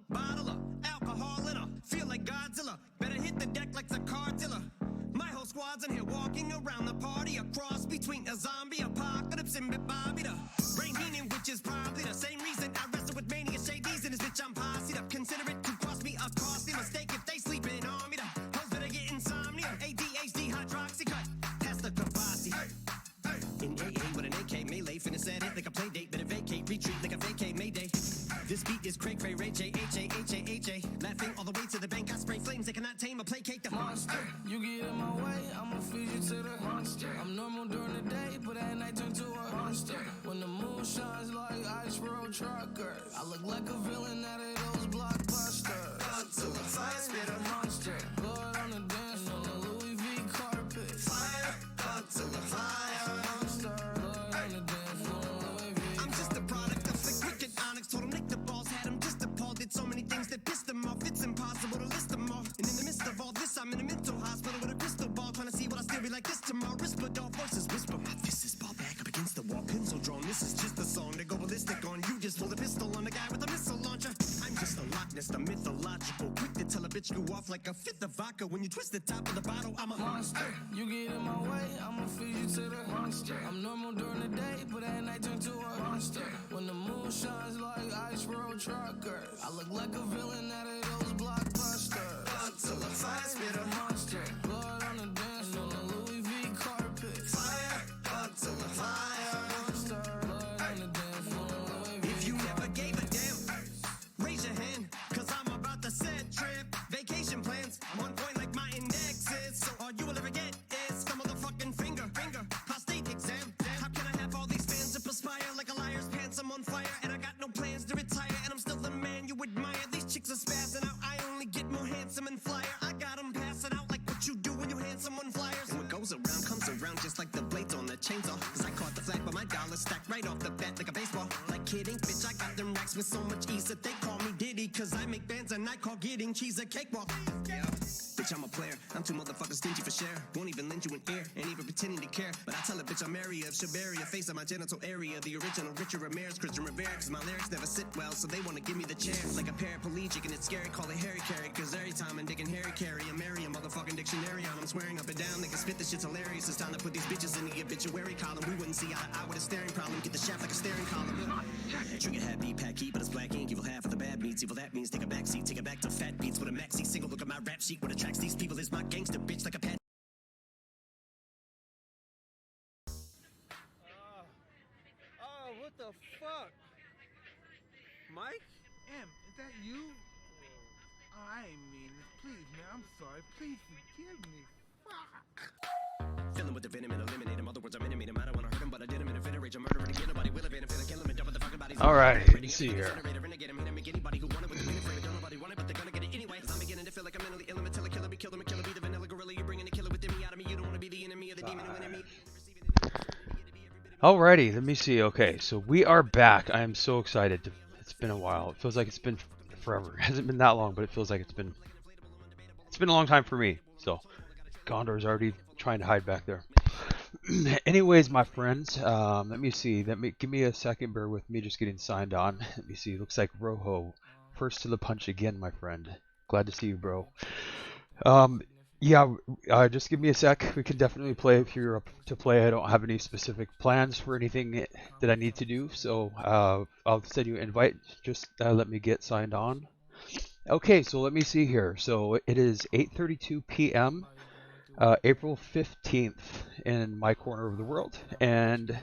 Bottle of alcohol in her, feel like Godzilla. Better hit the deck like the cartilla. My whole squad's in here walking around the party, a cross between a zombie apocalypse and Bobby the brain meaning, which is probably the same reason I wrestle with mania shades in this bitch. I'm posse up. Consider it to cost me a costly mistake if they sleeping on me. The hoes better get insomnia, ADHD, hydroxy cut. That's the capacity. In AA with an AK melee, finna set it like a play date, better vacate, retreat like a vacate Mayday. This beat is Craig Ray Ray J H A H A H A. Laughing all the way to the bank, I spray flames, they cannot tame or placate the monster. You get in my way, I'ma feed you to the monster. I'm normal during the day, but at night turn to a monster. When the moon shines like ice road truckers, I look like a villain out of those blockbusters. Up to the fire, spit a monster. Blood on the dance floor, the Louis V carpet. Fire, up to the fire. Monster, blood on the dance floor, Louis V. I'm just a product of the wicked onyx. Told him Nick the balls had him just appalled. Did so many things that pissed him off. It's impossible to list them all. And in the midst of all this, I'm in a mental hospital with a crystal ball, trying to see what I still be like this tomorrow. Whisper, dog voices whisper. My fist is ball back up against the wall, pencil drawn. This is just a song to go ballistic on. You just pull a pistol on the guy with a missile launcher. I'm just a Loch Ness, the mythological. Quick to tell a bitch you off like a fifth of vodka. When you twist the top of the bottle, I'm a monster. You get in my way, I'ma feed you to the monster. I'm normal during the day, but at night turn to a monster. When the moon shines like ice road truckers, I look like a villain out of those blockbusters. Up to the fire, spit a monster. Blood on the dance floor, the Louis V carpet. Fire, up to the fire. Monster, blood on the dance floor, Louis V. If you never gave a damn, raise your hand, cause I'm about to set trip. Vacation plans, I'm on point like my index is. So all you will ever get is some motherfucking finger. Prostate exam. How can I have all these fans that perspire like a liar's pants? I'm on fire and I got no plans to retire. And I'm still the man you admire. These chicks are spazzing out. I only get more handsome and flyer. I got them passing out like what you do when you hand someone flyers. And what goes around comes around just like the blades on the chainsaw. Cause I caught the flag, but my dollar stacked right off the bat like a baseball. Like kidding, bitch, I got them racks with so much ease that they call me Diddy. Cause I make bands and I call getting cheese a cakewalk. Yeah. Bitch, I'm a player. I'm too motherfucking stingy for share. Won't even lend you an ear, ain't even pretending to care. But I tell a bitch I'm area of Shabaria, face of my genital area. The original Richard Ramirez, Christian Rivera. Cause my lyrics never sit well, so they wanna give me the chair. Like a paraplegic, and it's scary, call it Harry Carry. Cause every time I'm digging Harry Carry, I marry a motherfucking dictionary on. I'm swearing up and down, niggas spit this shit's hilarious. It's time to put these bitches in the obituary column. We wouldn't see eye to eye with a staring problem. Get the shaft like a staring column. Trigger happy, packy, but it's black ink. Evil half of the bad meats. Evil that means take a back seat, take it back to fat beats with a maxi single. Look at my rap sheet. What attracts these people is my gangster bitch like a pet. Oh, what the fuck? Mike? Em, is that you? Oh, I ain't mean this. Please, man, I'm sorry. Please forgive me. Fuck. Fill him with the venom and eliminate him. Other words, I'm intimate him. I don't wanna hurt him, but I did him in a fit of rage. I'm murdering again. Nobody will evade him. Finna kill him and dump the fucking bodies. Alright, let's see here. Anybody who wanted with the minute frame, don't nobody want it, but they're gonna get it anyway. Cause I'm beginning to feel like I'm mentally ill. Until a killer be killed him, a killer be the vanilla gorilla. You're bringing a killer within me out of me. You don't wanna be the enemy of the demon who in me. Alrighty, let me see. Okay, so we are back. I am so excited. It's been a while. It feels like it's been forever. It hasn't been that long, but it feels like it's been a long time for me. So Gondor's already trying to hide back there. Anyways, my friends, let me see. Give me a second. Bear with me. Just getting signed on. Let me see. Looks like Rojo, first to the punch again, my friend. Glad to see you, bro. Yeah, just give me a sec. We can definitely play if you're up to play. I don't have any specific plans for anything that I need to do, so I'll send you an invite. Just let me get signed on. Okay, so let me see here. So it is 8:32 p.m. April 15th in my corner of the world, and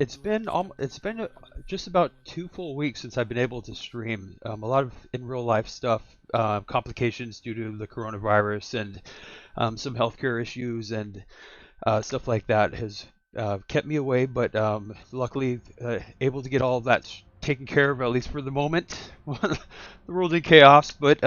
it's been just about 2 full weeks since I've been able to stream. A lot of in real life stuff, complications due to the coronavirus, and some healthcare issues and stuff like that has kept me away. But luckily, able to get all of that taken care of, at least for the moment. The world in chaos, but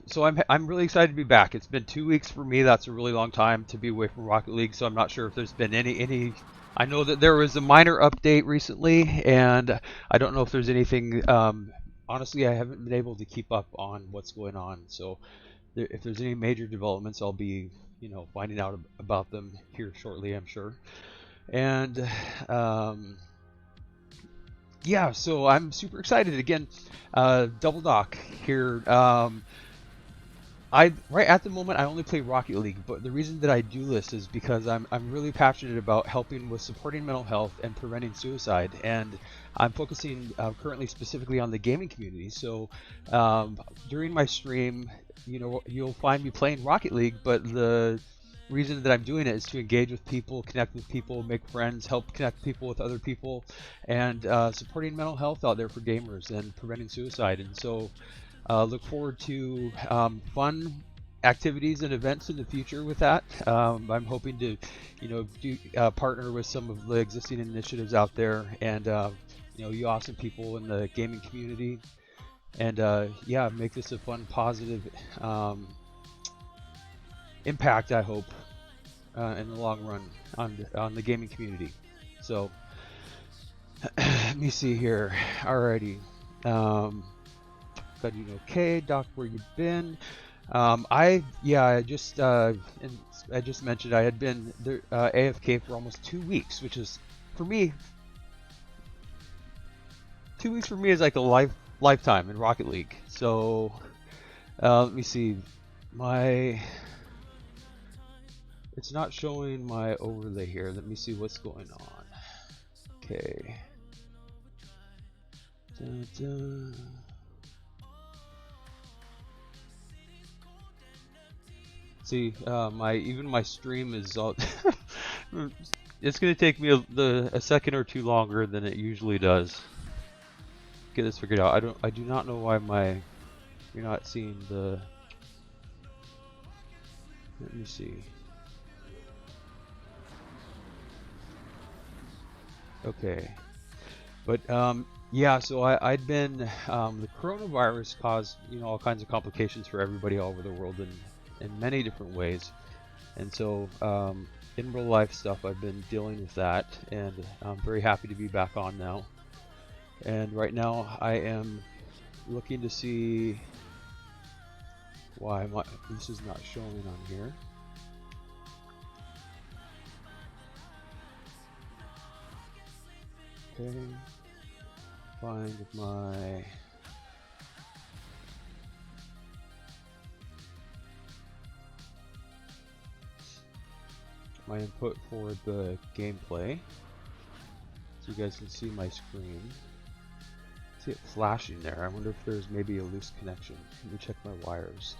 so I'm really excited to be back. It's been 2 weeks for me. That's a really long time to be away from Rocket League. So I'm not sure if there's been any. I know that there was a minor update recently, and I don't know if there's anything. Honestly, I haven't been able to keep up on what's going on. So if there's any major developments, I'll be finding out about them here shortly, I'm sure. And yeah, so I'm super excited again. Double Dock here. Right at the moment I only play Rocket League, but the reason that I do this is because I'm really passionate about helping with supporting mental health and preventing suicide, and I'm focusing currently specifically on the gaming community. So during my stream, you'll find me playing Rocket League, but the reason that I'm doing it is to engage with people, connect with people, make friends, help connect people with other people, and supporting mental health out there for gamers and preventing suicide. And so look forward to fun activities and events in the future with that. I'm hoping to, partner with some of the existing initiatives out there, and you awesome people in the gaming community, and make this a fun, positive impact, I hope, in the long run on the gaming community. So let me see here. Alrighty. Glad you okay, Doc, where you been? I just mentioned I had been there, AFK for almost 2 weeks, which is, for me, 2 weeks for me is like a lifetime in Rocket League. So let me see, it's not showing my overlay here. Let me see what's going on. Okay. Dun, dun. See, my stream is all. It's gonna take me a second or two longer than it usually does. Get this figured out. I do not know why you're not seeing the. Let me see. Okay, but yeah. So I'd been the coronavirus caused all kinds of complications for everybody all over the world in many different ways, and so in real life stuff I've been dealing with that, and I'm very happy to be back on now. And right now I am looking to see why this is not showing on here. Okay, find my input for the gameplay, so you guys can see my screen. See it flashing there. I wonder if there's maybe a loose connection. Let me check my wires.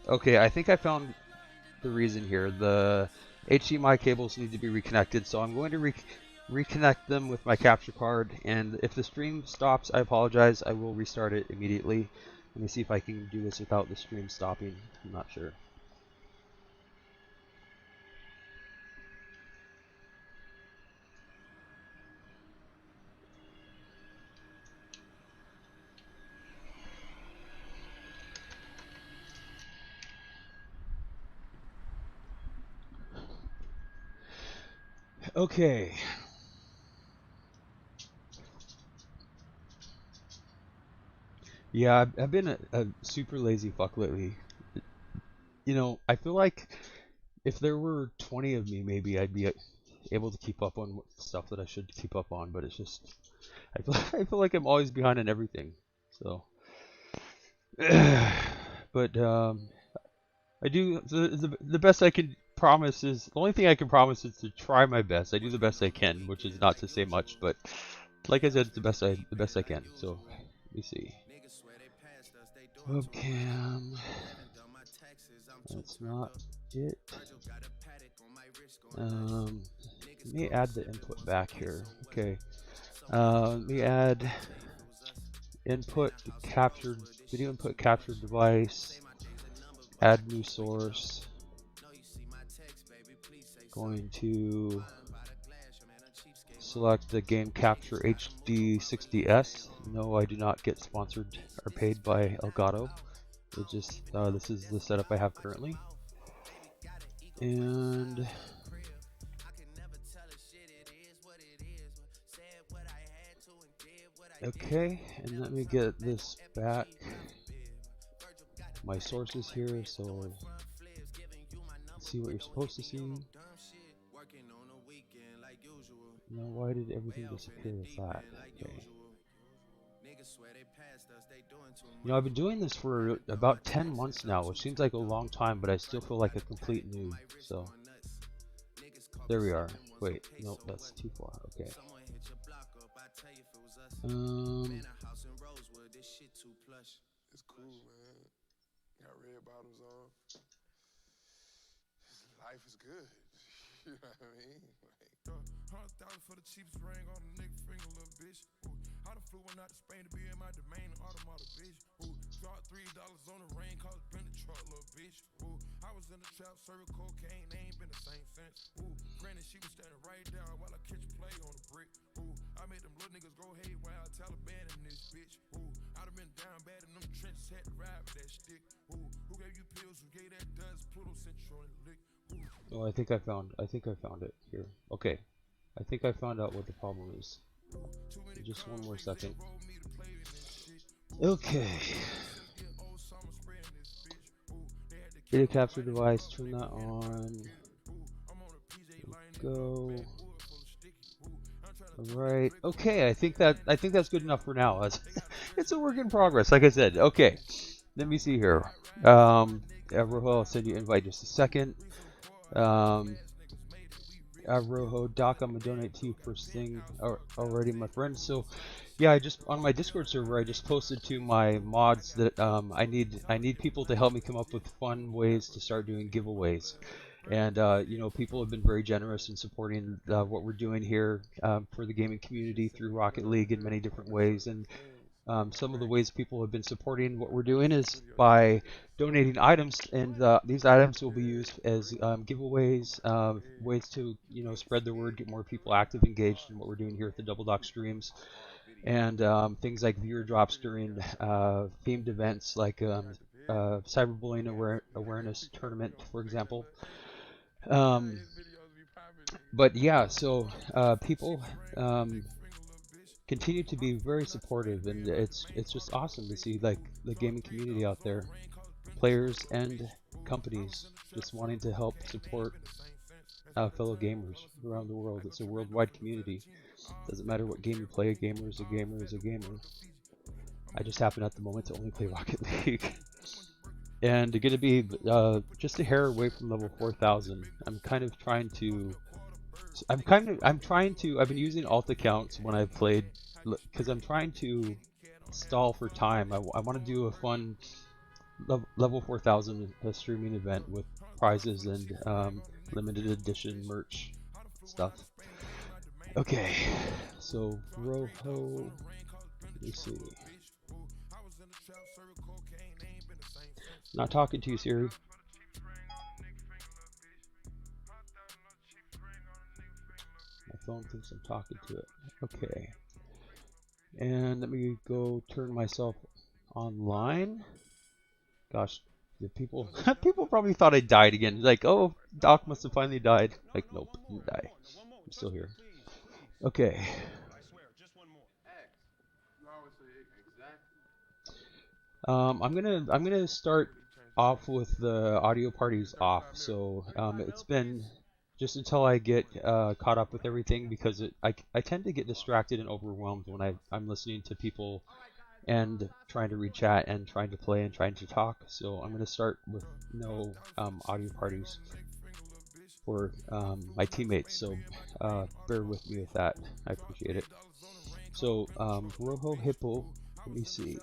Okay, I think I found the reason here. The HDMI cables need to be reconnected, so I'm going to reconnect them with my capture card, and if the stream stops, I apologize. I will restart it immediately. Let me see if I can do this without the stream stopping. I'm not sure. Okay. Yeah, I've been a super lazy fuck lately. I feel like if there were 20 of me, maybe I'd be able to keep up on stuff that I should keep up on, but it's just, I feel like I'm always behind on everything. So, but I do the best I can promise is, the only thing I can promise is to try my best. I do the best I can, which is not to say much, but like I said, it's the best I can. So, let me see. Webcam. That's not it. Let me add the input back here. Okay. Let me add input captured video input captured device. Add new source. Going to select the Game Capture HD 60S. No, I do not get sponsored or paid by Elgato. It just this is the setup I have currently. And okay, and let me get this back. My sources here, so let's see what you're supposed to see. Now, why did everything disappear with that? Okay. You know, I've been doing this for about 10 months now, which seems like a long time, but I still feel like a complete noob. So, there we are. Wait, no, that's too far. Okay. It's cool, man. Got red bottoms on. Life is good. You know what I mean? Like, 100,000 for the cheapest ring on the nigga finger, little bitch. Ooh, I done flew one out to Spain to be in my domain, automata, bitch. Ooh, dropped $3 on the rain, cause been the truck, little bitch. Ooh, I was in the trap, serving cocaine, they ain't been the same since. Ooh, granted, she was standing right down while I catch play on the brick. Ooh, I made them little niggas go haywire, Taliban in this bitch. Ooh, I done been down bad in them trenches, had to ride with that stick. Ooh, who gave you pills, who gave that dust, Pluto sent you on the lick. Oh, I think I found it here. Okay. I think I found out what the problem is. Just one more second. Okay. Data capture device, turn that on. There we go. Alright. Okay, I think that's good enough for now. It's a work in progress, like I said. Okay. Let me see here. Rojo, I'll send you an invite just a second. Rojo, Doc, I'm gonna donate to you first thing already, my friend. So, yeah, I just on my Discord server, I just posted to my mods that I need people to help me come up with fun ways to start doing giveaways. And you know, people have been very generous in supporting what we're doing here for the gaming community through Rocket League in many different ways. And some of the ways people have been supporting what we're doing is by donating items, and these items will be used as giveaways, ways to, you know, spread the word, get more people active, engaged in what we're doing here at the Double Doc streams, and things like viewer drops during themed events like cyberbullying awareness tournament, for example. But yeah, so people continue to be very supportive, and it's just awesome to see like the gaming community out there, players and companies just wanting to help support fellow gamers around the world. It's a worldwide community. Doesn't matter what game you play, a gamer is a gamer is a gamer. I just happen at the moment to only play Rocket League. And to get to be just a hair away from level 4,000, I've been using alt accounts when I've played, because I'm trying to stall for time. I want to do a fun level 4,000 streaming event with prizes and limited edition merch stuff. Okay, so Rojo, let me see. Not talking to you, Siri. My phone thinks I'm talking to it. Okay. And let me go turn myself online. Gosh, the people people probably thought I died again. Like, oh, Doc must have finally died. Like, nope, didn't die. I'm still here. Okay. I'm gonna start off with the audio parties off. So it's been just until I get caught up with everything, because I tend to get distracted and overwhelmed when I'm listening to people and trying to read chat and trying to play and trying to talk. So I'm gonna start with no audio parties for my teammates. So bear with me with that. I appreciate it. So Rojo Hippo, let me see.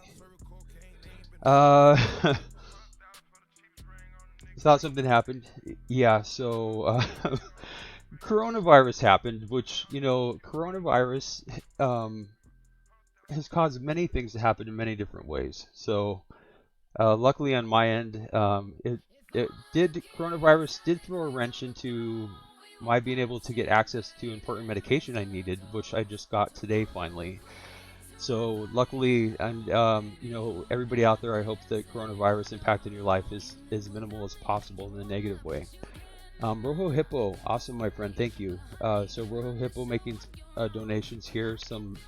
Thought something happened. Yeah, so coronavirus happened, which, you know, coronavirus has caused many things to happen in many different ways. So luckily on my end, coronavirus did throw a wrench into my being able to get access to important medication I needed, which I just got today finally. So luckily, and you know, everybody out there, I hope that coronavirus impact in your life is as minimal as possible in a negative way. Rojo Hippo, awesome, my friend, thank you. So Rojo Hippo making donations here, some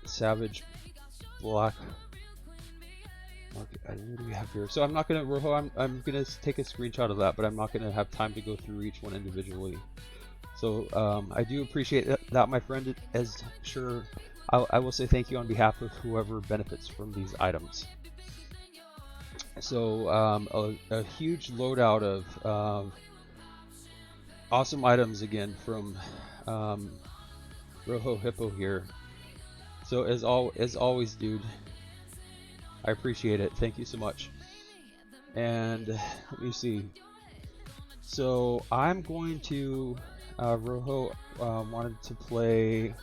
Savage Black Okay, what do we have here? So I'm not gonna, Rojo, I'm gonna take a screenshot of that, but I'm not gonna have time to go through each one individually. So I do appreciate that, my friend. As sure, I will say thank you on behalf of whoever benefits from these items. So a huge loadout of awesome items again from Rojo Hippo here. So as always, dude, I appreciate it. Thank you so much. And let me see. So I'm going to Rojo wanted to play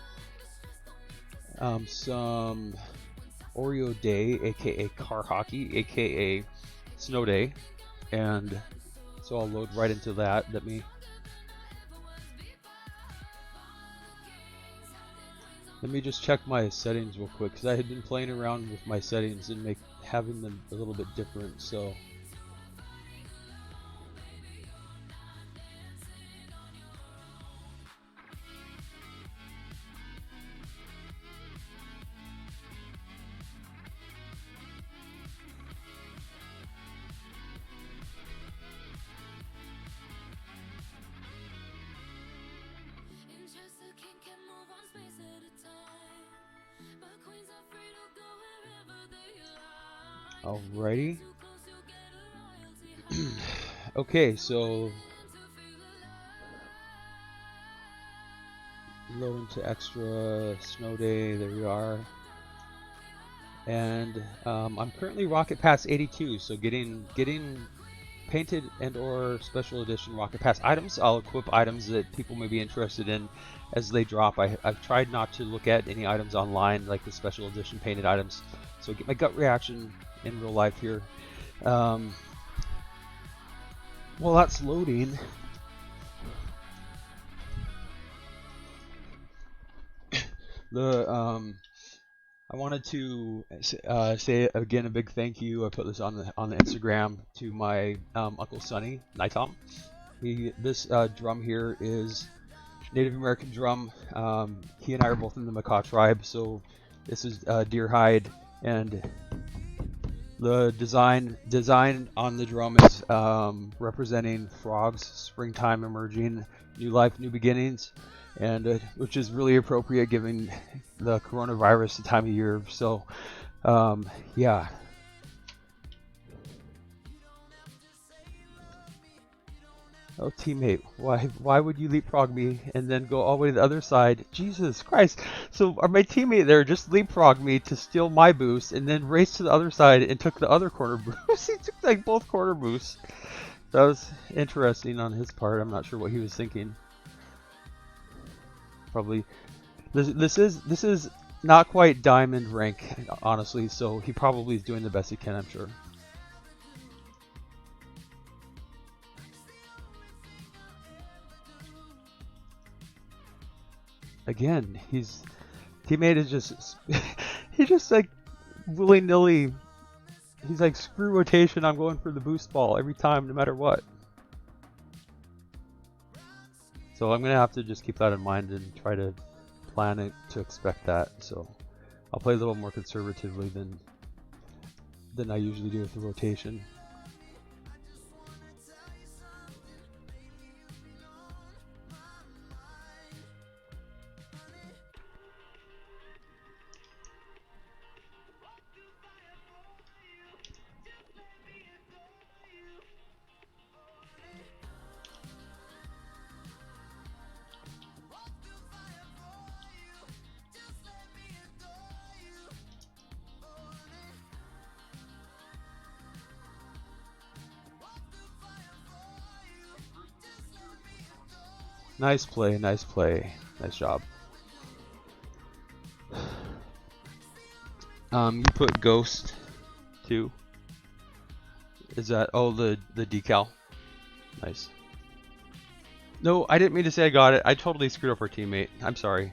some Oreo Day, aka Car Hockey, aka Snow Day, and so I'll load right into that. Let me just check my settings real quick, because I had been playing around with my settings and having them a little bit different. So alrighty. Okay, so load into extra Snow Day. There we are. And I'm currently Rocket Pass 82, so getting painted and or special edition Rocket Pass items. I'll equip items that people may be interested in as they drop. I've tried not to look at any items online like the special edition painted items, so get my gut reaction in real life here. Well, that's loading. I wanted to say again a big thank you. I put this on the Instagram to my Uncle Sonny Nightom. This drum here is Native American drum. He and I are both in the Makah tribe, so this is deer hide, and the design on the drum is representing frogs, springtime emerging, new life, new beginnings, and which is really appropriate given the coronavirus, the time of year. So yeah. Oh, teammate, why would you leapfrog me and then go all the way to the other side? Jesus Christ. So my teammate there just leapfrogged me to steal my boost and then raced to the other side and took the other corner boost. He took like both corner boosts. That was interesting on his part. I'm not sure what he was thinking. Probably this is not quite diamond rank, honestly, so he probably is doing the best he can, I'm sure. Again, teammate is just he just like willy-nilly. He's like, screw rotation, I'm going for the boost ball every time, no matter what. So I'm gonna have to just keep that in mind and try to plan it to expect that. So I'll play a little more conservatively than I usually do with the rotation. Nice play, nice play. Nice job. You put Ghost too. Is that, oh, the decal? Nice. No, I didn't mean to say I got it. I totally screwed up our teammate. I'm sorry.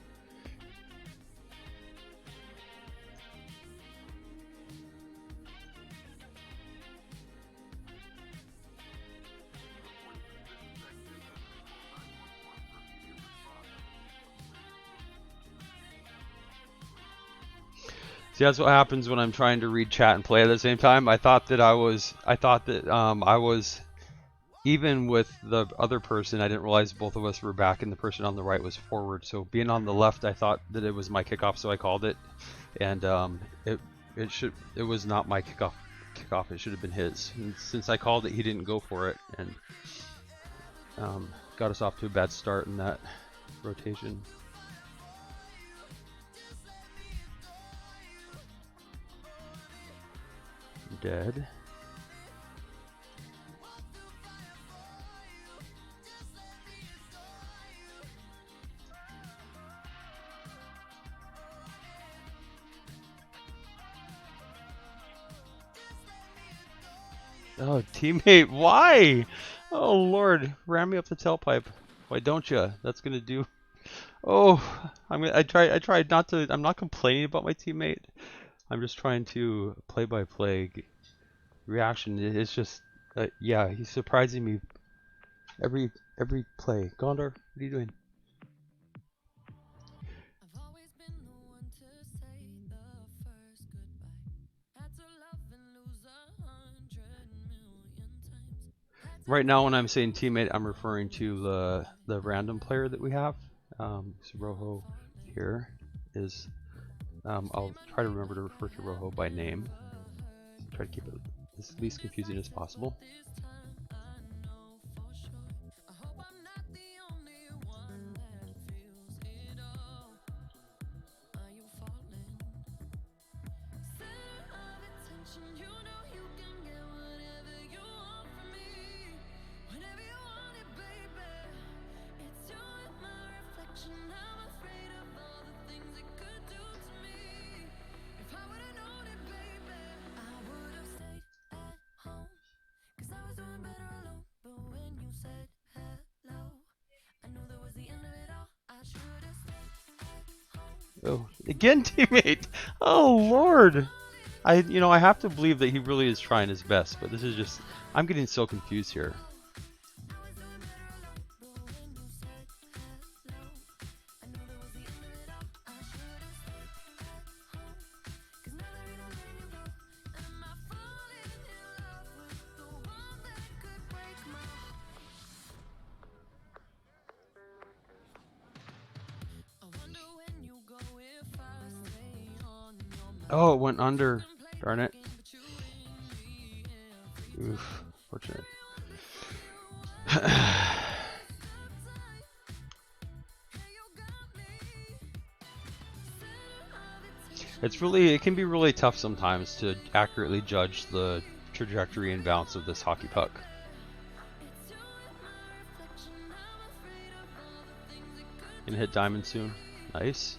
See, that's what happens when I'm trying to read chat and play at the same time. I thought that I was even with the other person. I didn't realize both of us were back and the person on the right was forward. So being on the left, I thought that it was my kickoff, so I called it. And it was not my kickoff. It should have been his. And since I called it, he didn't go for it, and got us off to a bad start in that rotation. Dead. Oh, teammate, why? Oh Lord, ram me up the tailpipe. Why don't you? That's gonna do. Oh, I tried not to. I'm not complaining about my teammate. I'm just trying to play-by-play reaction. It's just, yeah, he's surprising me every play. Gondor, what are you doing? I've always been the one to say the first goodbye. Had to love and lose 100,000,000 times. Right now, when I'm saying teammate, I'm referring to the random player that we have. So Rojo here is. I'll try to remember to refer to Rojo by name. Try to keep it as least confusing as possible. I hope I'm not the only one that feels it all. Are you falling? Center of attention, you know you can get whatever you want from me. Whenever you want it, baby. It's you and my reflection. I'm afraid of all the things it could do to me. If I would've known it, baby, I would've stayed at home. 'Cause I was doing better alone. But when you said hello, I knew that was the end of it all. I should've stayed at home. Oh, again, teammate. Oh Lord. I have to believe that he really is trying his best, but this is just, I'm getting so confused here. Oh, it went under. Darn it. Oof. Fortunate. It can be really tough sometimes to accurately judge the trajectory and bounce of this hockey puck. Gonna hit diamond soon. Nice.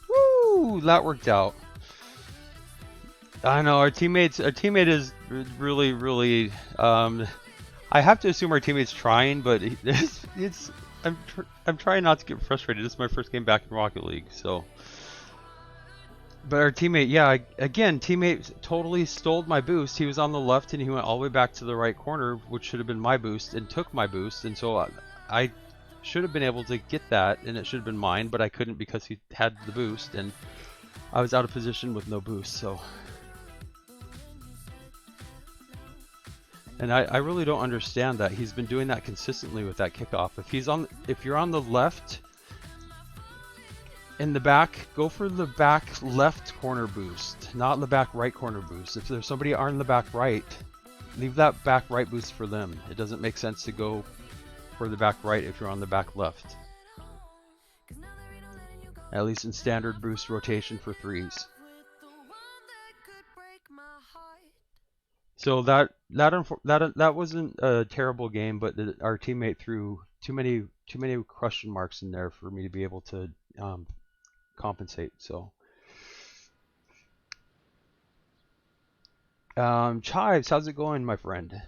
Woo! That worked out. I know our teammate is really. I have to assume our teammate's trying, but I'm trying not to get frustrated. This is my first game back in Rocket League, so. But our teammate, yeah, again, teammate totally stole my boost. He was on the left and he went all the way back to the right corner, which should have been my boost, and took my boost. And so I should have been able to get that, and it should have been mine, but I couldn't because he had the boost, and I was out of position with no boost. So, and I really don't understand that. He's been doing that consistently with that kickoff. If you're on the left. In the back, go for the back left corner boost, not the back right corner boost. If there's somebody on the back right, leave that back right boost for them. It doesn't make sense to go for the back right if you're on the back left. At least in standard boost rotation for threes. So that wasn't a terrible game, but our teammate threw too many question marks in there for me to be able to compensate. So Chives, how's it going, my friend?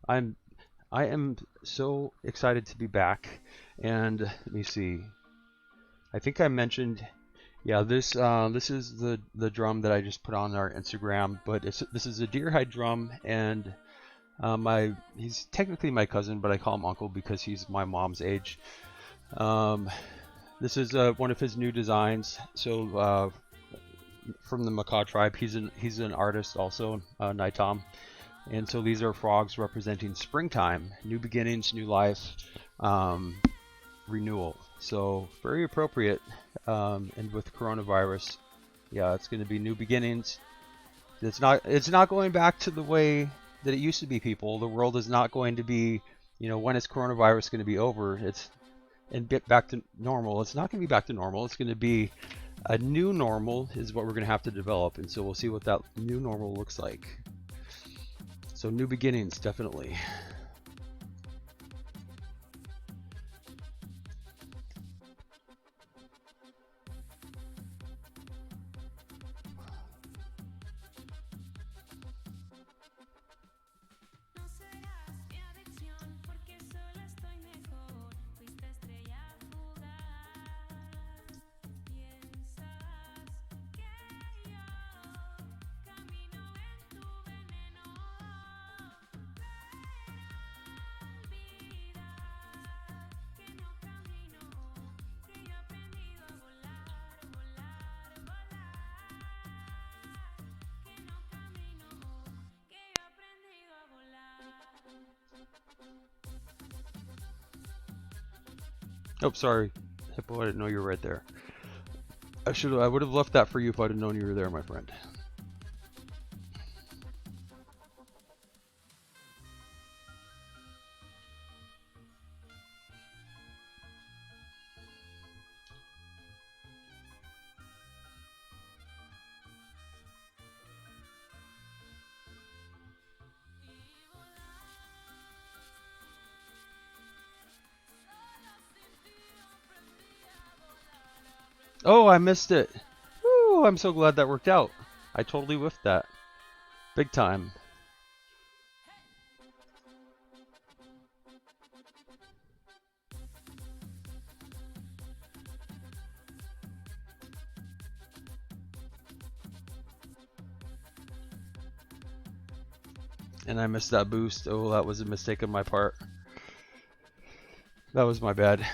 I am so excited to be back. And let me see. I think I mentioned, yeah, this is the drum that I just put on our Instagram, but this is a deer hide drum, and he's technically my cousin, but I call him uncle because he's my mom's age. This is one of his new designs. So from the Macaw tribe, he's an artist also, Naitam. And so these are frogs representing springtime, new beginnings, new life, renewal. So very appropriate. And with coronavirus, yeah, it's going to be new beginnings. It's not going back to the way that it used to be, people. The world is not going to be, when is coronavirus going to be over? And get back to normal. It's not going to be back to normal. It's going to be a new normal is what we're going to have to develop. And so we'll see what that new normal looks like. So new beginnings, definitely. No serás mi adicción porque solo estoy mejor. Fuiste estrella fugaz. Piensas que yo camino en tu veneno. Vida que no camino, que yo he aprendido a volar, volar, volar. Que no camino, que yo he aprendido a volar. Oh, sorry, Hippo. I didn't know you were right there. I would have left that for you if I'd have known you were there, my friend. Oh, I missed it. Woo, I'm so glad that worked out. I totally whiffed that. Big time. And I missed that boost. Oh, that was a mistake on my part. That was my bad.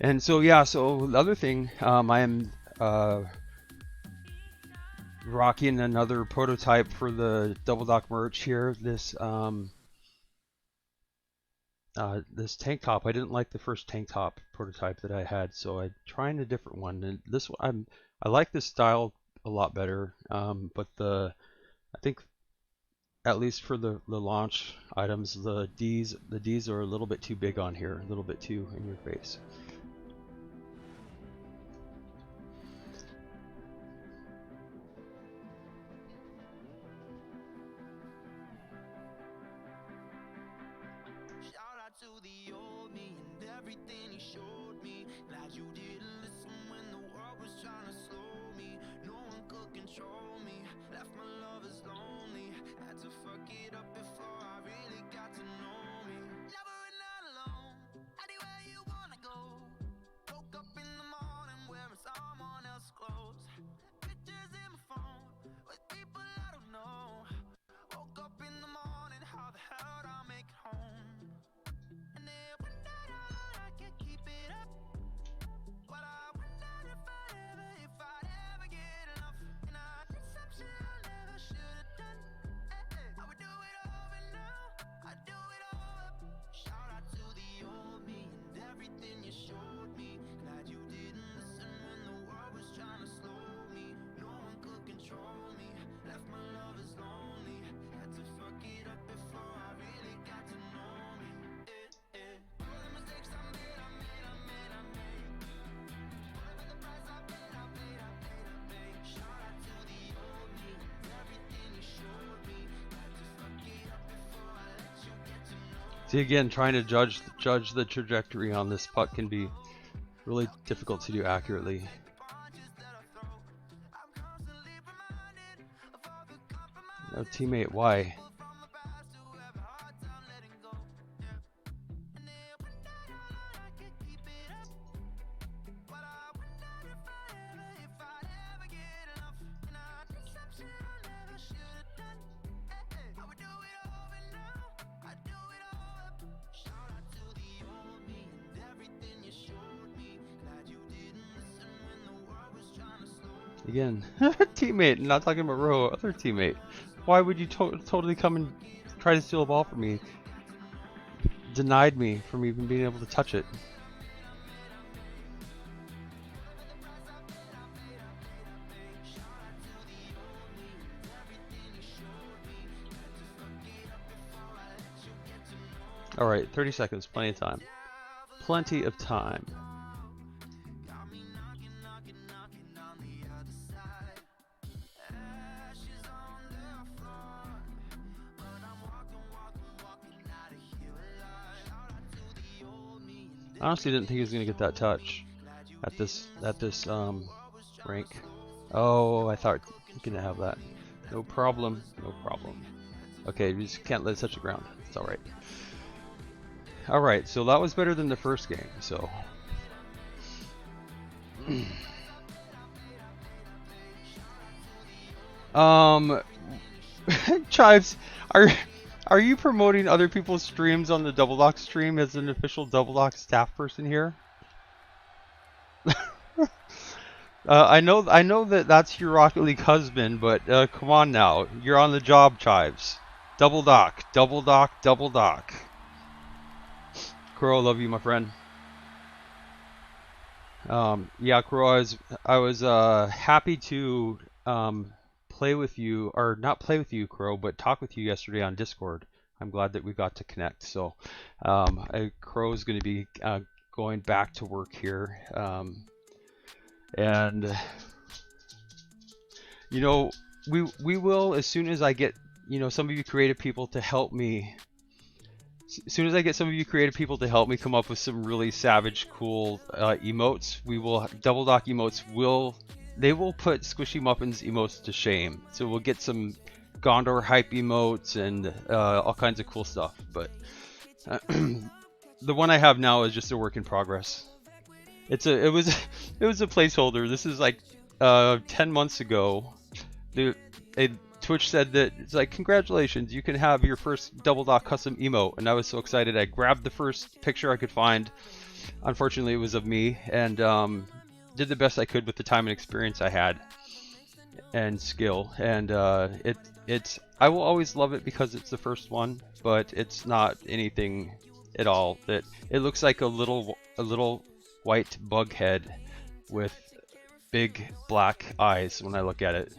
And so, yeah, so the other thing, I am rocking another prototype for the Double Dock merch here. This this tank top. I didn't like the first tank top prototype that I had, so I'm trying a different one. And this one, I like this style a lot better. But I think at least for the launch items, the D's are a little bit too big on here, a little bit too in your face. Shout out to the old me and everything he showed me. Glad you didn't listen when the world was trying to slow me. No one could control me. Left my lovers lonely. Had to fuck it up before I really got to know me. Never and not alone. Anywhere you wanna go. Woke up in the morning wearing someone else's clothes. Pictures in my phone with people I don't know. Woke up in the morning, how the hell did I make it home? And then one night I thought I could keep it up. But I wondered if I'd ever get enough. And I did some shit I never should have done. I would do it over now, I'd do it over. Shout out to the old me and everything you showed me. Glad you didn't listen when the world was trying to slow me. No one could control me. Left my lovers lonely. Had to fuck it up before I really got to know me. All the mistakes I made. Whatever the price I paid. Shout out to the old me and everything you showed me. Had to fuck it up before I let you get to know me. See, again, trying to judge the trajectory on this puck can be really difficult to do accurately. Punches that I throw. I'm constantly reminded of all the compromises Oh, teammate, why? Again, teammate, not talking about Ro, other teammate. Why would you totally come and try to steal a ball from me? Denied me from even being able to touch it. Alright, 30 seconds, plenty of time. Plenty of time. I honestly didn't think he was gonna get that touch at this rank. Oh, I thought he couldn't have that. No problem, no problem. Okay, we just can't let it touch the ground. It's alright. Alright, so that was better than the first game, so. Chives, are you promoting other people's streams on the Double Dock stream as an official Double Dock staff person here? I know that that's your Rocket League husband, but come on now, you're on the job, Chives. Double Dock, Double Dock, Double Dock. Crow, love you, my friend. Yeah, Crow, I was happy to play with you, or not play with you, Crow, but talk with you yesterday on Discord. I'm glad that we got to connect. So, Crow is going to be going back to work here, and you know, we will, as soon as I get, you know, some of you creative people to help me. As soon as I get some of you creative people to help me come up with some really savage, cool emotes, we will Double Dock emotes. They will put Squishy Muffins emotes to shame. So we'll get some Gondor hype emotes and all kinds of cool stuff. But the one I have now is just a work in progress. It was a placeholder. This is like 10 months ago. Twitch said that it's like, congratulations, you can have your first Double Dock custom emote, and I was so excited. I grabbed the first picture I could find. Unfortunately, it was of me, and did the best I could with the time and experience I had and skill. And I will always love it because it's the first one, but it's not anything at all. That it looks like a little white bug head with big black eyes when I look at it.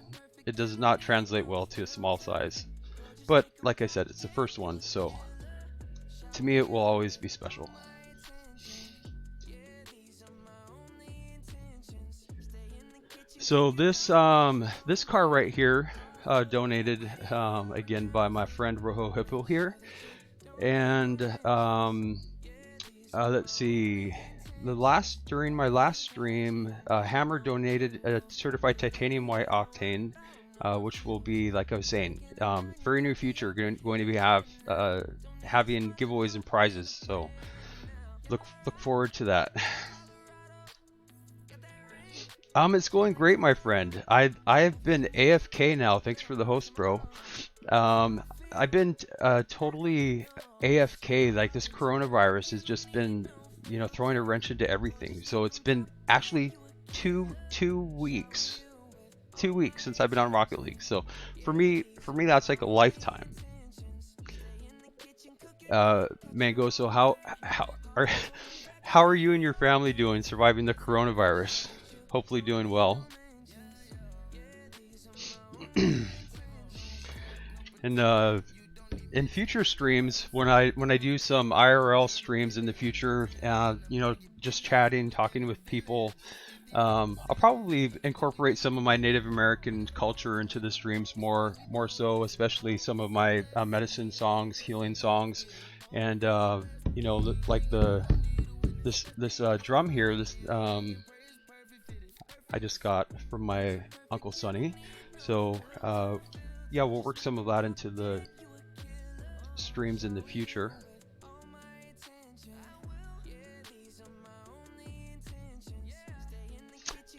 It does not translate well to a small size, but like I said, it's the first one, so to me it will always be special. So this car right here, donated again by my friend Rojo Hippo here, and let's see. During my last stream, Hammer donated a certified titanium white octane, which will be, like I was saying, very near future going to be having giveaways and prizes. So look forward to that. It's going great, my friend. I've been AFK now. Thanks for the host, bro. I've been totally AFK. Like, this coronavirus has just been, you know, throwing a wrench into everything. So it's been actually two weeks since I've been on Rocket League. So for me that's like a lifetime. Mango, so how are you and your family doing, surviving the coronavirus? Hopefully doing well. And in future streams, when I do some IRL streams in the future, you know, just chatting, talking with people, I'll probably incorporate some of my Native American culture into the streams more so, especially some of my medicine songs, healing songs, and you know, like this drum here. This I just got from my Uncle Sonny. So yeah, we'll work some of that into the streams in the future.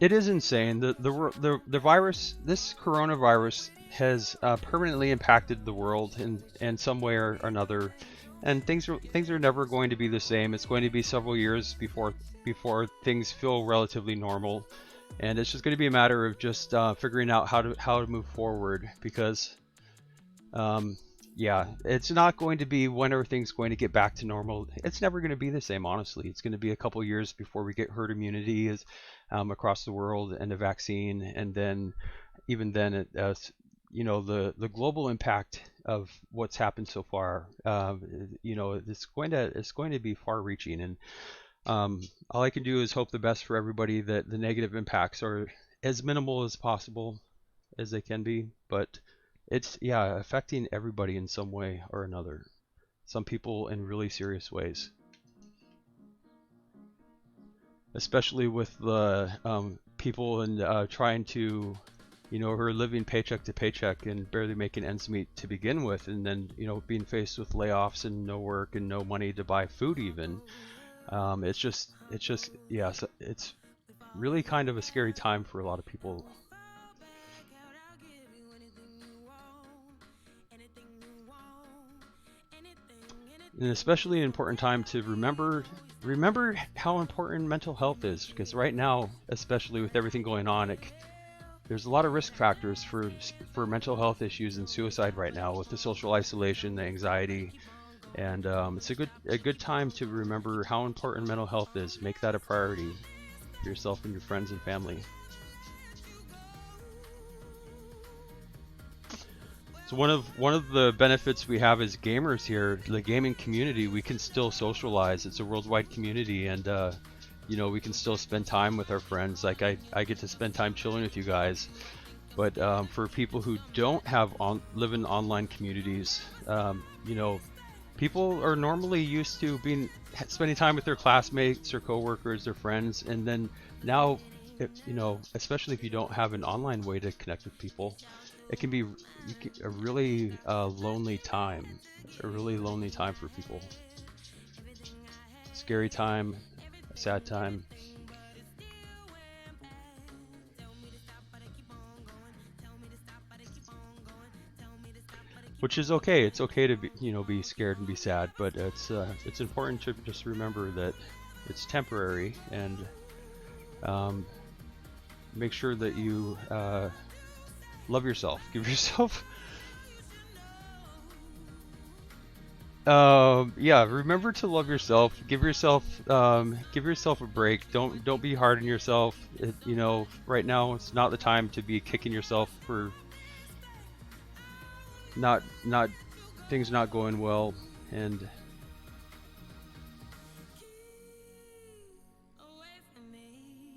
It is insane. The virus, this coronavirus, has permanently impacted the world in some way or another, and things are never going to be the same. It's going to be several years before things feel relatively normal, and it's just going to be a matter of just figuring out how to move forward, because yeah, it's not going to be when everything's going to get back to normal. It's never going to be the same, honestly. It's going to be a couple years before we get herd immunity across the world and a vaccine, and then even then, you know, the global impact of what's happened so far, you know, it's going to be far-reaching, and all I can do is hope the best for everybody, that the negative impacts are as minimal as possible as they can be, but it's, yeah, affecting everybody in some way or another. Some people in really serious ways, especially with the people and trying to, you know, who are living paycheck to paycheck and barely making ends meet to begin with, and then, you know, being faced with layoffs and no work and no money to buy food even. It's just, yeah, so it's really kind of a scary time for a lot of people. And especially an important time to remember how important mental health is, because right now, especially with everything going on, there's a lot of risk factors for mental health issues and suicide right now, with the social isolation, the anxiety, and it's a good time to remember how important mental health is. Make that a priority for yourself and your friends and family. So one of the benefits we have as gamers here, the gaming community, we can still socialize. It's a worldwide community, and you know, we can still spend time with our friends. Like I get to spend time chilling with you guys. But for people who don't live in online communities, you know, people are normally used to spending time with their classmates or coworkers or friends, and then now, you know, especially if you don't have an online way to connect with people, it can be a really lonely time. A really lonely time for people. Scary time, a sad time. Which is okay. It's okay to be, you know, be scared and be sad, but it's important to just remember that it's temporary, and make sure that you love yourself. Give yourself, yeah. Remember to love yourself. Give yourself a break. Don't be hard on yourself. You know, right now it's not the time to be kicking yourself for not things not going well, and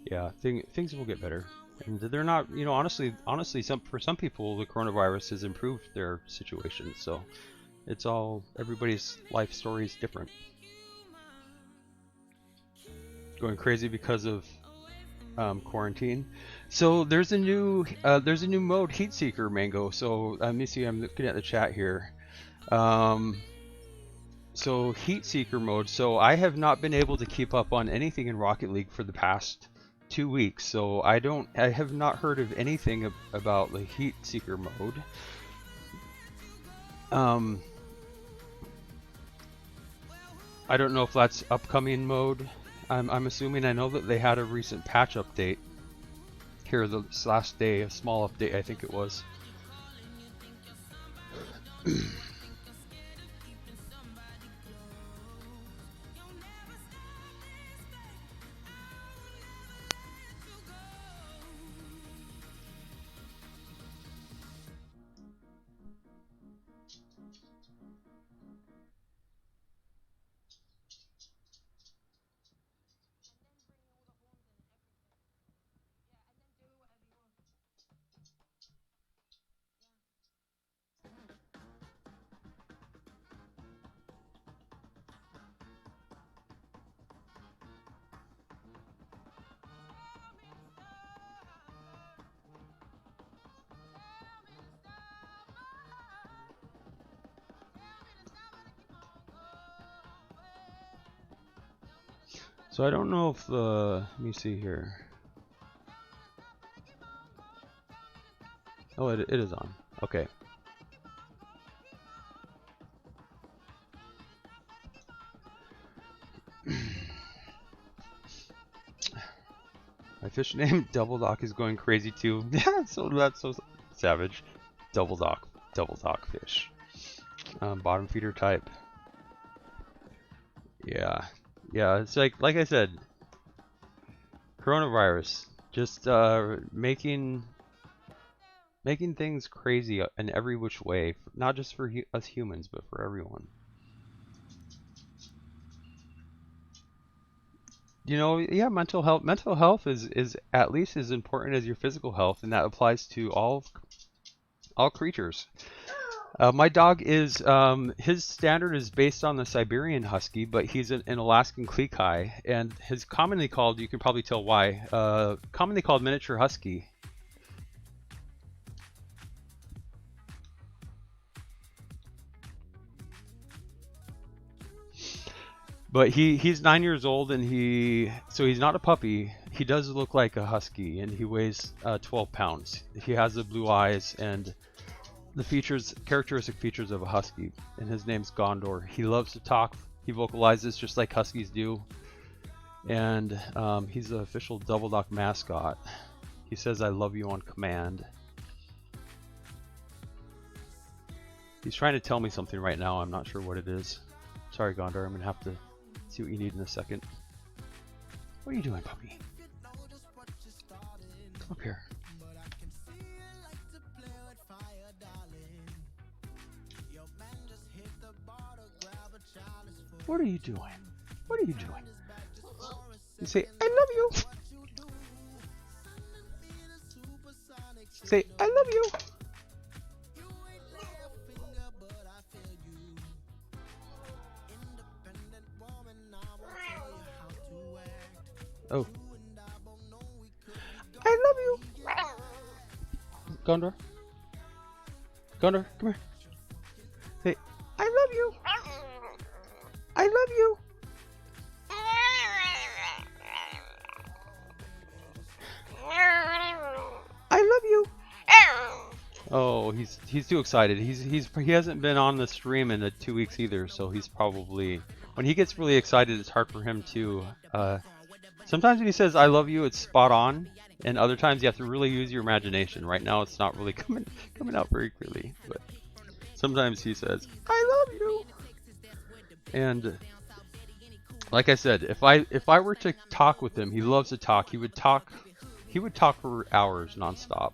yeah, things will get better. And they're not, you know, honestly, for some people, the coronavirus has improved their situation. So it's all, everybody's life story is different. Going crazy because of quarantine. So there's a new mode, Heat Seeker, Mango. So let me see. I'm looking at the chat here. So Heat Seeker mode. So I have not been able to keep up on anything in Rocket League for the past 2 weeks. So I have not heard of anything about the Heat Seeker mode. I don't know if that's upcoming mode. I'm assuming. I know that they had a recent patch update here this last day, a small update, I think it was. So I don't know if let me see here. Oh, it is on. Okay. My fish name Double Dock is going crazy too. Yeah, so that's so savage. Double Dock fish. Bottom feeder type. Yeah, it's like I said, coronavirus just making things crazy in every which way, not just for us humans, but for everyone. You know, yeah, mental health is at least as important as your physical health, and that applies to all creatures. My dog is his standard is based on the Siberian Husky, but he's an Alaskan Klekai, and his commonly called, you can probably tell why, commonly called miniature husky. But he's 9 years old, and so he's not a puppy. He does look like a husky, and he weighs 12 pounds. He has the blue eyes and the characteristic features of a husky, and his name's Gondor. He loves to talk. He vocalizes just like huskies do, and he's the official Double Dock mascot. He says "I love you" on command. He's trying to tell me something right now. I'm not sure what it is. Sorry, Gondor. I'm gonna have to see what you need in a second. What are you doing, puppy? Come up here. What are you doing? What are you doing? You say, "I love you." Say, "I love you." Oh. I love you. Gondor. Gondor, come here. Say, "I love you." I love you. I love you. Oh, he's too excited. He hasn't been on the stream in 2 weeks either, so he's probably, when he gets really excited, it's hard for him to sometimes when he says "I love you," it's spot on, and other times you have to really use your imagination. Right now it's not really coming out very clearly, but sometimes he says "I love you." And like I said, if I were to talk with him, he loves to talk. He would talk for hours nonstop.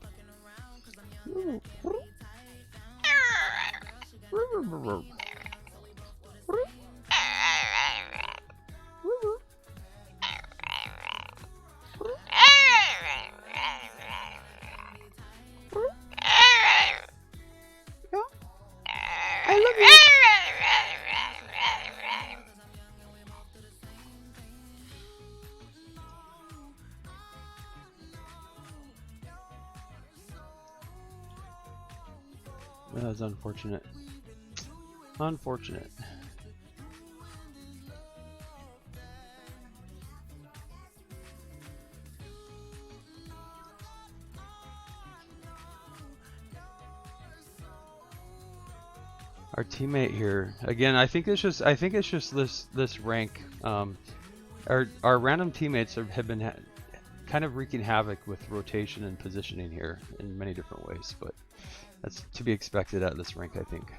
I love you. That was unfortunate. Unfortunate. Our teammate here again. I think it's just this rank. Our random teammates have been kind of wreaking havoc with rotation and positioning here in many different ways, but that's to be expected at this rank, I think.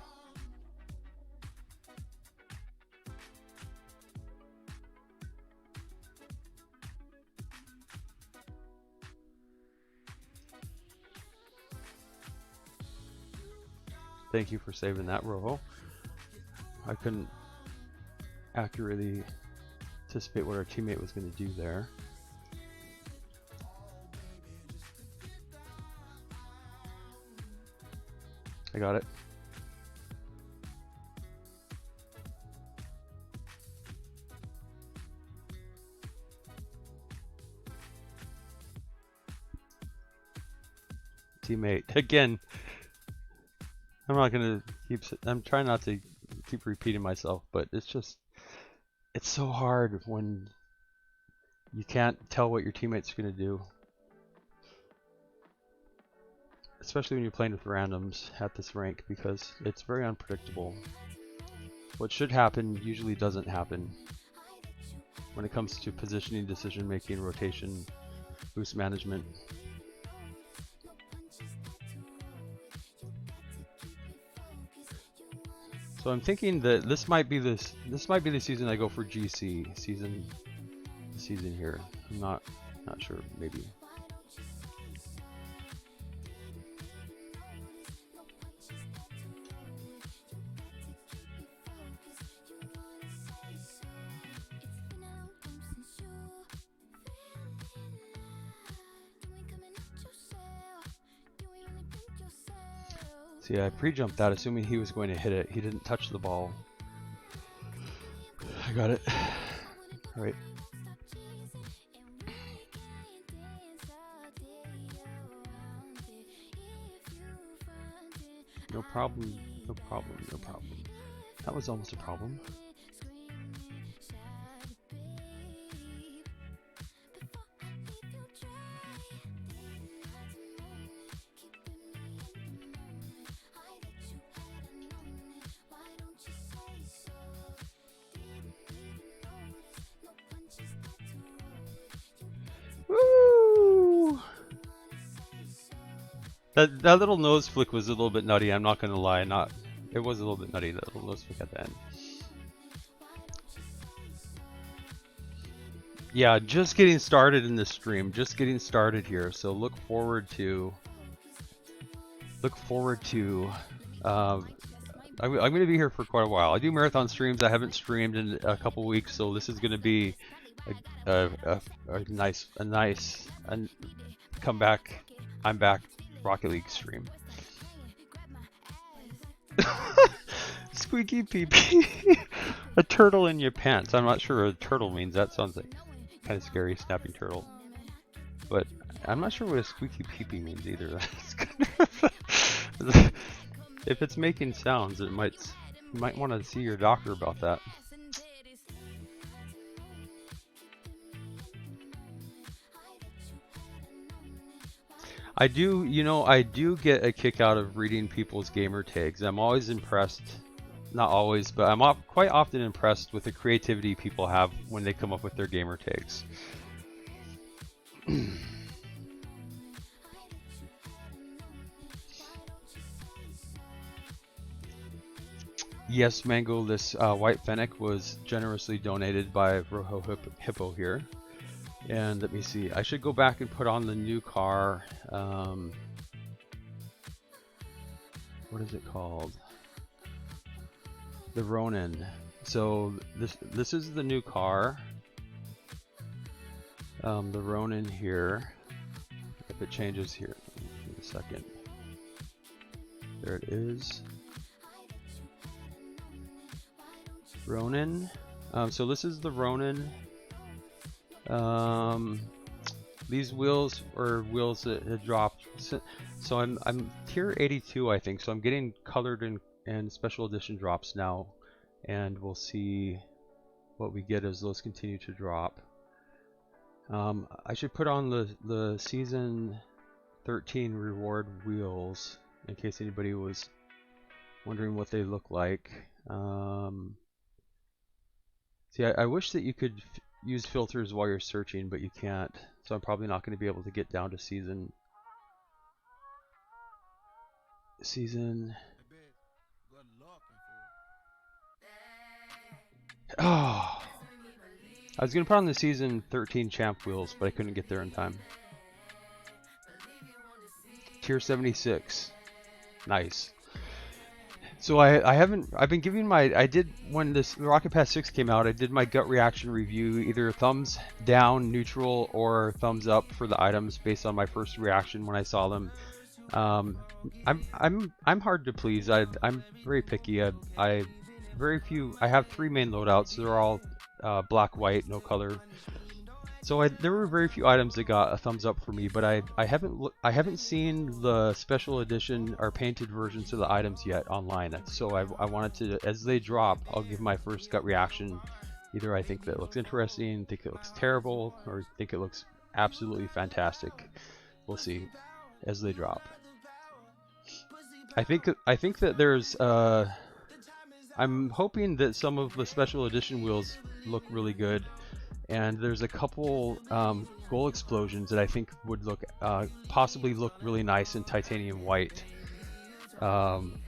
Thank you for saving that, Roho. I couldn't accurately anticipate what our teammate was going to do there. I got it. Teammate again. I'm not gonna I'm trying not to keep repeating myself, but it's so hard when You can't tell what your teammates are going to do. Especially when you're playing with randoms at this rank, because it's very unpredictable. What should happen usually doesn't happen when it comes to positioning, decision making, rotation, boost management. So I'm thinking that this might be the season I go for GC season here. I'm not sure, maybe. See, I pre-jumped that assuming he was going to hit it. He didn't touch the ball. I got it. Alright. No problem, no problem, no problem. That was almost a problem. Woo! That little nose flick was a little bit nutty, I'm not gonna lie. It was a little bit nutty, that little nose flick at the end. Yeah, just getting started in this stream, just getting started here, so look forward to I'm going to be here for quite a while. I do marathon streams. I haven't streamed in a couple weeks, so this is going to be a nice comeback. I'm back Rocket League stream. Squeaky pee pee. A turtle in your pants. I'm not sure what a turtle means. That sounds like kind of scary, snapping turtle. But I'm not sure what a squeaky pee pee means either. That's kind of if it's making sounds, you might want to see your doctor about that. I do get a kick out of reading people's gamer tags. I'm always impressed, not always, but I'm quite often impressed with the creativity people have when they come up with their gamer tags. Yes, Mango, this white fennec was generously donated by Rojo Hippo here. And let me see, I should go back and put on the new car. What is it called? The Ronin. So this is the new car. The Ronin here. If it changes here, in a second. There it is. Ronin. So this is the Ronin. These wheels are wheels that had dropped. So I'm tier 82, I think. So I'm getting colored and special edition drops now, and we'll see what we get as those continue to drop. I should put on the season 13 reward wheels in case anybody was wondering what they look like. See, I wish that you could use filters while you're searching, but you can't. So I'm probably not going to be able to get down to season. Oh, I was going to put on the season 13 champ wheels, but I couldn't get there in time. Tier 76. Nice. So I've been giving I did, when this Rocket Pass 6 came out, I did my gut reaction review, either thumbs down, neutral, or thumbs up for the items based on my first reaction when I saw them. I'm hard to please. I'm very picky. I have 3 main loadouts. They're all black, white, no color. So there were very few items that got a thumbs up for me, but I haven't seen the special edition or painted versions of the items yet online. So I wanted to, as they drop, I'll give my first gut reaction Either I think that it looks interesting, think it looks terrible, or think it looks absolutely fantastic. We'll see as they drop. I think that there's I'm hoping that some of the special edition wheels look really good, and there's a couple goal explosions that I think would look possibly look really nice in titanium white,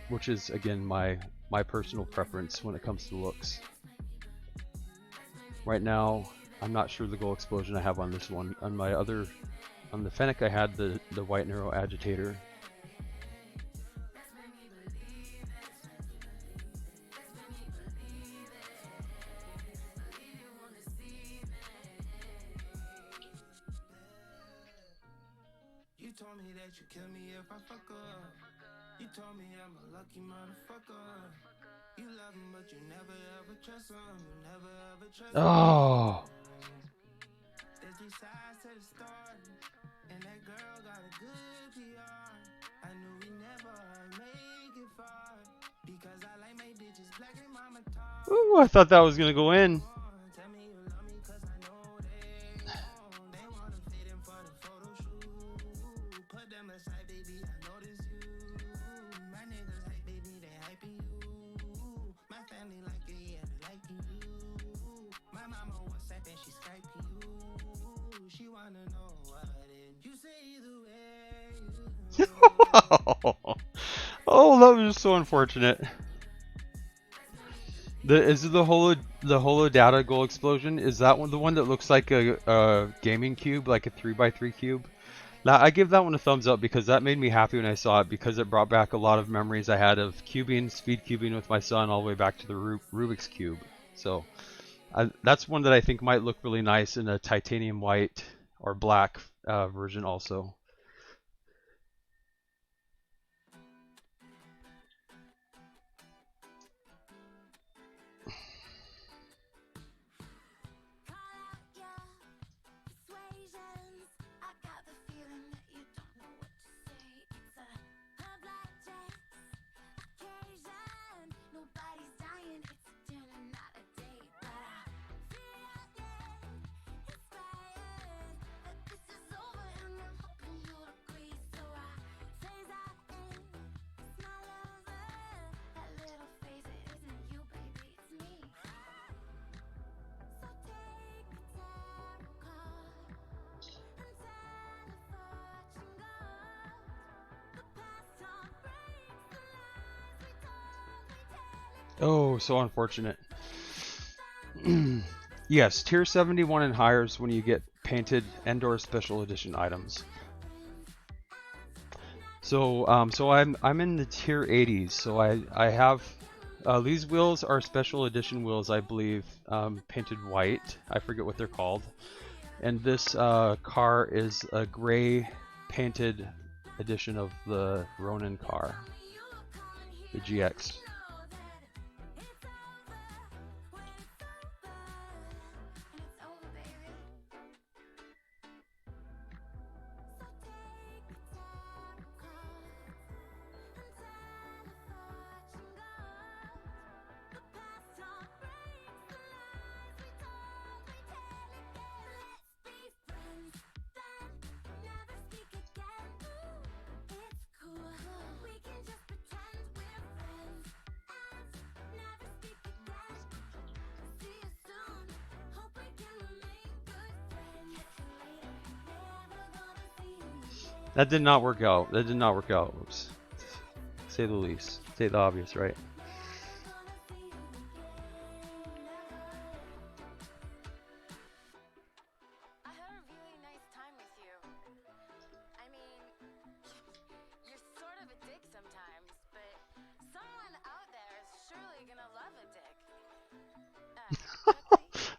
which is again my personal preference when it comes to looks. Right now, I'm not sure the goal explosion I have on this one. On the Fennec, I had the white Neuro Agitator. You told me that you kill me if I fuck up. You told me I'm a lucky motherfucker. You love him, but you never ever trust him. You never ever trust him. Oh, There's three sides to the story, and that girl got a good PR. I knew we never make it far because I like my bitches black and mama talk. ooh, I thought that was gonna go in. Tell me you love me 'cause I know they won't. They wanna fit in for the photo shoot. Put them aside, baby, I notice you. My niggas hype, baby, they hyping you. My family like it, yeah, they like you. My mama WhatsApp and she Skyping you. She wanna know what did you say either way. Oh, that was just so unfortunate. Is it the Holo Data goal explosion? Is that one the one that looks like a gaming cube, like a 3x3 cube? Now, I give that one a thumbs up because that made me happy when I saw it, because it brought back a lot of memories I had of cubing, speed cubing with my son all the way back to the Rubik's Cube. So that's one that I think might look really nice in a titanium white or black version also. Call out your persuasions. I got the feeling that you don't know what to say. It's a black dress occasion. Nobody's dying. It's a dinner, not a date. But I feel inspired that this is over, and I'm hoping you'll agree. So I phase out in my lover. That little face, it isn't you, baby, it's me. So take the tarot card and tell a fortune gold. The past song breaks the lies we told. We tell it Oh, so unfortunate. Yes, tier 71 and higher is when you get painted and/or special edition items. So I'm in the tier 80s. So I have these wheels are special edition wheels, I believe, painted white. I forget what they're called. And this car is a gray painted edition of the Ronin car, the GX. it's over, baby. So take the tarot cards and tell a fortune gold. The past song breaks the lies we told. We tell it again. Let's be friends, then never speak again. Ooh, it's cool. We can just pretend we're friends and never speak again. See you soon. Hope we can remain good friends. Never gonna see you again. That did not work out. That did not work out. Oops. Say the least. Say the obvious, right? I had a really nice time with you. I mean, you're sort of a dick sometimes, but someone out there is surely gonna love a dick.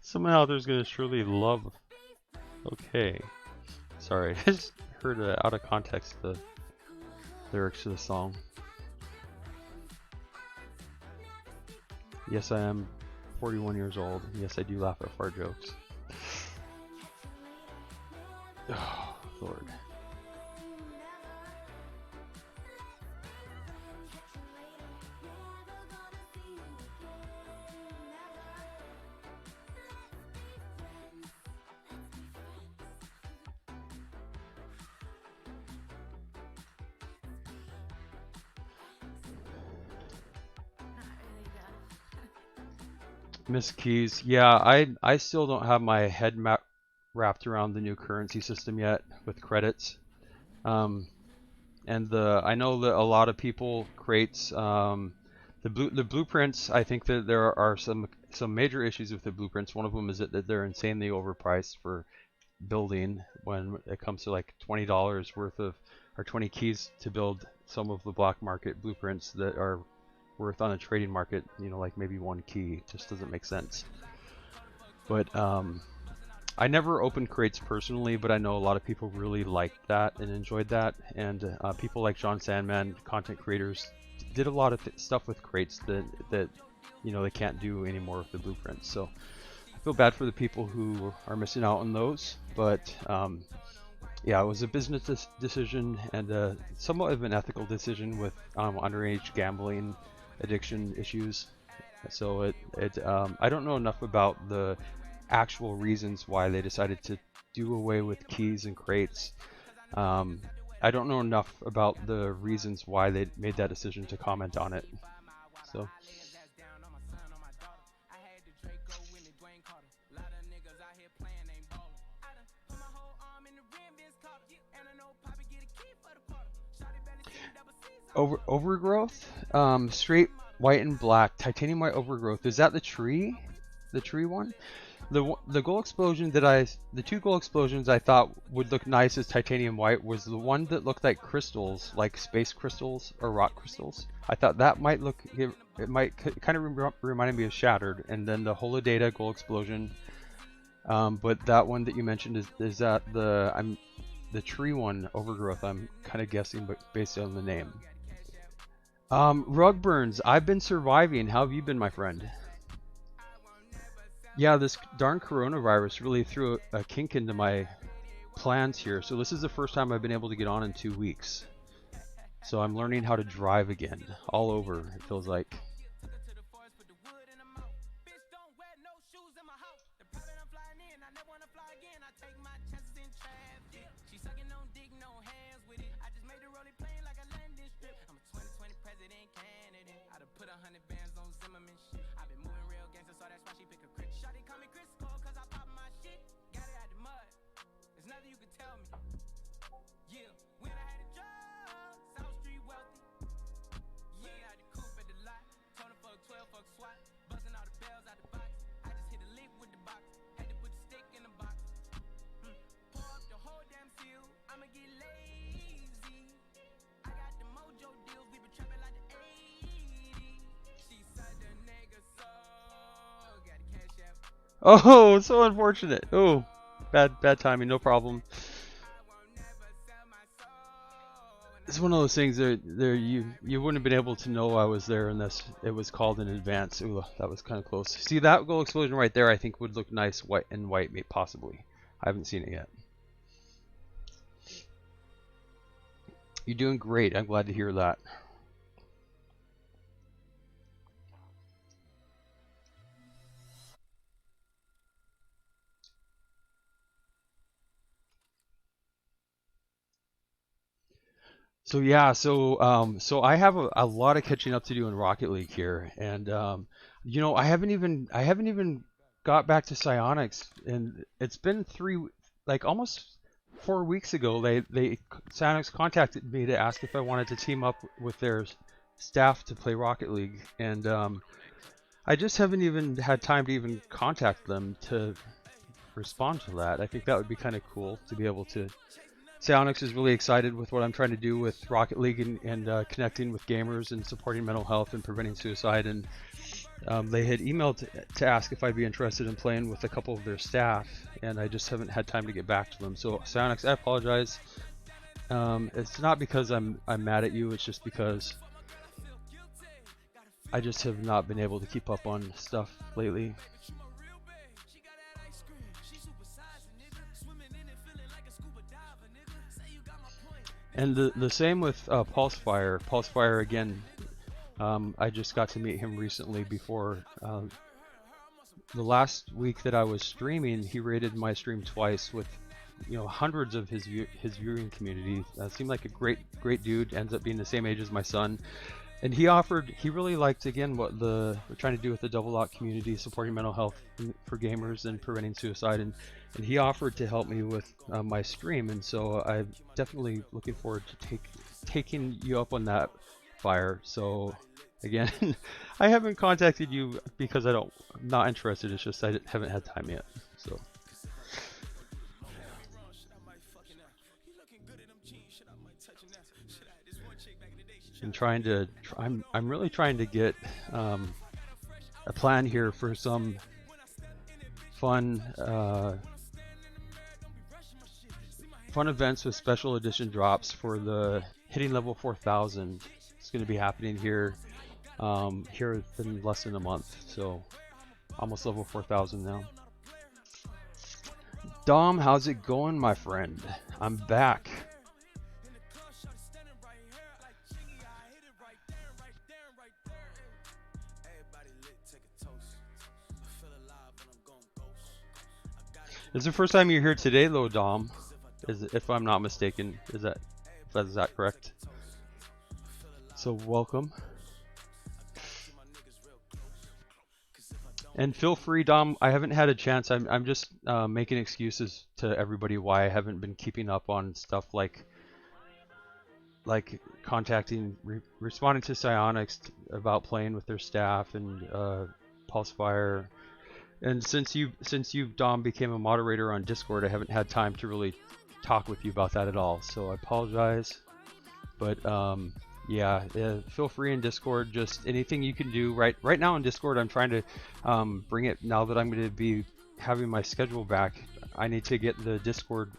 Someone out there's gonna surely love. Okay. Sorry, I just heard out of context the lyrics to the song. Yes, I am 41 years old. Yes, I do laugh at fart jokes. Oh, Lord. Miss Keys. Yeah, I still don't have my head wrapped around the new currency system yet with credits. Um, and I know that a lot of people creates the blueprints. I think that there are some major issues with the blueprints. One of them is that they're insanely overpriced for building when it comes to like $20 worth of or 20 keys to build some of the black market blueprints that are worth on a trading market, you know, like maybe 1 key. It just doesn't make sense. But I never opened crates personally, but I know a lot of people really liked that and enjoyed that. And people like John Sandman, content creators, did a lot of stuff with crates that you know they can't do anymore with the blueprints. So I feel bad for the people who are missing out on those. But yeah, it was a business decision and somewhat of an ethical decision with underage gambling addiction issues. So I don't know enough about the actual reasons why they decided to do away with keys and crates. I don't know enough about the reasons why they made that decision to comment on it. So overgrowth, straight white and black, titanium white overgrowth. Is that the tree? The tree one? The gold explosion the 2 gold explosions I thought would look nice as titanium white was the one that looked like crystals, like space crystals or rock crystals. I thought that might look, it might kind of remind me of Shattered, and then the Holodata gold explosion. But that one that you mentioned is that the tree one, overgrowth. I'm kind of guessing, but based on the name. Rug burns. I've been surviving. How have you been, my friend? Yeah, this darn coronavirus really threw a kink into my plans here. So this is the first time I've been able to get on in 2 weeks. So I'm learning how to drive again, all over, it feels like. Oh, so unfortunate. Oh, bad timing. No problem. It's one of those things that you wouldn't have been able to know I was there unless it was called in advance. Ooh, that was kind of close. See, that gold explosion right there, I think would look nice white, possibly. I haven't seen it yet. You're doing great. I'm glad to hear that. So yeah, so I have a lot of catching up to do in Rocket League here, and you know, I haven't even got back to Psyonix, and it's been like almost 4 weeks ago. Psyonix contacted me to ask if I wanted to team up with their staff to play Rocket League, and I just haven't even had time to even contact them to respond to that. I think that would be kind of cool to be able to. Psyonix is really excited with what I'm trying to do with Rocket League and connecting with gamers and supporting mental health and preventing suicide. And they had emailed to ask if I'd be interested in playing with a couple of their staff, and I just haven't had time to get back to them. So Psyonix, I apologize. It's not because I'm mad at you. It's just because I just have not been able to keep up on stuff lately. And the same with Pulsefire. Pulsefire again. I just got to meet him recently before the last week that I was streaming. He rated my stream twice with, you know, hundreds of his viewing community. Seemed like a great dude. Ends up being the same age as my son. And he really liked, again, what we're trying to do with the Double Lock community, supporting mental health for gamers and preventing suicide. And he offered to help me with my stream. And so I'm definitely looking forward to taking you up on that, Fire. So again, I haven't contacted you because I'm not interested. It's just I haven't had time yet. So. I'm really trying to get a plan here for some fun events with special edition drops for the hitting level 4000. It's going to be happening here in less than a month, so almost level 4000 now. Dom, how's it going, my friend? I'm back. It's the first time you're here today, though, Dom. If I'm not mistaken, is that correct? So welcome. And feel free, Dom. I haven't had a chance. I'm just making excuses to everybody why I haven't been keeping up on stuff like contacting, responding to Psyonix about playing with their staff and Pulsefire. And since you, Dom, became a moderator on Discord, I haven't had time to really talk with you about that at all. So I apologize. But yeah, feel free in Discord. Just anything you can do. Right now in Discord, I'm trying to bring it. Now that I'm going to be having my schedule back, I need to get the Discord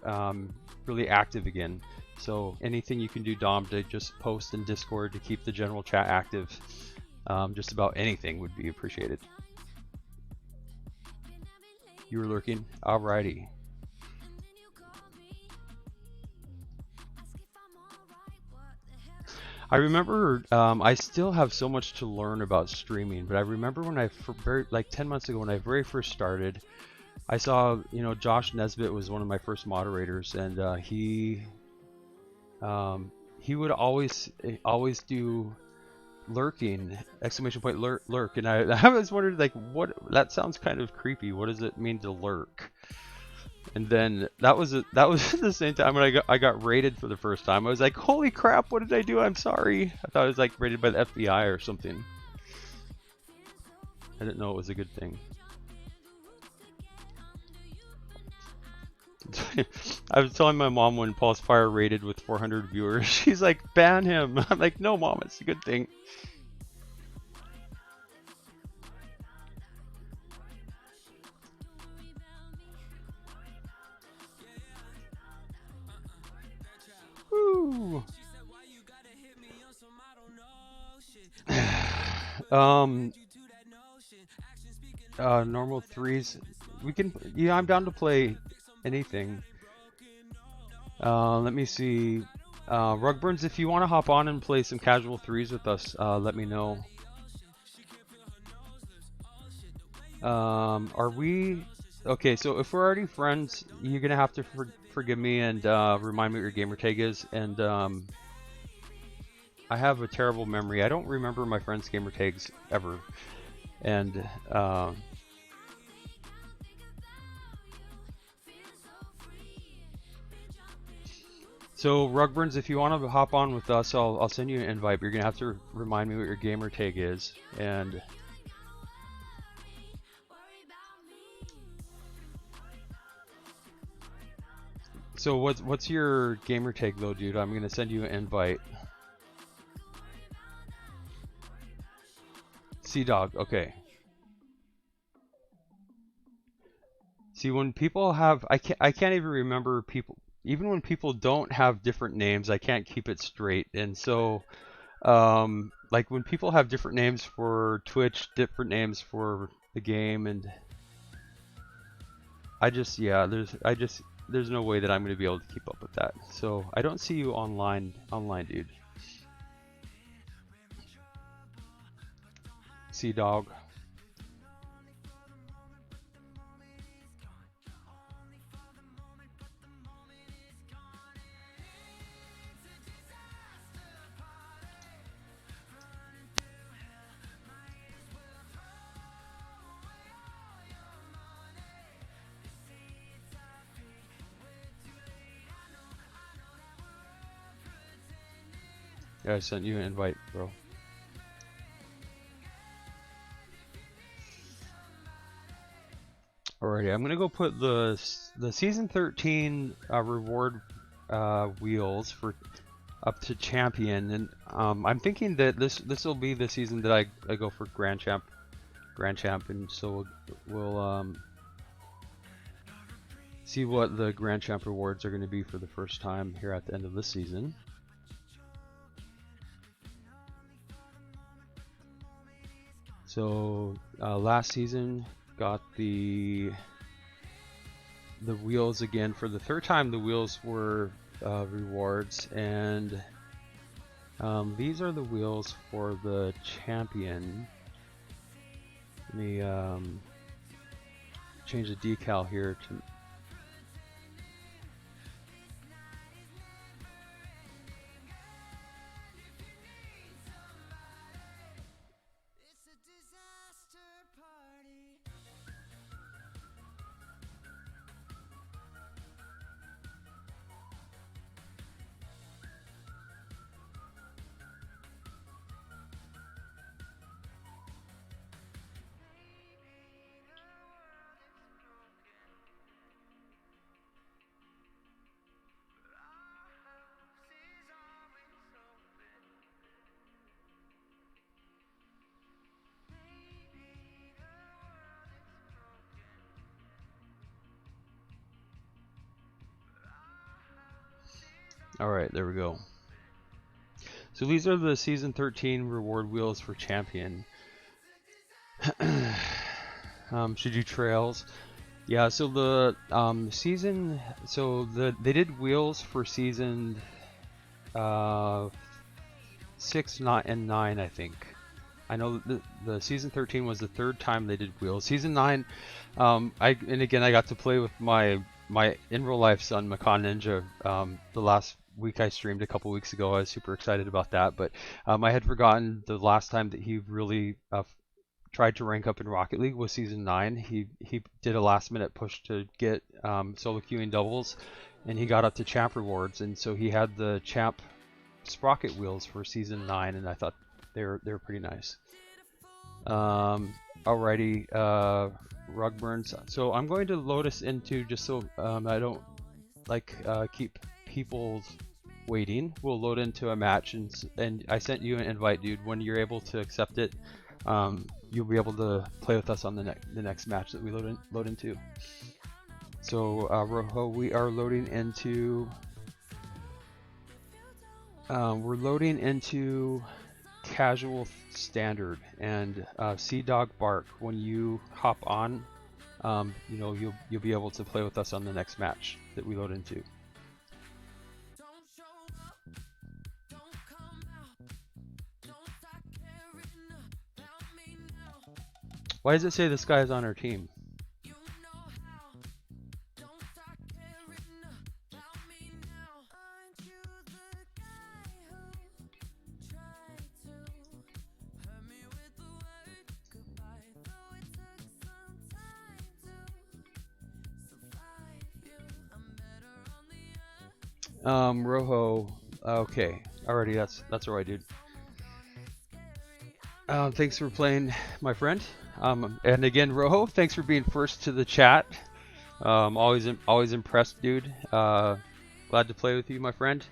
really active again. So anything you can do, Dom, to just post in Discord to keep the general chat active, just about anything would be appreciated. You were lurking? Alrighty. I remember, I still have so much to learn about streaming, but I remember when like 10 months ago when I very first started, I saw, Josh Nesbitt was one of my first moderators, and he would always do lurking, exclamation point lurk, and I was wondering, like, what, that sounds kind of creepy. What does it mean to lurk? And then that was the same time when I got raided for the first time. I was like, holy crap, what did I do? I'm sorry. I thought I was like raided by the FBI or something. I didn't know it was a good thing. I was telling my mom when Pulsefire raided with 400 viewers, she's like, ban him. I'm like, no, Mom, it's a good thing. Woo. Normal threes. We can. Yeah, I'm down to play anything. Let me see. Rugburns, if you want to hop on and play some casual threes with us, let me know. Are we okay? So if we're already friends, you're gonna have to forgive me and remind me what your gamer tag is. And I have a terrible memory. I don't remember my friends' gamer tags ever. And so Rugburns, if you want to hop on with us, I'll send you an invite. But you're gonna have to remind me what your gamer tag is. And so what's your gamer tag though, dude? I'm gonna send you an invite. Sea Dog, okay. See, when people have, I can't even remember people. Even when people don't have different names, I can't keep it straight. And so, like when people have different names for Twitch, different names for the game, and there's no way that I'm going to be able to keep up with that. So I don't see you online, dude. Sea Dog. Yeah, I sent you an invite, bro. Alrighty, I'm gonna go put the season 13 reward wheels for up to champion, and I'm thinking that this will be the season that I go for grand champ, and so we'll see what the grand champ rewards are going to be for the first time here at the end of this season. So last season got the wheels again for the third time. The wheels were rewards, and these are the wheels for the champion. Let me change the decal here to It's a disaster party. Alright, there we go. So these are the season 13 reward wheels for champion. Should you trails? Yeah, so the they did wheels for season 6, 9, and 9, I think. I know the season 13 was the third time they did wheels. Season 9, I got to play with my in real life son Makan Ninja the last week I streamed a couple weeks ago. I was super excited about that, but I had forgotten the last time that he really tried to rank up in Rocket League was season 9. He did a last minute push to get solo queuing doubles, and he got up to champ rewards, and so he had the champ sprocket wheels for season 9, and I thought they're pretty nice. Alrighty, rug burns. So I'm going to load us into, just so I don't keep people waiting. We'll load into a match, and I sent you an invite, dude. When you're able to accept it, you'll be able to play with us on the next match that we load into. So Rojo, we are loading into. We're loading into casual standard, and Sea Dog Bark. When you hop on, you'll be able to play with us on the next match that we load into. Why does it say this guy is on our team? Rojo. Okay, alrighty, that's alright, dude. Thanks for playing, my friend. And again, Rojo, thanks for being first to the chat. Always impressed, dude. Glad to play with you, my friend.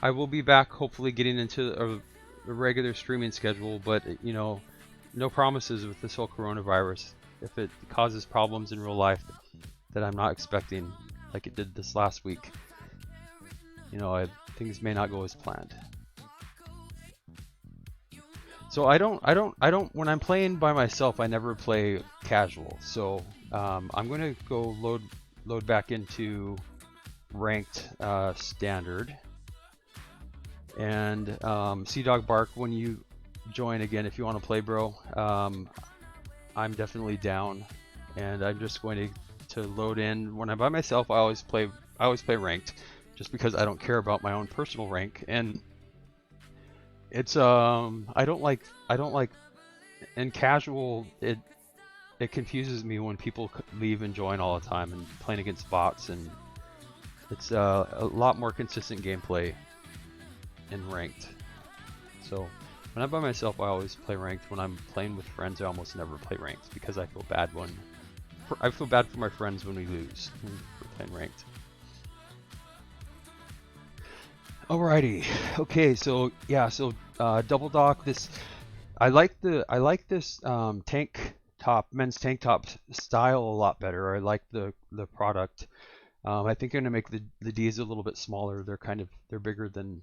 I will be back, hopefully getting into a regular streaming schedule, but no promises with this whole coronavirus. If it causes problems in real life that I'm not expecting, like it did this last week, things may not go as planned. So I don't. When I'm playing by myself, I never play casual. So I'm gonna go load back into ranked standard. And Sea Dog Bark, when you join again, if you want to play, bro, I'm definitely down. And I'm just going to load in. When I'm by myself, I always play ranked, just because I don't care about my own personal rank. And it's I don't like in casual, it confuses me when people leave and join all the time and playing against bots, and it's a lot more consistent gameplay in ranked. So when I'm by myself, I always play ranked. When I'm playing with friends, I almost never play ranked because I feel bad I feel bad for my friends when we lose when we're playing ranked. Alrighty, okay, so yeah, so double dock. I like this men's tank top style a lot better. I like the product. I think I'm gonna make the D's a little bit smaller. They're bigger than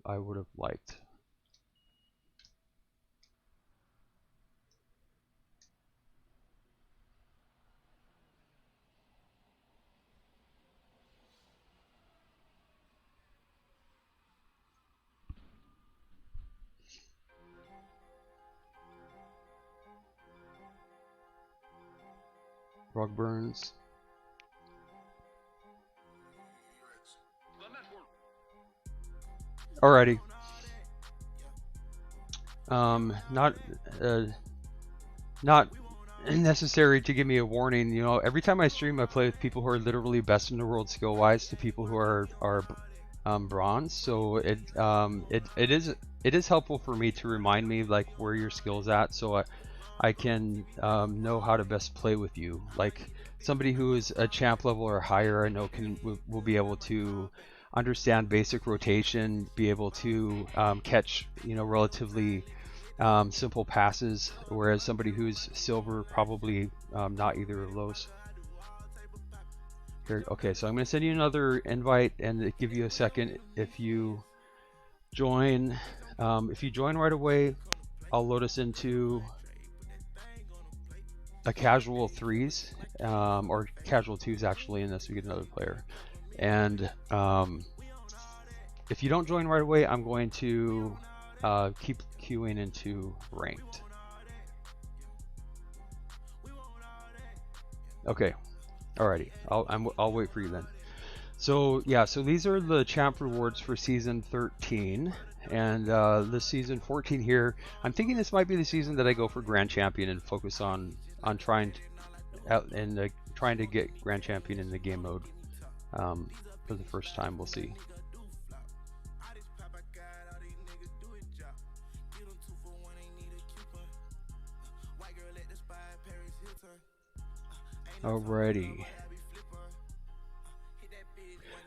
I would have liked. Rug burns. Alrighty. Not necessary to give me a warning. You know, every time I stream, I play with people who are literally best in the world skill-wise to people who are bronze. So it is helpful for me to remind me like where your skill's at, so I can know how to best play with you. Like somebody who is a champ level or higher, I know will be able to understand basic rotation, be able to catch, you know, relatively simple passes, whereas somebody who's silver probably not either of those. Here, okay, so I'm going to send you another invite and give you a second. If you join right away, I'll load us into a casual 3s or casual 2s actually, unless we get another player. And if you don't join right away, I'm going to keep queuing into ranked. Okay, alrighty. I'll wait for you then. So yeah, so these are the champ rewards for season 13, and the season 14 here. I'm thinking this might be the season that I go for grand champion and focus on trying to get grand champion in the game mode for the first time. We'll see. Alrighty.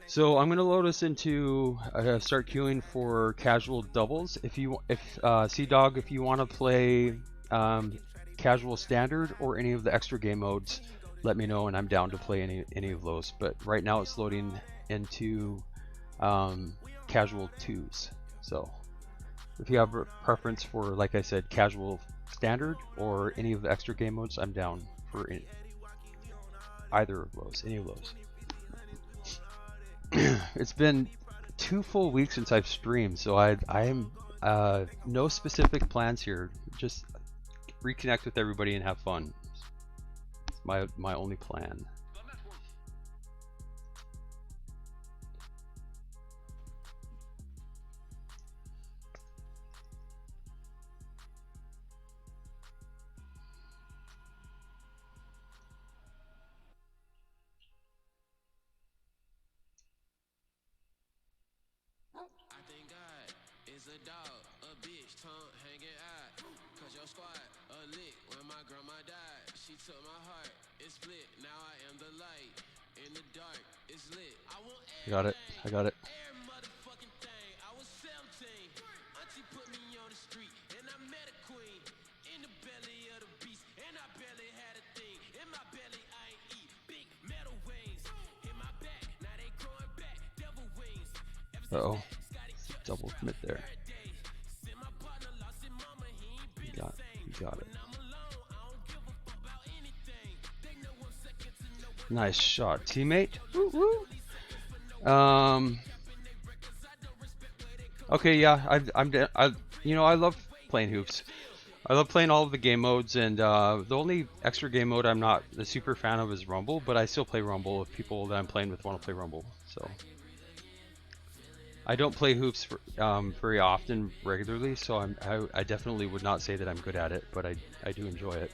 So I'm gonna load us into start queuing for casual doubles. If Sea-Dog, if you want to play casual standard or any of the extra game modes, let me know and I'm down to play any of those. But right now it's loading into casual 2s. So if you have a preference for, like I said, casual standard or any of the extra game modes, I'm down for either of those, any of those. It's been 2 full weeks since I've streamed, so I am no specific plans here. Just reconnect with everybody and have fun. It's my only plan. A dog, a bitch, tongue hanging out. Cause your squad, a lick when my grandma died. She took my heart, it's split. Now I am the light. In the dark, it's lit. I want Got it. I got it. every motherfucking thing. I was 17. Auntie put me on the street, and I met a queen. In the belly of the beast, and I barely had a thing. In my belly, I ain't eat. Big metal wings. In my back, now they growing back. Devil wings. Uh-oh. Double commit there. You got it. Nice shot, teammate. Woo woo. Okay, yeah, I love playing hoops. I love playing all of the game modes, and the only extra game mode I'm not a super fan of is Rumble, but I still play Rumble if people that I'm playing with want to play Rumble. So I don't play hoops very often, regularly, so I definitely would not say that I'm good at it, but I do enjoy it.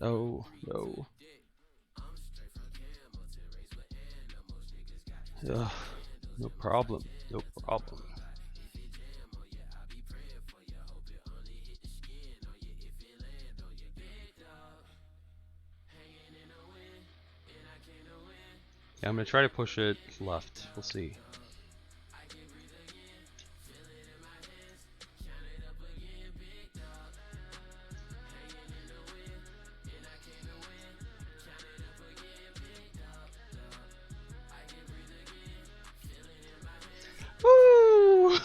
Oh, no. Ugh, no problem. No problem. Yeah, I'm gonna try to push it left. We'll see. Woo!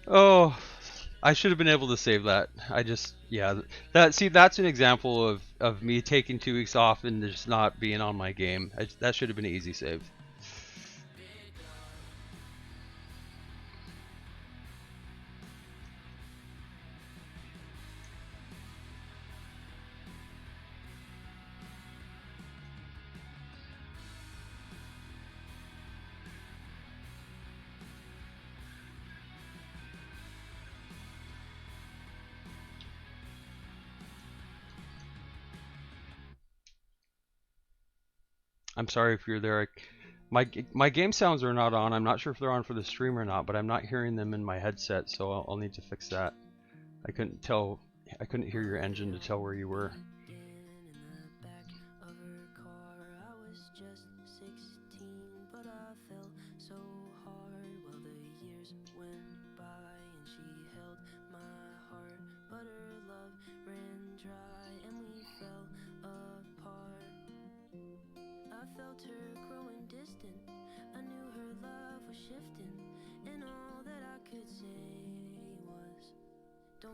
Oh, I should have been able to save that. I just, yeah, that's an example of me taking 2 weeks off and just not being on my game. That should have been an easy save. I'm sorry if you're there. My game sounds are not on. I'm not sure if they're on for the stream or not, but I'm not hearing them in my headset, so I'll need to fix that. I couldn't tell. I couldn't hear your engine to tell where you were.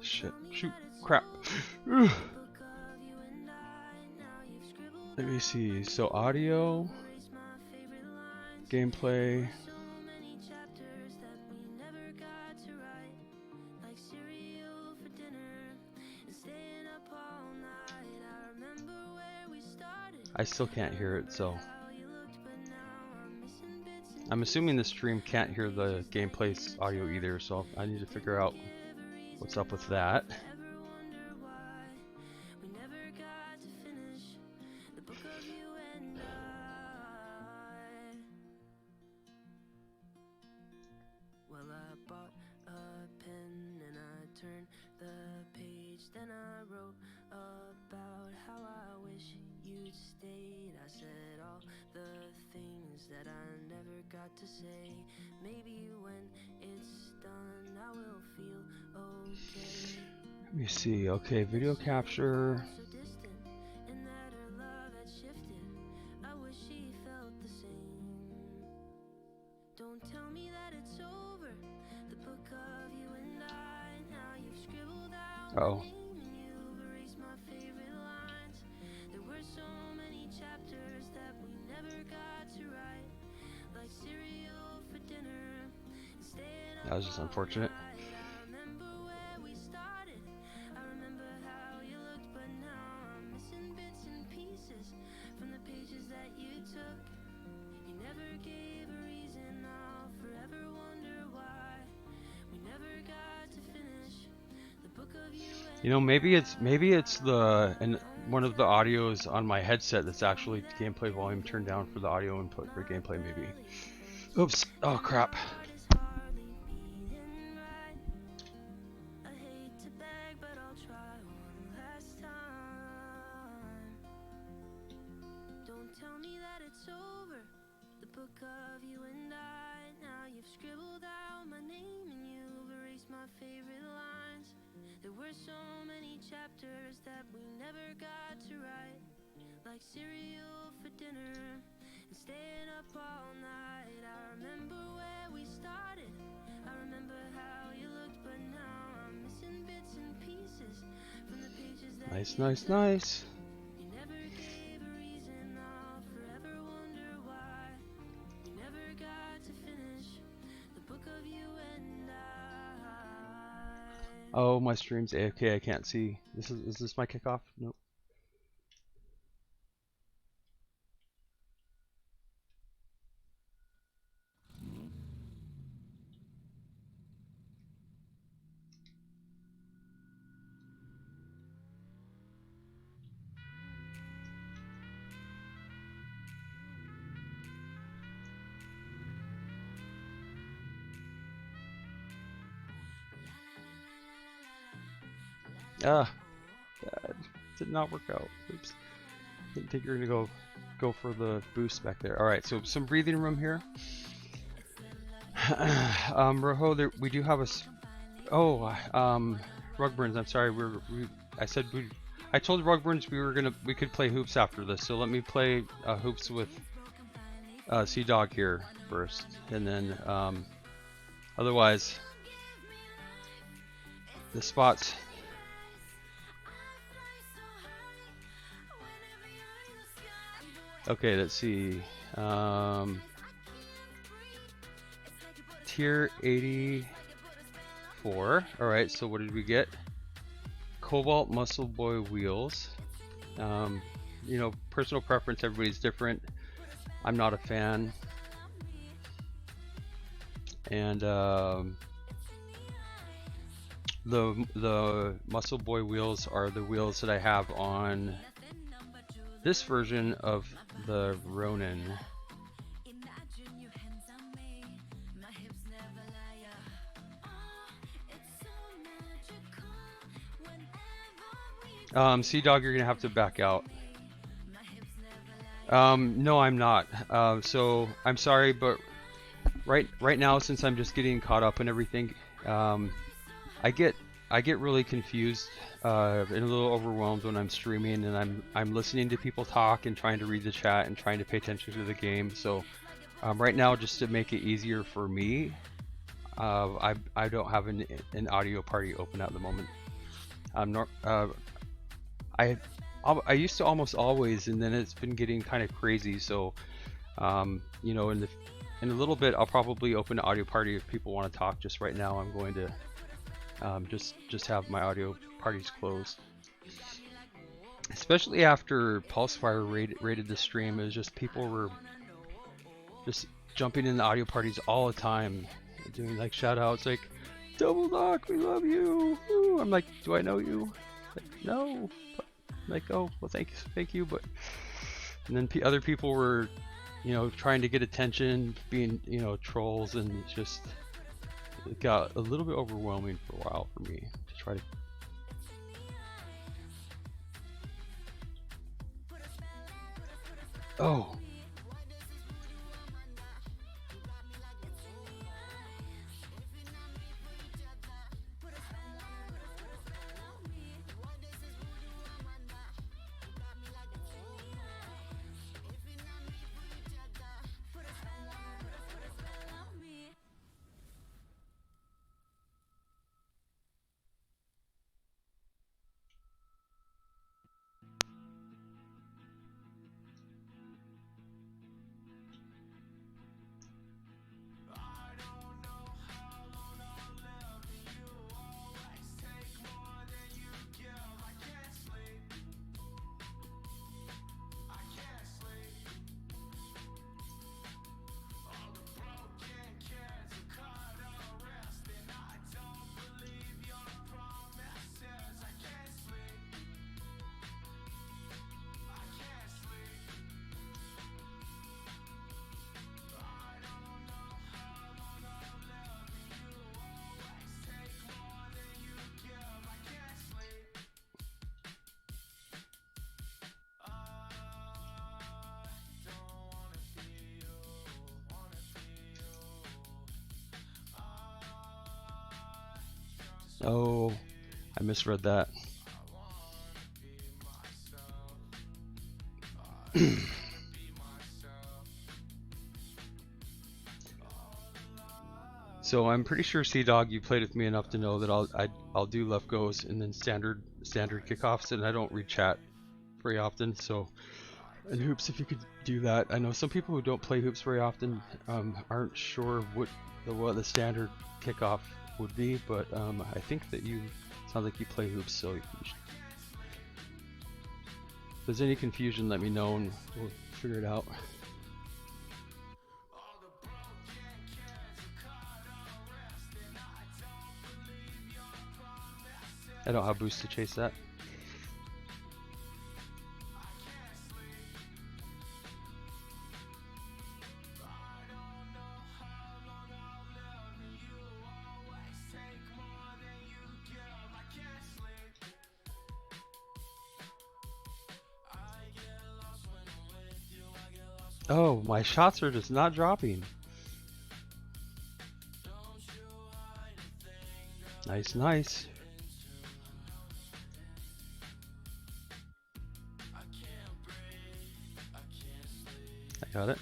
Shit. Shoot. Crap. Let me see. So audio, gameplay. I still can't hear it, so I'm assuming the stream can't hear the gameplay's audio either, so I need to figure out what's up with that. Let me see. Okay, video capture. Uh-oh. That was just unfortunate. You know, maybe it's the one of the audios on my headset that's actually gameplay volume turned down for the audio input for gameplay. Maybe. Oops. Oh crap. Nice, nice, nice. Oh, my stream's AFK. I can't see. Is this my kickoff? Nope. Ah, that did not work out. Oops. Didn't think you were gonna go for the boost back there. All right, so some breathing room here. Rojo, there, we do have a. Rugburns. I'm sorry. I told Rugburns we could play hoops after this. So let me play hoops with Sea Dog here first, and then otherwise the spots. Okay, let's see. Tier 84. Alright, so what did we get? Cobalt Muscle Boy wheels. You know, personal preference, everybody's different. I'm not a fan. And the Muscle Boy wheels are the wheels that I have on this version of the Ronin. Sea Dog, you're gonna have to back out. No, I'm not. So I'm sorry, but right now, since I'm just getting caught up in everything, I get really confused and a little overwhelmed when I'm streaming and I'm listening to people talk and trying to read the chat and trying to pay attention to the game. So right now, just to make it easier for me, I don't have an audio party open at the moment. I used to almost always, and then it's been getting kind of crazy. So, you know, in a little bit, I'll probably open an audio party if people want to talk. Just right now, I'm going to just have my audio parties closed. Especially after Pulsefire raided the stream, it was just people were just jumping in the audio parties all the time, doing like shout outs like Double Doc, we love you. Ooh. I'm like, do I know you? Like, no. Like, oh, well, thank you, but and then other people were, you know, trying to get attention, being, you know, trolls, and it got a little bit overwhelming for a while for me to try to. Oh. Oh, I misread that. So I'm pretty sure Sea Dog, you played with me enough to know that I'll do left goes and then standard kickoffs, and I don't read chat very often. So, and hoops, if you could do that. I know some people who don't play hoops very often aren't sure what the standard kickoff would be, but I think that sounds like you play hoops, so if there's any confusion, let me know and we'll figure it out. I don't have boost to chase that. Oh, my shots are just not dropping. Nice, nice. I got it.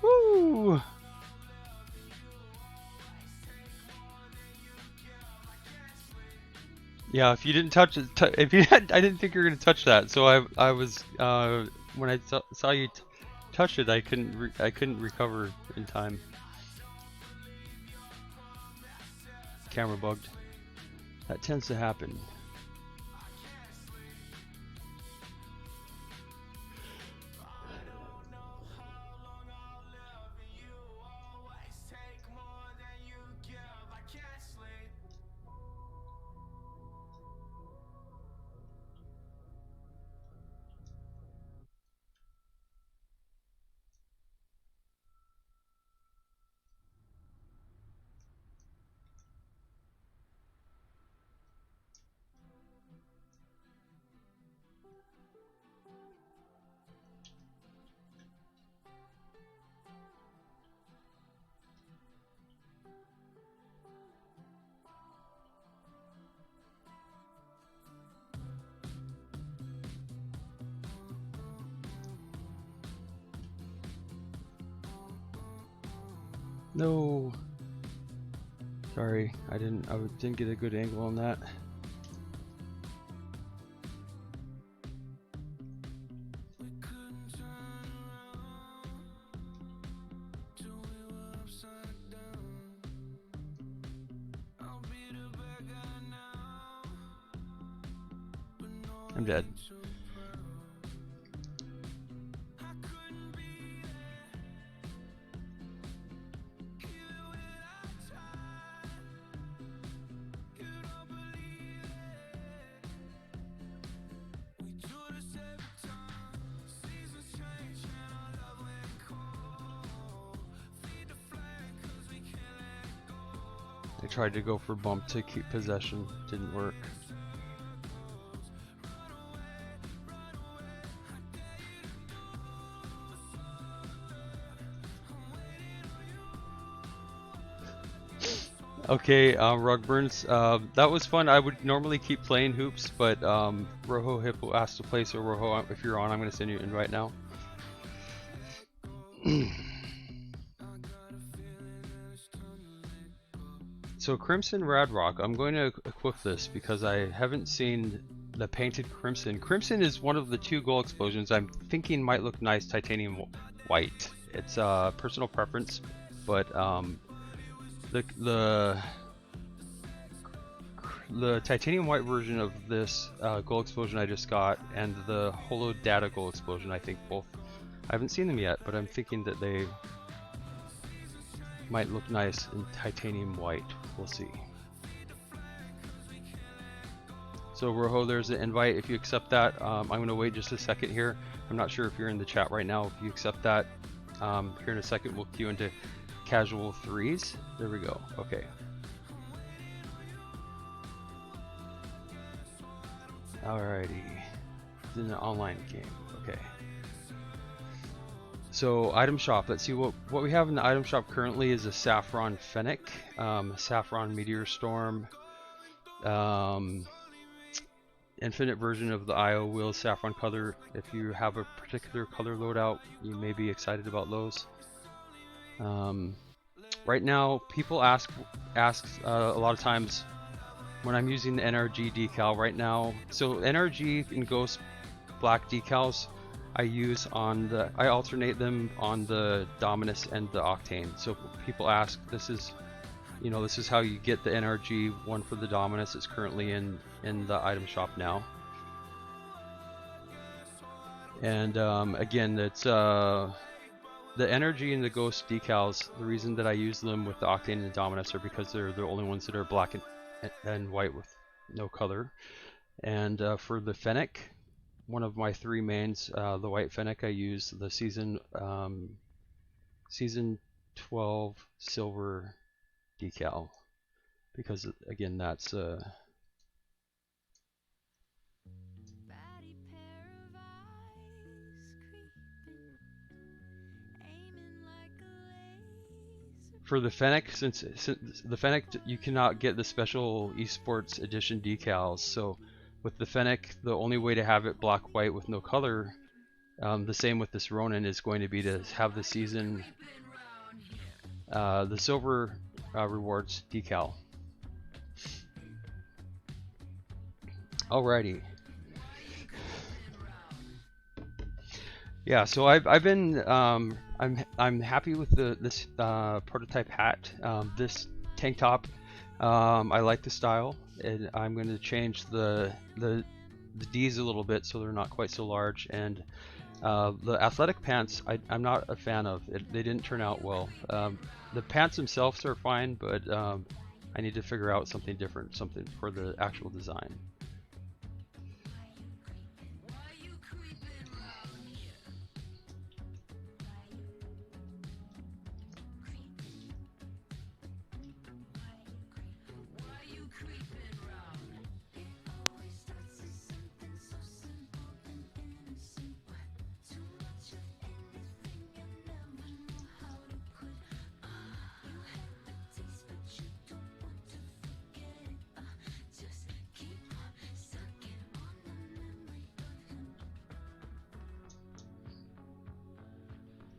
Woo! Yeah, if you didn't touch it, if you had, I didn't think you were gonna touch that. So I was when I saw you touch it, I couldn't recover in time. Camera bugged. That tends to happen. No. Sorry, I didn't get a good angle on that. I'm dead. I tried to go for bump to keep possession, didn't work. Okay, Rugburns, that was fun. I would normally keep playing hoops, but Rojo Hippo asked to play, so Rojo, if you're on, I'm going to send you an invite now. So Crimson Radrock, I'm going to equip this because I haven't seen the painted Crimson. Crimson is one of the two gold explosions I'm thinking might look nice titanium white. It's personal preference, but the titanium white version of this gold explosion I just got and the Holo Data gold explosion, I think both, I haven't seen them yet, but I'm thinking that they might look nice in titanium white. We'll see. So Rojo, there's the invite. If you accept that, I'm going to wait just a second here. I'm not sure if you're in the chat right now. If you accept that, here in a second we'll queue into casual threes. There we go. Okay. Alrighty. It's in the online game. Okay. So item shop. Let's see what we have in the item shop currently is a Saffron Fennec, Saffron Meteor Storm, infinite version of the IO Wheel Saffron color. If you have a particular color loadout, you may be excited about those. Right now, people ask a lot of times when I'm using the NRG decal right now. So NRG and Ghost Black decals I alternate them on the Dominus and the Octane. So people ask, this is how you get the NRG one for the Dominus. It's currently in the item shop now. And again, it's the NRG and the Ghost decals. The reason that I use them with the Octane and the Dominus are because they're the only ones that are black and white with no color. And for the Fennec, one of my three mains, the White Fennec, I use the season 12 silver decal because again that's Batty pair of eyes creeping, aiming like a laser. for the Fennec, since the Fennec you cannot get the special esports edition decals, so with the Fennec the only way to have it black white with no color, the same with this Ronin, is going to be to have the season the silver rewards decal. Alrighty. Yeah, so I've been I'm happy with this prototype hat. This tank top, I like the style, and I'm going to change the D's a little bit so they're not quite so large. And the athletic pants, I'm not a fan of. They didn't turn out well. The pants themselves are fine, but I need to figure out something different, something for the actual design.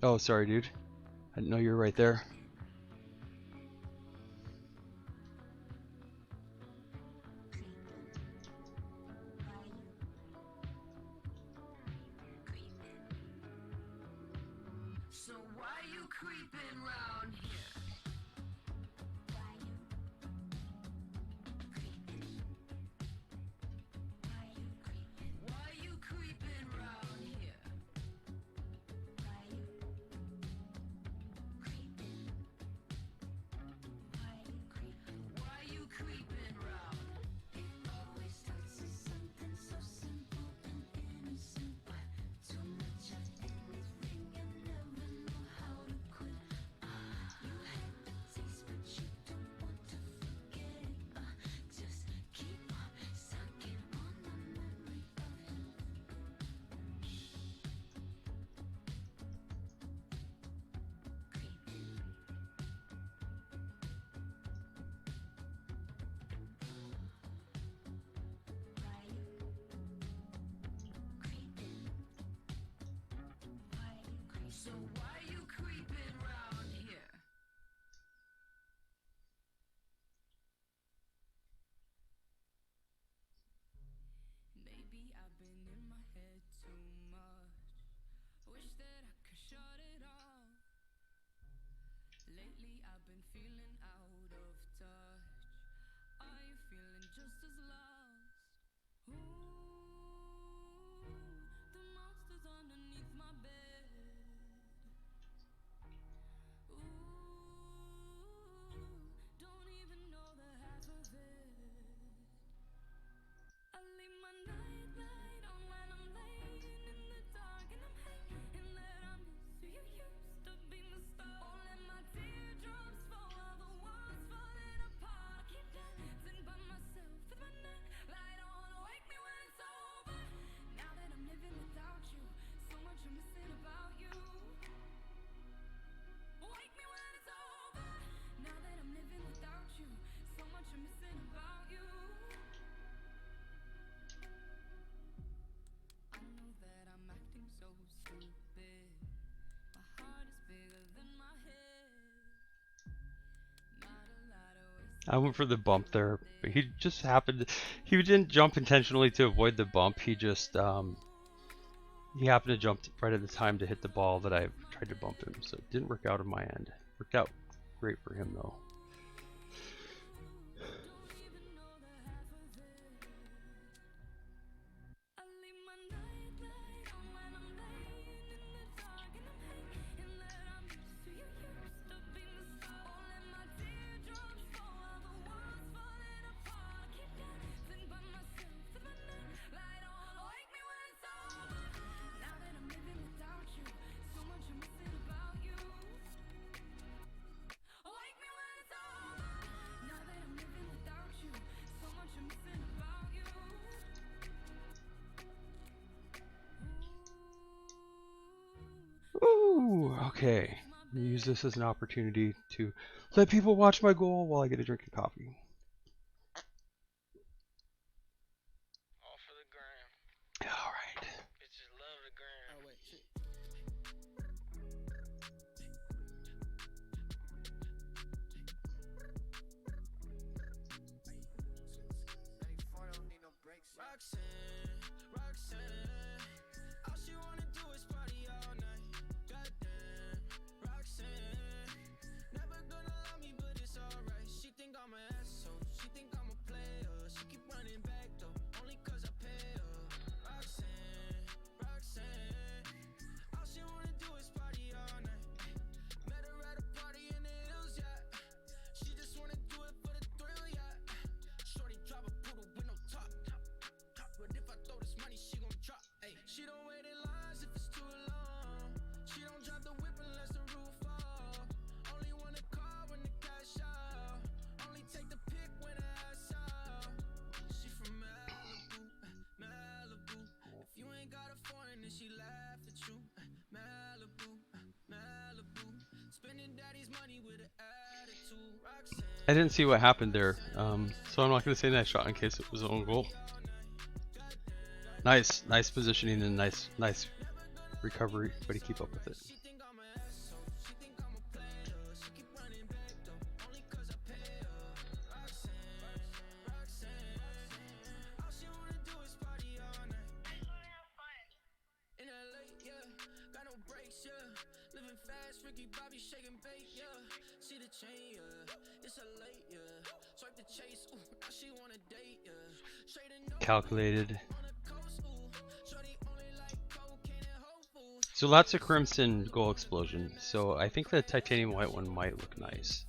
Oh, sorry, dude. I didn't know you were right there. So why you creeping round here? Why you creeping round here? Why you creeping round? It always starts with something so simple and innocent, but too much of anything you never know how to quit. You had the taste, but you don't want to forget it. Just keep on sucking on the memory of him. So why you creeping round here? Maybe I've been in my head too much. Wish that I could shut it off. Lately I've been feeling out of touch. Are you feeling just as lost? Ooh, the monster's underneath my bed. Ooh, don't even know the half of it. I leave my night light on when I'm laying in the dark, and I'm hanging that I miss who you used to be, my star. Won't let my teardrops fall while the walls falling apart. I keep dancing by myself with my night light on. Wake me when it's over. Now that I'm living without you, so much I'm missing about you. Wake me when it's over. Now that I'm living without you, so much I'm missing about you. I know that I'm acting so stupid. My heart is bigger than my head. Not a lot of ways. I went for the bump there, but he just happened. He didn't jump intentionally to avoid the bump. He just he happened to jump right at the time to hit the ball that I tried to bump him. So it didn't work out on my end. Worked out great for him though. I leave my night light on when I'm laying in the dark, and I'm hanging that I miss who you used to be, my star. Won't let my teardrops fall while the walls falling apart. I keep dancing by myself with my night light on. Wake me when it's over. Okay, I'm gonna use this as an opportunity to let people watch my goal while I get a drink of coffee. All for the gram. All right. Bitches love the gram. Oh wait, shit. Roxanne, Roxanne, all she wanna do is party all night. Goddamn, Roxanne, never gonna love me, but it's alright. She think I'm an asshole, she think I'm a player. She keep running back though, only cause I pay her. Roxanne, Roxanne, all she wanna do is party all night. Met her at a party in the hills, yeah. She just wanna do it for the thrill, yeah. Shorty drop a poodle with no top. But if I throw this money, she gon' drop. Ay, she don't wait in lines if it's too long. She don't drop the whip unless the roof fall. Only wanna call when the cash out. Only take the pic when the ass out. She from Malibu, Malibu. If you ain't got a foreign, then she laugh at you. Malibu, Malibu. Spending daddy's money with an attitude. Roxanne. I didn't see what happened there, so I'm not gonna say nice shot in case it was an own goal. Nice positioning and nice recovery. Way to keep up with it. She think I'm an asshole, she think I'm a player. She keep running back though, only cause I pay her. Roxanne, Roxanne, all she wanna do is party all night. In LA, yeah, got no brakes, yeah. Living fast, Ricky Bobby shaking bait, yeah. See the chain, yeah, it's a late, yeah. Swipe the chase, ooh, now she wanna date, yeah. Straight and no Calculated. on the coast, ooh. Shorty only like cocaine and Whole Foods. So lots of crimson goal explosion. So I think the titanium white one might look nice.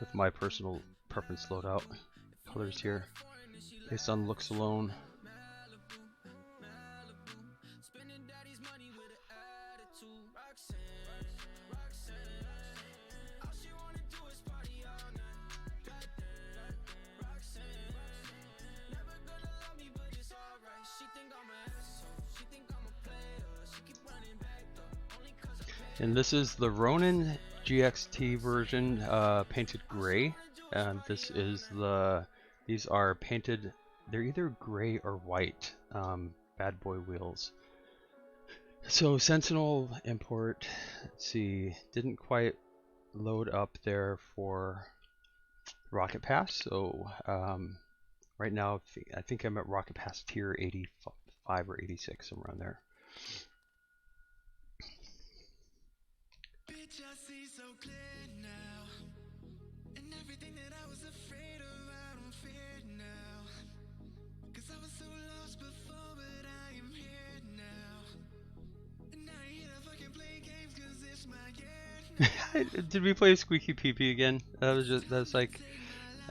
With my personal preference loadout colors here, based on looks alone. Spending daddy's money with an attitude. Roxanne, Roxanne, all she wanna do is party all night. Goddamn, Roxanne, never gonna love me, but it's alright. She think I'm an asshole, she think I'm a player. She keep running back though, only cause I pay. And this is the Ronin GXT version, painted gray. And this is these are painted, they're either gray or white, bad boy wheels. So Sentinel import, let's see, didn't quite load up there for Rocket Pass. So right now I think I'm at Rocket Pass tier 85 or 86, somewhere around there. Bitch, I see so clear now. And everything that I was afraid of, I don't fear now. Cause I was so lost before, but I am here now. And I ain't here to fucking play games, cause it's my year. Did we play Squeaky Pee Again? That's like,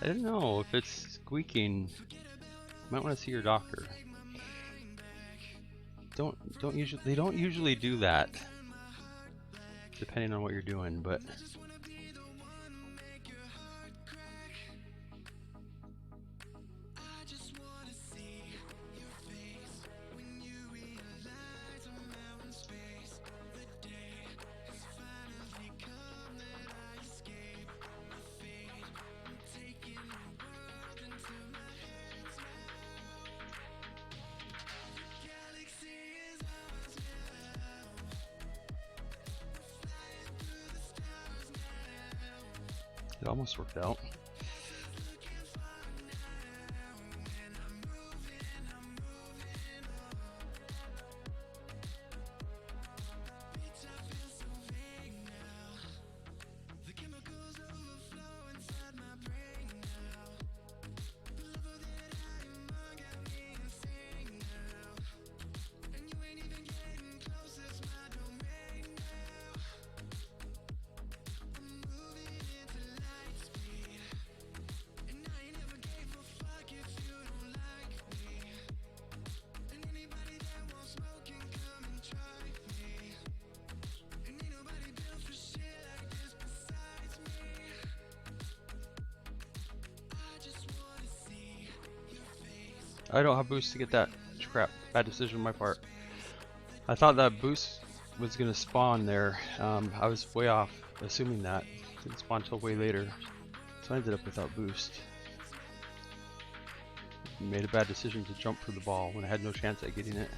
I don't know if it's squeaking. Might want to see your doctor. They don't usually do that, depending on what you're doing, but I just wanna see your face when you realize I'm out in space. The day has finally come that I escape my fate. I'm taking the world into my hands now. The galaxy is ours now. We're flying through the stars now. it almost worked out. Looking far now, and I'm moving on. Bitch, I feel so vague now. The chemicals overflow inside my brain now. The level that I am on got me insane now. And you ain't even getting close, it's my domain now. I'm moving into light speed. And I ain't never gave a fuck if you don't like me. And anybody that wants smoke can come and try me. And ain't nobody built for shit like this besides me. I just wanna see your face. I don't have boost to get that. Crap, bad decision on my part. I thought that boost was gonna spawn there. I was way off assuming that. Didn't spawn till way later. So I ended up without boost. Made a bad decision to jump for the ball when I had no chance at getting it.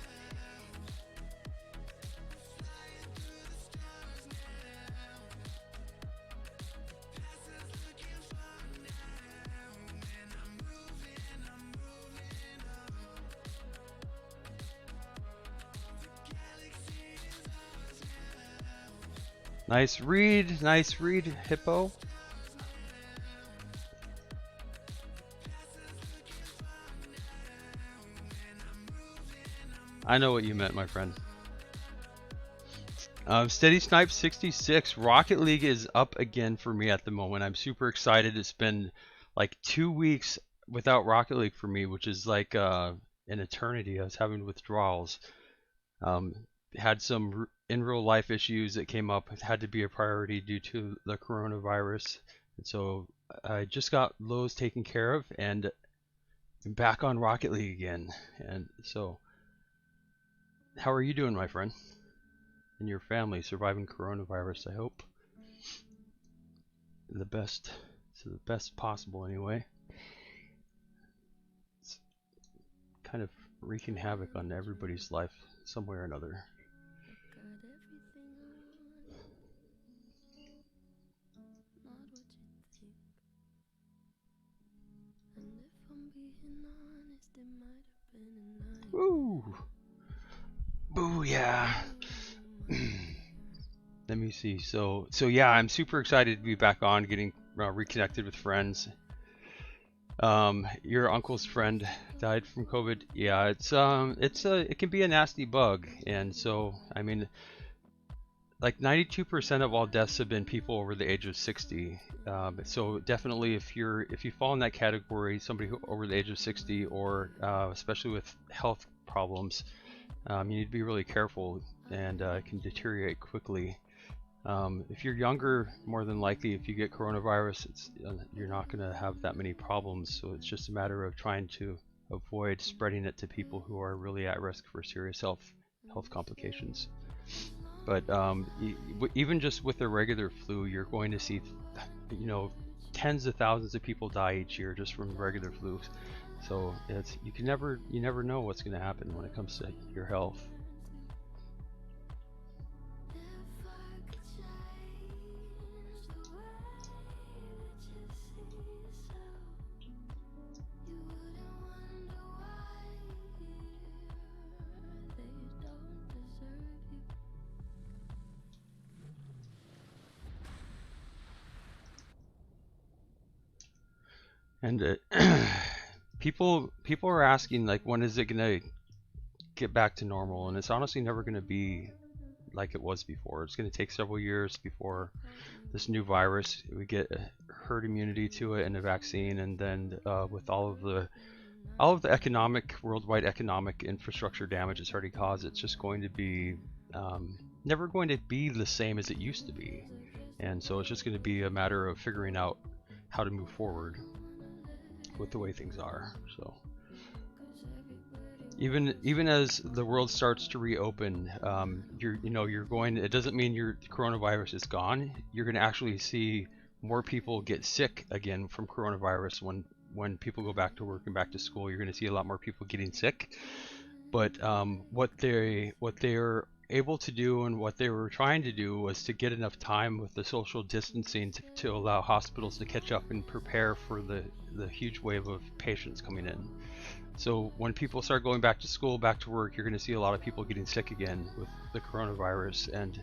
Nice read, Hippo. I know what you meant, my friend. Steady Snipe 66. Rocket League is up again for me at the moment. I'm super excited. It's been like 2 weeks without Rocket League for me, which is like an eternity. I was having withdrawals. Had some in real life issues that came up. It had to be a priority due to the coronavirus. And so I just got those taken care of and I'm back on Rocket League again. And so, how are you doing, my friend? And your family surviving coronavirus, I hope. The best, to the best possible anyway. It's kind of wreaking havoc on everybody's life some way or another. Woo! Booyah! Let me see. So yeah, I'm super excited to be back on, getting reconnected with friends. Your uncle's friend died from COVID. Yeah, it can be a nasty bug, and so I mean, like 92% of all deaths have been people over the age of 60. So definitely, if you fall in that category, somebody over the age of 60, or especially with health problems, you need to be really careful, and it can deteriorate quickly. If you're younger, more than likely, if you get coronavirus, you're not going to have that many problems. So it's just a matter of trying to avoid spreading it to people who are really at risk for serious health complications. But even just with the regular flu, you're going to see, tens of thousands of people die each year just from regular flu. So you never know what's going to happen when it comes to your health. And people are asking, like, when is it gonna get back to normal? And it's honestly never gonna be like it was before. It's gonna take several years before this new virus, we get herd immunity to it and a vaccine, and then with all of the worldwide economic infrastructure damage it's already caused, it's just going to be never going to be the same as it used to be. And so it's just going to be a matter of figuring out how to move forward with the way things are. So even as the world starts to reopen, it doesn't mean your coronavirus is gone. You're going to actually see more people get sick again from coronavirus when people go back to work and back to school. You're going to see a lot more people getting sick. But what they're able to do and what they were trying to do was to get enough time with the social distancing to allow hospitals to catch up and prepare for the huge wave of patients coming in. So when people start going back to school, back to work, you're going to see a lot of people getting sick again with the coronavirus, and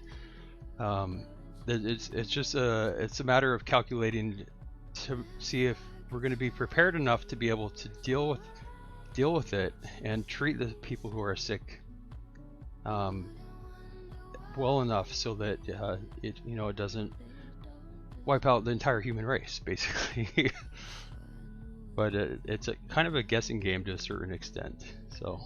it's a matter of calculating to see if we're going to be prepared enough to be able to deal with it and treat the people who are sick well enough so that it doesn't wipe out the entire human race, basically. But it's a kind of a guessing game to a certain extent. So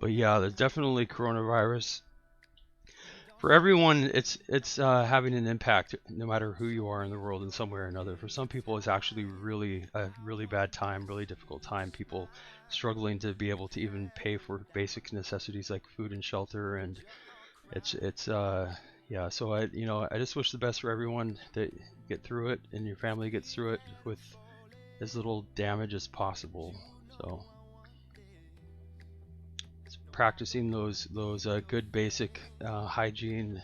But yeah, there's definitely coronavirus. For everyone, it's having an impact, no matter who you are in the world in some way or another. For some people, it's actually a really bad time, really difficult time. People struggling to be able to even pay for basic necessities like food and shelter, and it's yeah. So I just wish the best for everyone that get through it, and your family gets through it with as little damage as possible. So practicing those good basic hygiene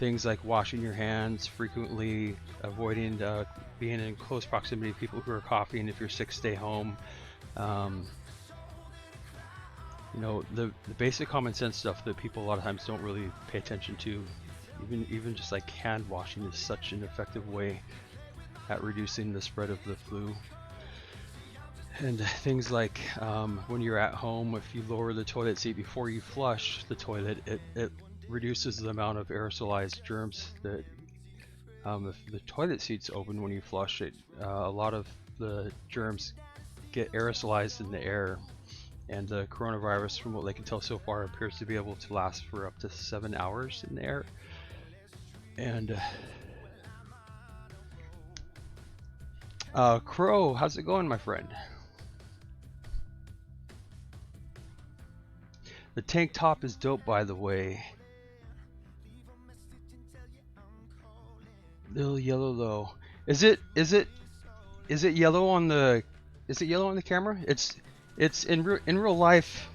things like washing your hands frequently, avoiding being in close proximity to people who are coughing. If you're sick, stay home. The basic common sense stuff that people a lot of times don't really pay attention to. Even just like hand washing is such an effective way at reducing the spread of the flu. And things like when you're at home, if you lower the toilet seat before you flush the toilet, it reduces the amount of aerosolized germs that if the toilet seat's open when you flush it, a lot of the germs get aerosolized in the air. And the coronavirus, from what they can tell so far, appears to be able to last for up to 7 hours in the air. And Crow, how's it going, my friend? The tank top is dope, by the way. Little yellow though. Is it yellow on the camera? It's in real life.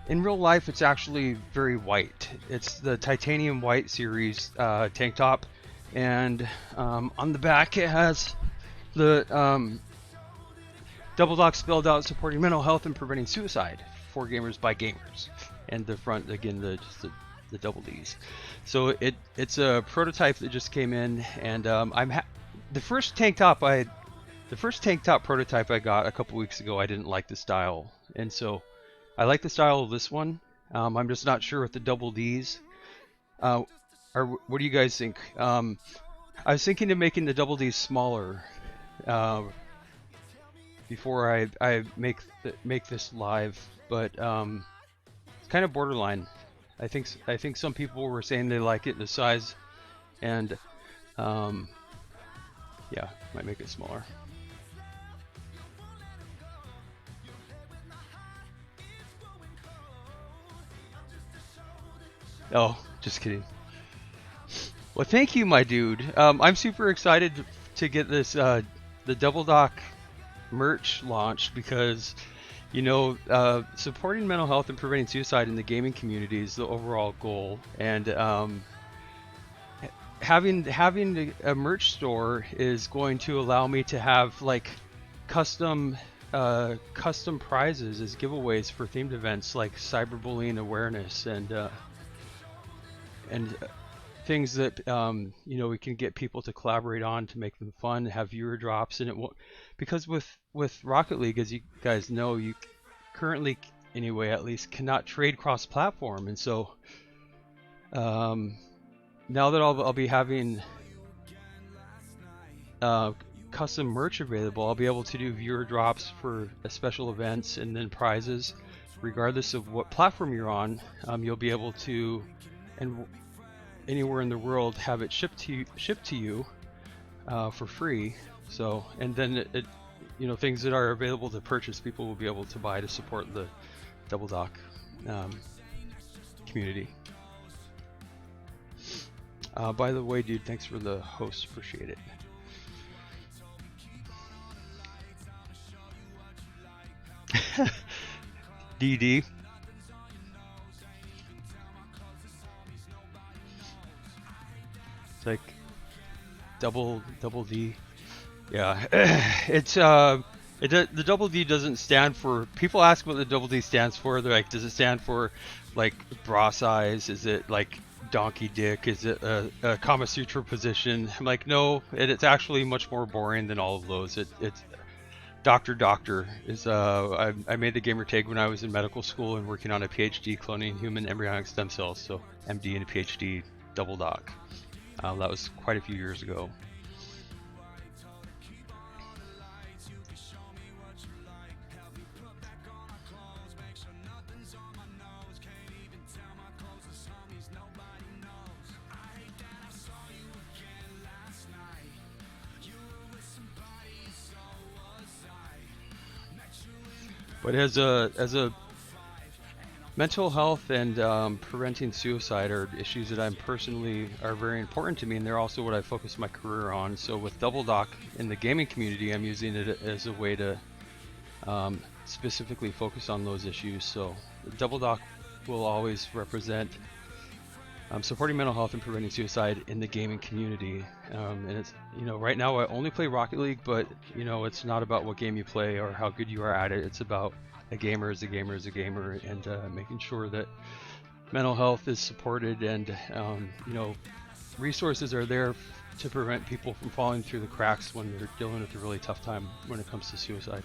In real life, it's actually very white. It's the titanium white series tank top, and on the back it has the Double Dock spelled out, supporting mental health and preventing suicide for gamers by gamers. And the front, again, the double D's. So it's a prototype that just came in, and the first tank top prototype I got a couple weeks ago, I didn't like the style, and so I like the style of this one. I'm just not sure with the double D's. Or what do you guys think? I was thinking of making the double D's smaller before I make this live, but it's kind of borderline. I think some people were saying they like it in the size, and yeah, might make it smaller. Oh, just kidding. Well, thank you, my dude. I'm super excited to get this the Double Dock merch launched, because supporting mental health and preventing suicide in the gaming community is the overall goal, and having a merch store is going to allow me to have like custom prizes as giveaways for themed events like cyberbullying awareness and things that we can get people to collaborate on to make them fun, have viewer drops. And it won't, because with Rocket League, as you guys know, you currently, anyway, at least, cannot trade cross-platform. And so now that I'll be having custom merch available, I'll be able to do viewer drops for special events and then prizes, regardless of what platform you're on. You'll be able to, and anywhere in the world, have it shipped to you for free. So, and then things that are available to purchase, people will be able to buy to support the Double Dock community. By the way, dude, thanks for the host, appreciate it. DD. It's like double D. Yeah, it's the double D doesn't stand for. People ask what the double D stands for. They're like, does it stand for like bra size? Is it like donkey dick? Is it a Kama Sutra position? I'm like, no, it's actually much more boring than all of those. It's Doctor is I made the gamer tag when I was in medical school and working on a PhD cloning human embryonic stem cells. So MD and a PhD, Double Dock. That was quite a few years ago. But as a mental health and preventing suicide are issues that I'm personally are very important to me, and they're also what I focus my career on. So with Double Dock in the gaming community, I'm using it as a way to specifically focus on those issues. So Double Dock will always represent supporting mental health and preventing suicide in the gaming community. And it's, right now I only play Rocket League, but it's not about what game you play or how good you are at it. It's about a gamer is a gamer is a gamer, and making sure that mental health is supported, and resources are there to prevent people from falling through the cracks when they're dealing with a really tough time when it comes to suicide.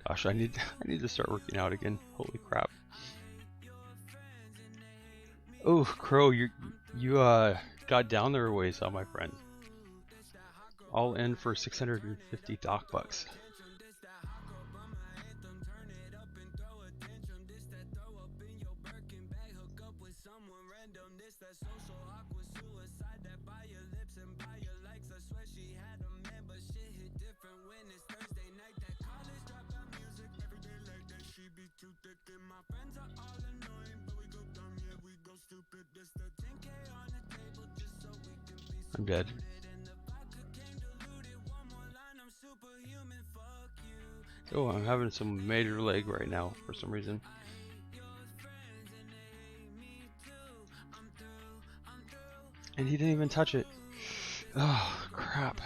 Gosh, I need to start working out again. Holy crap. Oh, Crow, you got down there a ways, my friend. All in for 650 dock bucks. I'm dead. Oh, I'm having some major lag right now for some reason. And he didn't even touch it. Oh, crap.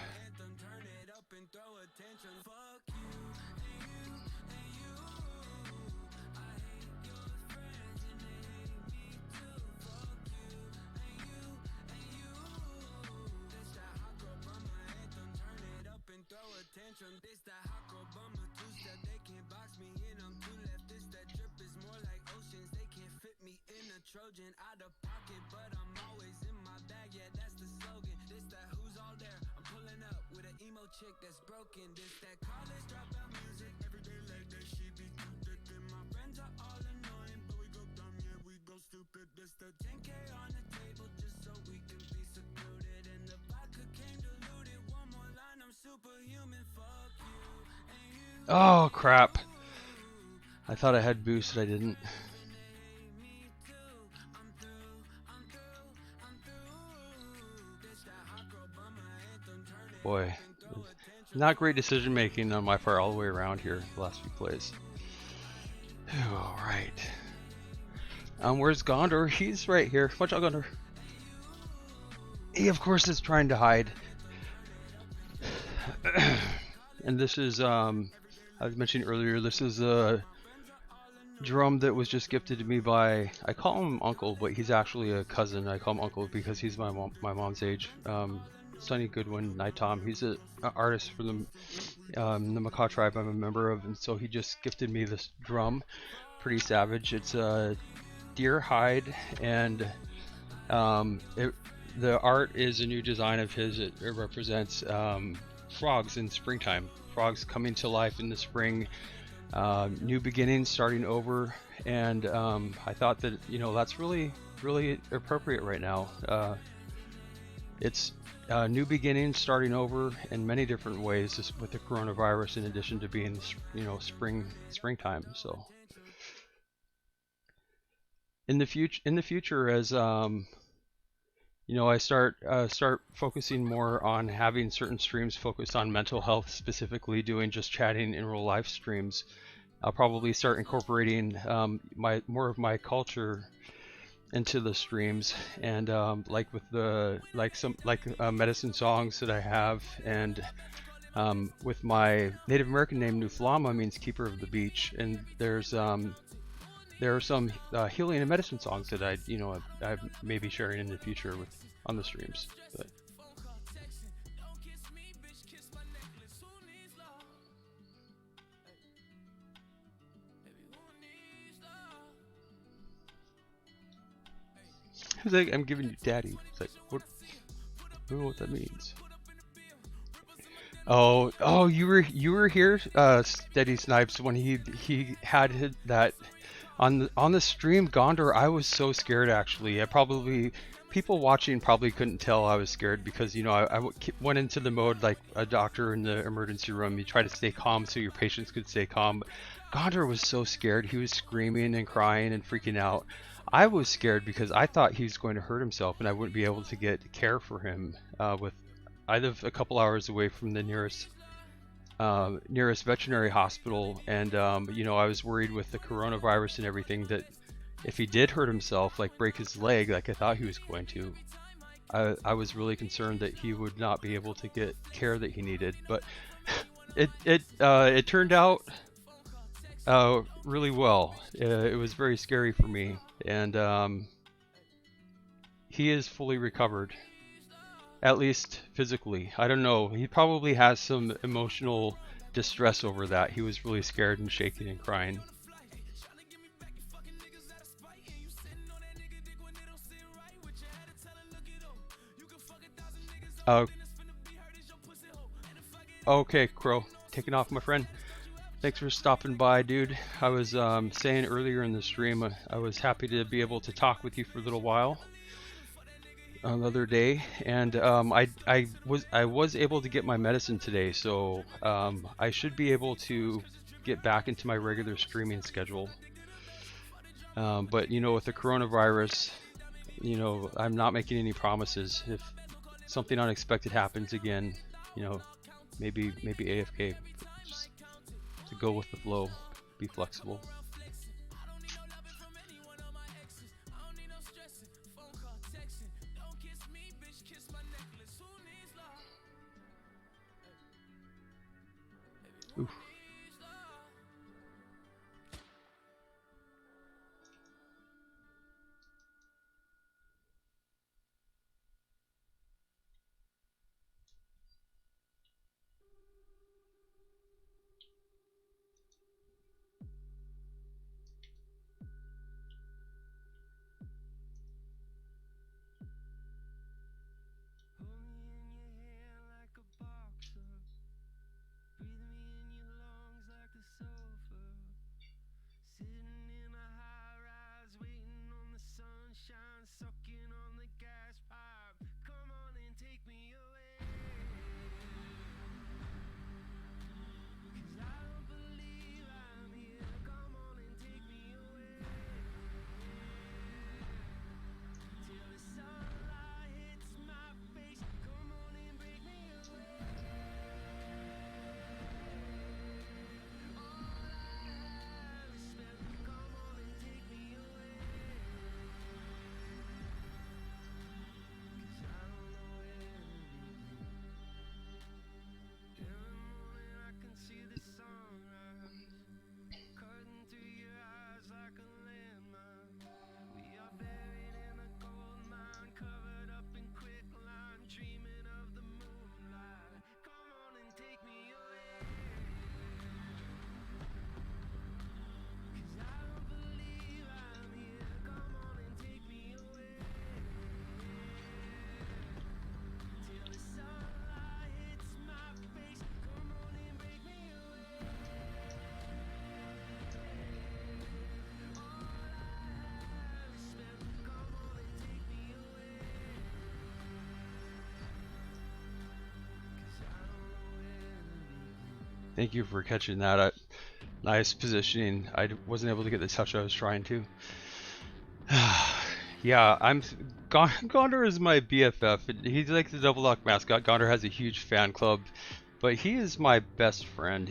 Oh, crap. I thought I had boosted, I didn't. Boy, not great decision making on my part all the way around here the last few plays. Alright. Where's Gondor? He's right here. Watch out, Gondor. He, of course, is trying to hide. And this is, I was mentioning earlier, this is a drum that was just gifted to me by, I call him Uncle, but he's actually a cousin. I call him Uncle because he's my mom's age. Sonny Goodwin, Night Tom. He's an artist for the Makah tribe I'm a member of, and so he just gifted me this drum. Pretty savage. It's a deer hide, and the art is a new design of his. It represents frogs in springtime. Frogs coming to life in the spring. New beginnings, starting over, and I thought that that's really appropriate right now. It's new beginnings, starting over in many different ways, just with the coronavirus, in addition to being springtime. So in the future, as I start focusing more on having certain streams focused on mental health, specifically doing just chatting in real life streams. I'll probably start incorporating more of my culture into the streams, and like medicine songs that I have, and with my Native American name Nuflama means keeper of the beach, and there are some healing and medicine songs that I may be sharing in the future on the streams. But He's like, I'm giving you daddy. It's like, what? I don't know what that means. Oh, you were here, Steady Snipes, when he had that on the stream, Gondor. I was so scared actually. People watching probably couldn't tell I was scared because, you know, I went into the mode like a doctor in the emergency room. You try to stay calm so your patients could stay calm. Gondor was so scared. He was screaming and crying and freaking out. I was scared because I thought he was going to hurt himself and I wouldn't be able to get care for him. I live a couple hours away from the nearest veterinary hospital, and you know, I was worried with the coronavirus and everything that if he did hurt himself, like break his leg, like I thought he was going to, I was really concerned that he would not be able to get care that he needed. But it turned out really well. It was very scary for me, and he is fully recovered, at least physically. I don't know. He probably has some emotional distress over that. He was really scared and shaking and crying. Okay, Crow. Taking off, my friend. Thanks for stopping by, dude. I was saying earlier in the stream, I was happy to be able to talk with you for a little while the other day, and I was able to get my medicine today, so I should be able to get back into my regular streaming schedule. But you know, with the coronavirus, you know, I'm not making any promises. If something unexpected happens again, you know, maybe AFK, just to go with the flow, be flexible. Oof. Thank you for catching that. Nice positioning. I wasn't able to get the touch I was trying to. Yeah, Gondor is my BFF. He's like the Double Lock mascot. Gondor has a huge fan club, but he is my best friend.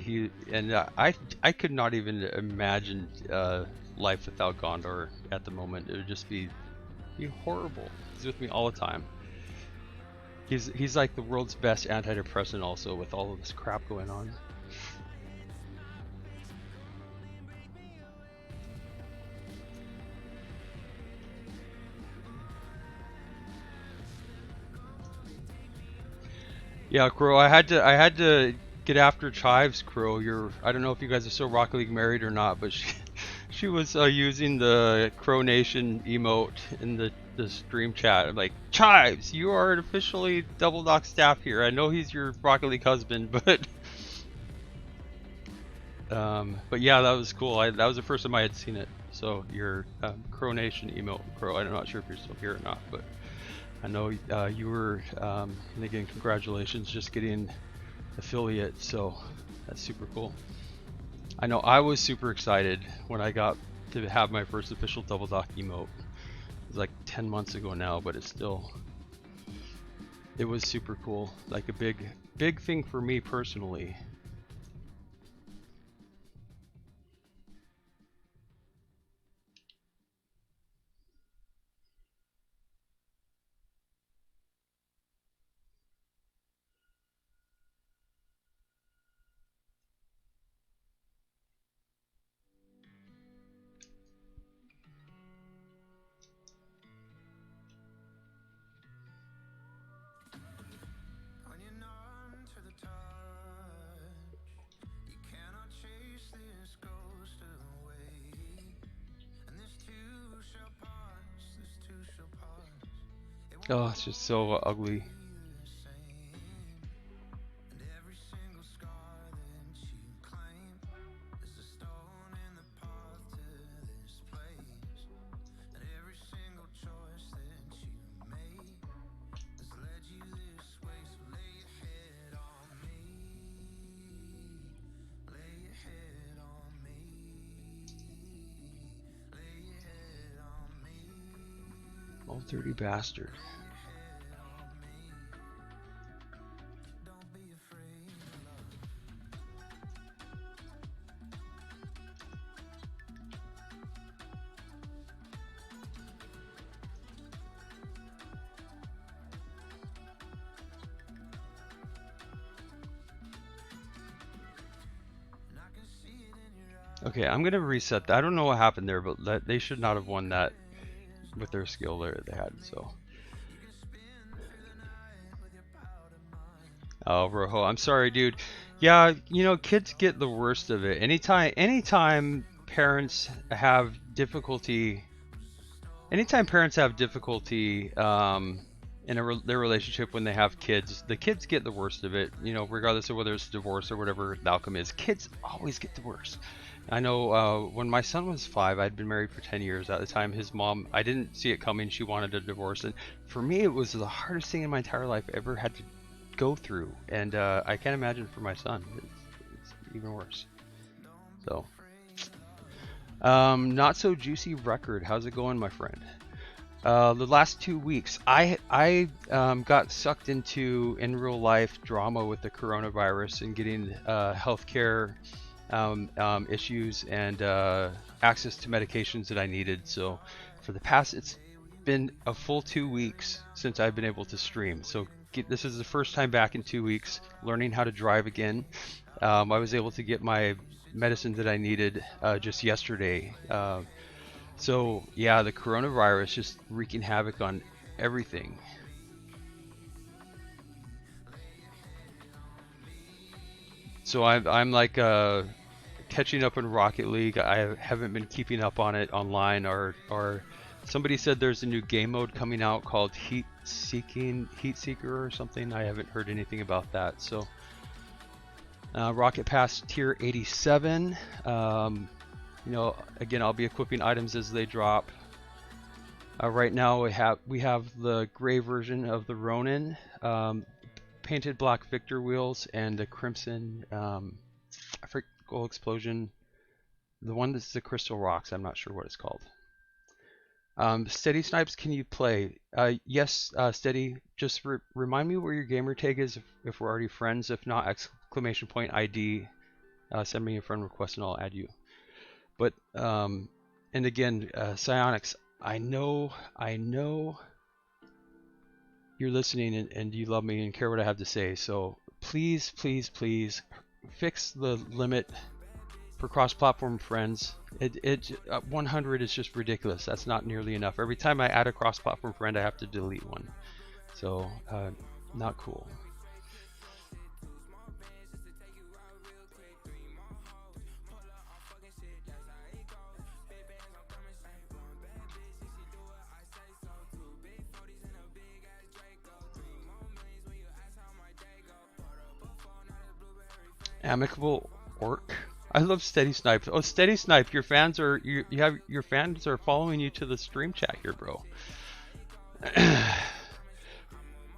I could not even imagine life without Gondor at the moment. It would just be horrible. He's with me all the time. He's like the world's best antidepressant also, with all of this crap going on. Yeah, Crow, I had to get after Chives, Crow. I don't know if you guys are still Rocket League married or not, but She was using the Crow Nation emote in the stream chat. I'm like, Chives, you are officially Double Dock staff here. I know he's your Rocket League husband, but yeah, that was cool. That was the first time I had seen it. So your Crow Nation emote, Crow. I'm not sure if you're still here or not, but I know you were. And again, congratulations, just getting affiliate. So that's super cool. I know I was super excited when I got to have my first official Double Dock emote. It was like 10 months ago now, but it was super cool. Like a big thing for me personally. When you're numb to the touch, you cannot chase this ghost away. And this too shall pass, this too shall pass. Oh, it's just so ugly. The same. And every single scar that you claim is a stone in the path to this place. And every single choice that you made has led you this way. So lay your head on me. Lay your head on me. Lay your head on me. Old dirty bastard. Don't be afraid of love. And I can see it in your eyes. Okay, I'm gonna reset that. I don't know what happened there, but they should not have won that with their skill there they had. So. Oh, Rojo, I'm sorry, dude. Yeah, you know, kids get the worst of it. Anytime parents have difficulty, in their relationship when they have kids, the kids get the worst of it. You know, regardless of whether it's divorce or whatever the outcome is, kids always get the worst. I know when my son was 5, I'd been married for 10 years. At the time, his mom, I didn't see it coming. She wanted a divorce, and for me, it was the hardest thing in my entire life I ever had to go through, and I can't imagine for my son. It's even worse. So, not so juicy record. How's it going, my friend? The last 2 weeks, I got sucked into in real life drama with the coronavirus and getting healthcare issues and access to medications that I needed. So, for the past, it's been a full 2 weeks since I've been able to stream. So. This is the first time back in 2 weeks learning how to drive again. I was able to get my medicine that I needed just yesterday. So yeah, the coronavirus just wreaking havoc on everything. So I'm like catching up in Rocket League. I haven't been keeping up on it online, or somebody said there's a new game mode coming out called Heat Seeker or something. I haven't heard anything about that. So Rocket Pass tier 87. You know, again, I'll be equipping items as they drop. Right now we have the gray version of the Ronin, painted black Victor wheels, and the crimson Gold Explosion. The one that's the Crystal Rocks. I'm not sure what it's called. Steady Snipes, can you play? Yes, Steady. Just remind me where your gamer tag is if we're already friends. If not, exclamation point ID. Send me a friend request and I'll add you. But and again, Psyonix, I know you're listening and you love me and care what I have to say. So please, please, please fix the limit for cross-platform friends. 100 is just ridiculous. That's not nearly enough. Every time I add a cross-platform friend, I have to delete one. So, not cool. Amicable Orc. I love Steady Snipe. Oh, Steady Snipe, your fans are your fans are following you to the stream chat here, bro.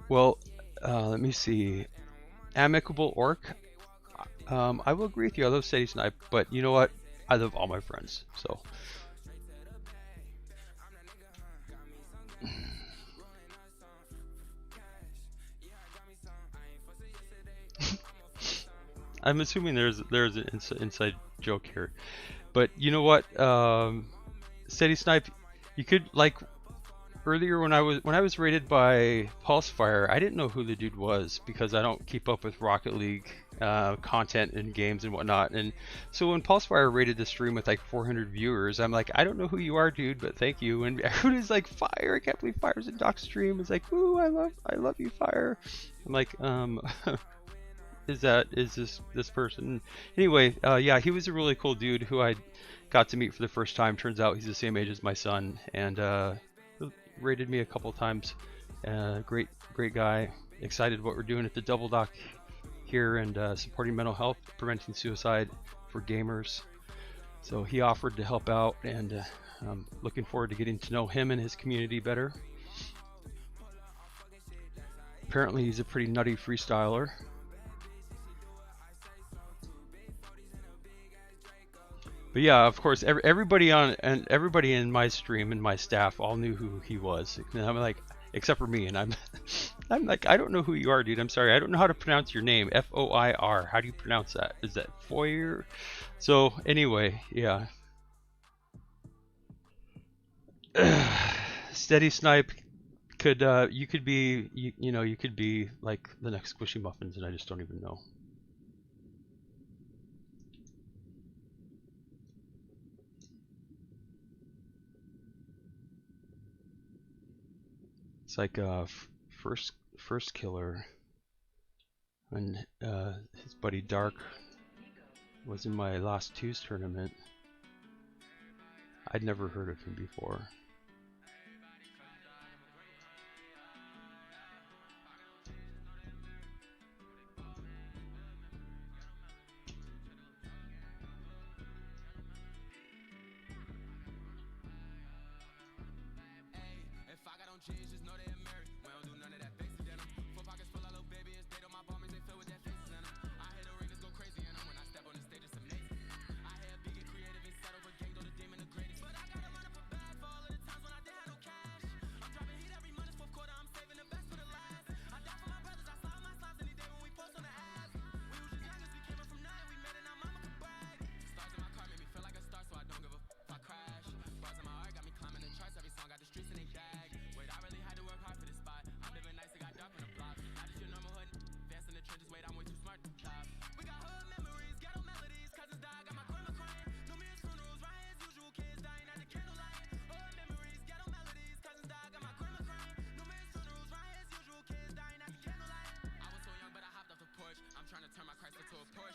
Well, let me see. Amicable Orc. I will agree with you. I love Steady Snipe, but you know what? I love all my friends. So. I'm assuming there's an inside joke here, but you know what? Steady Snipe, you could like earlier when I was rated by Pulsefire, I didn't know who the dude was because I don't keep up with Rocket League content and games and whatnot. And so when Pulsefire rated the stream with like 400 viewers, I'm like, I don't know who you are, dude, but thank you. And everybody's like, Fire! I can't believe Fire's in Doc's stream. It's like, ooh, I love you, Fire. I'm like, is this person? Anyway, yeah, he was a really cool dude who I got to meet for the first time. Turns out he's the same age as my son, and rated me a couple times. Great guy. Excited what we're doing at the Double Doc here and supporting mental health, preventing suicide for gamers. So he offered to help out, and I'm looking forward to getting to know him and his community better. Apparently he's a pretty nutty freestyler. But yeah, of course, everybody in my stream and my staff all knew who he was. And I'm like, except for me, and I'm like, I don't know who you are, dude. I'm sorry, I don't know how to pronounce your name. F-O-I-R. How do you pronounce that? Is that Foyer? So anyway, yeah. Steady Snipe could you could be you could be like the next Squishy Muffins, and I just don't even know. It's like first killer, and his buddy Dark was in my last twos tournament. I'd never heard of him before.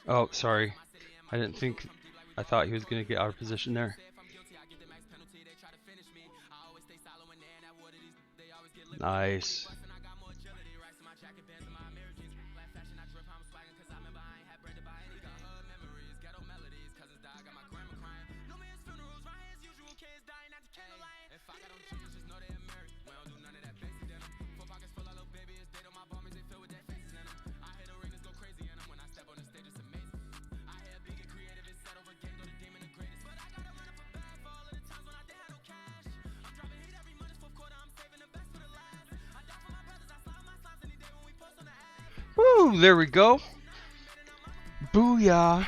Oh, sorry. I thought he was going to get out of position there. Nice. Woo, there we go. Booyah.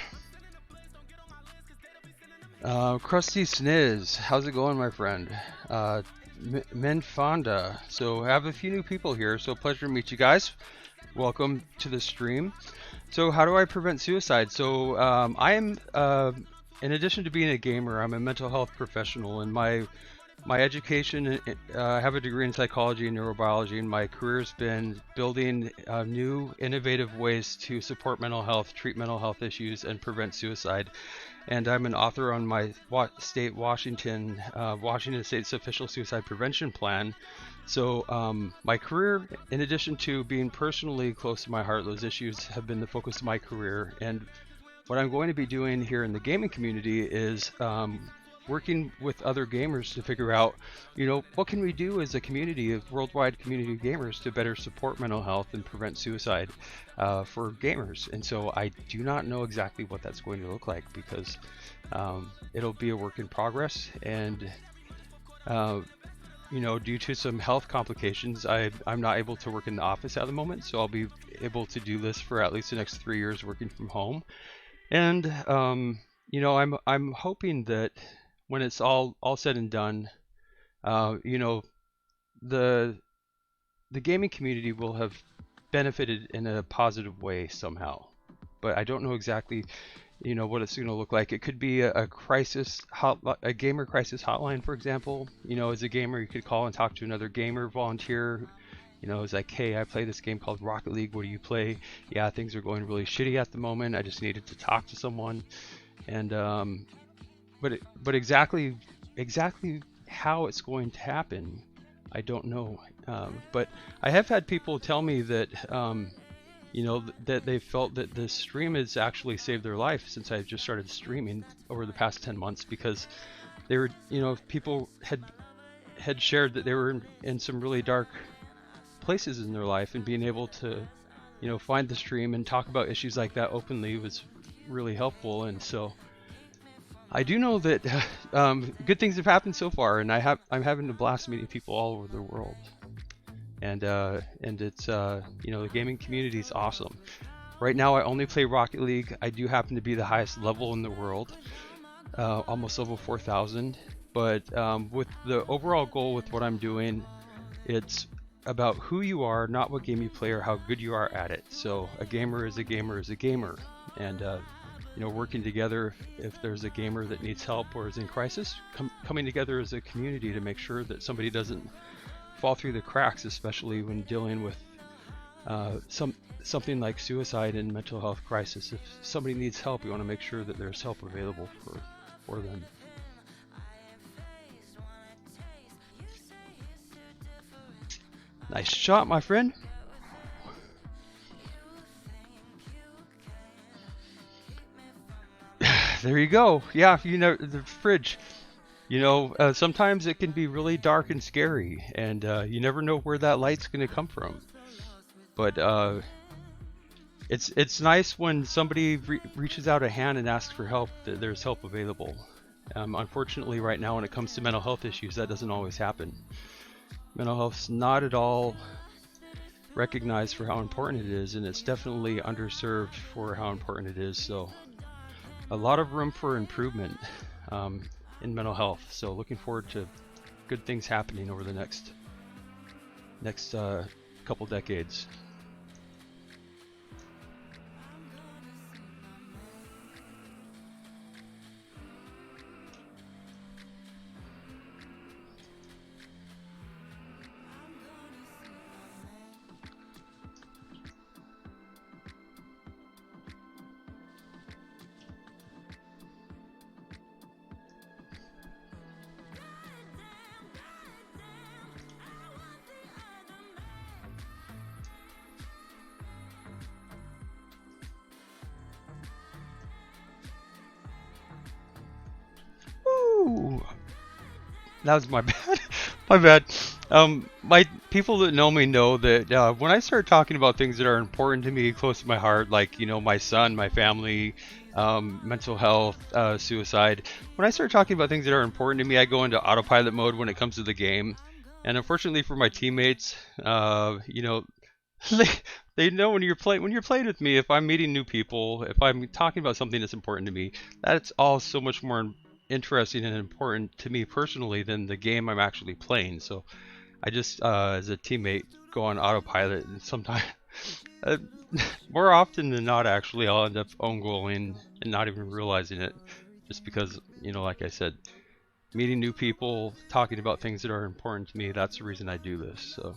Krusty Sniz, how's it going, my friend? Menfonda. So I have a few new people here, so pleasure to meet you guys. Welcome to the stream. So how do I prevent suicide? So I am, in addition to being a gamer, I'm a mental health professional, and my education, I have a degree in psychology and neurobiology, and my career's been building new innovative ways to support mental health, treat mental health issues, and prevent suicide. And I'm an author on my state Washington State's official suicide prevention plan. So my career, in addition to being personally close to my heart, those issues have been the focus of my career. And what I'm going to be doing here in the gaming community is working with other gamers to figure out, what can we do as a community of worldwide community of gamers to better support mental health and prevent suicide for gamers. And so I do not know exactly what that's going to look like, because it'll be a work in progress. And due to some health complications, I'm not able to work in the office at the moment, so I'll be able to do this for at least the next 3 years working from home. And I'm hoping that when it's all said and done, the gaming community will have benefited in a positive way somehow. But I don't know exactly what it's going to look like. It could be a gamer crisis hotline, for example. As a gamer, you could call and talk to another gamer volunteer. It's like, hey, I play this game called Rocket League. What do you play? Yeah, things are going really shitty at the moment. I just needed to talk to someone. And but exactly how it's going to happen, I don't know. But I have had people tell me that that they felt that the stream has actually saved their life since I just started streaming over the past 10 months, because they were, people had shared that they were in some really dark places in their life, and being able to, find the stream and talk about issues like that openly was really helpful. And so I do know that good things have happened so far, and I'm having a blast meeting people all over the world. And it's the gaming community is awesome. Right now I only play Rocket League. I do happen to be the highest level in the world, almost level 4,000. But with the overall goal with what I'm doing, it's about who you are, not what game you play or how good you are at it. So a gamer is a gamer is a gamer, and working together if there's a gamer that needs help or is in crisis, coming together as a community to make sure that somebody doesn't fall through the cracks, especially when dealing with something like suicide and mental health crisis. If somebody needs help, you want to make sure that there's help available for them. Nice shot, my friend. There you go. Yeah, the fridge. Sometimes it can be really dark and scary, and you never know where that light's going to come from. But it's nice when somebody reaches out a hand and asks for help, that there's help available. Unfortunately, right now, when it comes to mental health issues, that doesn't always happen. Mental health's not at all recognized for how important it is, and it's definitely underserved for how important it is. So a lot of room for improvement in mental health. So looking forward to good things happening over the next couple decades. That was my bad. My bad. My people that know me know that when I start talking about things that are important to me, close to my heart, like my son, my family, mental health, suicide. When I start talking about things that are important to me, I go into autopilot mode when it comes to the game. And unfortunately for my teammates, they know when you're playing with me. If I'm meeting new people, if I'm talking about something that's important to me, that's all so much more interesting and important to me personally than the game I'm actually playing. So I just as a teammate go on autopilot, and sometimes more often than not actually I'll end up own goaling and not even realizing it, just because like I said, meeting new people, talking about things that are important to me, that's the reason I do this. So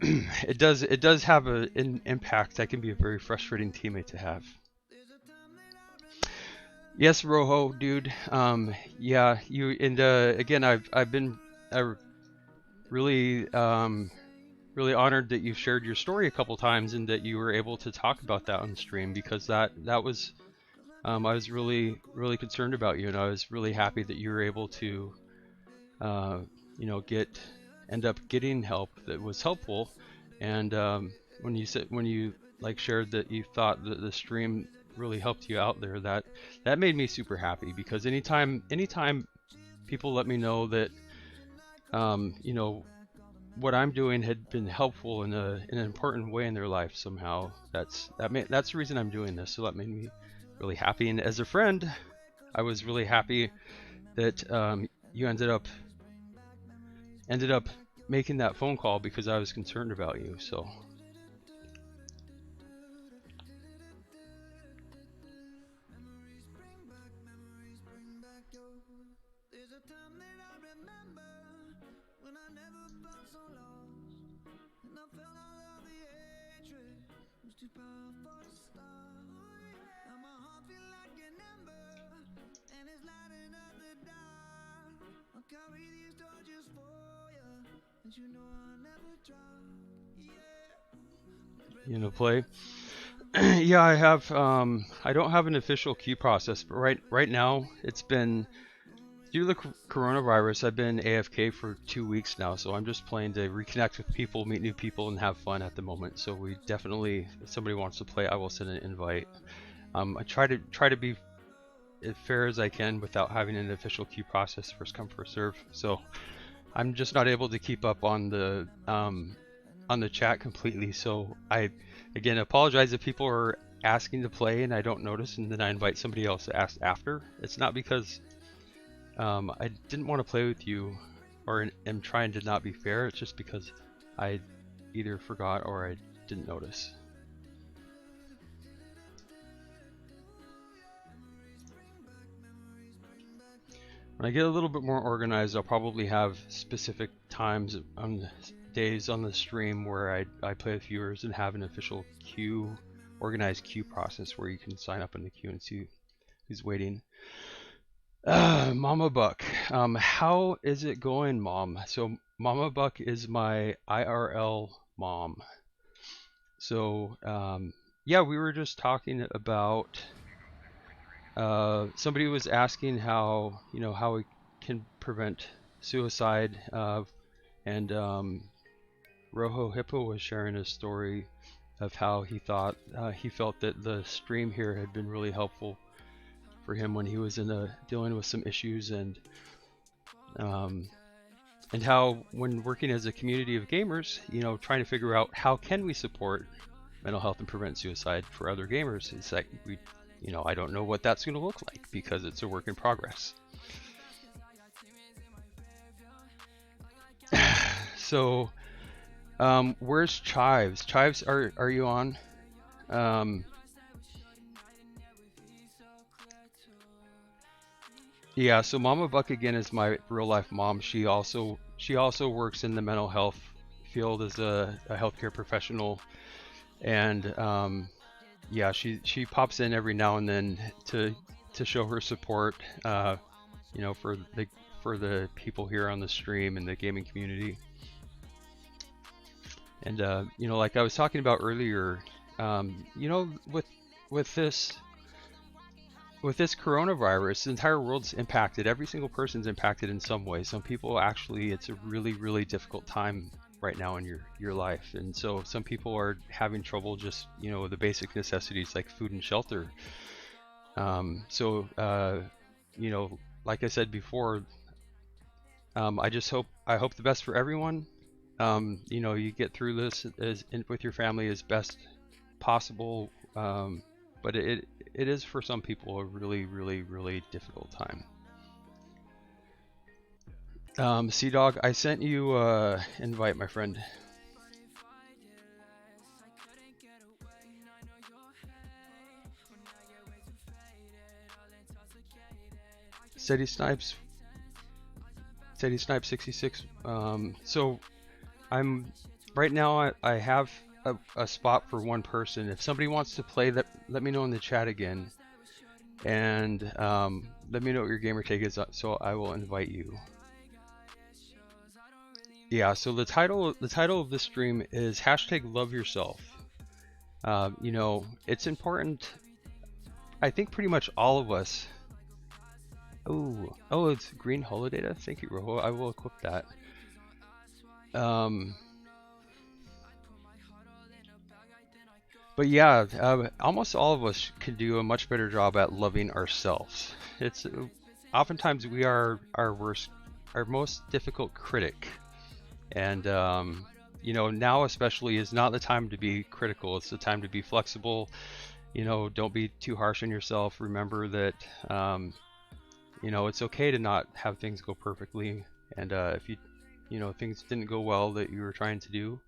it does have an impact. I can be a very frustrating teammate to have. Yes, Rojo, dude. Yeah, again, I've been really really honored that you shared your story a couple times and that you were able to talk about that on stream, because that was I was really concerned about you, and I was really happy that you were able to you know, end up getting help that was helpful. And when you like shared that you thought that the stream really helped you out there, that made me super happy, because anytime people let me know that you know, what I'm doing had been helpful in an important way in their life somehow, that's the reason I'm doing this. So that made me really happy. And as a friend, I was really happy that you ended up making that phone call, because I was concerned about you. So There's a time that I remember when I never felt so lost, and I felt all of the hatred was too powerful to stop. Now my heart feel like an ember, and it's lighting up the dark. I'll carry these torches for you, and you know I'll never drop. Yeah. you know, play. Yeah, I have. I don't have an official queue process, but right now it's been, due to the coronavirus, I've been AFK for 2 weeks now. So I'm just playing to reconnect with people, meet new people, and have fun at the moment. So we definitely, if somebody wants to play, I will send an invite. I try to be as fair as I can without having an official queue process, first come first serve. So I'm just not able to keep up on the chat completely. So I again apologize if people are asking to play and I don't notice, and then I invite somebody else to ask after. It's not because I didn't want to play with you or am trying to not be fair. It's just because I either forgot or I didn't notice. When I get a little bit more organized, I'll probably have specific times on days on the stream where I play with viewers and have an official queue, organized queue process where you can sign up in the queue and see who's waiting. Mama Buck, how is it going, Mom? So Mama Buck is my IRL mom. So yeah, we were just talking about. Somebody was asking how, you know, how we can prevent suicide, and Rojo Hippo was sharing a story of how he felt that the stream here had been really helpful for him when he was dealing with some issues, and how when working as a community of gamers, you know, trying to figure out how can we support mental health and prevent suicide for other gamers. It's like you know, I don't know what that's going to look like because it's a work in progress. So, where's Chives? Chives, are you on? Yeah, so Mama Buck again is my real life mom. She also works in the mental health field as a healthcare professional, and yeah, she pops in every now and then to show her support, you know, for the people here on the stream and the gaming community. And you know, like I was talking about earlier, you know, with this coronavirus, the entire world's impacted. Every single person's impacted in some way. Some people actually, it's a really difficult time right now in your life, and so some people are having trouble just, you know, the basic necessities like food and shelter. So you know, like I said before, I hope the best for everyone. You know, you get through this with your family as best possible, but it is for some people a really difficult time. Sea Dog, I sent you invite, my friend. Steady Snipes 66. So I'm right now. I have a spot for one person. If somebody wants to play, let me know in the chat again, and let me know what your gamer tag is, so I will invite you. Yeah, so the title of this stream is hashtag love yourself. You know, it's important. I think pretty much all of us. Oh, it's green holiday data. Thank you, Rojo. I will equip that. Um, but yeah, almost all of us can do a much better job at loving ourselves. It's oftentimes we are our most difficult critic, and you know, now especially is not the time to be critical. It's the time to be flexible. You know, don't be too harsh on yourself. Remember that you know, it's okay to not have things go perfectly, and if you know, things didn't go well that you were trying to do,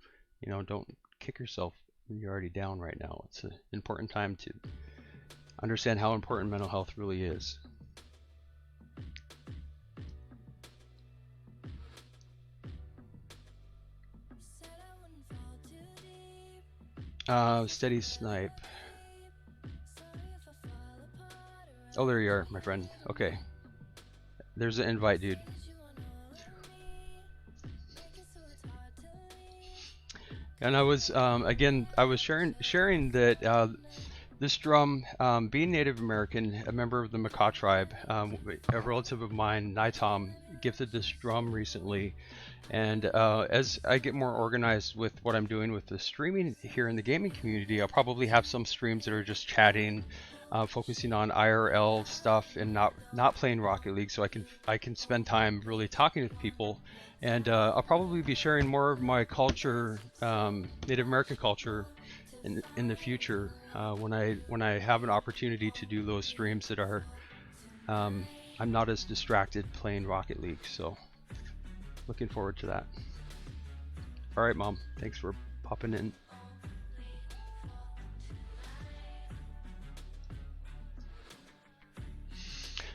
you know, don't kick yourself when you're already down right now. It's an important time to understand how important mental health really is. Said I wouldn't fall too deep. Steady snipe. Sorry if I fall apart or Oh, there you are, my friend. Okay. There's an invite, dude. you wanna own me. Make it so it's hard to leave. And I was, again, I was sharing that this drum, being Native American, a member of the Makah tribe, a relative of mine, Naitom, gifted this drum recently. And as I get more organized with what I'm doing with the streaming here in the gaming community, I'll probably have some streams that are just chatting, focusing on IRL stuff and not playing Rocket League, so I can spend time really talking with people. And I'll probably be sharing more of my culture, Native American culture, in the future when I have an opportunity to do those streams that are I'm not as distracted playing Rocket League. So looking forward to that. All right, Mom. Thanks for popping in.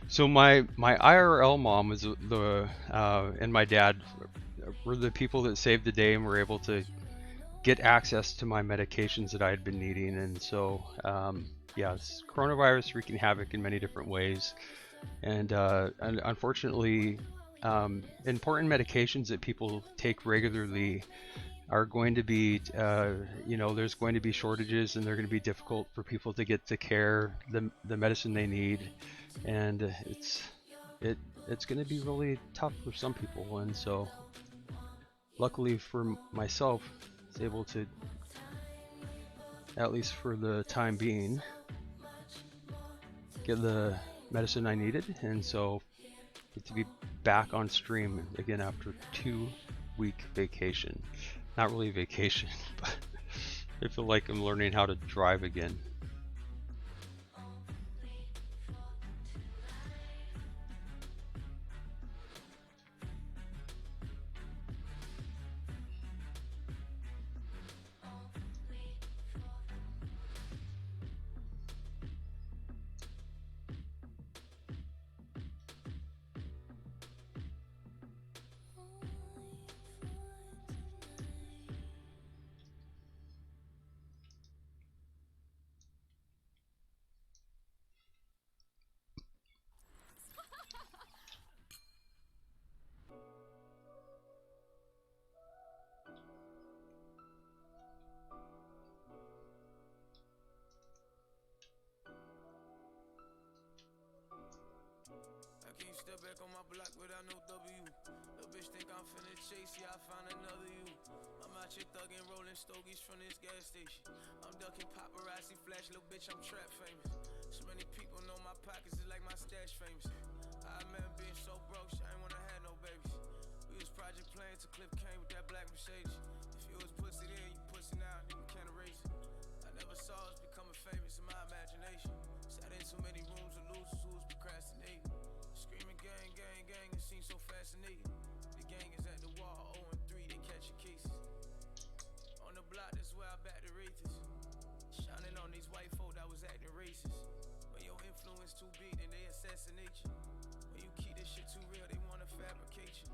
So my IRL mom was the and my dad were the people that saved the day and were able to get access to my medications that I had been needing. And so yeah, coronavirus wreaking havoc in many different ways, and unfortunately important medications that people take regularly are going to be you know, there's going to be shortages, and they're going to be difficult for people to get the care, the medicine they need, and it's going to be really tough for some people. And so luckily for myself, I was able to, at least for the time being, get the medicine I needed, and so get to be back on stream again after a 2-week vacation. Not really a vacation, but I feel like I'm learning how to drive again. I can't step back on my block without no W. The bitch think I'm finna chase, yeah, I found another you. I'm out here thugging, rolling stogies from this gas station. I'm ducking paparazzi flash, little bitch, I'm trap famous. So many people know my pockets is like my stash famous. I remember being so broke, I ain't wanna have no babies. We was project playing till Cliff came with that black Mercedes. If you was pussy then, you pussy now, then you can't erase it. I never saw us becoming famous in my imagination. Sat in too many rooms with losers who was procrastinating. Screaming gang, gang, gang, it seems so fascinating. The gang is at the wall, 0-3, they catching cases. On the block, that's where I back the Wraithers. Shining on these white folk that was acting racist. When your influence too big, then they assassinate you. When you keep this shit too real, they wanna fabricate you.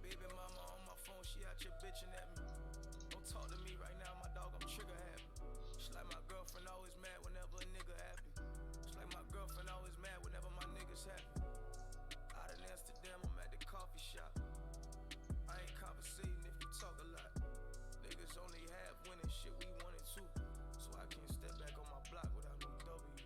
Baby mama on my phone, she out here bitching at me. Don't talk to me right now, my dog, I'm trigger happy. She like my girlfriend always mad whenever a nigga happy. She like my girlfriend always mad whenever my niggas happy. Out in Amsterdam, I'm at the coffee shop. I ain't conversating if it's only half winning shit we wanted to. So I can't step back on my block without no W.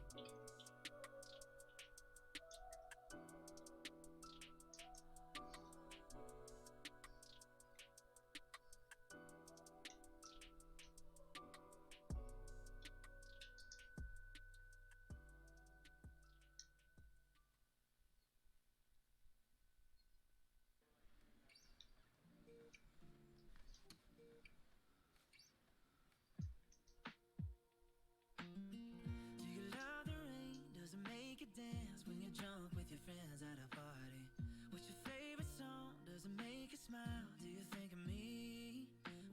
Do you love the rain? Does it make you dance when you're drunk with your friends at a party? What's your favorite song? Does it make you smile? Do you think of me?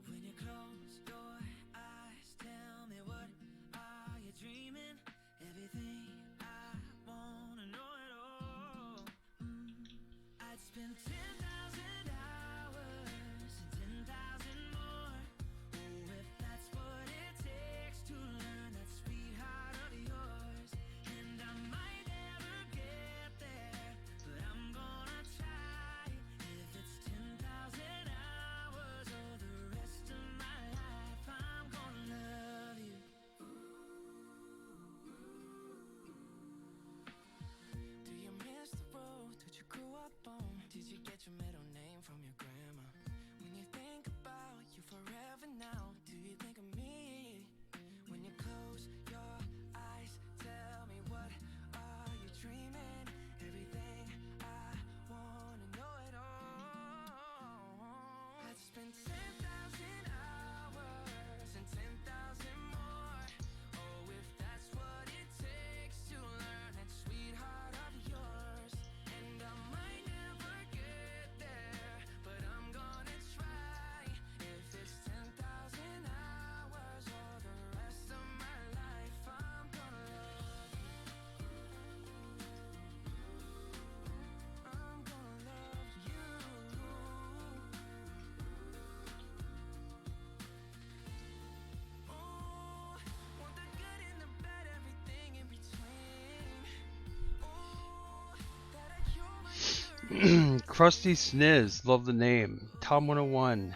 When you close your eyes, tell me what are you dreaming? Everything I wanna know it all. I'd spend 10,000 hours and 10,000 more. Oh, if that's what it takes to learn that sweetheart of yours. And I might never get there, but I'm gonna try. If it's 10,000 hours or the rest of my life, I'm gonna love you. Do you miss the road that you grew up on? Did you get your middle name from your grandma? When you think about you forever now, do you think of me? When you close your eyes, tell me what are you dreaming? Everything I wanna know it all. I'd spend 10,000 hours and 10,000 more. Oh, if that's what it takes to learn that sweetheart of yours. And I might never get there, but I'm gonna try. If it's 10,000 hours or the rest of my life, I'm gonna love you. I'm gonna love you. Ooh, want the good and the bad, everything in between. Ooh, that a human Krusty Sniz, love the name. Tom 101.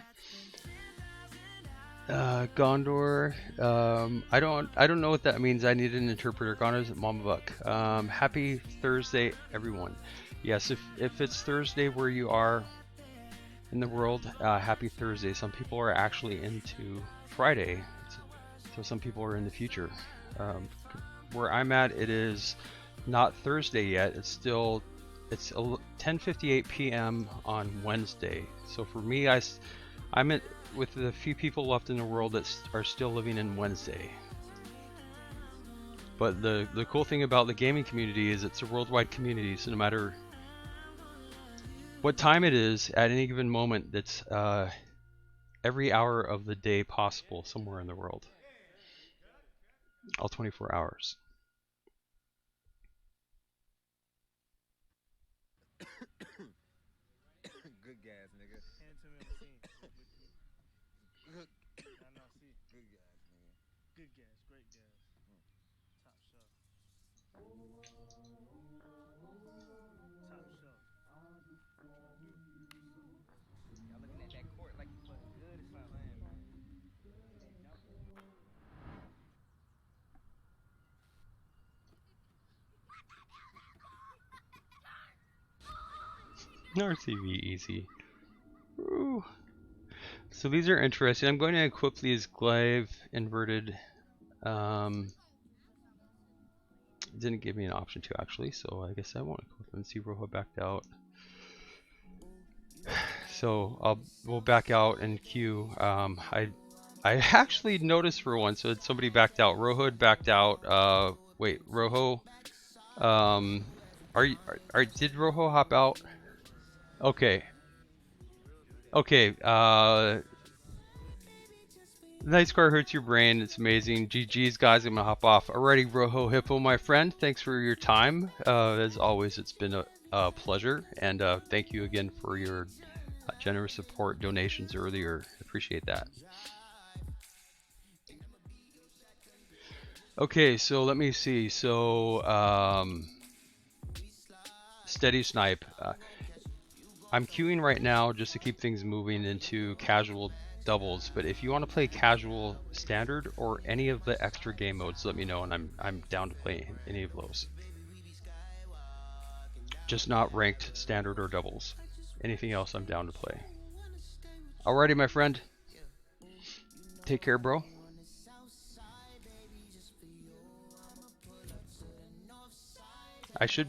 Gondor. I don't know what that means. I need an interpreter. Gondor's at Mama Buck. Happy Thursday, everyone. Yes, if it's Thursday where you are in the world, happy Thursday. Some people are actually into Friday, so some people are in the future. Where I'm at, it is not Thursday yet. It's 10:58 p.m. on Wednesday. So for me, I'm with the few people left in the world that are still living in Wednesday. But the cool thing about the gaming community is it's a worldwide community, so no matter what time it is at any given moment, that's every hour of the day possible somewhere in the world. All 24 hours. Good gas, nigga. Hand to me on the scene. Good, I know, see. good gas, nigga. Good gas, great gas. Top shelf. Top shelf. Y'all looking at that court like you fucking good. It's not land, man. RTV easy. Woo. So these are interesting. I'm going to equip these glaive inverted. Didn't give me an option to actually, so I guess I won't equip them. See, Rojo backed out. So we'll back out and queue. I actually noticed for once that somebody backed out. Rojo had backed out. Wait, Rojo. Did Rojo hop out? Okay. Okay. Night Square hurts your brain. It's amazing. GG's, guys. I'm gonna hop off. Alrighty, Rojo Hippo, my friend. Thanks for your time. As always, it's been a pleasure, and thank you again for your generous support donations earlier. Appreciate that. Okay, so let me see. So steady snipe. I'm queuing right now just to keep things moving into casual doubles, but if you want to play casual standard or any of the extra game modes, let me know, and I'm down to play any of those. Just not ranked standard or doubles. Anything else, I'm down to play. Alrighty, my friend. Take care, bro. I should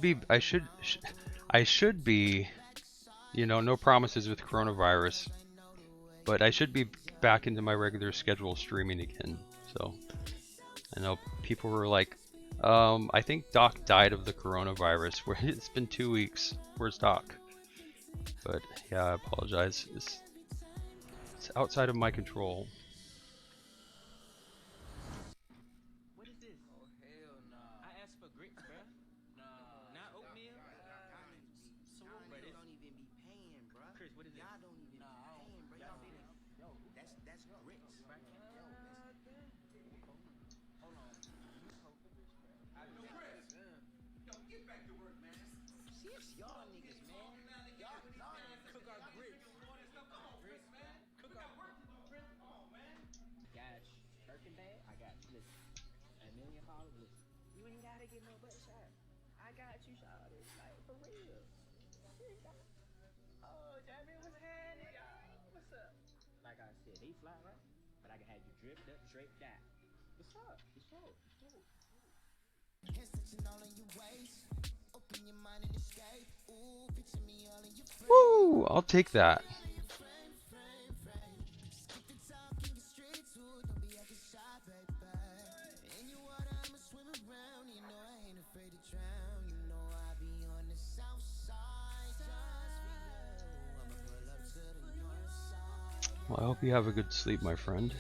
be, you know, no promises with coronavirus, but I should be back into my regular schedule streaming again. So I know people were like, I think Doc died of the coronavirus. Where it's been 2 weeks. Where's Doc? But yeah, I apologize. It's outside of my control. What is this? Oh hell nah. I asked for grits, bruh. Nah. Not oatmeal. So what? But don't even be paying, bruh. Chris, what is it? Y'all don't even be paying, bruh. Y'all see this? Yo, that's grits, right? Hold on. Yo, get back to work, man. Shit, y'all niggas, man. Y'all cook our grits. Come on, Chris, man. Cook our work to do, Chris. Come on, man. Got Birkin bag. I got listen. $1,000,000. Listen. You ain't gotta get no butt shot. I got you, shawty. Like for real. Oh, Jamie, what's happening? What's up? Like I said, they fly right, but I can have you dripped up, straight down. What's up? What's up? Woo! I'll take that. Well, I hope you have a good sleep, my friend.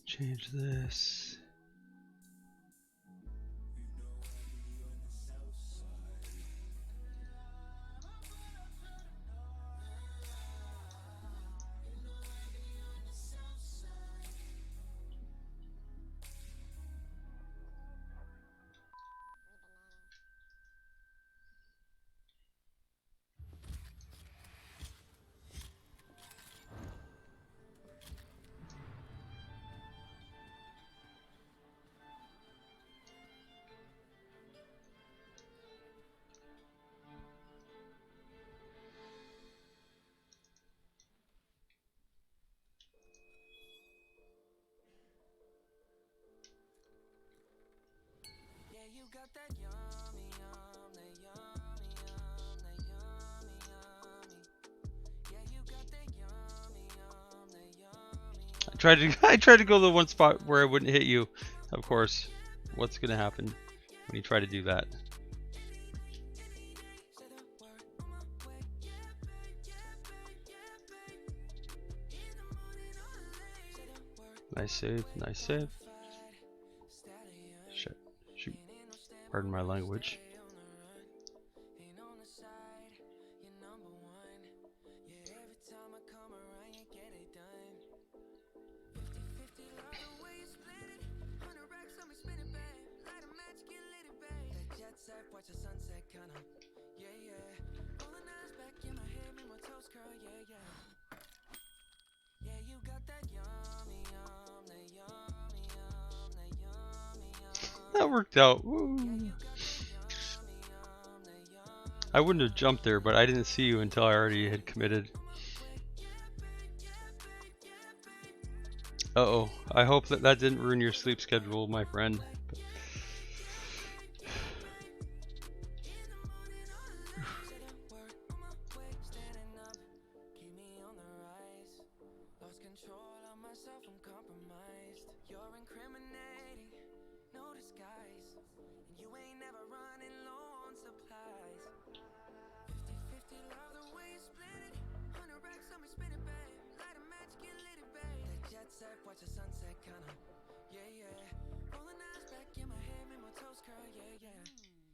Change this. Got that yummy, yum, that yummy, yum, that yummy, yummy. Yeah, you got that yummy, yum, that yummy. I tried to go to the one spot where I wouldn't hit you. Of course, what's gonna happen when you try to do that? Nice save, nice save. Shit, shoot. Pardon my language. Watch the sunset kinda, yeah, yeah. All the nights back in my head, make my toes curl, yeah, yeah. Yeah, you got that yummy, yum, that yummy, yum, that yummy, yum. That worked out. Woo. I wouldn't have jumped there, but I didn't see you until I already had committed. Uh-oh. I hope that didn't ruin your sleep schedule, my friend. Sunset, watch the sunset, kinda. Yeah, yeah. Rolling eyes back in my head, make my toes curl. Yeah, yeah.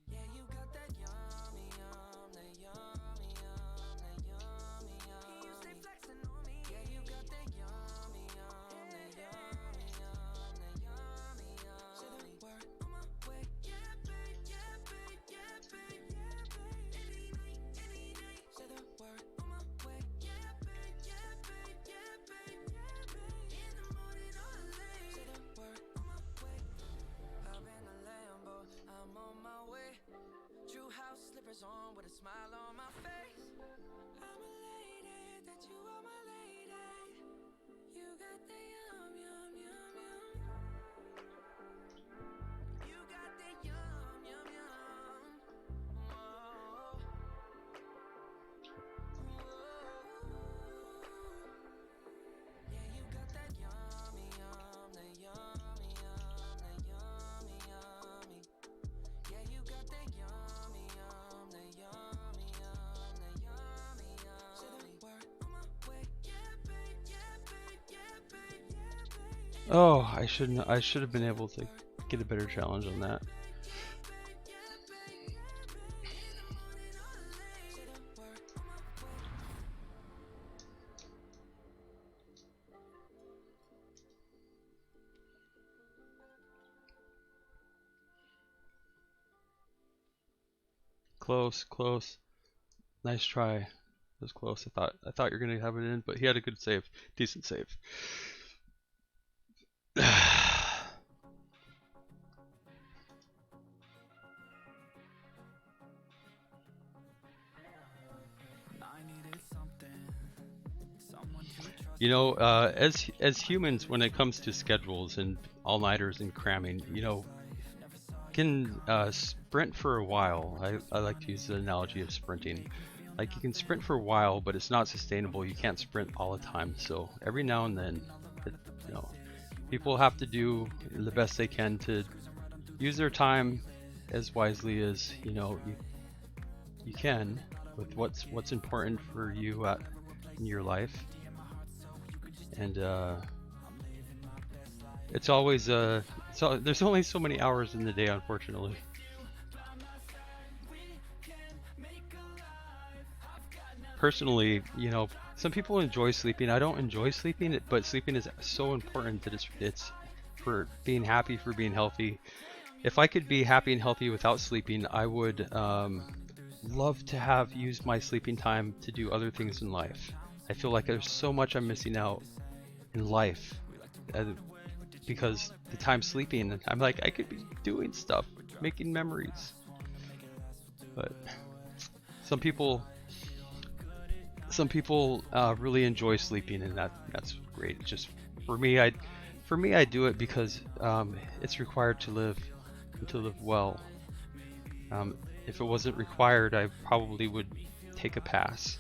Yeah, you got that yummy, yum, that yummy, yum, that yummy, yum. You stay flexing on me. Yeah, you got that yummy, yum, that yummy, yum, that yummy, yum. Say the word on my way. Yeah, babe, yeah, babe, yeah, babe, yeah, babe. Any night, any day. Say the word on my way. Yeah, babe, yeah, babe, yeah, babe, yeah, babe. In the morning or late. Say the word on my way. Hop in a Lambo, I'm on my way. True house slippers on with a smile on my face. I'm elated that you are my lady. You got the yum, yum, yum, yum. You got the yum, yum, yum. Whoa. Yeah, you got that yummy, yum, that yummy, yum, that yummy, yummy. Yeah, you got that yummy, yum, that yummy, yum, that yummy, yum. Say the word on my way. Yeah, babe, yeah, babe, yeah, babe, yeah, babe. Oh, I should have been able to get a better challenge on that. Close, close. Nice try. It was close. I thought you were gonna have it in, but he had a good save. Decent save. You know, as humans, when it comes to schedules and all-nighters and cramming, you know, can sprint for a while. I like to use the analogy of sprinting. Like, you can sprint for a while, but it's not sustainable. You can't sprint all the time. So every now and then, you know, people have to do the best they can to use their time as wisely as, you know, you can with what's important for you in your life. And it's always so there's only so many hours in the day, unfortunately. Personally, you know, some people enjoy sleeping. I don't enjoy sleeping, but sleeping is so important that it's for being happy, for being healthy. If I could be happy and healthy without sleeping, I would love to have used my sleeping time to do other things in life. I feel like there's so much I'm missing out in life because the time sleeping, I'm like, I could be doing stuff, making memories. But some people really enjoy sleeping, and that's great. It's just for me, I do it because it's required to live and to live well. If it wasn't required, I probably would take a pass.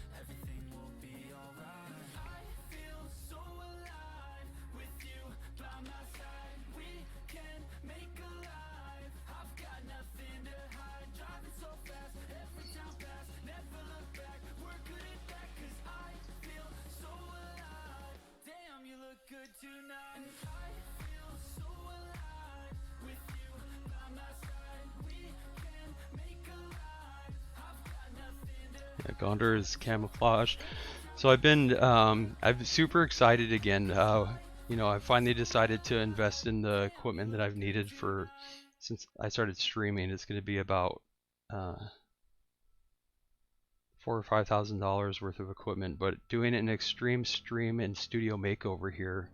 Yeah, Gondor is camouflage. So I'm super excited again. You know, I finally decided to invest in the equipment that I've needed since I started streaming. It's going to be about $4,000 or $5,000 worth of equipment, but doing an extreme stream and studio makeover here.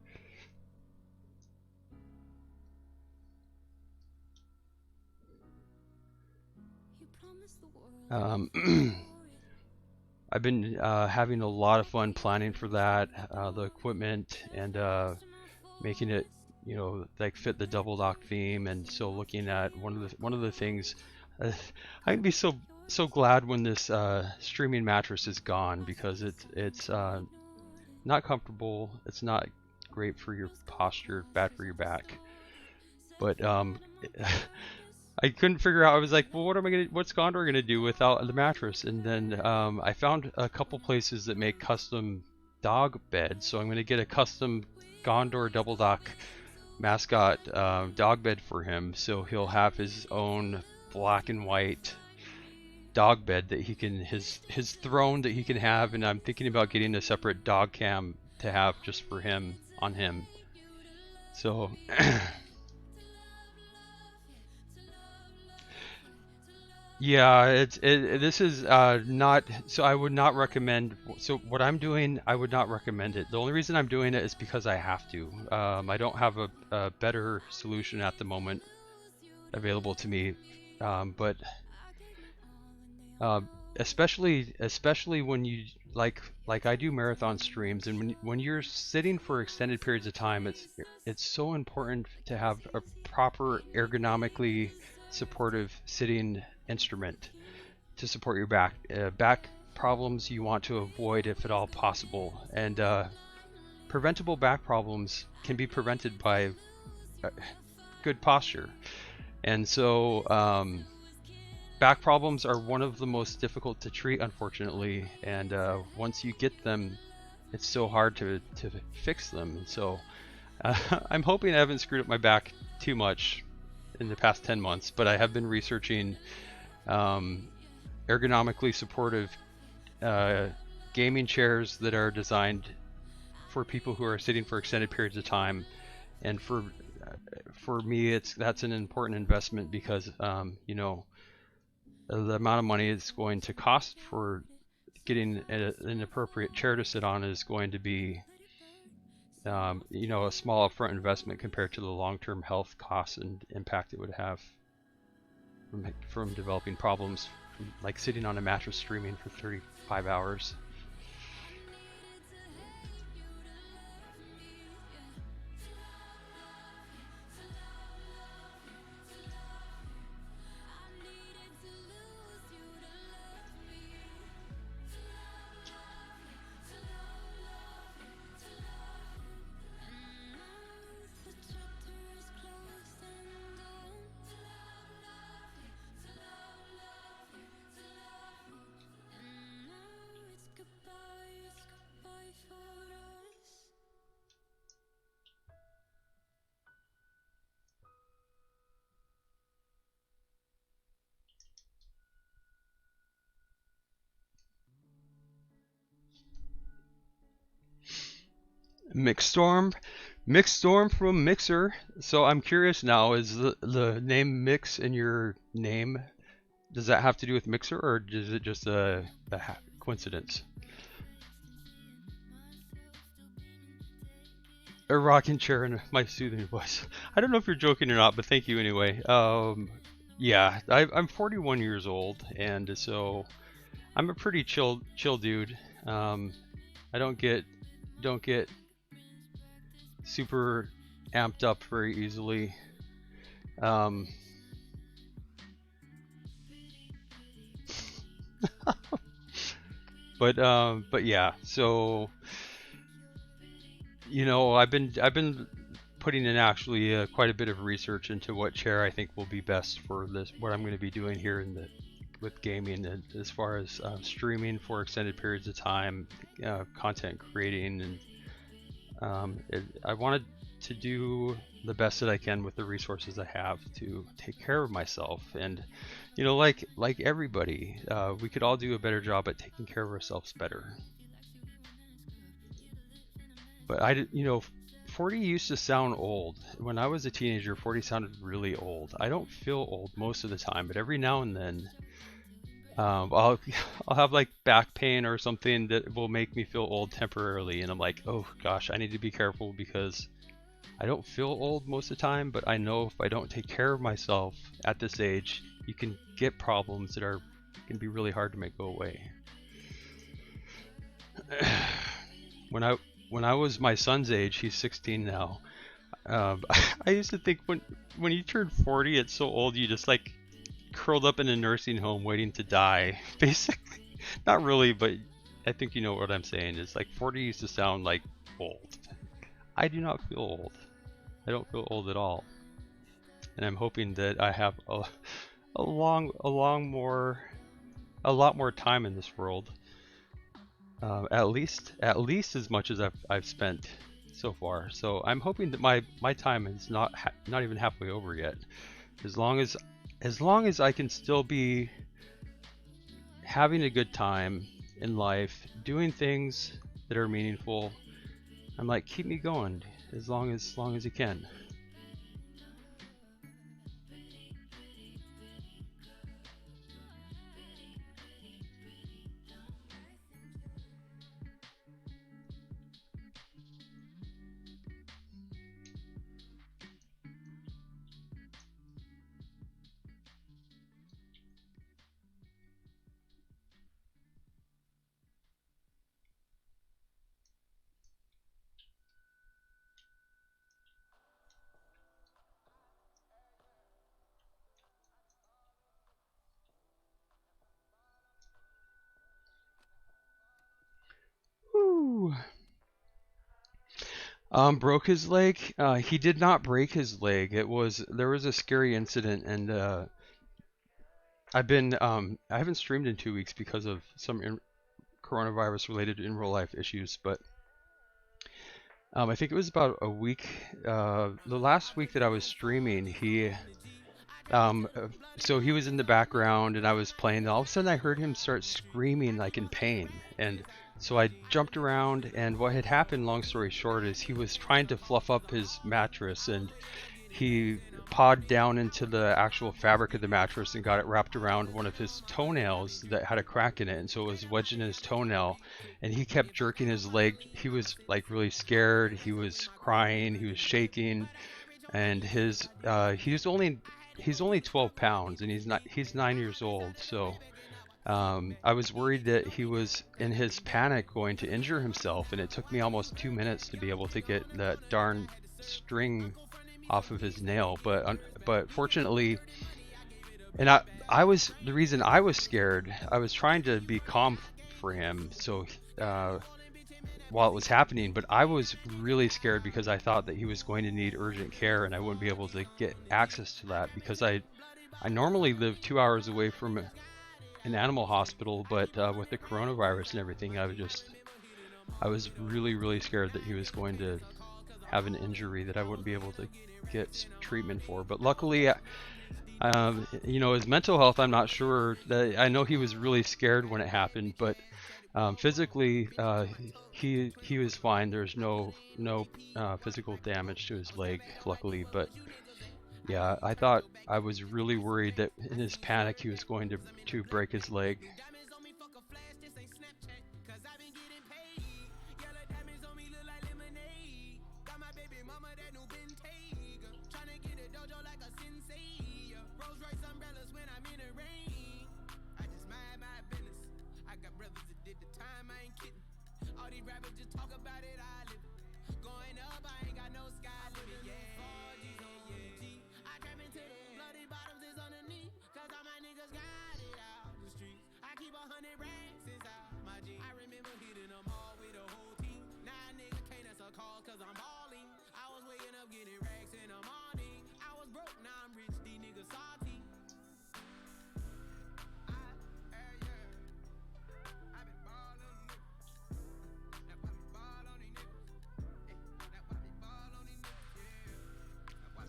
I've been having a lot of fun planning for that, the equipment, and making it, you know, like fit the double dock theme. And so looking at one of the things, I'd be so glad when this streaming mattress is gone, because it's not comfortable. It's not great for your posture, bad for your back. But I couldn't figure out. I was like, well, what's Gondor gonna do without the mattress? And then I found a couple places that make custom dog bed. So I'm going to get a custom Gondor Double Dock mascot dog bed for him. So he'll have his own black and white dog bed that he can, his throne that he can have. And I'm thinking about getting a separate dog cam to have just for him, on him. So yeah, this is not, so I would not recommend, so what I'm doing, I would not recommend it. The only reason I'm doing it is because I have to. I don't have a better solution at the moment available to me, but especially when you, like I do marathon streams, and when you're sitting for extended periods of time, it's so important to have a proper ergonomically supportive sitting instrument to support your back. Back problems you want to avoid if at all possible, and preventable back problems can be prevented by good posture. And so back problems are one of the most difficult to treat, unfortunately, and once you get them, it's so hard to fix them. And so I'm hoping I haven't screwed up my back too much in the past 10 months, but I have been researching ergonomically supportive gaming chairs that are designed for people who are sitting for extended periods of time. And for me, that's an important investment because you know, the amount of money it's going to cost for getting an appropriate chair to sit on is going to be you know, a small upfront investment compared to the long-term health costs and impact it would have from developing problems from, like, sitting on a mattress streaming for 35 hours. Mixstorm from Mixer. So I'm curious now, is the name Mix in your name, does that have to do with Mixer, or is it just a coincidence? A rocking chair and my soothing voice. I don't know if you're joking or not, but thank you anyway. Yeah, I'm 41 years old, and so I'm a pretty chill dude. I don't get super amped up very easily. But yeah, so you know, I've been putting in actually quite a bit of research into what chair I think will be best for this, what I'm going to be doing here with gaming, and as far as streaming for extended periods of time, content creating, and I wanted to do the best that I can with the resources I have to take care of myself. And you know, like everybody, we could all do a better job at taking care of ourselves better. But you know, 40 used to sound old. When I was a teenager, 40 sounded really old. I don't feel old most of the time, but every now and then I'll have like back pain or something that will make me feel old temporarily, and I'm like, oh gosh, I need to be careful because I don't feel old most of the time, but I know if I don't take care of myself at this age, you can get problems that can be really hard to make go away. When I was my son's age, he's 16 now. I used to think when you turn 40, it's so old you just like curled up in a nursing home waiting to die, basically. Not really, but I think you know what I'm saying. It's like 40 used to sound like old. I do not feel old. I don't feel old at all. And I'm hoping that I have a lot more time in this world. At least as much as I've spent so far. So I'm hoping that my time is not even halfway over yet. As long as I can still be having a good time in life, doing things that are meaningful, I'm like, keep me going as long as you can. Whew. Broke his leg. He did not break his leg. There was a scary incident, and I haven't streamed in 2 weeks because of some coronavirus related in real life issues. But I think it was about a week. The last week that I was streaming, so he was in the background, and I was playing. And all of a sudden, I heard him start screaming like in pain, and so I jumped around, and what had happened, long story short, is he was trying to fluff up his mattress, and he pawed down into the actual fabric of the mattress and got it wrapped around one of his toenails that had a crack in it, and so it was wedged in his toenail, and he kept jerking his leg. He was like really scared, he was crying, he was shaking, and he's only 12 pounds, and he's 9 years old, so I was worried that he was in his panic going to injure himself, and it took me almost 2 minutes to be able to get that darn string off of his nail. But fortunately, and the reason I was scared, I was trying to be calm for him, so while it was happening, but I was really scared because I thought that he was going to need urgent care, and I wouldn't be able to get access to that because I normally live 2 hours away from an animal hospital, but with the coronavirus and everything, I was really scared that he was going to have an injury that I wouldn't be able to get treatment for. But luckily, his mental health, I'm not sure. I know he was really scared when it happened, but physically, he was fine. There's no physical damage to his leg, luckily. But yeah, I was really worried that in his panic he was going to break his leg.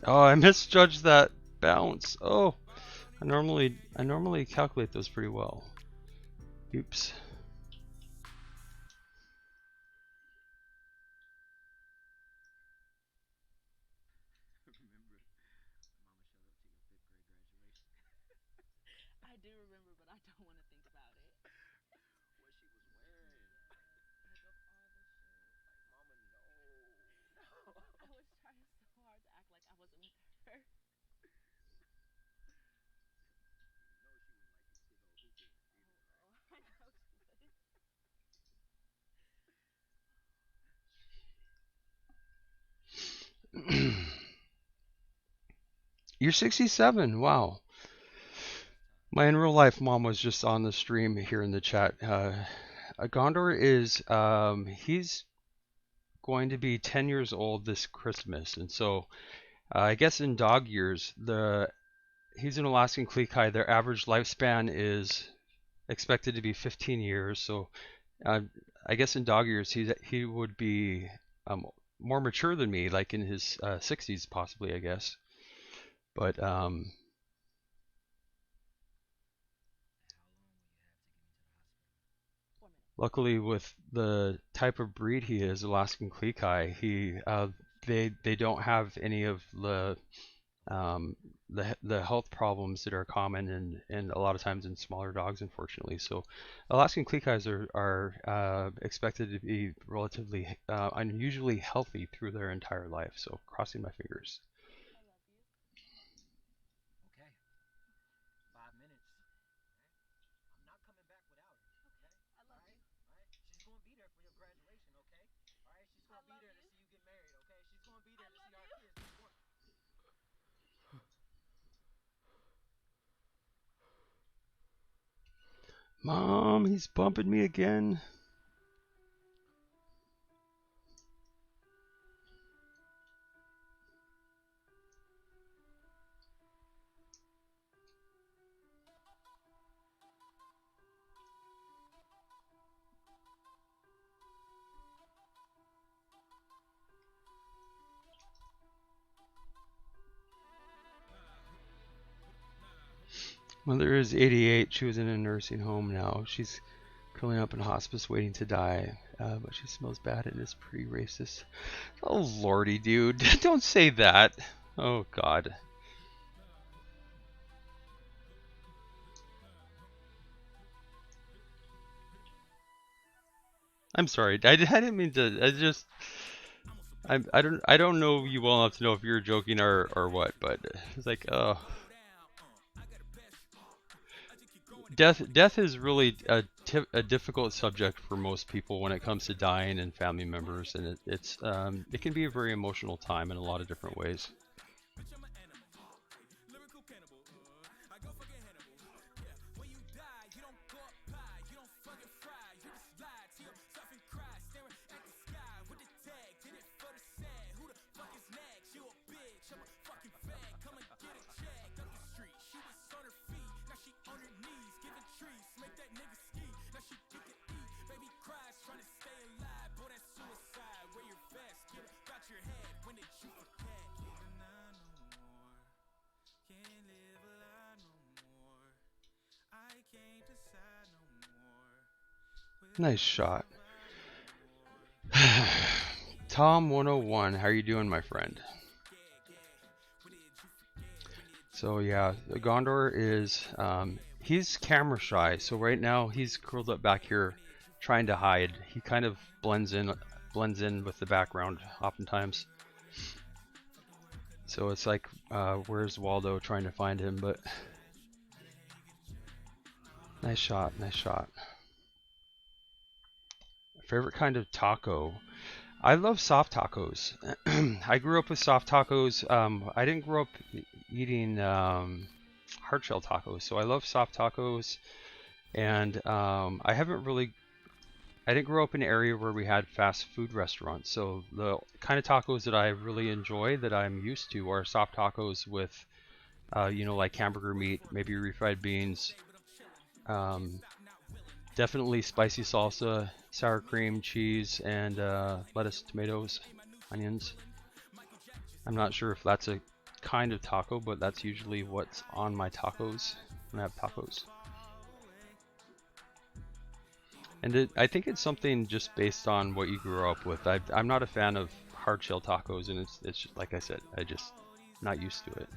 Oh, I misjudged that bounce. Oh, I normally calculate those pretty well. Oops. I do remember, but I don't want to think about it. What she was wearing. I was trying so hard to act like I wasn't with her. Oh, I know she would. You're 67. Wow. My in real life mom was just on the stream here in the chat. Gondor is he's going to be 10 years old this Christmas, and so I guess in dog years, he's an Alaskan Klee-Kai. Their average lifespan is expected to be 15 years. So I guess in dog years he would be more mature than me, like in his 60s possibly, I guess. But luckily, with the type of breed he is, Alaskan Klee they don't have any of the health problems that are common and a lot of times in smaller dogs, unfortunately. So Alaskan Klee are expected to be relatively unusually healthy through their entire life. So crossing my fingers. Okay. 5 minutes. I'm not coming back without her. Okay? I love you. Alright? She's gonna be there for your graduation, okay? Alright? She's gonna be there to see you get married, okay? She's gonna be there to see our kids. Mom, he's bumping me again. Mother is 88. She was in a nursing home now. She's curling up in hospice waiting to die. But she smells bad and is pretty racist. Oh, lordy, dude. Don't say that. Oh, God. I'm sorry. I didn't mean to. I don't know you well enough to know if you're joking or what, but it's like, Death is really a difficult subject for most people when it comes to dying and family members, and it can be a very emotional time in a lot of different ways. Nice shot. Tom 101, how are you doing, my friend? So yeah, the Gondor is he's camera shy, so right now he's curled up back here trying to hide. He kind of blends in with the background oftentimes. So it's like where's Waldo, trying to find him, but nice shot. Favorite kind of taco? I love soft tacos. I grew up with soft tacos. I didn't grow up eating hard shell tacos, so I love soft tacos. And I didn't grow up in an area where we had fast food restaurants. So the kind of tacos that I really enjoy, that I'm used to, are soft tacos with, like hamburger meat, maybe refried beans. Definitely spicy salsa, sour cream, cheese, and lettuce, tomatoes, onions. I'm not sure if that's a kind of taco, but that's usually what's on my tacos when I have tacos. And I think it's something just based on what you grew up with. I'm not a fan of hard shell tacos, and it's just, like I said, I just not used to it.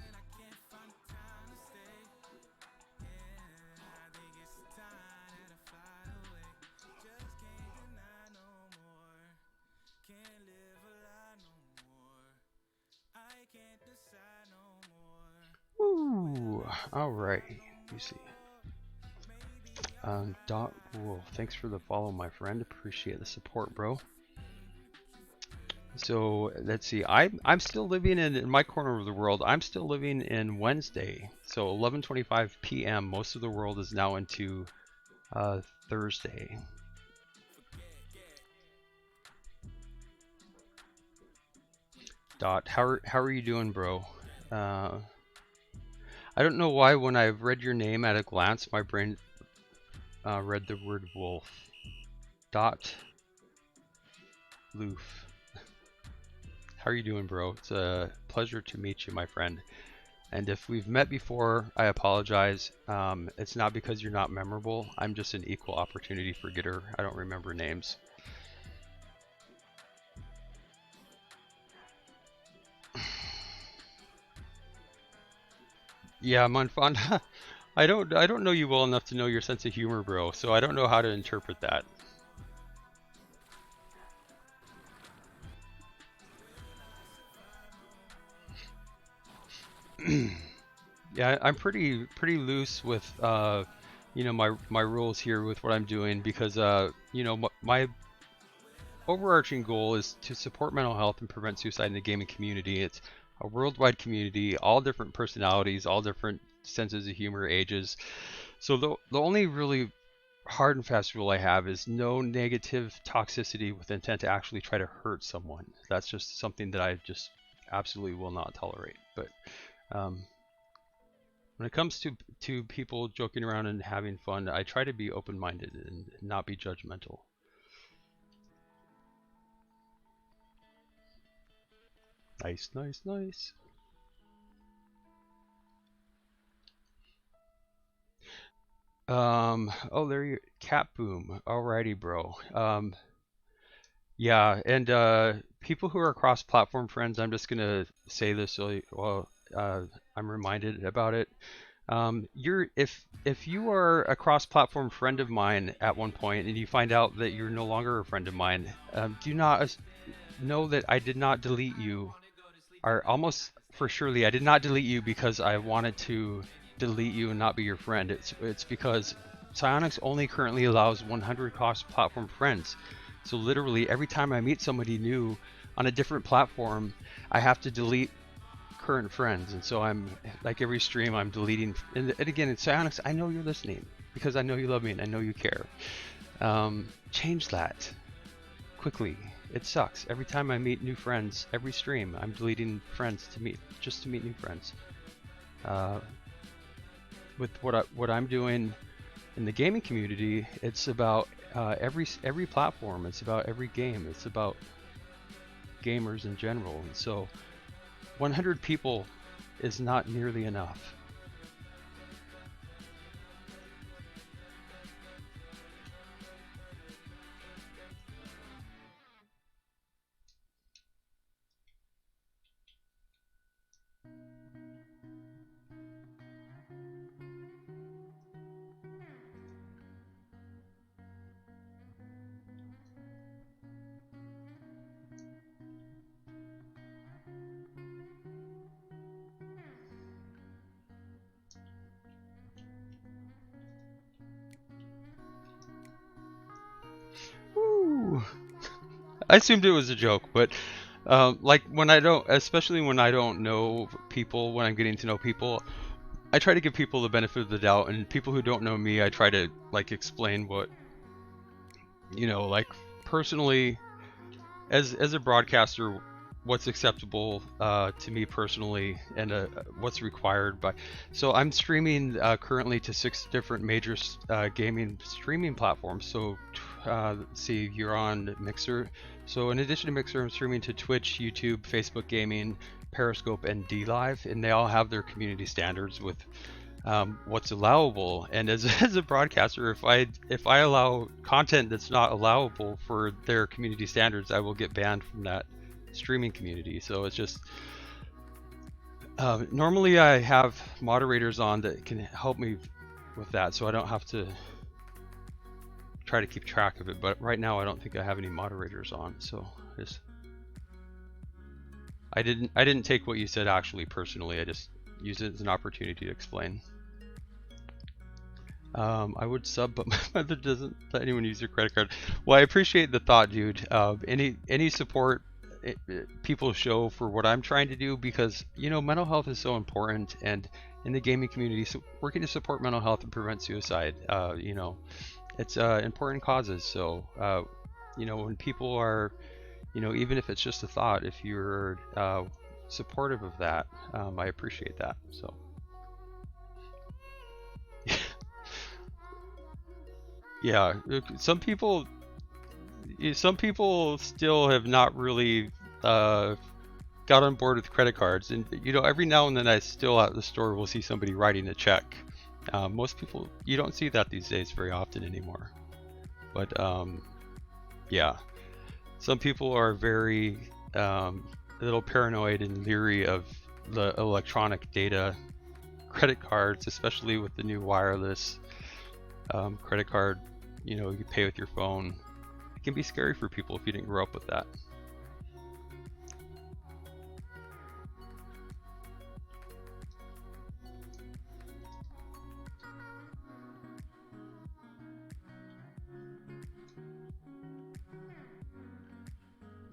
Ooh, alright, let me see. Dot Wolf, thanks for the follow, my friend. Appreciate the support, bro. So let's see. I'm still living in my corner of the world. I'm still living in Wednesday. So 11:25 p.m. Most of the world is now into Thursday. Dot, how are you doing, bro? I don't know why when I read your name at a glance, my brain read the word wolf. Dot, Loof. How are you doing, bro? It's a pleasure to meet you, my friend. And if we've met before, I apologize. It's not because you're not memorable. I'm just an equal opportunity forgetter. I don't remember names. Yeah, Monfon. I don't know you well enough to know your sense of humor, bro. So I don't know how to interpret that. Yeah, I'm pretty loose with you know, my rules here with what I'm doing because you know, my overarching goal is to support mental health and prevent suicide in the gaming community. It's a worldwide community, all different personalities, all different senses of humor, ages. So the only really hard and fast rule I have is no negative toxicity with intent to actually try to hurt someone. That's just something that I just absolutely will not tolerate. But when it comes to people joking around and having fun, I try to be open-minded and not be judgmental. Nice, nice, nice. Oh, there you, Cat Boom. Alrighty, bro. Yeah, and people who are cross-platform friends, I'm just gonna say this so well, I'm reminded about it. If you are a cross-platform friend of mine at one point and you find out that you're no longer a friend of mine, do not know that I did not delete you, or almost for surely I did not delete you because I wanted to delete you and not be your friend. It's because Psyonix only currently allows 100 cross-platform friends. So literally every time I meet somebody new on a different platform, I have to delete current friends. And so I'm like every stream I'm deleting. And again, in Psyonix, I know you're listening because I know you love me and I know you care. Change that quickly. It sucks. Every time I meet new friends, every stream, I'm deleting friends to meet new friends. With what I'm doing in the gaming community, it's about every platform. It's about every game. It's about gamers in general. And so 100 people is not nearly enough. Woo. I assumed it was a joke, but like when I don't, especially when I don't know people, when I'm getting to know people, I try to give people the benefit of the doubt, and people who don't know me, I try to like explain what, you know, like personally, as a broadcaster, what's acceptable to me personally, and what's required by. So I'm streaming currently to 6 different major gaming streaming platforms. So let's see, you're on Mixer. So in addition to Mixer, I'm streaming to Twitch, YouTube, Facebook Gaming, Periscope, and DLive, and they all have their community standards with what's allowable. And as a broadcaster, if I allow content that's not allowable for their community standards, I will get banned from that streaming community. So it's just normally I have moderators on that can help me with that, so I don't have to try to keep track of it. But right now I don't think I have any moderators on, so I didn't take what you said actually personally. I just used it as an opportunity to explain. I would sub, but my mother doesn't let anyone use their credit card. Well, I appreciate the thought, dude. Any support people show for what I'm trying to do, because you know, mental health is so important, and in the gaming community, so working to support mental health and prevent suicide, you know, it's important causes. So you know, when people are, you know, even if it's just a thought, if you're supportive of that, I appreciate that. So yeah, some people, some people still have not really got on board with credit cards, and every now and then I still at the store will see somebody writing a check. Most people, you don't see that these days very often anymore. But yeah, some people are very a little paranoid and leery of the electronic data credit cards, especially with the new wireless credit card. You pay with your phone. It can be scary for people if you didn't grow up with that.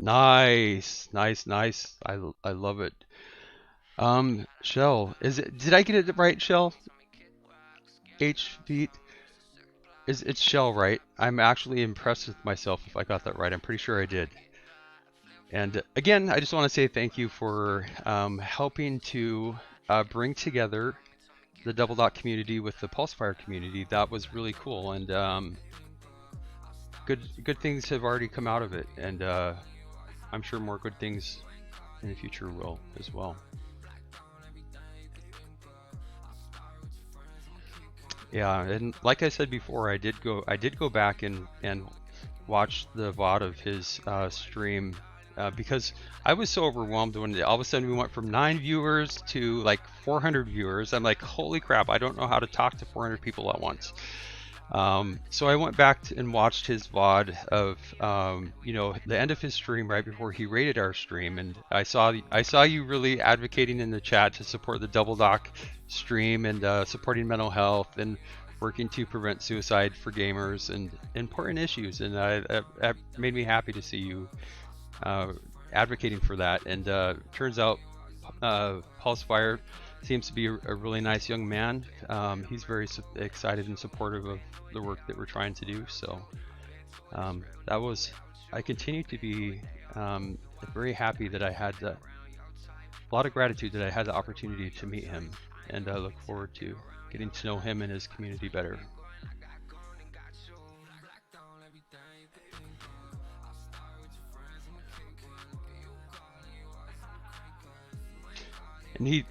Nice, nice, nice. I love it. Shell, did I get it right, Shell? H feet. It's Shell, right? I'm actually impressed with myself if I got that right. I'm pretty sure I did. And again, I just want to say thank you for helping to bring together the Double Dot community with the Pulsefire community. That was really cool, and good things have already come out of it, and I'm sure more good things in the future will as well. Yeah, and like I said before, I did go back and watch the VOD of his stream because I was so overwhelmed when all of a sudden we went from 9 viewers to like 400 viewers. I'm like, holy crap, I don't know how to talk to 400 people at once. So I went back and watched his VOD of the end of his stream right before he rated our stream, and I saw you really advocating in the chat to support the Double Doc stream and supporting mental health and working to prevent suicide for gamers and important issues, and that made me happy to see you advocating for that. And turns out Pulsefire seems to be a really nice young man. He's very excited and supportive of the work that we're trying to do. So I continue to be very happy that I had a lot of gratitude that I had the opportunity to meet him, and I look forward to getting to know him and his community better. And he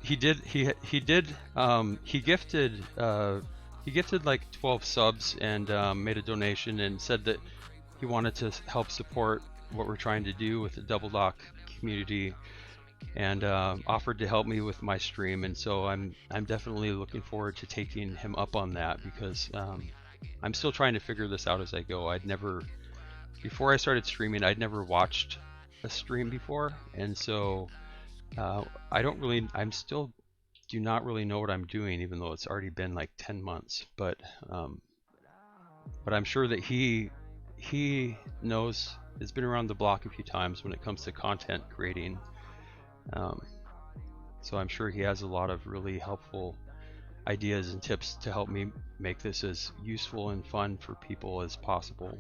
gifted like 12 subs and made a donation and said that he wanted to help support what we're trying to do with the Double Doc community, and offered to help me with my stream. And so I'm definitely looking forward to taking him up on that, because I'm still trying to figure this out as I go. Before I started streaming, I'd never watched a stream before, and so I still do not really know what I'm doing, even though it's already been like 10 months. But I'm sure that he knows, has been around the block a few times when it comes to content creating. So I'm sure he has a lot of really helpful ideas and tips to help me make this as useful and fun for people as possible.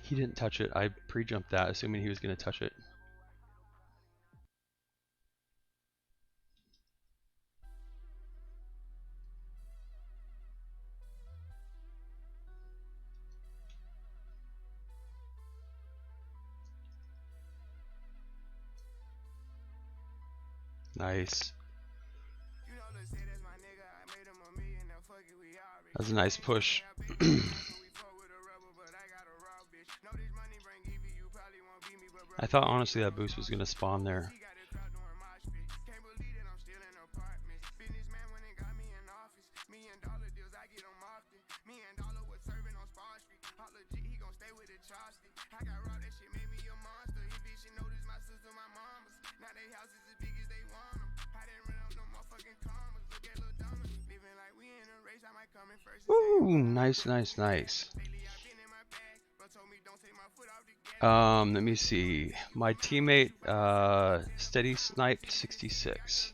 He didn't touch it. I pre-jumped that, assuming he was going to touch it. Nice. That's a nice push. I thought honestly that boost was gonna spawn there. Ooh, nice, nice, nice. Let me see. My teammate, Steady Snipe 66.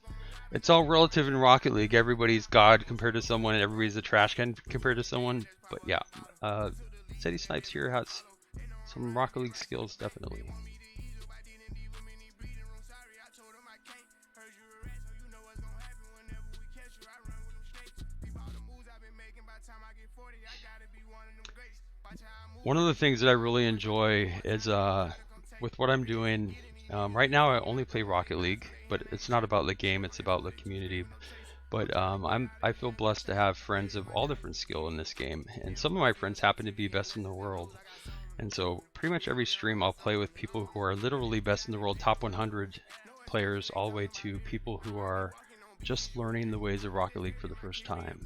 It's all relative in Rocket League. Everybody's God compared to someone, and everybody's a trash can compared to someone. But yeah, Steady Snipes here has some Rocket League skills, definitely. One of the things that I really enjoy is with what I'm doing right now. I only play Rocket League, but it's not about the game; it's about the community. But I feel blessed to have friends of all different skill in this game, and some of my friends happen to be best in the world. And so pretty much every stream I'll play with people who are literally best in the world, top 100 players, all the way to people who are just learning the ways of Rocket League for the first time.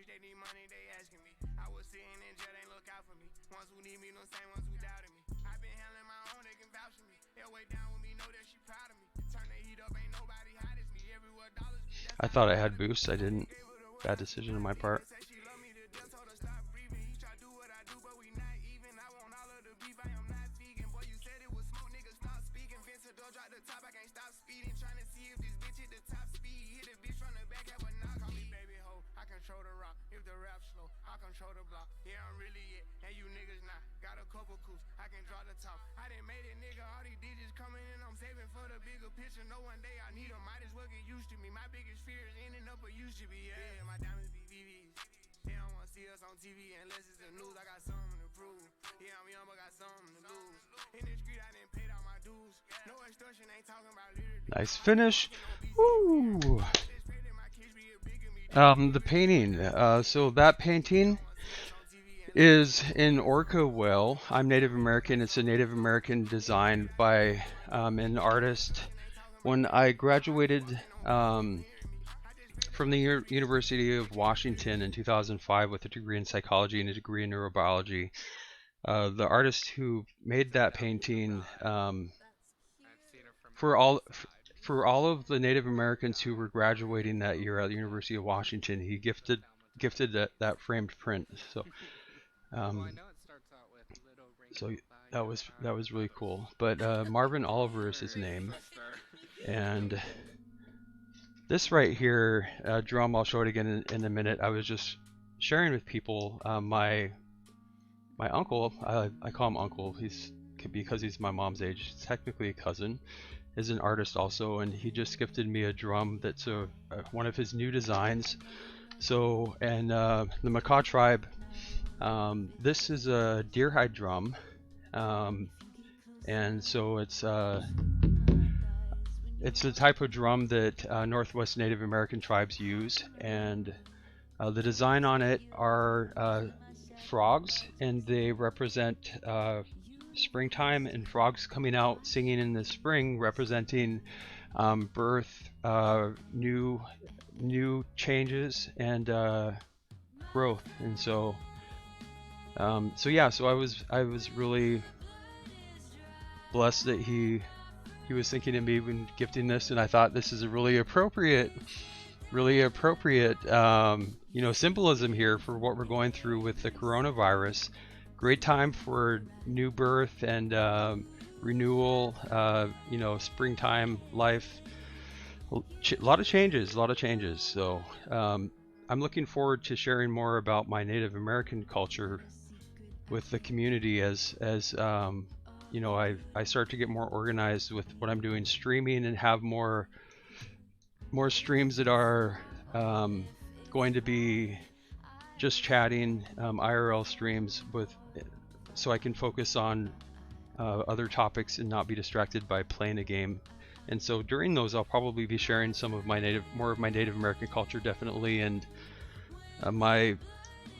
They need money, they asking me. I was sitting in jail, they look out for me. Ones who need me, no same ones who doubted me. I've been handling my own, they can vouch for me. They'll way down with me, know that she proud of me. Turn the heat up, ain't nobody hot as me. Everywhere dollars. I thought I had boost. I didn't. Bad decision on my part. Nice finish. Woo! The painting. So that painting is in orca whale. I'm Native American. It's a Native American design by an artist. When I graduated from the University of Washington in 2005 with a degree in psychology and a degree in neurobiology, the artist who made that painting, for all of the Native Americans who were graduating that year at the University of Washington, he gifted that framed print. So so that was really cool. But Marvin Oliver is his name, and this right here, drum, I'll show it again in a minute. I was just sharing with people, my uncle, I call him uncle, because he's my mom's age, he's technically a cousin, is an artist also, and he just gifted me a drum that's one of his new designs. So, and the Makah tribe, this is a deer hide drum, and so it's the type of drum that Northwest Native American tribes use, and the design on it are frogs, and they represent springtime and frogs coming out singing in the spring, representing birth, new changes, and growth. And so I was really blessed that he was thinking of me when gifting this, and I thought this is a really appropriate symbolism here for what we're going through with the coronavirus. Great time for new birth and renewal, springtime life. A lot of changes. So I'm looking forward to sharing more about my Native American culture with the community as I start to get more organized with what I'm doing, streaming, and have more streams that are going to be just chatting, IRL streams, so I can focus on other topics and not be distracted by playing a game. And so during those, I'll probably be sharing more of my Native American culture, definitely. And my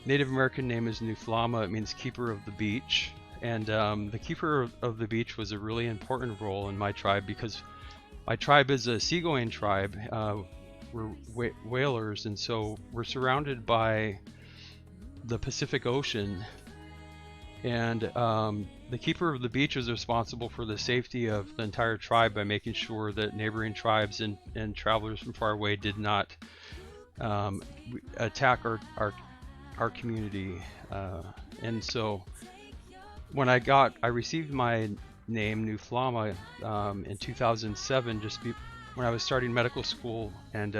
Native American name is Nuflama. It means keeper of the beach. And the keeper of the beach was a really important role in my tribe, because my tribe is a seagoing tribe. We're whalers, and so we're surrounded by the Pacific Ocean. And the keeper of the beach is responsible for the safety of the entire tribe by making sure that neighboring tribes and travelers from far away did not attack our community. And so when I received my name Nuflama in 2007, when I was starting medical school and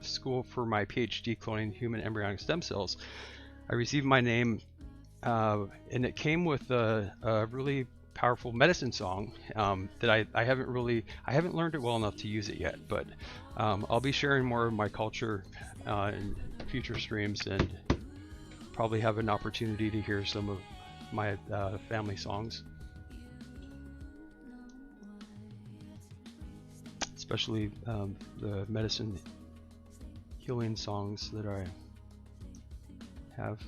school for my PhD cloning human embryonic stem cells, I received my name, and it came with a really powerful medicine song that I haven't learned it well enough to use it yet, but I'll be sharing more of my culture in future streams, and probably have an opportunity to hear some of my family songs, especially the medicine healing songs that I have.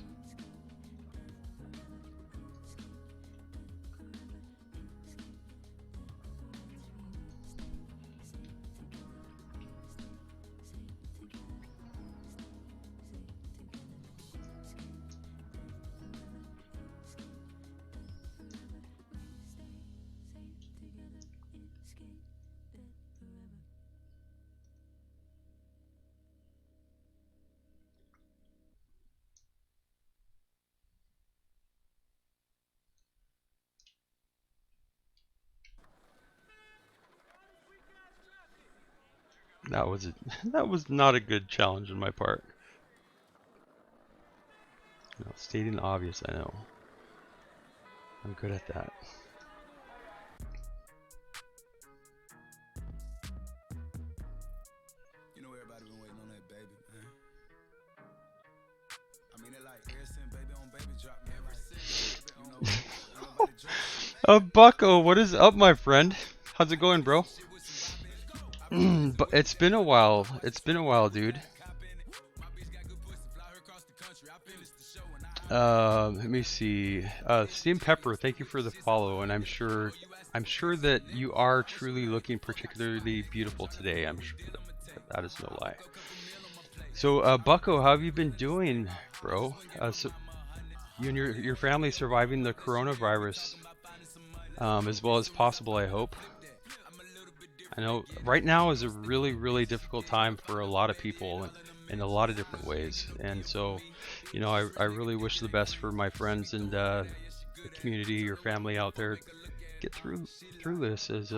That was not a good challenge on my part. No, stating the obvious, I know. I'm good at that. You know everybody been waiting on that baby, man. I mean, it like ever since baby on baby drop, man. Ever since, you know, ain't nobody drop. Bucko, what is up, my friend? How's it going, bro? But it's been a while. It's been a while, dude. Let me see. Steam Pepper, thank you for the follow, and I'm sure that you are truly looking particularly beautiful today. I'm sure that is no lie. So, Bucko, how have you been doing, bro? So you and your family surviving the coronavirus as well as possible, I hope. I know right now is a really, really difficult time for a lot of people in a lot of different ways, and so, you know, I really wish the best for my friends and the community, your family out there. Get through this as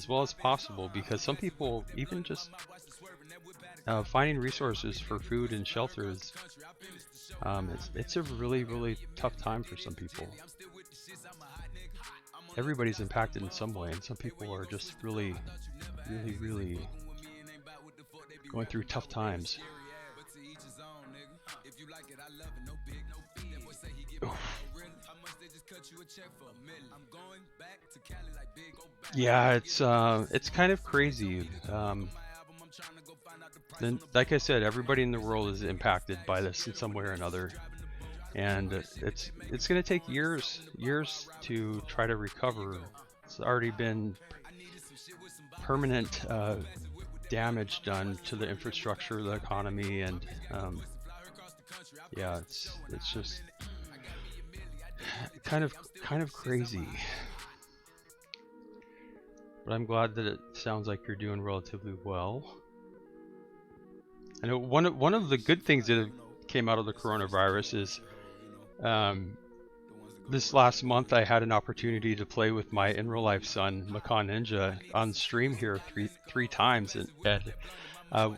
well as possible, because some people, even just finding resources for food and shelter is it's a really, really tough time for some people. Everybody's impacted in some way, and some people are just really, really, really going through tough times. Yeah, it's kind of crazy. Then, like I said, everybody in the world is impacted by this in some way or another. And it's going to take years to try to recover. It's already been permanent damage done to the infrastructure, the economy, and yeah, it's just kind of crazy. But I'm glad that it sounds like you're doing relatively well. I know one of the good things that came out of the coronavirus is this last month I had an opportunity to play with my in real life son, Makan Ninja, on stream here three times, and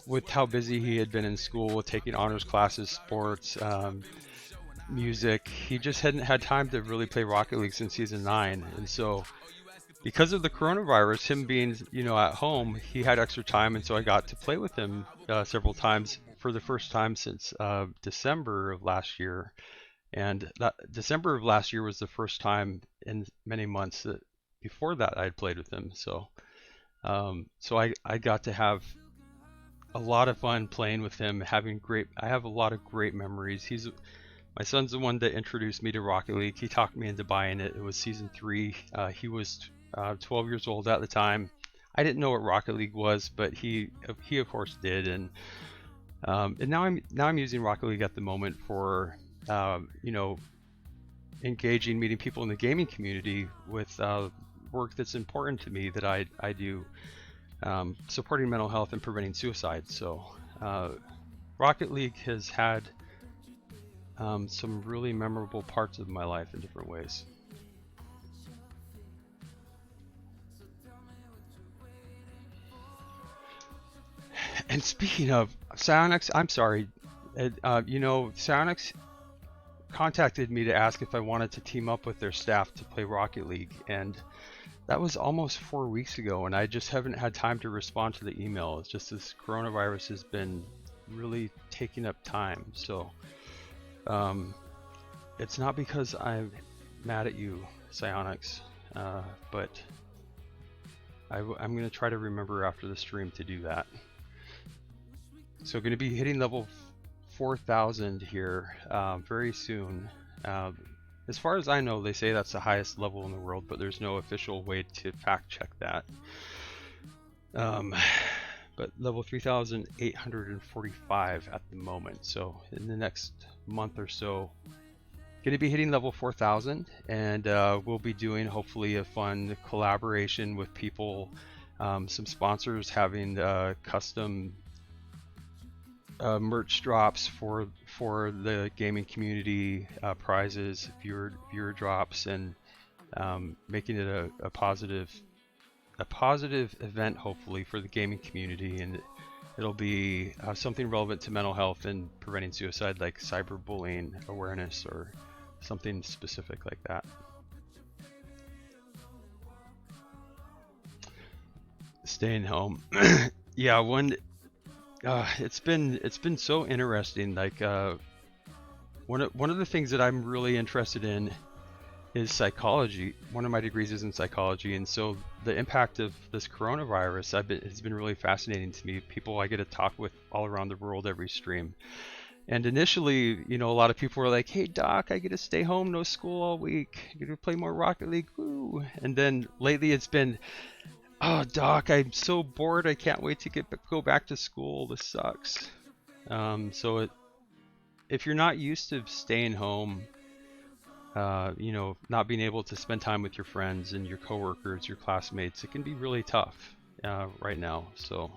with how busy he had been in school with taking honors classes, sports, music, he just hadn't had time to really play Rocket League since season 9. And so because of the coronavirus, him being, you know, at home, he had extra time, and so I got to play with him several times for the first time since December of last year. And that December of last year was the first time in many months that before that I had played with him. So I got to have a lot of fun playing with him, I have a lot of great memories. My son's the one that introduced me to Rocket League. He talked me into buying it. It was season 3. He was 12 years old at the time. I didn't know what Rocket League was, but he of course did. And now I'm using Rocket League at the moment for you know, engaging, meeting people in the gaming community with work that's important to me that I do, supporting mental health and preventing suicide. So Rocket League has had some really memorable parts of my life in different ways. And speaking of Psyonix, I'm sorry. Psyonix contacted me to ask if I wanted to team up with their staff to play Rocket League, and that was almost 4 weeks ago, and I just haven't had time to respond to the email. It's just this coronavirus has been really taking up time. So it's not because I'm mad at you, Psyonix, but I'm going to try to remember after the stream to do that. So going to be hitting level 4,000 here very soon. As far as I know, they say that's the highest level in the world, but there's no official way to fact check that. But level 3,845 at the moment. So in the next month or so, going to be hitting level 4,000, and we'll be doing hopefully a fun collaboration with people, some sponsors having custom merch drops for the gaming community, prizes, viewer drops, and making it a positive event hopefully for the gaming community. And it'll be something relevant to mental health and preventing suicide, like cyberbullying awareness or something specific like that. Staying home. Yeah, it's been so interesting. Like one of the things that I'm really interested in is psychology. One of my degrees is in psychology, and so the impact of this coronavirus has been really fascinating to me. People I get to talk with all around the world every stream. And initially, a lot of people were like, "Hey Doc, I get to stay home, no school all week. I get to play more Rocket League, woo." And then lately it's been, "Oh Doc, I'm so bored. I can't wait to go back to school. This sucks." If you're not used to staying home, not being able to spend time with your friends and your coworkers, your classmates, it can be really tough right now. So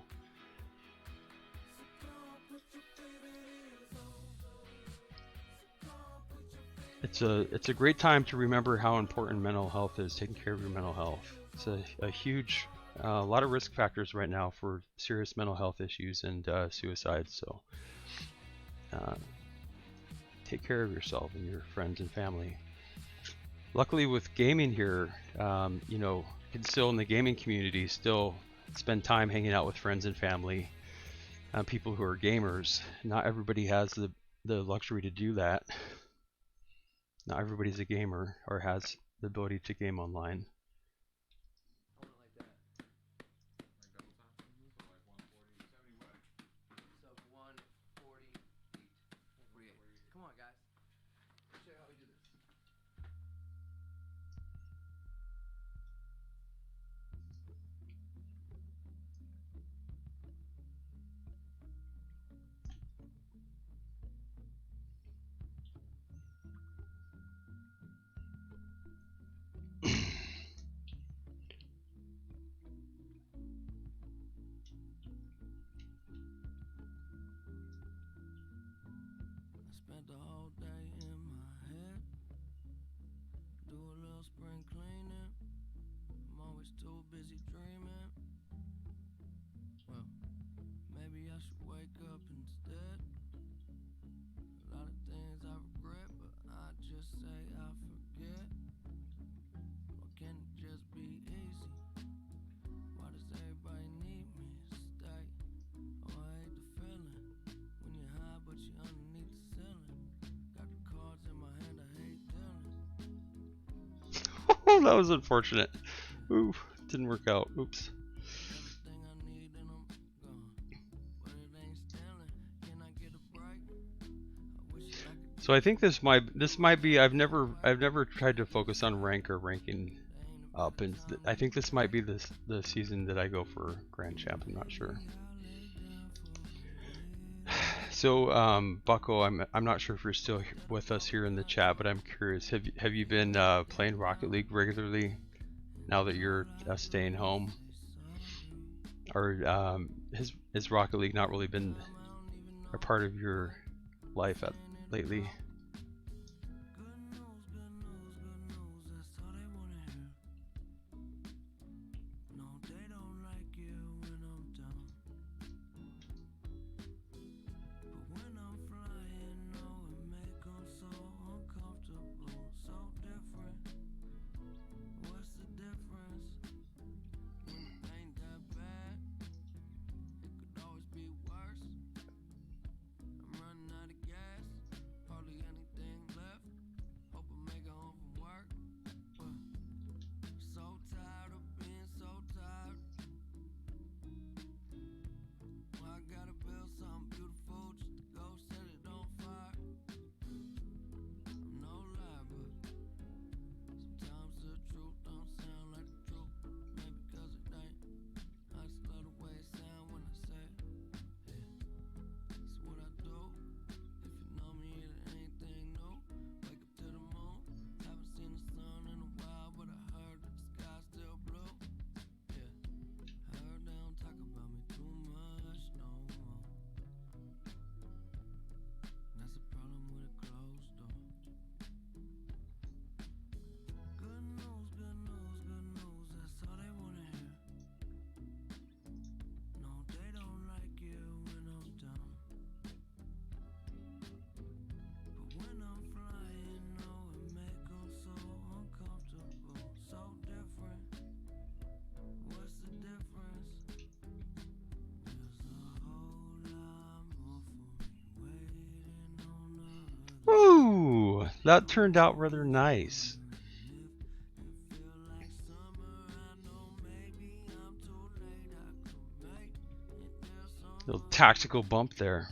it's a great time to remember how important mental health is, taking care of your mental health. It's a huge, a lot of risk factors right now for serious mental health issues and suicide. So take care of yourself and your friends and family. Luckily with gaming here, you can still in the gaming community still spend time hanging out with friends and family, people who are gamers. Not everybody has the luxury to do that. Not everybody's a gamer or has the ability to game online. Come on, guys. Let's show you how we do this. Spent the whole day in my head. Do a little spring cleaning. I'm always too busy dreaming. Well, maybe I should wake up instead. A lot of things I regret, but I just say I forget. Why can't it just be easy? Why does everybody need me to stay? Oh, I hate the feeling when you're high but you're underneath the ceiling. Got the cards in my hand, I hate dealing. Oh, that was unfortunate. Ooh, didn't work out. Oops. Everything I need and I'm gone, but it ain't stealing. Can I get a break? I wish I could. So I think this might be, I've never tried to focus on rank or ranking up, and I think this might be the season that I go for Grand Champ. I'm not sure. So Bucko, I'm not sure if you're still with us here in the chat, but I'm curious. Have you been playing Rocket League regularly now that you're staying home, or has Rocket League not really been a part of your life lately? No, they don't like it when I'm down. that turned out rather nice. Little tactical bump there.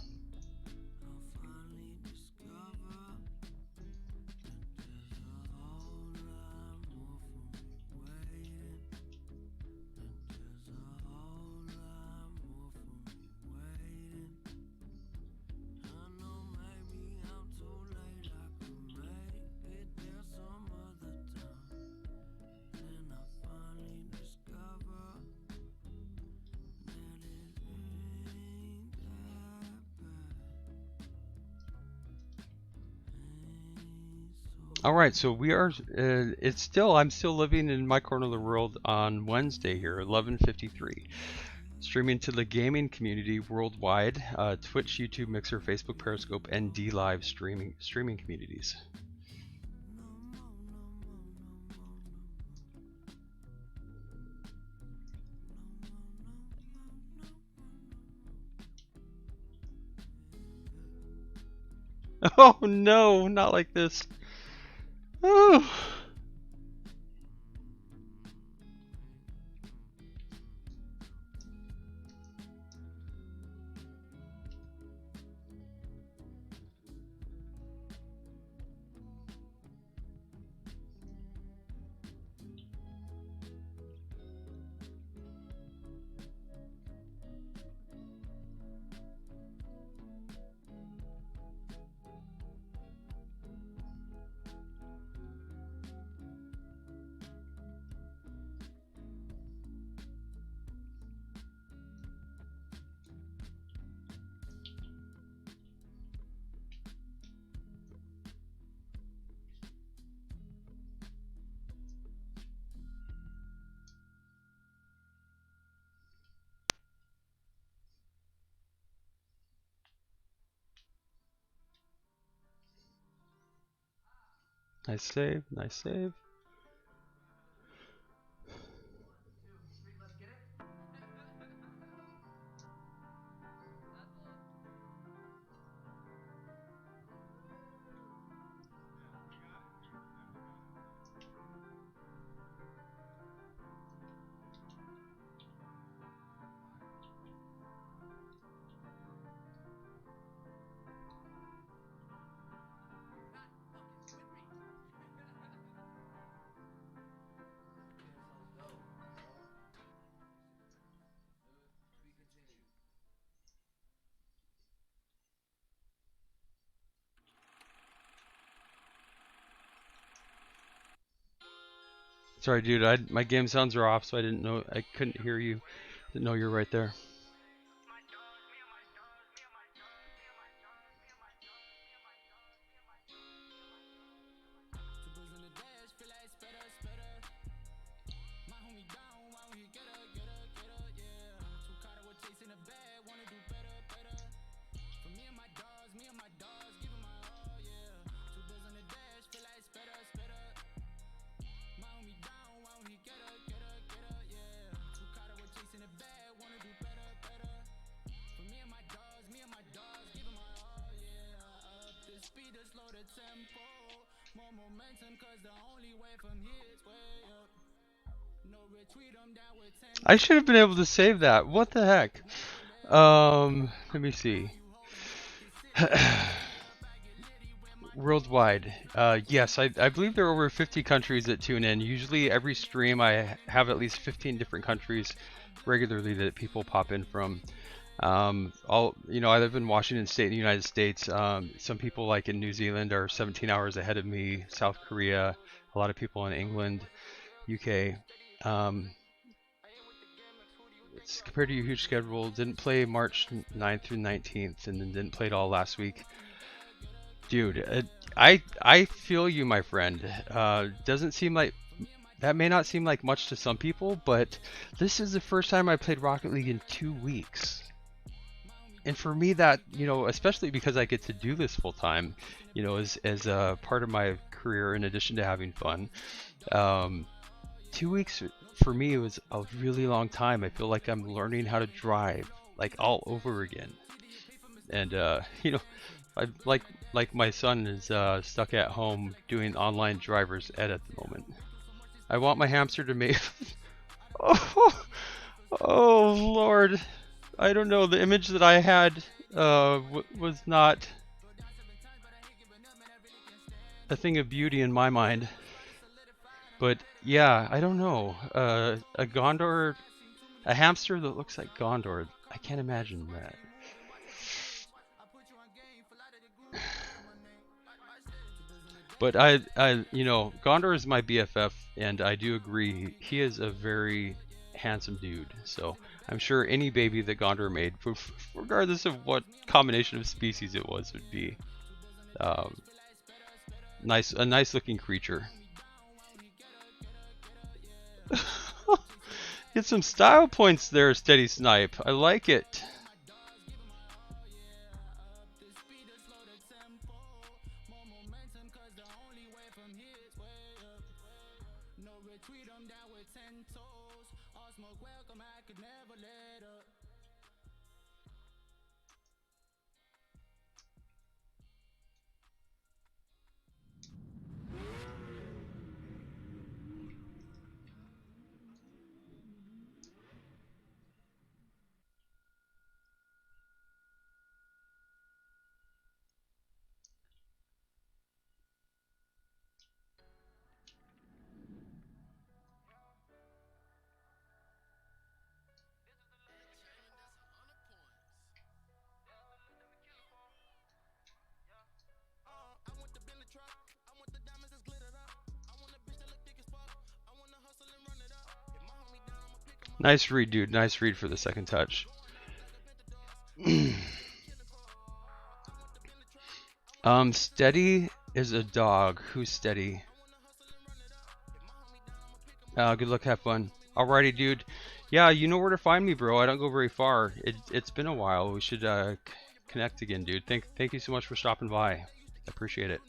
All right, so we are. It's still. I'm still living in my corner of the world on Wednesday here, 11:53, streaming to the gaming community worldwide: Twitch, YouTube, Mixer, Facebook, Periscope, and DLive streaming communities. Oh no, not like this. Oh. Nice save, nice save. Sorry, dude. My game sounds are off, so I didn't know. I couldn't hear you. Didn't know you were right there. I should have been able to save that. What the heck? Let me see. Worldwide. Yes, I believe there are over 50 countries that tune in. Usually every stream I have at least 15 different countries regularly that people pop in from. I live in Washington State in the United States. Some people like in New Zealand are 17 hours ahead of me. South Korea, a lot of people in England, UK. It's compared to your huge schedule, didn't play March 9th through 19th, and then didn't play it all last week. Dude, I feel you, my friend. Doesn't seem like that may not seem like much to some people, but this is the first time I played Rocket League in 2 weeks. And for me, that, especially because I get to do this full time, as a part of my career in addition to having fun. 2 weeks for me, it was a really long time. I feel like I'm learning how to drive like all over again. And like my son is stuck at home doing online driver's ed at the moment. I want my hamster to make. Oh Lord, I don't know. The image that I had was not a thing of beauty in my mind. But yeah, I don't know. A Gondor, a hamster that looks like Gondor. I can't imagine that. But you know, Gondor is my BFF, and I do agree he is a very handsome dude. So I'm sure any baby that Gondor made, regardless of what combination of species it was, would be a nice looking creature. Get some style points there, Steady Snipe. I like it. Nice read, dude. Nice read for the second touch. Steady is a dog. Who's Steady? Good luck, have fun. Alrighty, dude. Yeah, you know where to find me, bro. I don't go very far. It's been a while. We should connect again, dude. Thank you so much for stopping by. I appreciate it.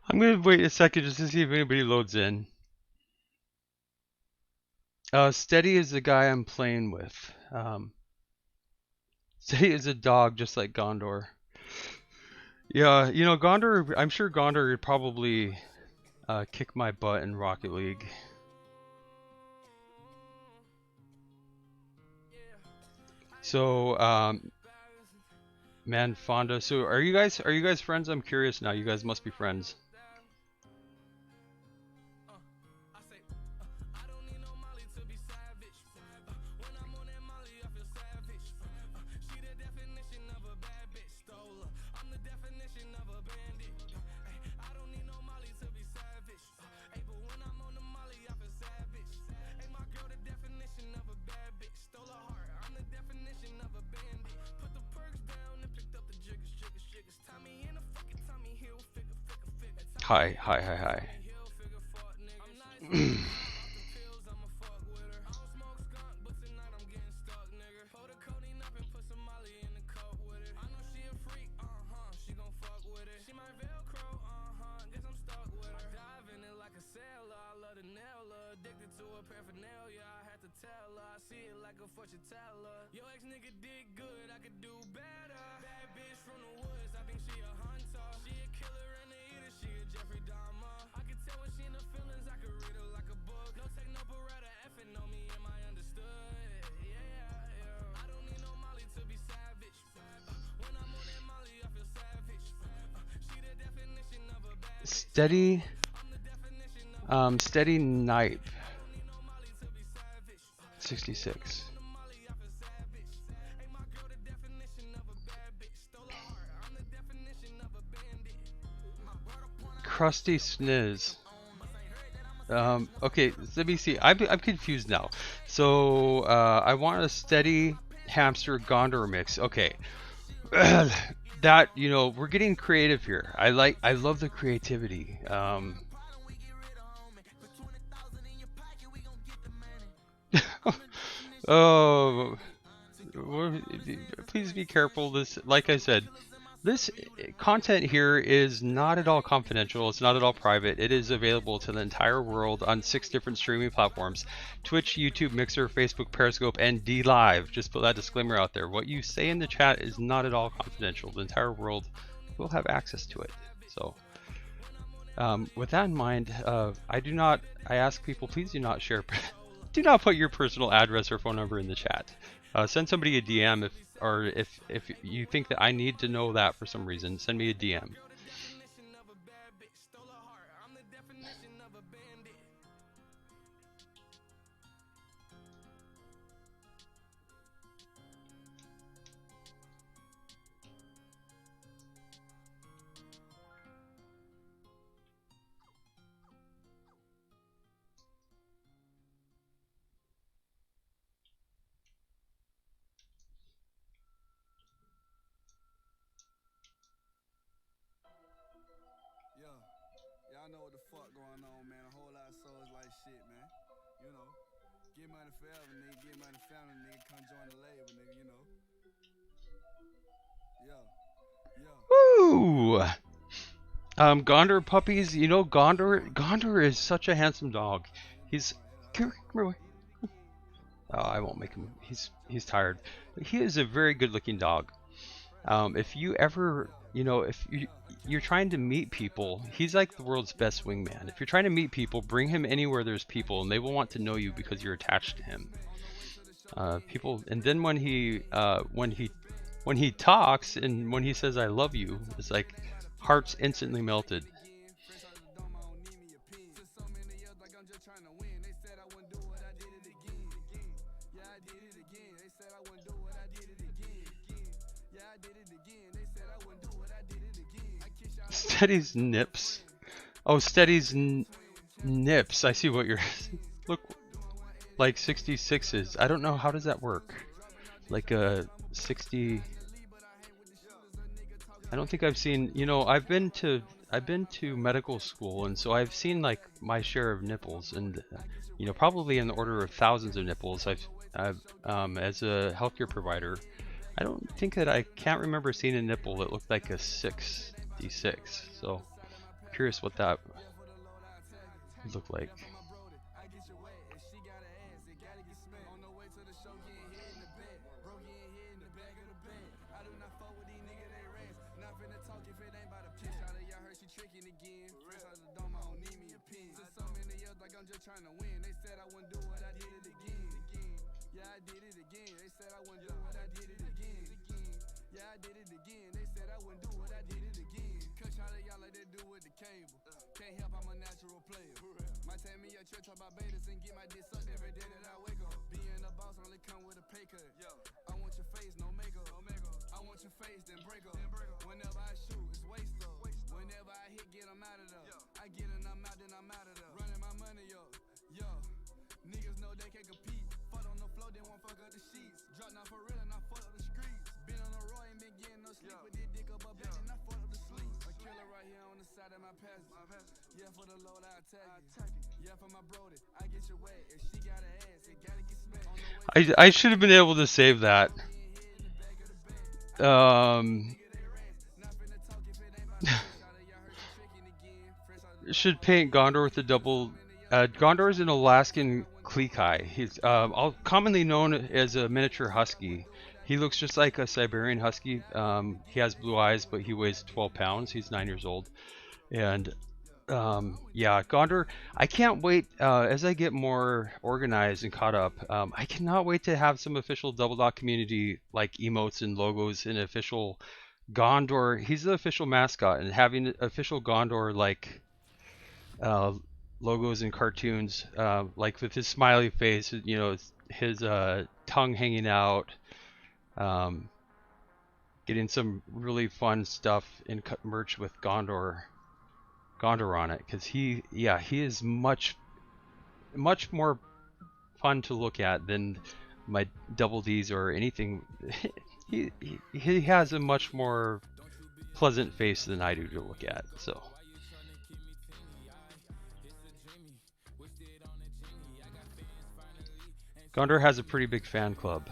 I'm gonna wait a second just to see if anybody loads in. Steady is the guy I'm playing with. Steady is a dog just like Gondor. Yeah, you know, Gondor, I'm sure Gondor would probably kick my butt in Rocket League. So, Man, Fonda. So are you guys friends? I'm curious now. You guys must be friends. Hi, hi, hi, hi. Yo, ex nigga did good, I could do better. Bad bitch from the woods, I think she a hunter. She a killer and a eater, she a Jeffrey Dahmer. I can tell when she in the feelings, I could read her like a book. No take no beretta, effing on me, am I understood? Yeah. I don't need no Molly to be savage. When I'm on that Molly, I feel savage. She the definition of a bad bitch. Steady Knipe. 66. Krusty Sniz. Okay, let me see. I'm confused now. So I want a Steady Hamster Gondor mix. Okay, that, you know, we're getting creative here. I love the creativity. Oh, please be careful. This, like I said, this content here is not at all confidential. It's not at all private. It is available to the entire world on 6 different streaming platforms: Twitch, YouTube, Mixer, Facebook, Periscope, and DLive. Just put that disclaimer out there. What you say in the chat is not at all confidential. The entire world will have access to it. So with that in mind, I ask people, please do not share, do not put your personal address or phone number in the chat. Send somebody a DM if you think that I need to know that for some reason. Send me a DM. Y'all know what the fuck going on, man. A whole lot of souls like shit, man. You know, get money forever, nigga. Get money family, nigga. Come join the label, nigga. You know. Woo! Gondor puppies. You know, Gondor is such a handsome dog. He's come here. Oh, I won't make him. He's tired. But he is a very good-looking dog. If you ever, you know, if you're trying to meet people, he's like the world's best wingman. If you're trying to meet people, bring him anywhere there's people, and they will want to know you because you're attached to him. People, and then when he talks and when he says "I love you," it's like hearts instantly melted. Steady's nips. Oh, Steady's nips. I see what you're. Look, like 66s. I don't know, how does that work? Like a 60. I don't think I've seen. You know, I've been to medical school, and so I've seen like my share of nipples, and you know, probably in the order of thousands of nipples. I've as a healthcare provider, I can't remember seeing a nipple that looked like a 66. So I'm curious what that would look like. I did it again. Might take me a trip to Barbados and get my dick sucked every day that I wake up. Being a boss only come with a pay cut. I want your face, no makeup. I want your face, then break up. Whenever I shoot, it's waste up. Whenever I hit, get 'em out of there. I get and I'm out, then I'm out of there. Running my money up, niggas know they can't compete. Fuck on the floor, they won't fuck up the sheets. Drop now for real and I fuck up the streets. Been on the road, ain't been getting no sleep. With this dick up a back and I fuck up the sleep. A killer right here on the side of my passage. Yeah, for the load, I attack it. Yeah, for my brody, I get you wet. If she got an ass, it gotta get smacked. On the way I should have been able to save that. Should paint Gondor with a double. Gondor is an Alaskan Klekai. He's commonly known as a miniature husky. He looks just like a Siberian husky. He has blue eyes, but he weighs 12 pounds. He's 9 years old. And yeah, Gondor, I can't wait as I get more organized and caught up. I cannot wait to have some official Double Dot community like emotes and logos and official Gondor. He's the official mascot, and having official Gondor like logos and cartoons, like with his smiley face, you know, his tongue hanging out, getting some really fun stuff in merch with Gondor on it, because he is much more fun to look at than my Double D's or anything. he has a much more pleasant face than I do to look at, so. Gondor has a pretty big fan club.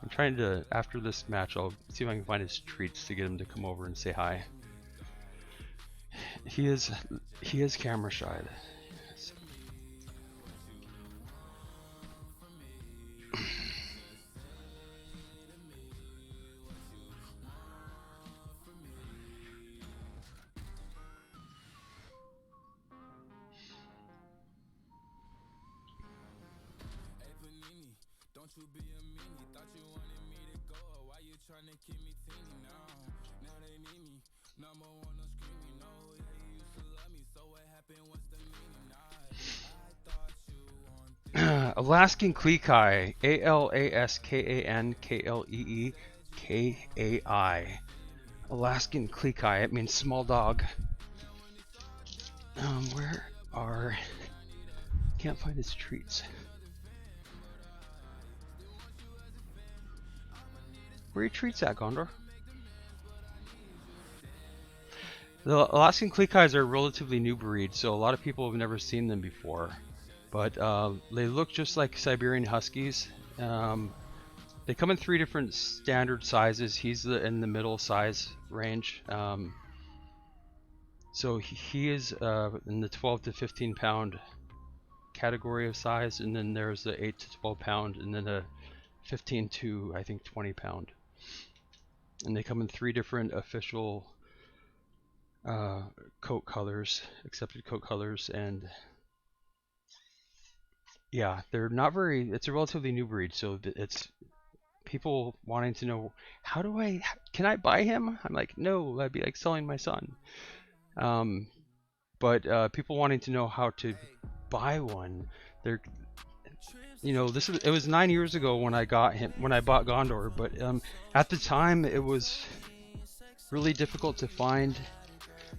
I'm trying to, after this match, I'll see if I can find his treats to get him to come over and say hi. He is camera shy. Alaskan Klekai, Alaskankleekai. Alaskan Klekai, it means small dog. Can't find his treats. Where are your treats at, Gondor? The Alaskan Klekais are a relatively new breed, so a lot of people have never seen them before. But they look just like Siberian Huskies. They come in 3 different standard sizes. He's in the middle size range. So he is in the 12 to 15 pound category of size, and then there's the 8 to 12 pound, and then a 15 to I think 20 pound. And they come in 3 different official coat colors, accepted coat colors, and yeah, they're not very. It's a relatively new breed, so it's people wanting to know, can I buy him? I'm like, no, that'd be like selling my son. But people wanting to know how to buy one. They're, you know, it was 9 years ago when I bought Gondor, but at the time it was really difficult to find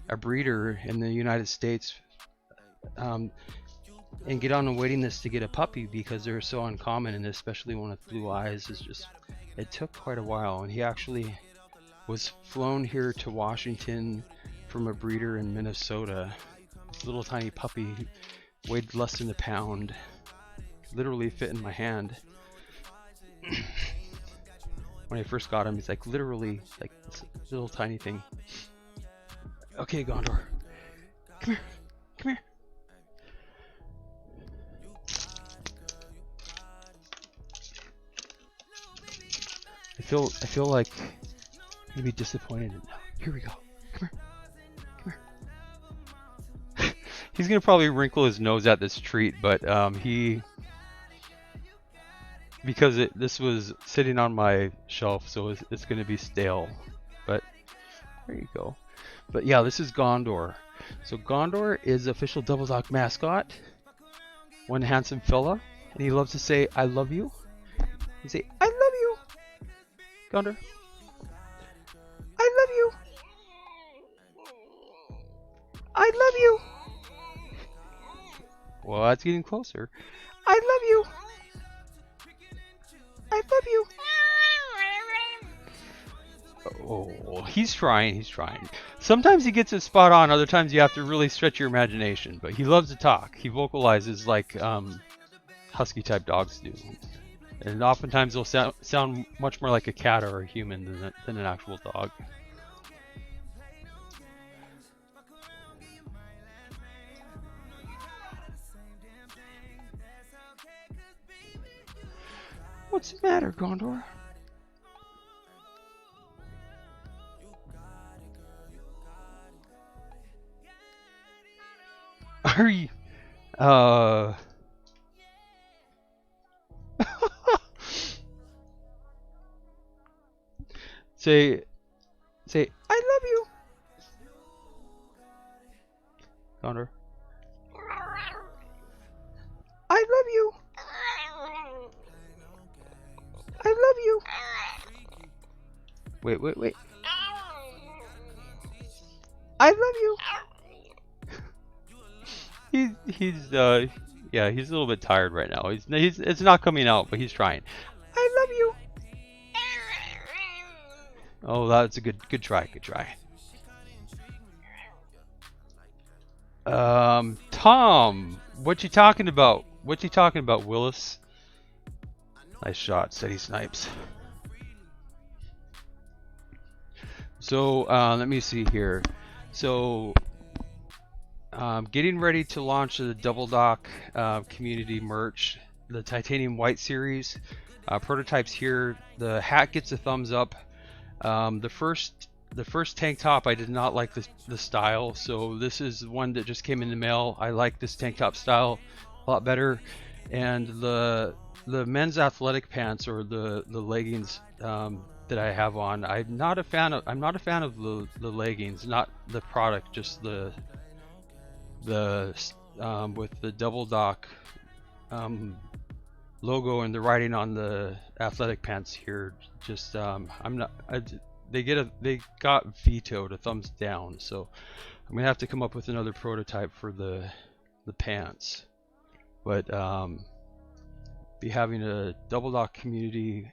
a breeder in the United States and get on a waiting list to get a puppy, because they're so uncommon, and especially one with blue eyes. It took quite a while, and he actually was flown here to Washington from a breeder in Minnesota. This little tiny puppy weighed less than a pound, literally fit in my hand. When I first got him, he's like literally like this little tiny thing. Okay, Gondor, come here. I feel like I'm gonna be disappointed. Here we go. Come here. He's gonna probably wrinkle his nose at this treat, but because this was sitting on my shelf, so it's gonna be stale. But there you go. But yeah, this is Gondor. So Gondor is the official Double Dock mascot. One handsome fella, and he loves to say, "I love you." He say, "I love you, Gondor. I love you. I love you." Well, that's getting closer. "I love you. I love you." Oh, he's trying. He's trying. Sometimes he gets it spot on. Other times you have to really stretch your imagination. But he loves to talk. He vocalizes like husky type dogs do, and oftentimes they'll sound much more like a cat or a human than an actual dog. What's the matter, Gondor? Are you, say, "I love you, Gondor. I love you. I love you." Wait. "I love you." He's yeah, he's a little bit tired right now. He's it's not coming out, but he's trying. "I love you." Oh, that's a good try. Good try. Tom, what you talking about? What you talking about, Willis? Nice shot, steady snipes. So let me see here. So getting ready to launch the Double Dock community merch, the Titanium White series. Prototypes here. The hat gets a thumbs up. The first tank top, I did not like the style, so this is one that just came in the mail. I like this tank top style a lot better, and the men's athletic pants or the leggings that I have on, I'm not a fan of the leggings, not the product, just the with the Double Dock logo and the writing on the athletic pants here. Just they got vetoed, a thumbs down, so I'm gonna have to come up with another prototype for the pants. But be having a Double Dock community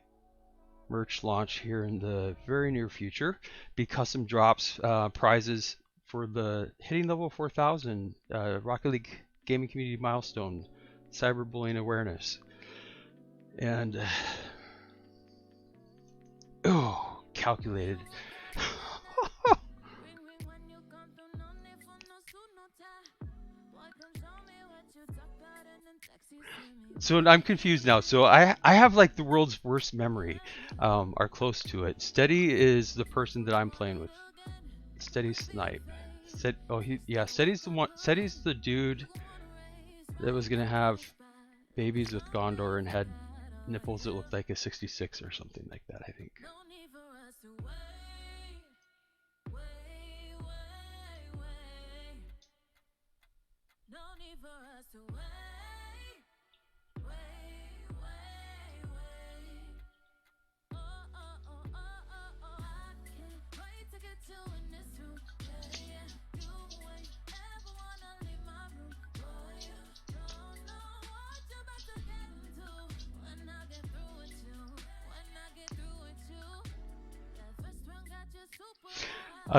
merch launch here in the very near future. Be custom drops, prizes for the hitting level 4000 Rocket League gaming community milestone, cyberbullying awareness, and oh, calculated. So I'm confused now. So I have like the world's worst memory, or close to it. Steady is the person that I'm playing with. Steady Snipe. Steady's the one. Steady's the dude that was gonna have babies with Gondor and had nipples that looked like a 66 or something like that, I think.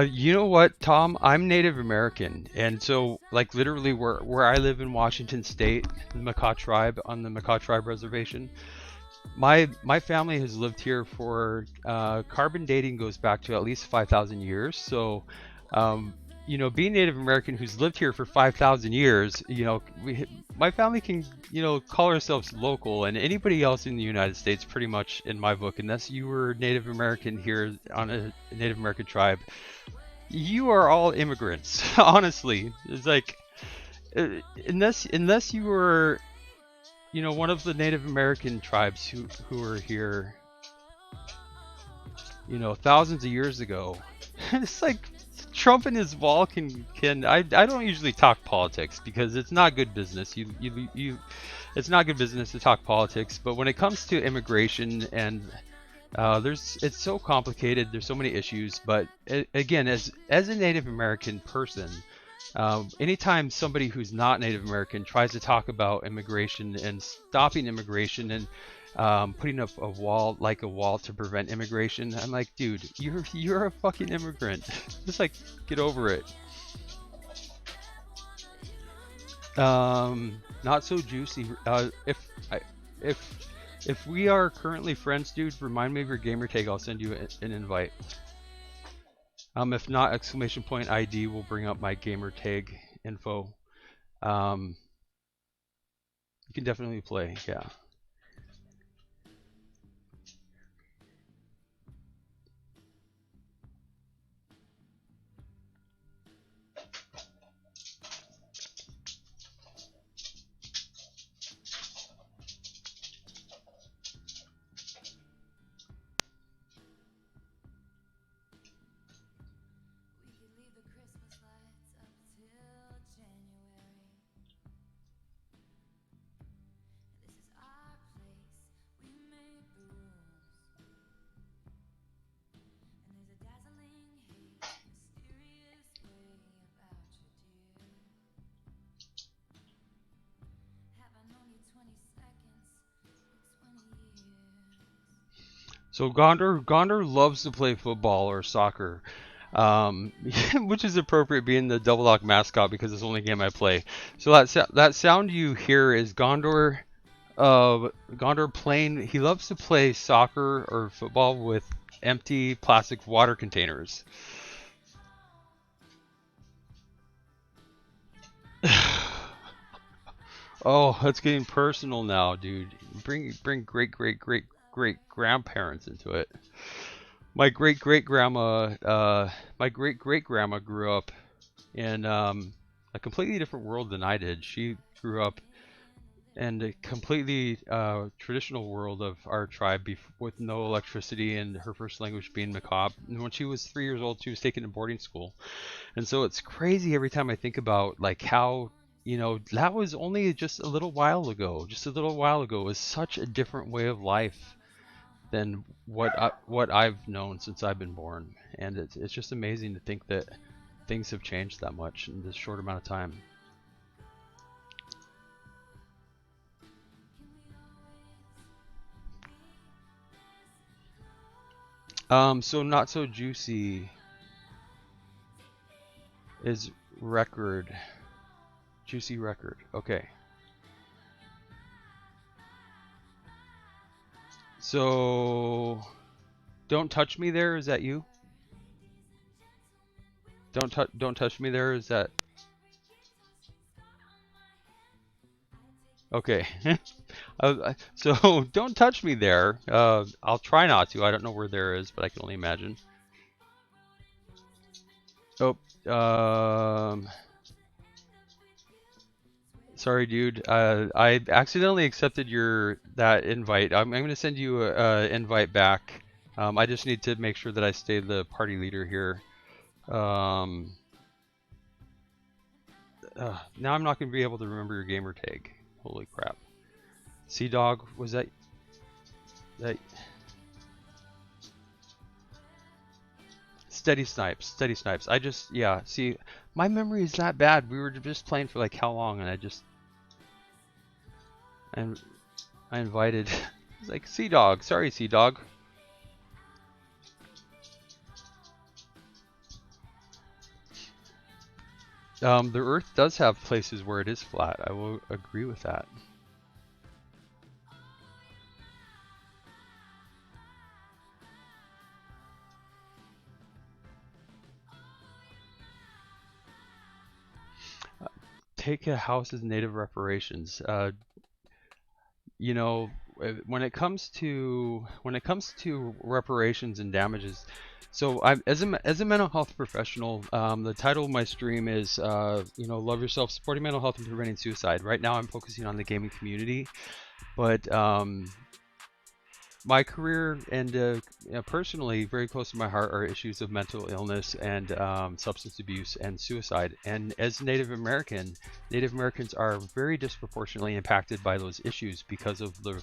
You know what, Tom? I'm Native American, and so like literally where I live in Washington State, the Makah tribe, on the Makah tribe reservation, my family has lived here for carbon dating goes back to at least 5,000 years. So you know, being Native American who's lived here for 5,000 years, you know, my family can, you know, call ourselves local, and anybody else in the United States, pretty much in my book, unless you were Native American here on a Native American tribe, you are all immigrants. Honestly, it's like unless you were, you know, one of the Native American tribes who were here, you know, thousands of years ago. It's like Trump and his wall can I don't usually talk politics because it's not good business. It's not good business to talk politics. But when it comes to immigration and it's so complicated. There's so many issues. But again, as a Native American person, anytime somebody who's not Native American tries to talk about immigration and stopping immigration and putting up a wall to prevent immigration, I'm like, dude, you're a fucking immigrant. Just like get over it. Not so juicy. If we are currently friends, dude, remind me of your gamer tag. I'll send you an invite. If not, exclamation point ID will bring up my gamer tag info. You can definitely play, yeah. So Gondor loves to play football or soccer, which is appropriate being the Double Lock mascot because it's the only game I play. So that sound you hear is Gondor playing. He loves to play soccer or football with empty plastic water containers. Oh, that's getting personal now, dude. Bring great grandparents into it. My great grandma grew up in a completely different world than I did. She grew up in a completely traditional world of our tribe with no electricity and her first language being Macabre. And when she was 3 years old, she was taken to boarding school. And so it's crazy every time I think about like how, you know, that was only just a little while ago. Just a little while ago. It was such a different way of life than what I've known since I've been born, and it's just amazing to think that things have changed that much in this short amount of time. So not so juicy is record. Juicy record. Okay. So, don't touch me there. Is that you? Don't touch me there. Is that? Okay. So don't touch me there. I'll try not to. I don't know where there is, but I can only imagine. Oh, sorry, dude. I accidentally accepted that invite. I'm going to send you an invite back. I just need to make sure that I stay the party leader here. Now I'm not going to be able to remember your gamer tag. Holy crap. Sea Dog, was that? Steady Snipes. Yeah, see, my memory is that bad. We were just playing for like how long, and I invited, it's like, Sea Dog. Sorry, Sea Dog. The Earth does have places where it is flat. I will agree with that. Take a house as native reparations. You know, when it comes to reparations and damages, so as a mental health professional, the title of my stream is you know, love yourself, supporting mental health and preventing suicide. Right now I'm focusing on the gaming community, but my career and personally, very close to my heart are issues of mental illness and substance abuse and suicide. And as Native Americans are very disproportionately impacted by those issues because of the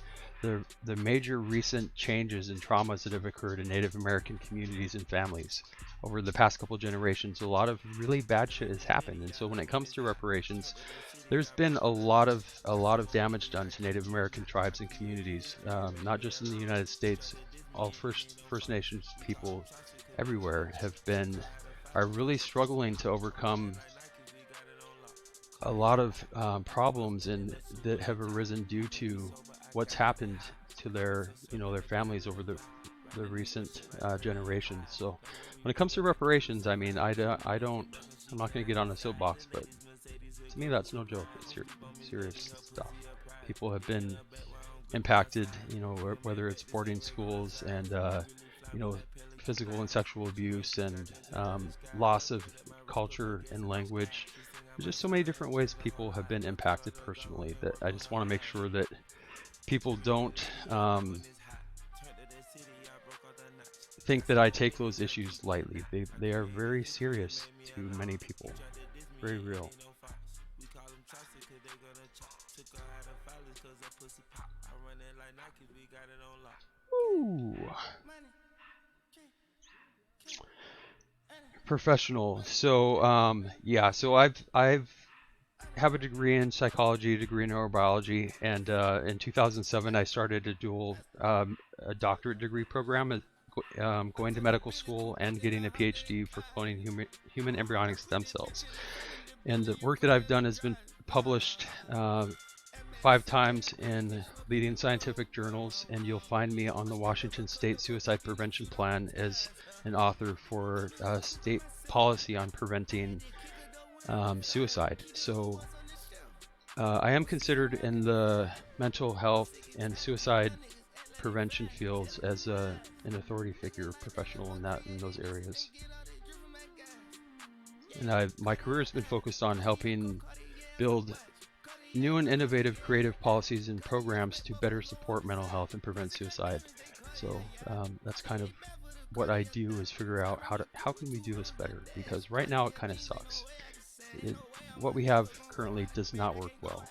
major recent changes and traumas that have occurred in Native American communities and families over the past couple generations. A lot of really bad shit has happened, and so when it comes to reparations, there's been a lot of damage done to Native American tribes and communities, not just in the United States. All First Nations people everywhere are really struggling to overcome a lot of problems that have arisen due to what's happened to their families over the recent generations. So when it comes to reparations, I mean, I'm not going to get on a soapbox, but to me that's no joke. It's serious stuff. People have been impacted, whether it's boarding schools and physical and sexual abuse and loss of culture and language. There's just so many different ways people have been impacted personally that I just want to make sure that people don't think that I take those issues lightly. They are very serious to many people, very real. Ooh. Professional. So yeah, so I've have a degree in psychology, a degree in neurobiology, and in 2007 I started a doctorate degree program, going to medical school and getting a PhD for cloning human embryonic stem cells. And the work that I've done has been published 5 times in leading scientific journals, and you'll find me on the Washington State Suicide Prevention Plan as an author for state policy on preventing suicide. So I am considered in the mental health and suicide prevention fields as an authority figure, professional in those areas. And my career has been focused on helping build new and innovative creative policies and programs to better support mental health and prevent suicide. So that's kind of what I do, is figure out how can we do this better, because right now it kind of sucks. What we have currently does not work well.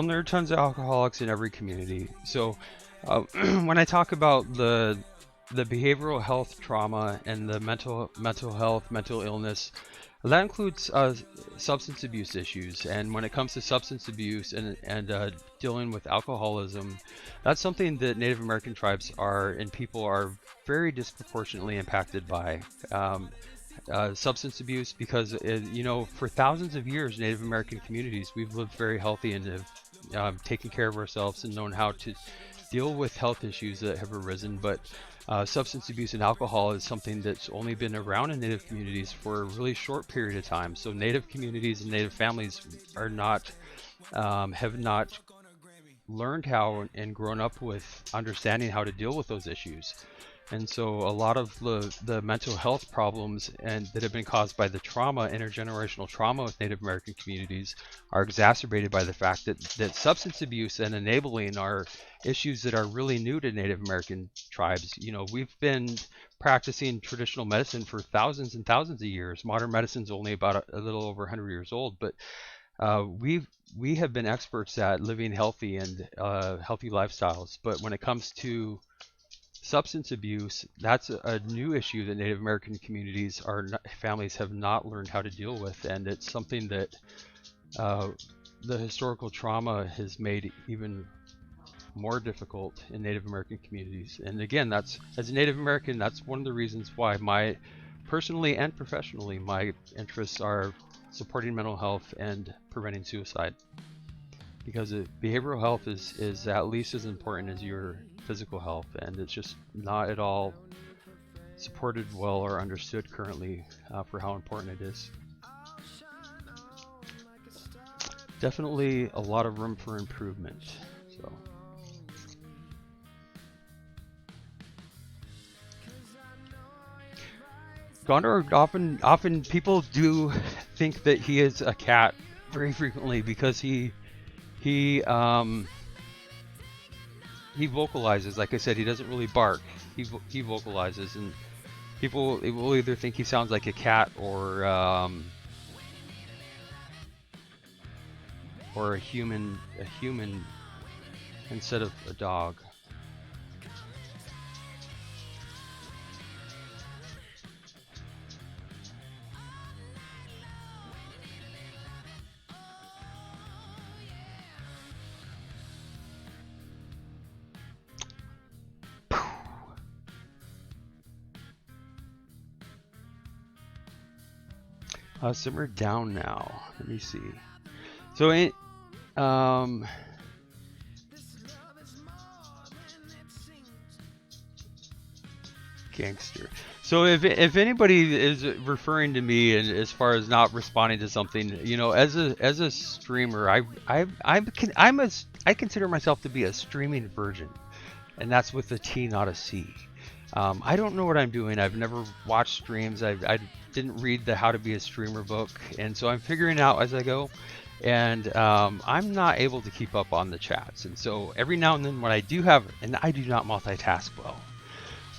There are tons of alcoholics in every community. So when I talk about the behavioral health trauma and the mental health, mental illness, that includes substance abuse issues. And when it comes to substance abuse and dealing with alcoholism, that's something that Native American tribes and people are very disproportionately impacted by. Substance abuse, because for thousands of years, Native American communities, we've lived very healthy and have taken care of ourselves and known how to deal with health issues that have arisen. But substance abuse and alcohol is something that's only been around in Native communities for a really short period of time. So Native communities and Native families are have not learned how and grown up with understanding how to deal with those issues. And so a lot of the mental health problems that have been caused by the intergenerational trauma with Native American communities, are exacerbated by the fact that substance abuse and enabling are issues that are really new to Native American tribes. We've been practicing traditional medicine for thousands and thousands of years. Modern medicine's only about a little over 100 years old, but we have been experts at living healthy and healthy lifestyles. But when it comes to substance abuse, that's a new issue that Native American communities families have not learned how to deal with, and it's something that the historical trauma has made even more difficult in Native American communities. And again, that's, as a Native American, that's one of the reasons why personally and professionally, my interests are supporting mental health and preventing suicide. Because behavioral health is at least as important as your physical health, and it's just not at all supported well or understood currently for how important it is. Definitely a lot of room for improvement. So. Gondor, often people do think that he is a cat very frequently because he vocalizes. Like I said, he doesn't really bark. He vocalizes, and people will either think he sounds like a cat or a human instead of a dog. Simmer down now. Let me see. So gangster. So if anybody is referring to me as far as not responding to something, you know, as a streamer, I consider myself to be a streaming virgin, and that's with a T, not a C. I don't know what I'm doing. I've never watched streams. I didn't read the How to Be a Streamer book, and so I'm figuring out as I go. And I'm not able to keep up on the chats. And so every now and then when I do have, and I do not multitask well,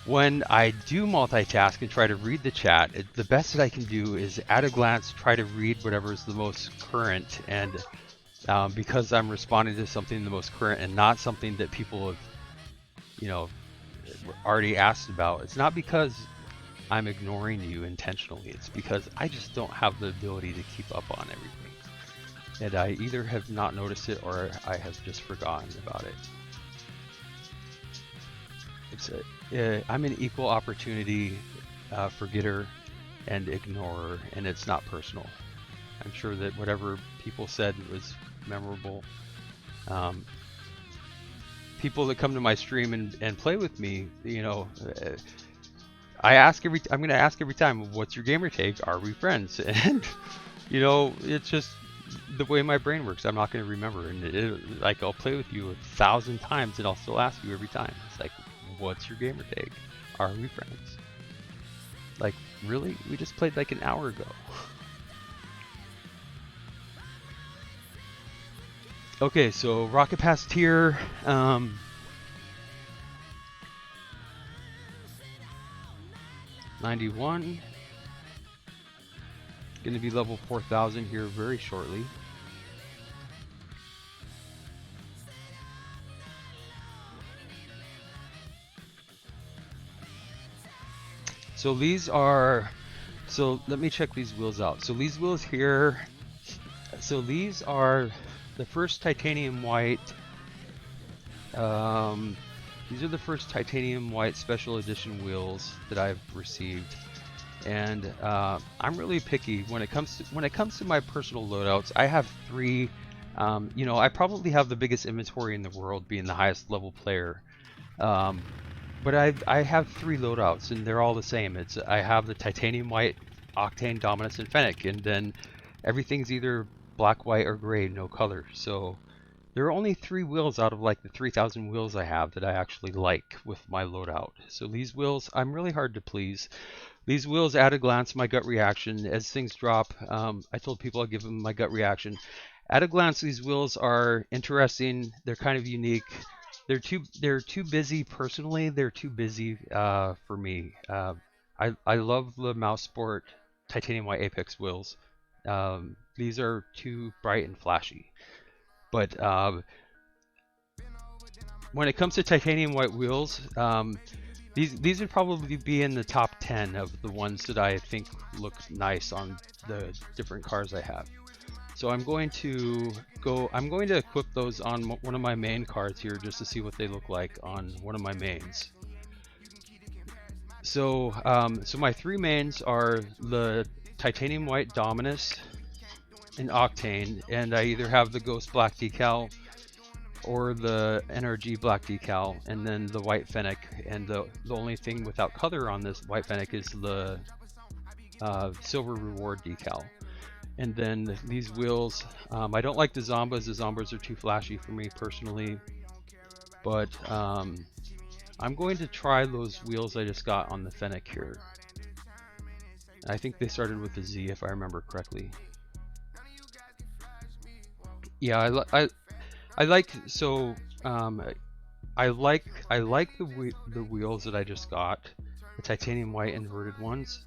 when I do multitask and try to read the chat, the best that I can do is at a glance try to read whatever is the most current. And because I'm responding to something the most current and not something that people have, you know, already asked about, it's not because I'm ignoring you intentionally. It's because I just don't have the ability to keep up on everything. And I either have not noticed it or I have just forgotten about it. I'm an equal opportunity forgetter and ignorer, and it's not personal. I'm sure that whatever people said was memorable. People that come to my stream and play with me, you know, I'm going to ask every time, what's your gamer tag? Are we friends? And, you know, it's just the way my brain works. I'm not going to remember, and like I'll play with you 1,000 times and I'll still ask you every time. It's like, what's your gamer tag? Are we friends? Like, really? We just played like an hour ago. Okay, so Rocket Pass tier. 91. Going to be level 4,000 here very shortly. So these are, so let me check these wheels out. So these wheels here, so these are the first titanium white, these are the first titanium white special edition wheels that I've received. And I'm really picky when it comes to my personal loadouts. I have 3. You know, I probably have the biggest inventory in the world, being the highest level player. But I have 3 loadouts, and they're all the same. I have the titanium white, octane, dominance, and fennec, and then everything's either black, white, or gray, no color. So there are only 3 wheels out of like the 3,000 wheels I have that I actually like with my loadout. So these wheels, I'm really hard to please. These wheels, at a glance, my gut reaction, as things drop, I told people I'd give them my gut reaction. At a glance, these wheels are interesting. They're kind of unique. They're too busy personally. They're too busy for me. I love the Mouse Sport titanium white Apex wheels. These are too bright and flashy. But when it comes to titanium white wheels, These would probably be in the top 10 of the ones that I think look nice on the different cars I have. So I'm going to equip those on one of my main cars here just to see what they look like on one of my mains. So so my three mains are the Titanium White Dominus and Octane, and I either have the Ghost Black decal or the NRG Black decal, and then the White Fennec. And the only thing without color on this White Fennec is the Silver Reward decal. And then these wheels, I don't like the Zombas. The Zombas are too flashy for me personally, but I'm going to try those wheels I just got on the Fennec here. I think they started with a Z if I remember correctly. Yeah, I like the wheels that I just got, the titanium white inverted ones.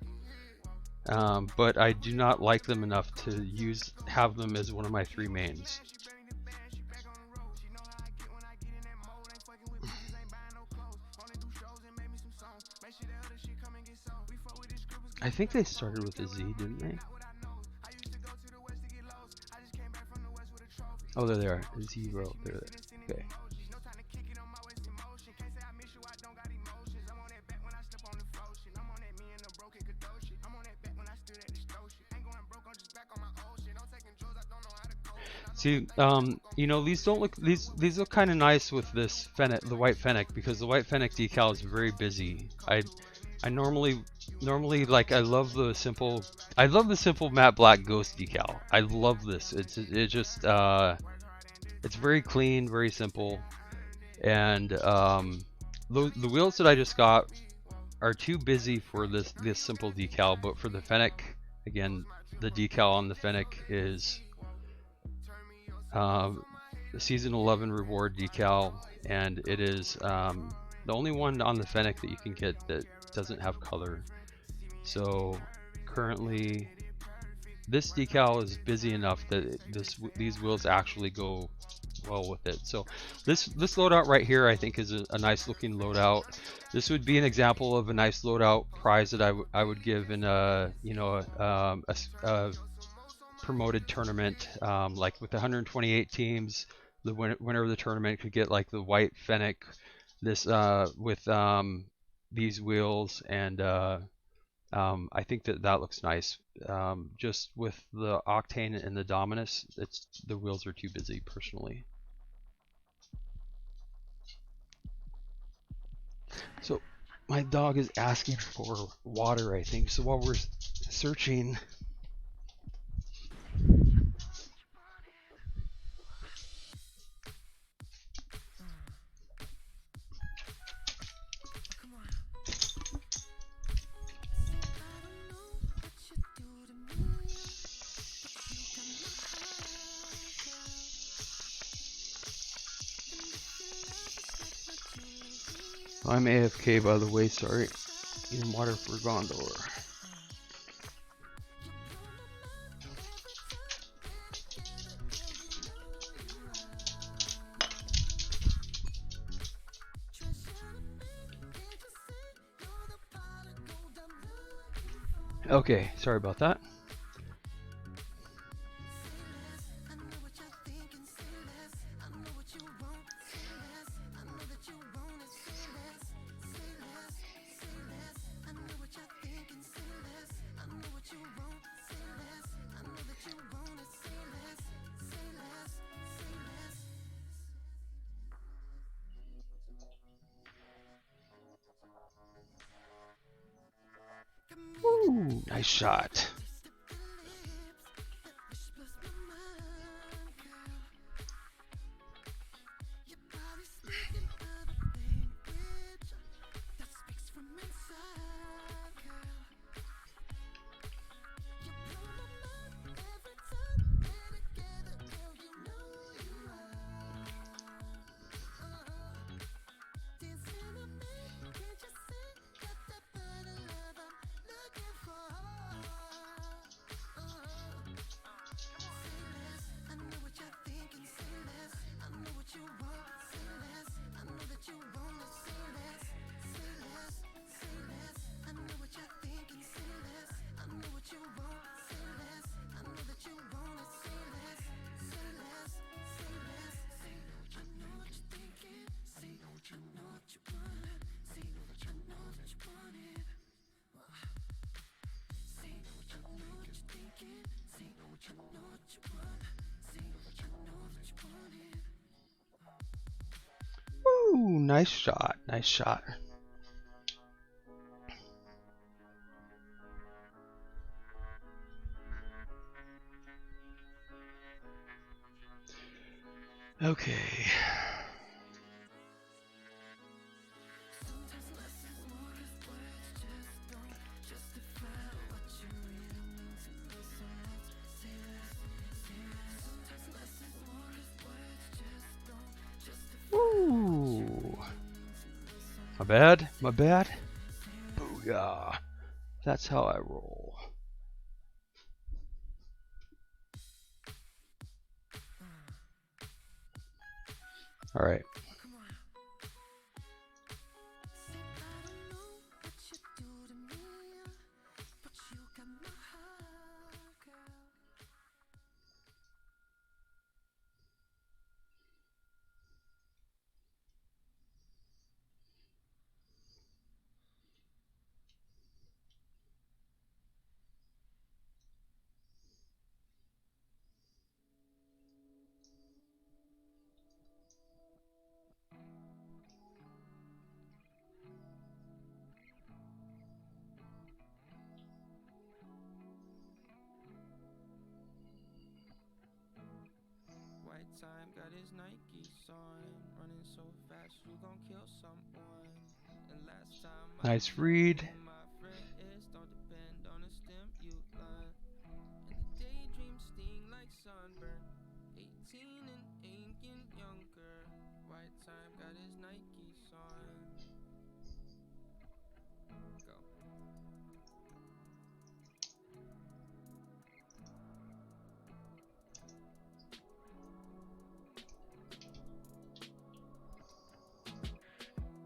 But I do not like them enough to have them as one of my three mains. I think they started with a Z, didn't they? Oh, there they are. Zero. There. Okay. See, you know, these don't look, these look kind of nice with this Fennec, the White Fennec, because the White Fennec decal is very busy. I normally like, I love the simple matte black Ghost decal. I love this. It's very clean, very simple, and the wheels that I just got are too busy for this simple decal. But for the Fennec, again, the decal on the Fennec is the Season 11 Reward decal, and it is the only one on the Fennec that you can get that doesn't have color. So currently this decal is busy enough that these wheels actually go well with it. So this loadout right here I think is a nice looking loadout. This would be an example of a nice loadout prize that I would give in a, you know, a promoted tournament, like with 128 teams. The winner of the tournament could get like the White Fennec, this with these wheels, and I think that looks nice. Just with the Octane and the Dominus, the wheels are too busy personally. So my dog is asking for water, I think. So while we're searching, I'm AFK, by the way, sorry. In water for Gondor. Okay, sorry about that. Ooh, nice shot. nice shot. Nice shot. Okay. Ooh. My bad. My bad. Booyah. That's how I roll. All right. White time got his Nikes on, running so fast you gon' kill someone. And last time Nice read. my friend is don't depend on a stimulant. And the daydream sting like sunburn. 18 and ain't getting younger. White time got his Nikes on. Go.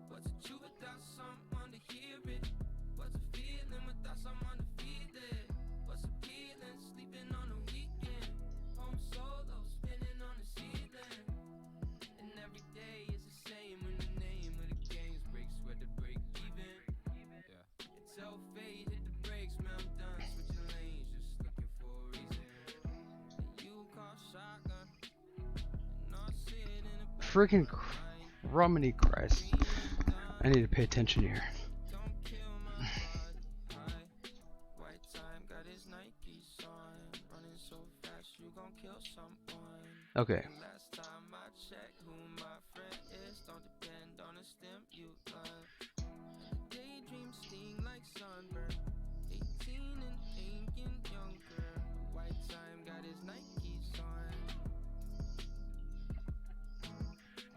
What's a truth without someone to hear it? What's a feeling without someone to feel it? What's a feeling sleeping on the weekend? Home solo, spinning on the ceiling. And every day is the same when the name of the game's breaks where the break even. Yeah. Tell fate, hit the brakes, man, I'm done switching lanes, just looking for a reason. And you call shotgun, and I'll sit in the back Freaking of my mind. Romany Christ. I need to pay attention here. Don't kill my body. White time got his Nikes on, running so fast you gon' kill someone. Okay. And last time I checked, who my friend is don't depend on a stimulant. Daydream sting like sunburn. 18 and ain't getting younger. White time got his Nikes on.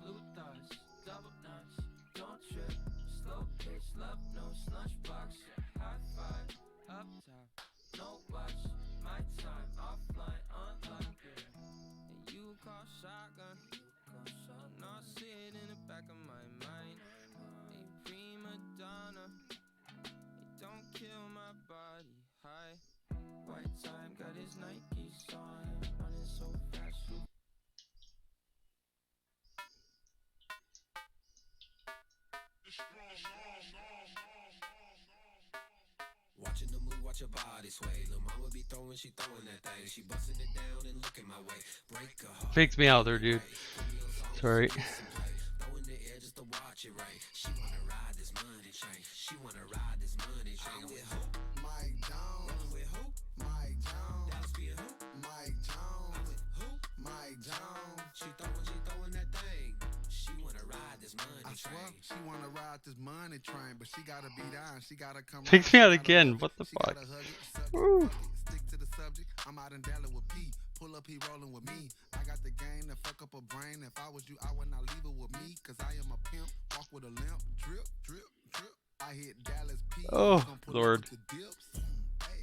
Blue thoughts, double nuts, don't trip. Slow pitch, love notes, lunchbox. High five, up top, no watch. My time, offline, unlocker. And you call shotgun. And I'll sit in the back of my mind. A prima donna. It don't kill my body high. White time got his Nikes on, running so fast you. Watching the move, watch your body sway. Lil' mama be throwing, she throwing that thing. She busting it down and looking my way. Break her heart. Faked me out there, dude. Sorry. Throw in the air just to watch it rain. She wanna ride this money train. She wanna ride this money train. With who? Mike Jones. Rolling with who? Mike Jones. Dallas being who? Mike Jones. With who? Mike Jones. She throwing that thing. She wanna ride this money I swear train. she wanna ride this money train, but she gotta be down. She gotta come. Faked me out again. What the She fuck? gotta hug it, suck it, Woo. fuck it, stick to the subject. I'm out in Dallas with P. Pull up, he rolling with me. I got the game to fuck up a brain. If I was you, I would not leave it with me. Cause I am a pimp, walk with a limp. Drip, drip, drip. I hit Dallas P. Oh, Gon' pull up Lord. with the dips. Hey,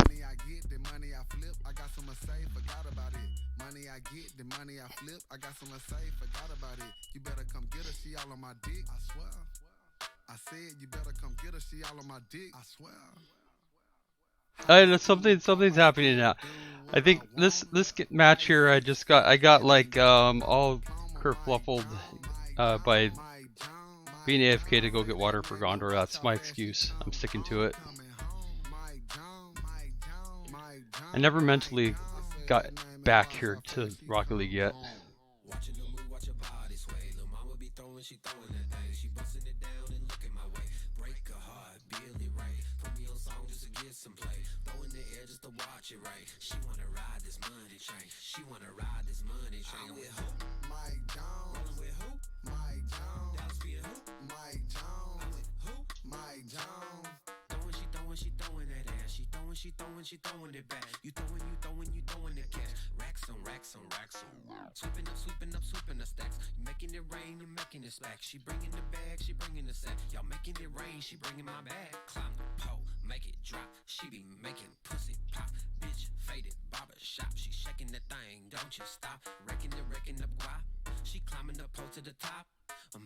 money I get, the money I flip. I got some to say, forgot about it. Money I get, the money I flip. I got some to say, forgot about it. You better come get her, she all on my dick. I swear. I said you better come get her, she all on my dick. I swear. Something's happening now. I think this match here, I got like all kerfluffled by being AFK to go get water for Gondor. That's my excuse. I'm sticking to it. I never mentally got back here to Rocket League yet. Watching the move, watch your body sway. Lil' mama be throwing, she throwing that some play. Throw in the air just to watch it right. She wanna ride this money train. She wanna ride this money train. I'm with who? Mike Jones. Rolling with who? Mike Jones. Dallas being who? Mike Jones. I'm with who? Mike Jones. She throwing that ass. She throwing it back. You throwing the cash. Racks on racks on racks on. Sweeping up stacks. You making it rain, you making it stack. She bringing the bag, she bringing the sack. Y'all making it rain, she bringing my bag. Climb the pole, make it drop. She be making pussy pop. Bitch faded, barber shop. She shaking that thing, don't you stop. Wrecking up guap. She climbing the pole to the top.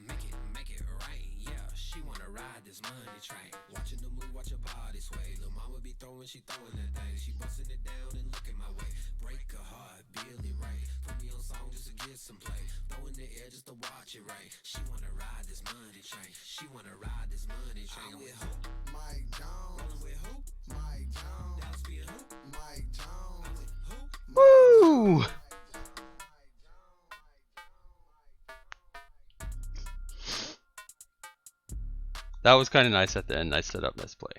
Make it rain, yeah. She wanna ride this money train. Watching the move, watch her body sway. Lil' mama be throwing, she throwing that thing. She busting it down and looking my way. Break her heart, Billy Ray. Put me on song just to get some play. Throw in the air just to watch it right. She wanna ride this money train. She wanna ride this money train. I'm with who? Mike Jones. Rolling with who? Mike Jones. Dallas being who? Mike Jones. I'm with who? Woo! That was kind of nice at the end. Nice setup, nice play.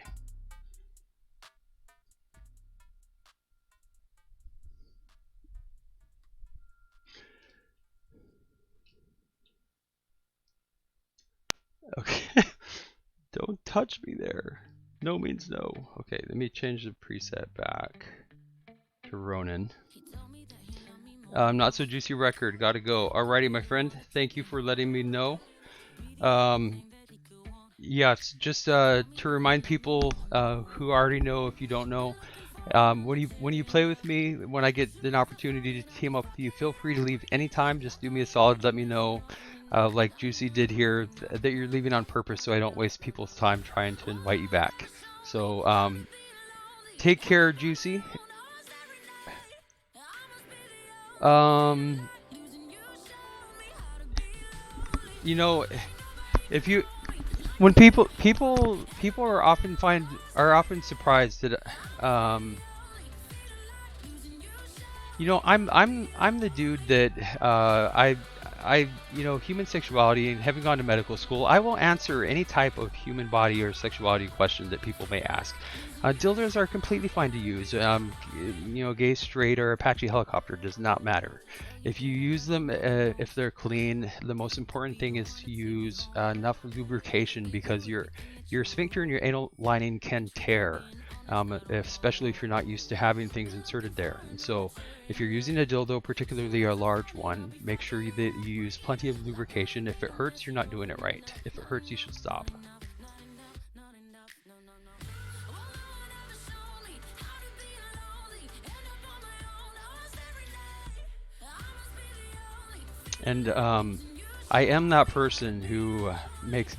Okay. Don't touch me there. No means no. Okay, let me change the preset back to Ronin. Not so juicy record. Gotta go. Alrighty, my friend. Thank you for letting me know. Yeah, it's just to remind people who already know, if you don't know, when you play with me, when I get an opportunity to team up with you, feel free to leave anytime. Just do me a solid, let me know, like Juicy did here, that you're leaving on purpose, so I don't waste people's time trying to invite you back. So take care, Juicy. You know, if you when people are often surprised that you know, I'm the dude that I you know, human sexuality, and having gone to medical school, I will answer any type of human body or sexuality question that people may ask. Dildos are completely fine to use. You know, gay, straight, or Apache helicopter does not matter. If you use them, if they're clean, the most important thing is to use enough lubrication, because your sphincter and your anal lining can tear, especially if you're not used to having things inserted there. And so, if you're using a dildo, particularly a large one, make sure that you use plenty of lubrication. If it hurts, you're not doing it right. If it hurts, you should stop. And I am that person who makes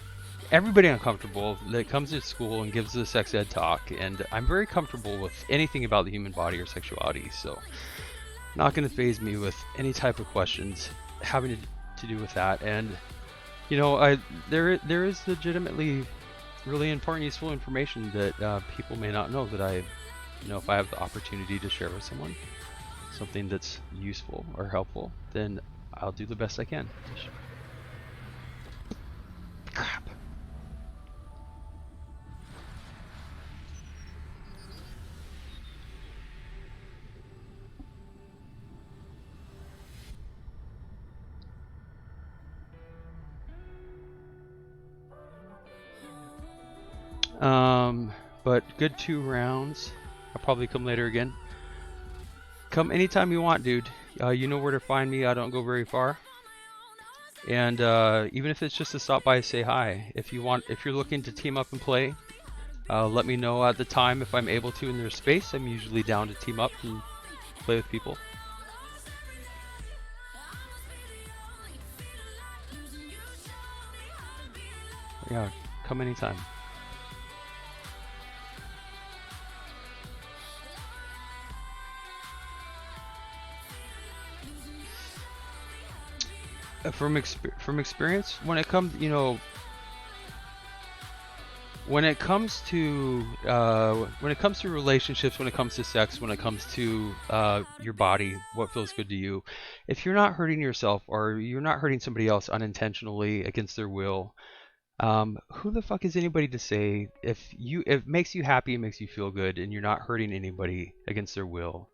everybody uncomfortable that comes to school and gives the sex ed talk, and I'm very comfortable with anything about the human body or sexuality, so not going to faze me with any type of questions having to do with that. And you know, there is legitimately really important, useful information that people may not know, that I, you know, if I have the opportunity to share with someone something that's useful or helpful, then I'll do the best I can. Crap. But good 2 rounds. I'll probably come later again. Come anytime you want, dude. You know where to find me. I don't go very far. And even if it's just to stop by and say hi, if you're looking to team up and play, let me know at the time if I'm able to in their space. I'm usually down to team up and play with people. Yeah, come anytime. From experience, when it comes, you know, when it comes to relationships, when it comes to sex, when it comes to your body, what feels good to you, if you're not hurting yourself or you're not hurting somebody else unintentionally against their will, Who the fuck is anybody to say if it makes you happy, it makes you feel good, and you're not hurting anybody against their will?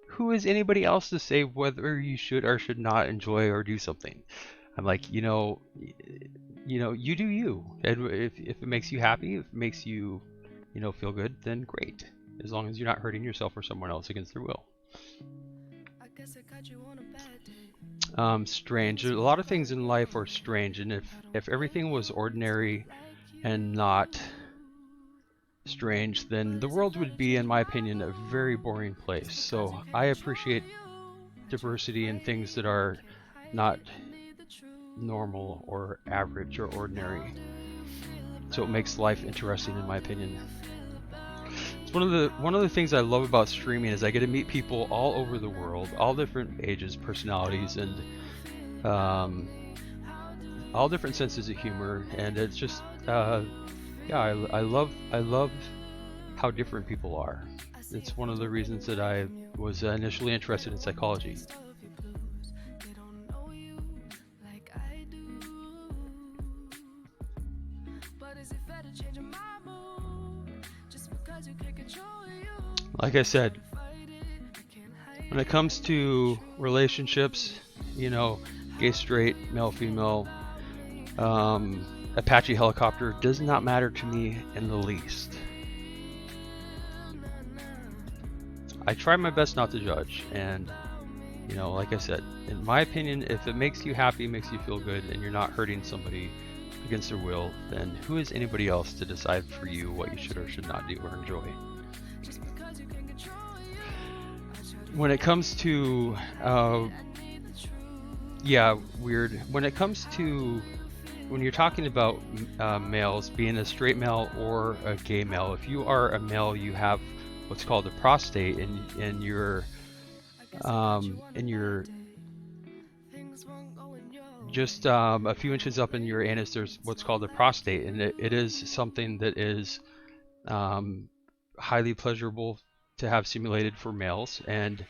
Who is anybody else to say whether you should or should not enjoy or do something? I'm like, you do you, and if it makes you happy, if it makes you, feel good, then great. As long as you're not hurting yourself or someone else against their will. Strange. A lot of things in life are strange, and if everything was ordinary and not strange, then the world would be, in my opinion, a very boring place. So I appreciate diversity in things that are not normal or average or ordinary. So it makes life interesting, in my opinion. It's one of the things I love about streaming is I get to meet people all over the world, all different ages, personalities, and all different senses of humor, and it's just I love how different people are. It's one of the reasons that I was initially interested in psychology. Like I said, when it comes to relationships, gay, straight, male, female, Apache helicopter does not matter to me in the least. I try my best not to judge, and like I said, in my opinion, if it makes you happy, makes you feel good, and you're not hurting somebody against their will, then who is anybody else to decide for you what you should or should not do or enjoy? When it comes to weird. When it comes to when you're talking about males, being a straight male or a gay male, if you are a male, you have what's called a prostate in your just a few inches up in your anus. There's what's called a prostate, and it is something that is highly pleasurable to have simulated for males, and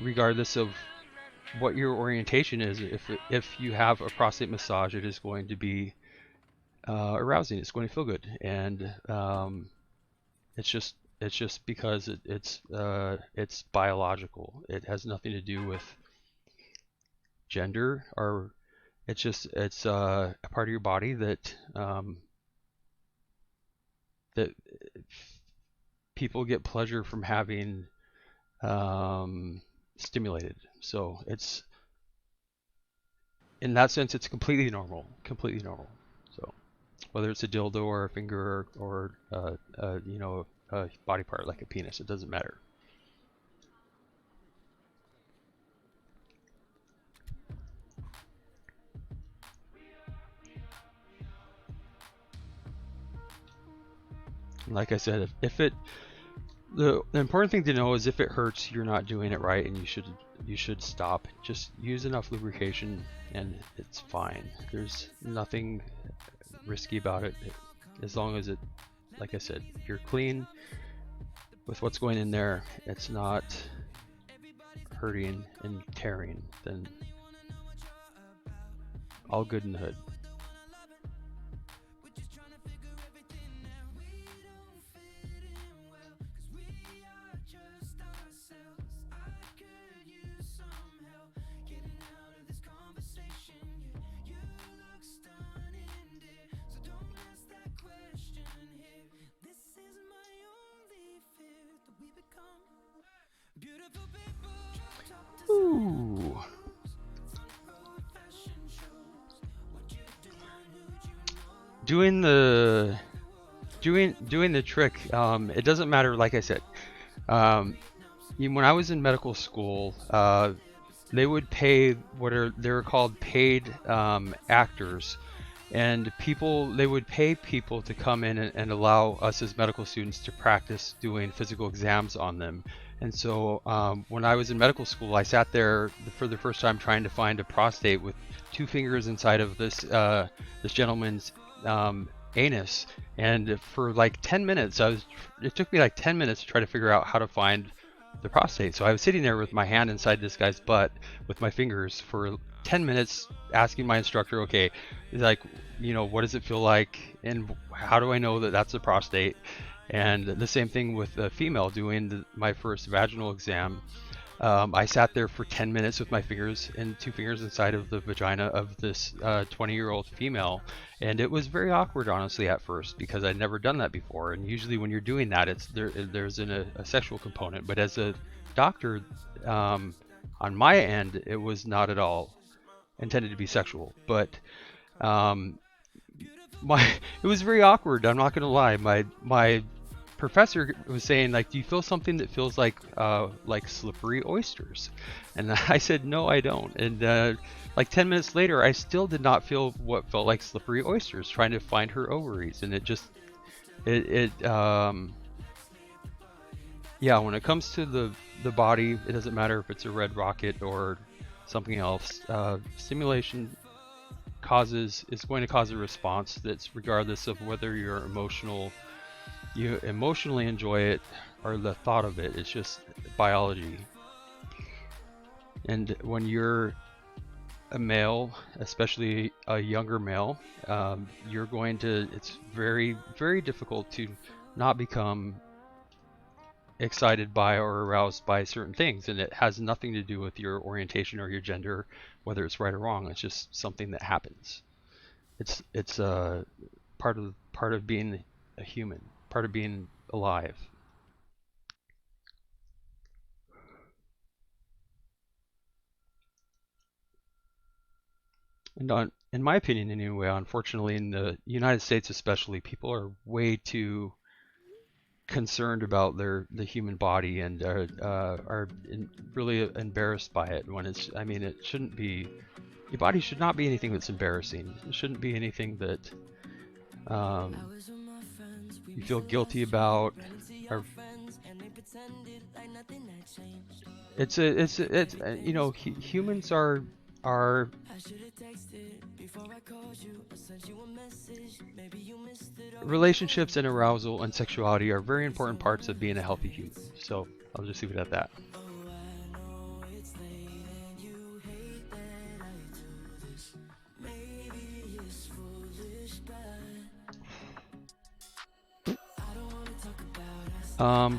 regardless of what your orientation is, if you have a prostate massage, it is going to be arousing. It's going to feel good, and it's just because it's biological. It has nothing to do with gender, or it's a part of your body that people get pleasure from having stimulated. So it's, in that sense, it's completely normal. So whether it's a dildo or a finger or a body part like a penis, it doesn't matter. Like I said, the important thing to know is if it hurts, you're not doing it right, and you should stop. Just use enough lubrication, and it's fine. There's nothing risky about it, as long as like I said, you're clean with what's going in there. It's not hurting and tearing. Then all good in the hood. Ooh. Doing the trick, it doesn't matter. Like I said, when I was in medical school, they would pay they're called paid actors, and they would pay people to come in and allow us as medical students to practice doing physical exams on them. And so when I was in medical school, I sat there for the first time trying to find a prostate with 2 fingers inside of this gentleman's anus, and for like 10 minutes, it took me like 10 minutes to try to figure out how to find the prostate. So I was sitting there with my hand inside this guy's butt with my fingers for 10 minutes asking my instructor, okay, like, you know, what does it feel like, and how do I know that that's a prostate? And the same thing with a female doing my first vaginal exam. I sat there for 10 minutes with my fingers and 2 fingers inside of the vagina of this 20-year-old female, and it was very awkward, honestly, at first, because I'd never done that before. And usually when you're doing that, there's a sexual component, but as a doctor, on my end, it was not at all intended to be sexual. But it was very awkward. I'm not gonna lie. My professor was saying, like, do you feel something that feels like slippery oysters? And I said, no, I don't. And like 10 minutes later, I still did not feel what felt like slippery oysters, trying to find her ovaries. And yeah, when it comes to the body, it doesn't matter if it's a red rocket or something else. Stimulation is going to cause a response that's regardless of whether you emotionally enjoy it or the thought of it. It's just biology. And when you're a male, especially a younger male, it's very, very difficult to not become excited by or aroused by certain things, and it has nothing to do with your orientation or your gender, whether it's right or wrong. It's just something that happens. It's part of being a human, part of being alive. And in my opinion, anyway, unfortunately, in the United States especially, people are way too concerned about the human body, and are really embarrassed by it, when it shouldn't be. Your body should not be anything that's embarrassing. It shouldn't be anything that you feel guilty about. Or humans are relationships and arousal and sexuality are very important parts of being a healthy human. So I'll just leave it at that.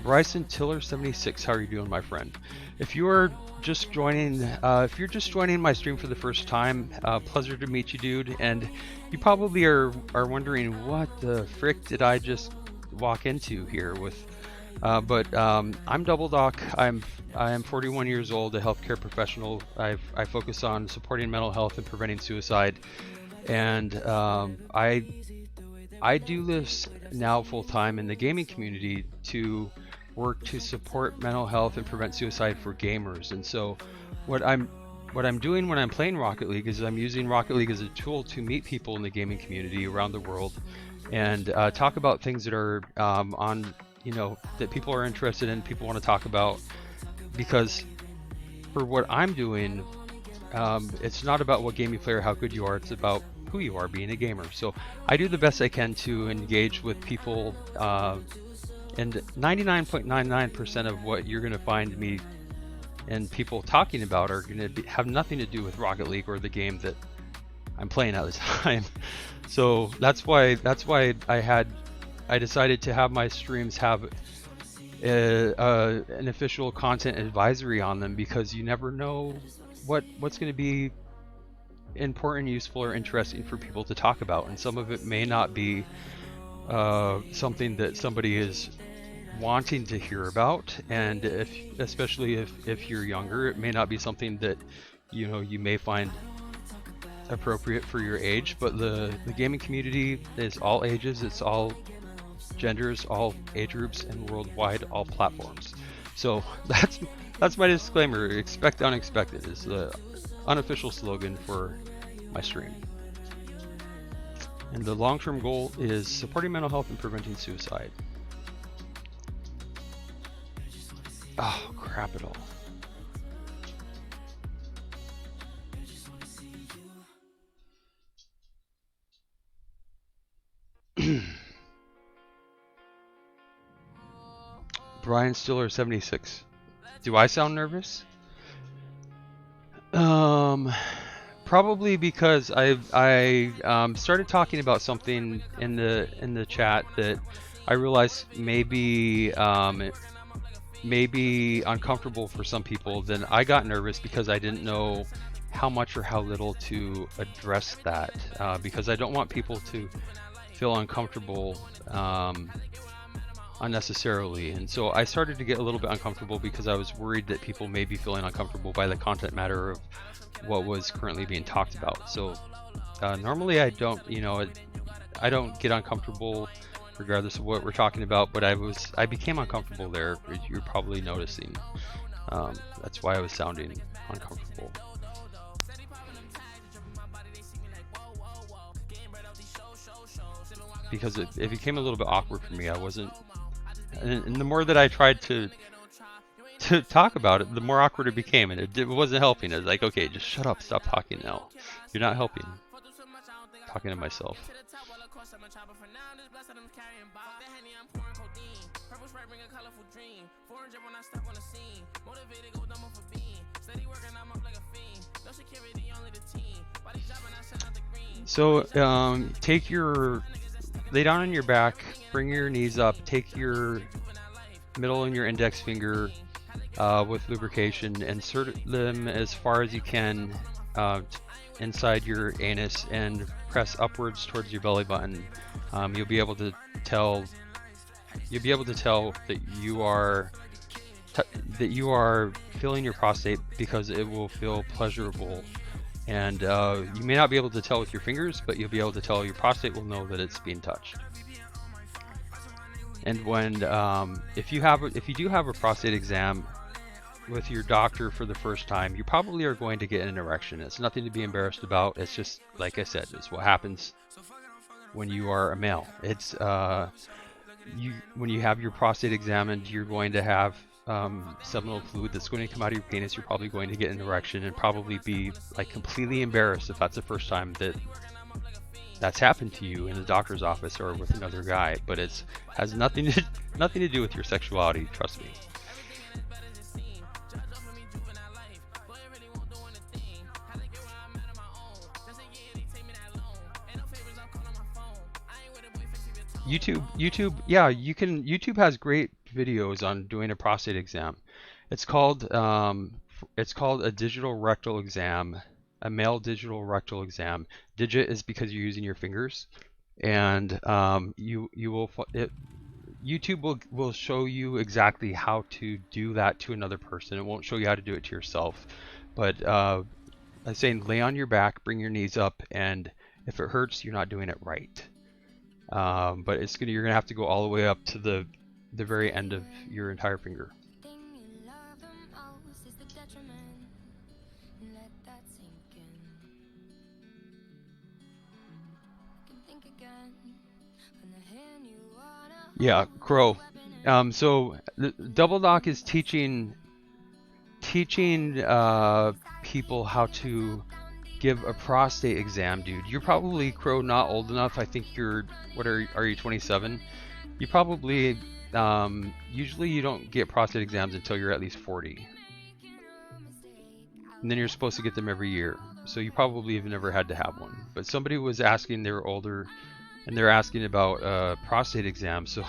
Bryson Tiller 76, how are you doing, my friend? If you're just joining my stream for the first time, pleasure to meet you, dude. And you probably are wondering, what the frick did I just walk into here with? But I'm Double Doc. I am 41 years old, a healthcare professional. I focus on supporting mental health and preventing suicide, and I do this now full time in the gaming community to work to support mental health and prevent suicide for gamers. And so what I'm doing when I'm playing Rocket League is I'm using Rocket League as a tool to meet people in the gaming community around the world, and talk about things that are that people are interested in, people want to talk about. Because for what I'm doing, it's not about what game you play or how good you are, it's about who you are being a gamer. So I do the best I can to engage with people, and 99.99% of what you're going to find me and people talking about are going to have nothing to do with Rocket League or the game that I'm playing at the time. So that's why I decided to have my streams have an official content advisory on them, because you never know what's going to be important, useful, or interesting for people to talk about, and some of it may not be something that somebody is wanting to hear about, and especially if you're younger, it may not be something that you may find appropriate for your age. But the gaming community is all ages, it's all genders, all age groups, and worldwide, all platforms. So that's my disclaimer. Expect the unexpected is the unofficial slogan for my stream. And the long-term goal is supporting mental health and preventing suicide. Oh, crap it all. Brian Stiller 76. Do I sound nervous? Probably because I started talking about something in the chat that I realized maybe maybe uncomfortable for some people. Then I got nervous because I didn't know how much or how little to address that, because I don't want people to feel uncomfortable unnecessarily. And so I started to get a little bit uncomfortable because I was worried that people may be feeling uncomfortable by the content matter of what was currently being talked about. So normally I don't, I don't get uncomfortable regardless of what we're talking about, but I became uncomfortable there. You're probably noticing. That's why I was sounding uncomfortable. Because it became a little bit awkward for me. I wasn't, and the more that I tried to talk about it, the more awkward it became, and it wasn't helping. It was like, okay, just shut up, stop talking now. You're not helping. Talking to myself. So lay down on your back, bring your knees up, take your middle and your index finger with lubrication, insert them as far as you can inside your anus and press upwards towards your belly button. You'll be able to tell that you are feeling your prostate, because it will feel pleasurable. And you may not be able to tell with your fingers, but you'll be able to tell. Your prostate will know that it's being touched. And when if you do have a prostate exam with your doctor for the first time, you probably are going to get an erection. It's nothing to be embarrassed about. It's just, like I said, it's what happens when you are a male. It's when you have your prostate examined, you're going to have seminal fluid that's going to come out of your penis. You're probably going to get an erection and probably be like completely embarrassed if that's the first time that's happened to you in the doctor's office or with another guy. But it has nothing to do with your sexuality, trust me. YouTube, yeah, YouTube has great videos on doing a prostate exam. It's called a digital rectal exam, a male digital rectal exam. Digit is because you're using your fingers, and YouTube will show you exactly how to do that to another person. It won't show you how to do it to yourself. But I'm saying, lay on your back, bring your knees up, and if it hurts, you're not doing it right. But you're gonna have to go all the way up to the very end of your entire finger. Yeah, Crow. So Double Doc is teaching people how to give a prostate exam, dude. You're probably, Crow, not old enough. I think you're, are you 27? You probably, usually you don't get prostate exams until you're at least 40. And then you're supposed to get them every year. So you probably have never had to have one. But somebody was asking, they were older, and they're asking about prostate exam. So,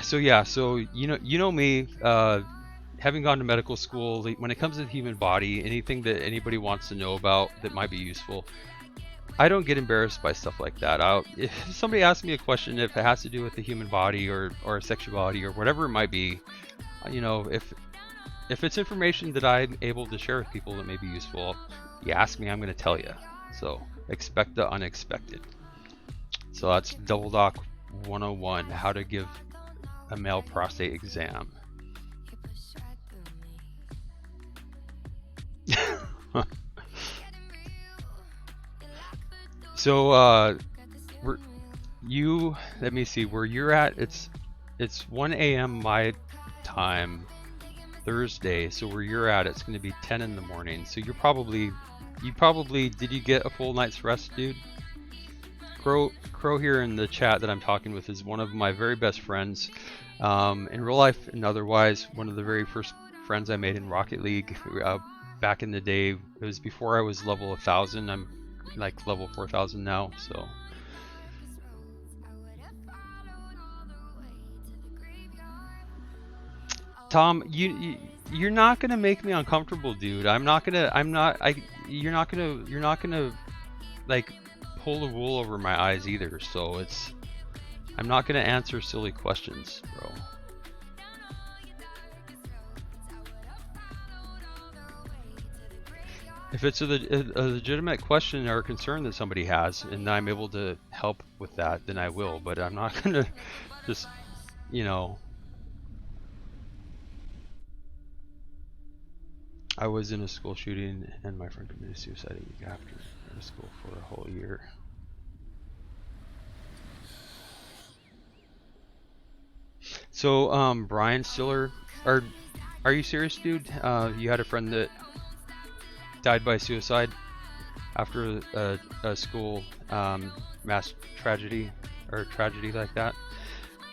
so yeah, so you know me, having gone to medical school, when it comes to the human body, anything that anybody wants to know about that might be useful, I don't get embarrassed by stuff like that. If somebody asks me a question, if it has to do with the human body or sexuality or whatever it might be, if it's information that I'm able to share with people that may be useful, you ask me, I'm going to tell you. So expect the unexpected. So that's Double Doc 101, how to give a male prostate exam. So let me see where you're at. It's 1 a.m. my time, Thursday. So where you're at, it's going to be 10 in the morning. So you probably did you get a full night's rest, dude? Crow here in the chat that I'm talking with is one of my very best friends, in real life and otherwise. One of the very first friends I made in Rocket League. back in the day. It was before I was level 1000. I'm like level 4000 now, so. Tom, you're not gonna make me uncomfortable, dude. You're not gonna like pull the wool over my eyes either. So I'm not gonna answer silly questions, bro. If it's a legitimate question or concern that somebody has, and I'm able to help with that, then I will. But I'm not gonna just, you know. I was in a school shooting, and my friend committed suicide a week after. I was in school for a whole year. So, Brian Stiller, are you serious, dude? You had a friend that died by suicide after a school mass tragedy or tragedy like that.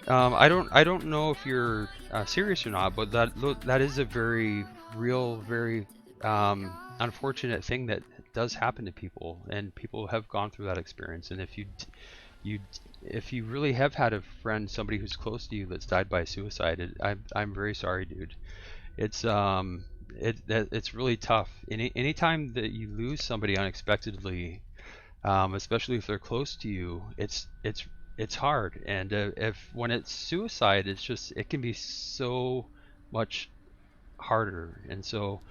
I don't know if you're serious or not, but that is a very real, very unfortunate thing that does happen to people, and people have gone through that experience. And if you really have had a friend, somebody who's close to you that's died by suicide, I'm very sorry, dude. It's really tough. Anytime that you lose somebody unexpectedly, especially if they're close to you, it's hard. And when it's suicide, it can be so much harder. And so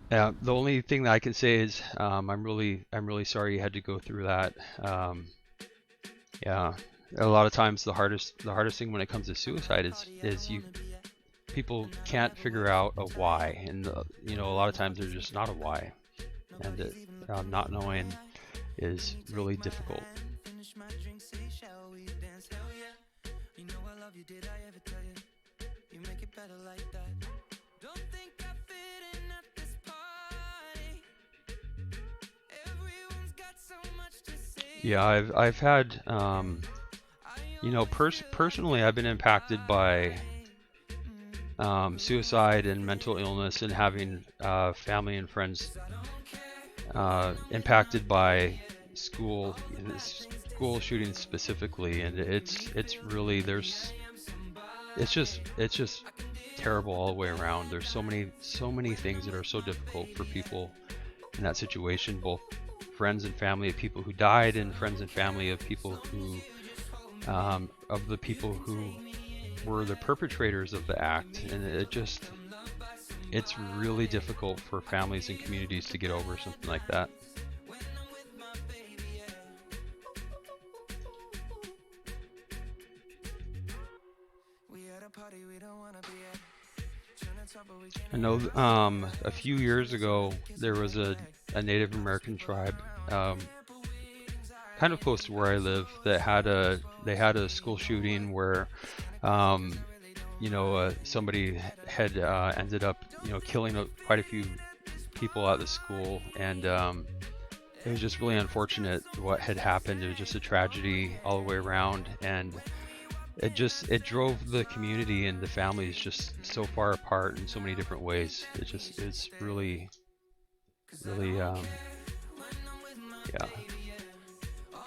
the only thing that I can say is I'm really sorry you had to go through that. Yeah, a lot of times the hardest thing when it comes to suicide is people can't figure out a why, and a lot of times there's just not a why, and not knowing is really difficult. Yeah, I've had personally I've been impacted by suicide and mental illness, and having family and friends impacted by school shootings specifically, and it's really it's just terrible all the way around. There's so many things that are so difficult for people in that situation, both friends and family of people who died, and friends and family of people who of the people who were the perpetrators of the act. And it's really difficult for families and communities to get over something like that. I know a few years ago there was a Native American tribe kind of close to where I live that had a school shooting where somebody had ended up killing quite a few people at the school, and it was just really unfortunate what had happened. It was just a tragedy all the way around, and it drove the community and the families just so far apart in so many different ways. It's really yeah.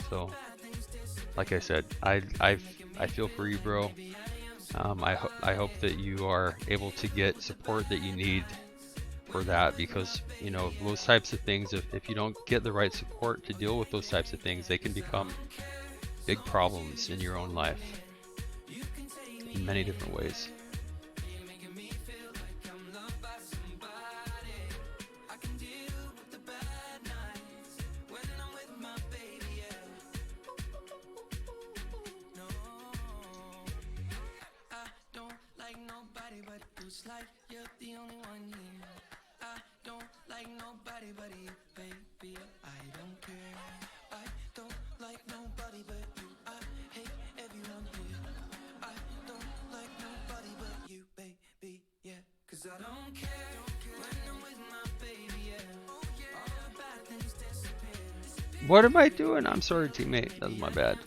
So like I said, I feel for you, bro. I hope that you are able to get support that you need for that, because those types of things, if you don't get the right support to deal with those types of things, they can become big problems in your own life in many different ways. Like you're the only one here. I don't like nobody but you, baby. I don't care. I don't like nobody but you. I hate everyone here. I don't like nobody but you, baby. Yeah, 'cause I don't care when I'm with my baby. Yeah, all the bad things disappear. What am I doing? I'm sorry, teammate. That was my bad.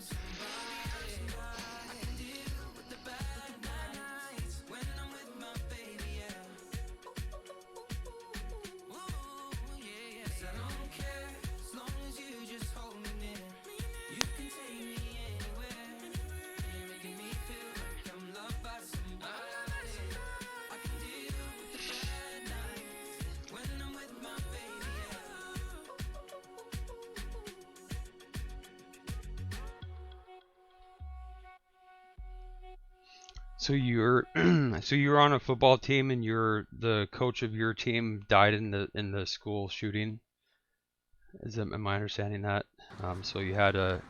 So you're so you're on a football team, and you're the coach of your team died in the school shooting. Am I understanding that? So you had a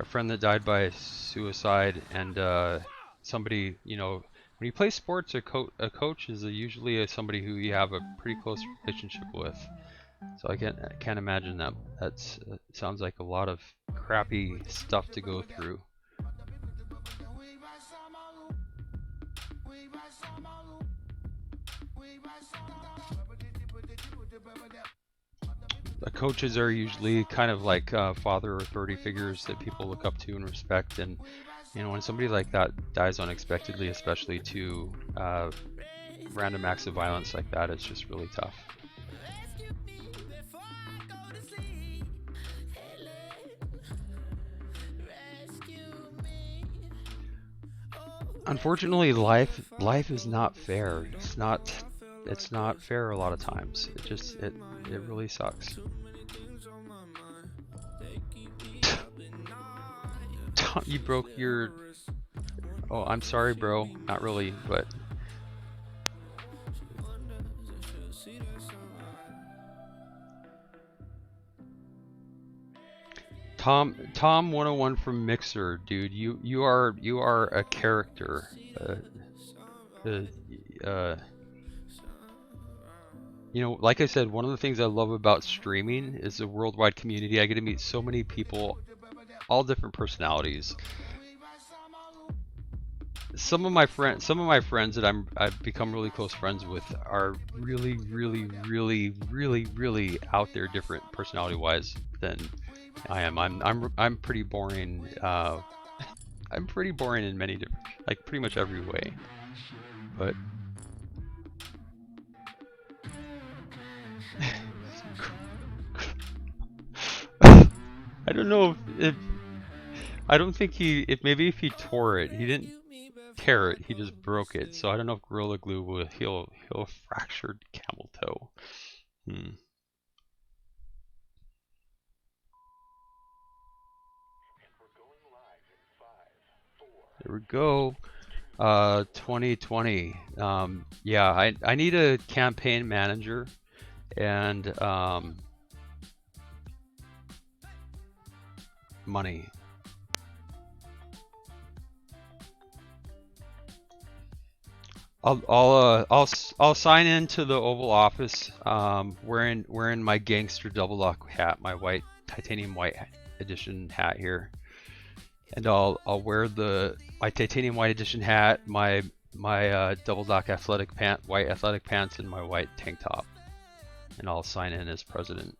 friend that died by suicide, and somebody, you know, when you play sports, a coach is usually somebody who you have a pretty close relationship with. So I can't imagine that. That's sounds like a lot of crappy stuff to go through. Coaches are usually kind of like father authority figures that people look up to and respect, and you know, when somebody like that dies unexpectedly, especially to random acts of violence like that, it's just really tough. Unfortunately, life is not fair. It's not fair a lot of times. It really sucks. Tom, you broke your... Oh, I'm sorry, bro. Not really, but... Tom 101 from Mixer, dude. You are a character. You know, like I said, one of the things I love about streaming is the worldwide community. I get to meet so many people, all different personalities. Some of my friends that I've become really close friends with are really out there, different personality-wise than I am. I'm pretty boring. I'm pretty boring in many different, like pretty much every way. But I don't know if I don't think maybe if he tore it, he didn't tear it, he just broke it. So I don't know if Gorilla Glue will heal a fractured camel toe. There we go. 2020. Yeah, I need a campaign manager and money. I'll sign into the Oval Office wearing my gangster double lock hat, my white titanium white edition hat here, and I'll wear my titanium white edition hat, my double lock white athletic pants, and my white tank top, and I'll sign in as president.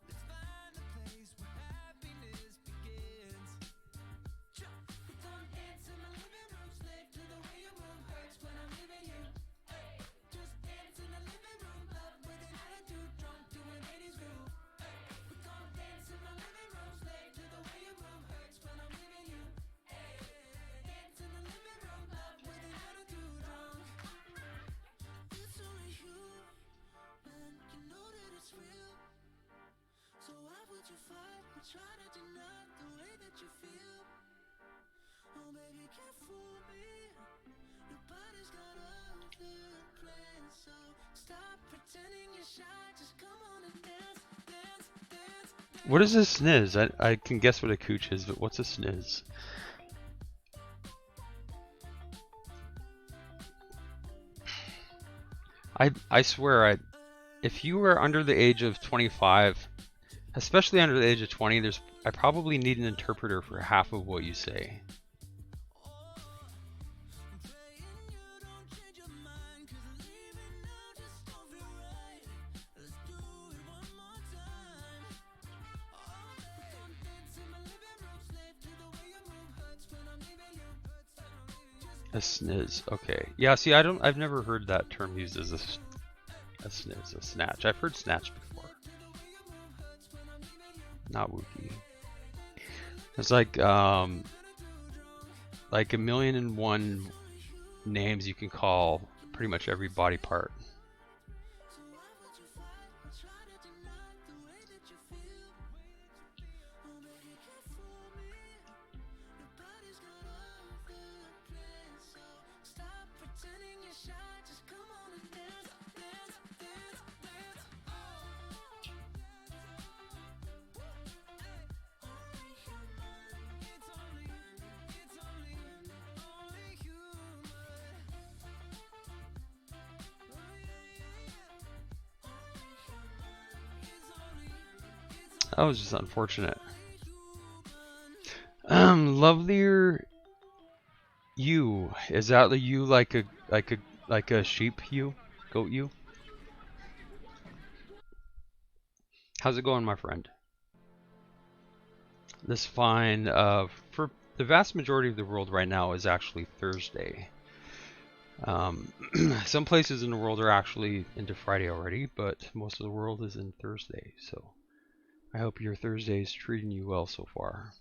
What is a sniz? I can guess what a cooch is, but what's a sniz? I swear, if you are under the age of 25, especially under the age of 20, I probably need an interpreter for half of what you say. A sniz, okay. Yeah, see, I've never heard that term used as a sniz, a snatch. I've heard snatch before. Not Wookie. It's like 1,000,001 names you can call pretty much every body part. That was just unfortunate. Lovelier you. Is that the you like a sheep you? Goat you? How's it going, my friend? This fine. For the vast majority of the world right now is actually Thursday. Some places in the world are actually into Friday already, but most of the world is in Thursday. So I hope your Thursday is treating you well so far.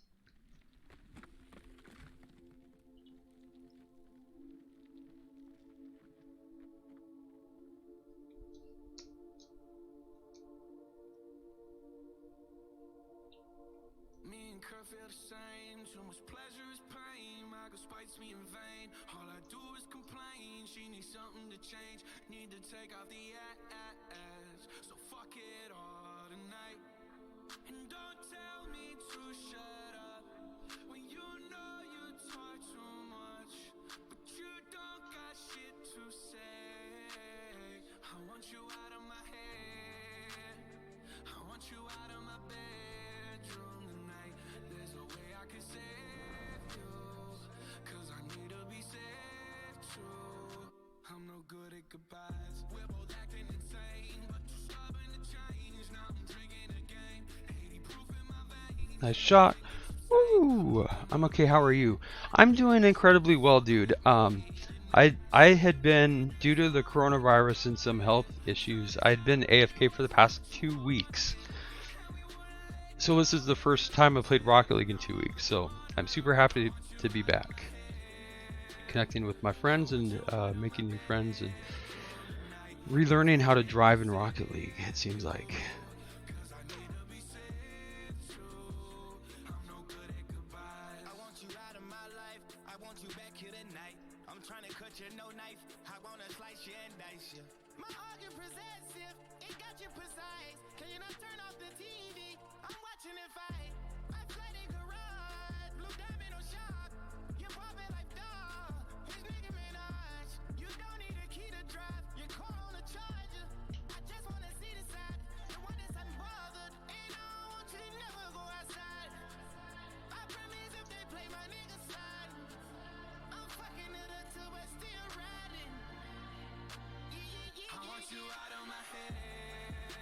Me and Kurt feel the same. Too much pleasure is pain. My girl spites me in vain. All I do is complain. She needs something to change. Need to take off the ass. So fuck it all tonight. And don't tell me to shut up when you know you talk too much, but you don't got shit to say. I want you out of my head. I want you out of my bedroom tonight. There's no way I can save you, 'cause I need to be saved too. I'm no good at goodbyes. We're both acting insane, but too stubborn to change. Now I'm drinking again. 80 proof in my veins. Nice shot. Woo! I'm okay. How are you? I'm doing incredibly well, dude. I had been, due to the coronavirus and some health issues, I'd been AFK for the past 2 weeks. So this is the first time I played Rocket League in 2 weeks. So I'm super happy to be back, connecting with my friends and making new friends and relearning how to drive in Rocket League. It seems like.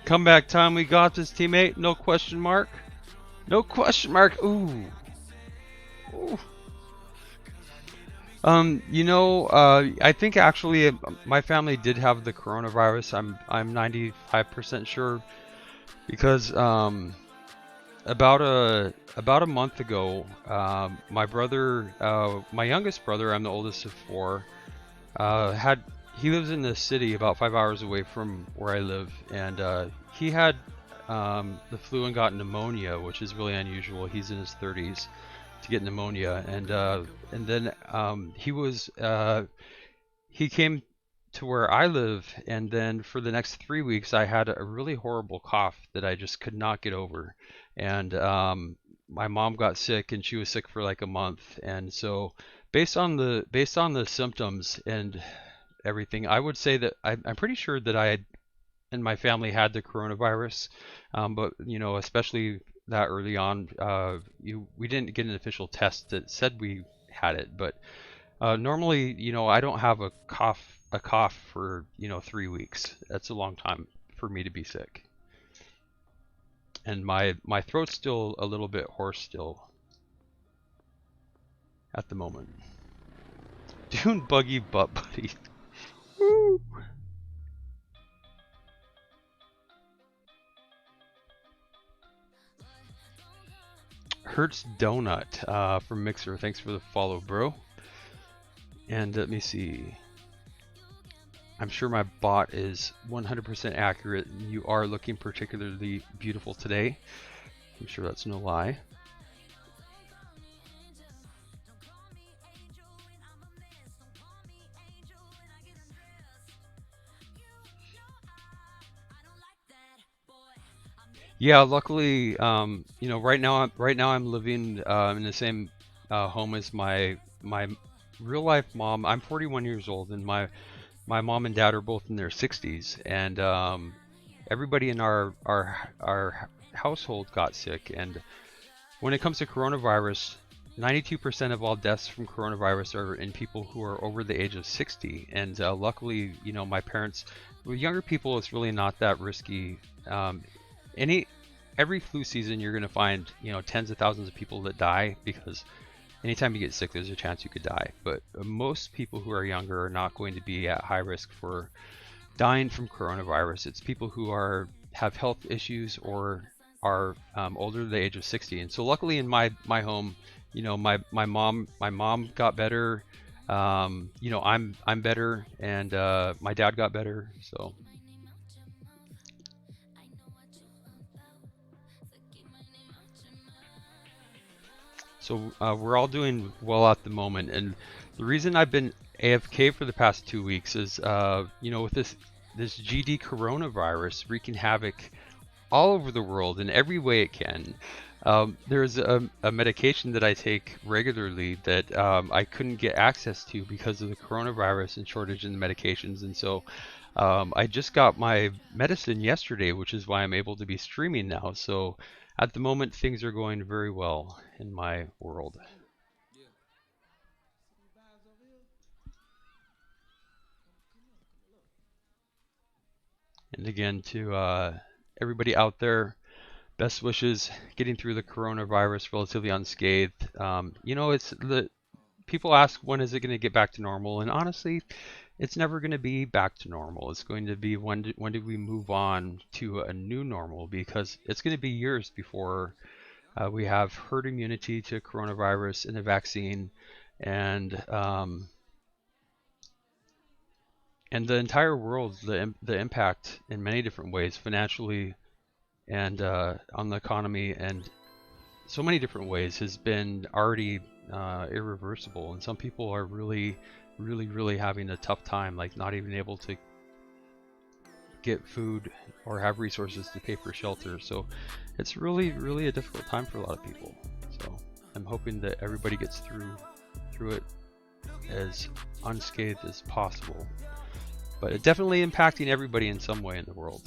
Comeback time, we got this, teammate. No question mark. No question mark. Ooh. Ooh. I think actually my family did have the coronavirus. I'm 95% sure because about a month ago, my brother, my youngest brother, I'm the oldest of 4, he lives in the city about 5 hours away from where I live, and he had the flu and got pneumonia, which is really unusual. He's in his 30s to get pneumonia, and then he came to where I live, and then for the next 3 weeks I had a really horrible cough that I just could not get over, and my mom got sick, and she was sick for like a month, and so based on the symptoms and everything, I would say that I'm pretty sure that I had, and my family had the coronavirus, but especially that early on, we didn't get an official test that said we had it, but normally, I don't have a cough for 3 weeks. That's a long time for me to be sick, and my throat's still a little bit hoarse still at the moment. Dune buggy butt buddy. Woo. Hertz Donut from Mixer. Thanks for the follow, bro. And let me see. I'm sure my bot is 100% accurate. You are looking particularly beautiful today. I'm sure that's no lie. Yeah, luckily, right now I'm living in the same home as my real life mom. I'm 41 years old, and my mom and dad are both in their 60s, and everybody in our household got sick. And when it comes to coronavirus, 92% of all deaths from coronavirus are in people who are over the age of 60. And luckily, you know, my parents, with younger people, it's really not that risky. Every flu season, you're going to find, you know, tens of thousands of people that die, because anytime you get sick, there's a chance you could die. But most people who are younger are not going to be at high risk for dying from coronavirus. It's people who have health issues or are older than the age of 60. And so luckily in my home, you know, my mom got better. You know, I'm better, and my dad got better. So we're all doing well at the moment. And the reason I've been AFK for the past 2 weeks is, you know, with this GD coronavirus wreaking havoc all over the world in every way it can. There's a medication that I take regularly that I couldn't get access to because of the coronavirus and shortage in the medications. And so I just got my medicine yesterday, which is why I'm able to be streaming now. So at the moment, things are going very well in my world. And again, to everybody out there, best wishes getting through the coronavirus relatively unscathed. You know, people ask, when is it going to get back to normal? And honestly, it's never going to be back to normal. It's going to be when do we move on to a new normal? Because it's going to be years before we have herd immunity to coronavirus and a vaccine, and the entire world, the impact in many different ways, financially and on the economy, and so many different ways, has been already irreversible. And some people are really having a tough time, like not even able to get food or have resources to pay for shelter. So it's really a difficult time for a lot of people. So I'm hoping that everybody gets through it as unscathed as possible. But it's definitely impacting everybody in some way in the world.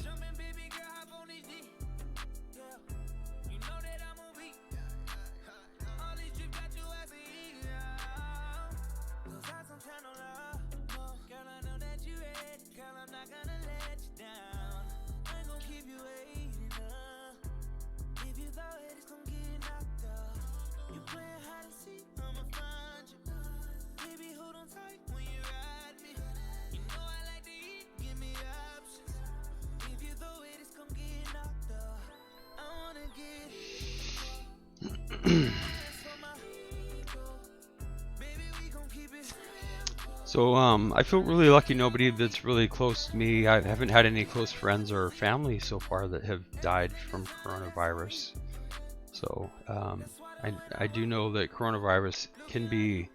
So I feel really lucky. Nobody that's really close to me. I haven't had any close friends or family so far that have died from coronavirus. So I do know that coronavirus can be,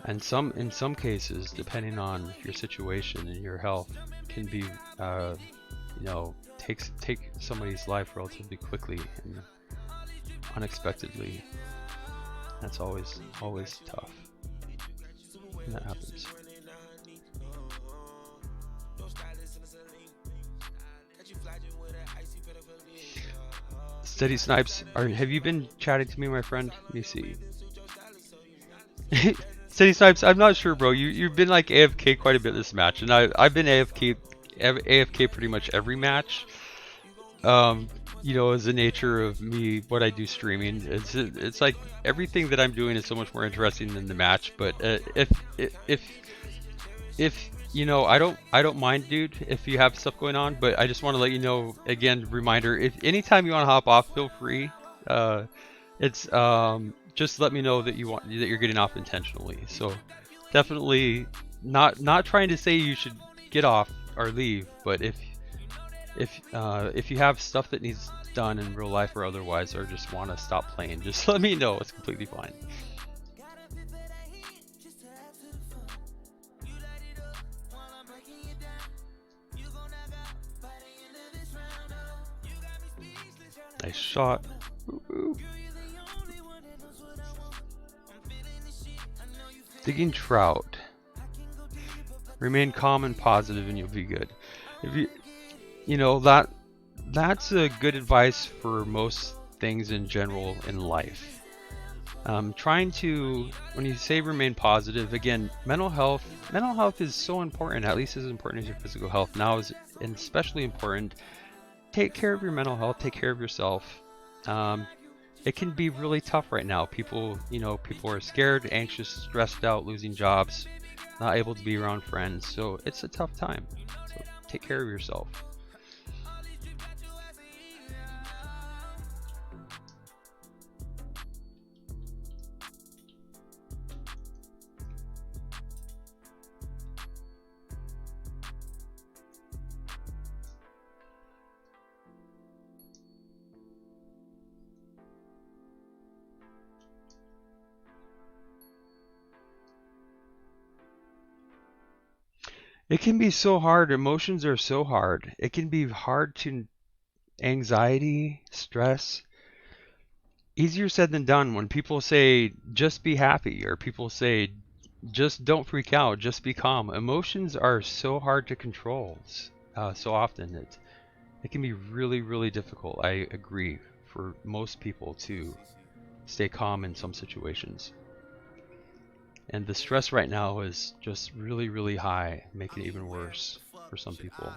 and in some cases, depending on your situation and your health, can be you know, take somebody's life relatively quickly and unexpectedly. That's always tough when that happens. Steady Snipes, have you been chatting to me, my friend? Let me see. Steady Snipes, I'm not sure, bro. You've been like AFK quite a bit this match, and I've been AFK pretty much every match. You know, as the nature of me, what I do streaming, it's like everything that I'm doing is so much more interesting than the match. But if you know, I don't mind, dude, if you have stuff going on. But I just want to let you know, again, reminder: if anytime you want to hop off, feel free. It's just let me know that you're getting off intentionally. So definitely not trying to say you should get off or leave, but if you have stuff that needs done in real life or otherwise, or just want to stop playing, just let me know. It's completely fine. Nice shot. Ooh. Digging trout. Remain calm and positive and you'll be good. If you know that that's a good advice for most things in general in life. Trying to, when you say remain positive, again, mental health is so important, at least as important as your physical health. Now is and especially important. Take care of your mental health. Take care of yourself. It can be really tough right now. People are scared, anxious, stressed out, losing jobs, not able to be around friends. So it's a tough time. So take care of yourself. It can be so hard. Emotions are so hard. It can be hard to anxiety, stress. Easier said than done when people say just be happy or people say just don't freak out, just be calm. Emotions are so hard to control. So often it can be really, really difficult. I agree for most people to stay calm in some situations. And the stress right now is just really, really high, making it even worse for some people.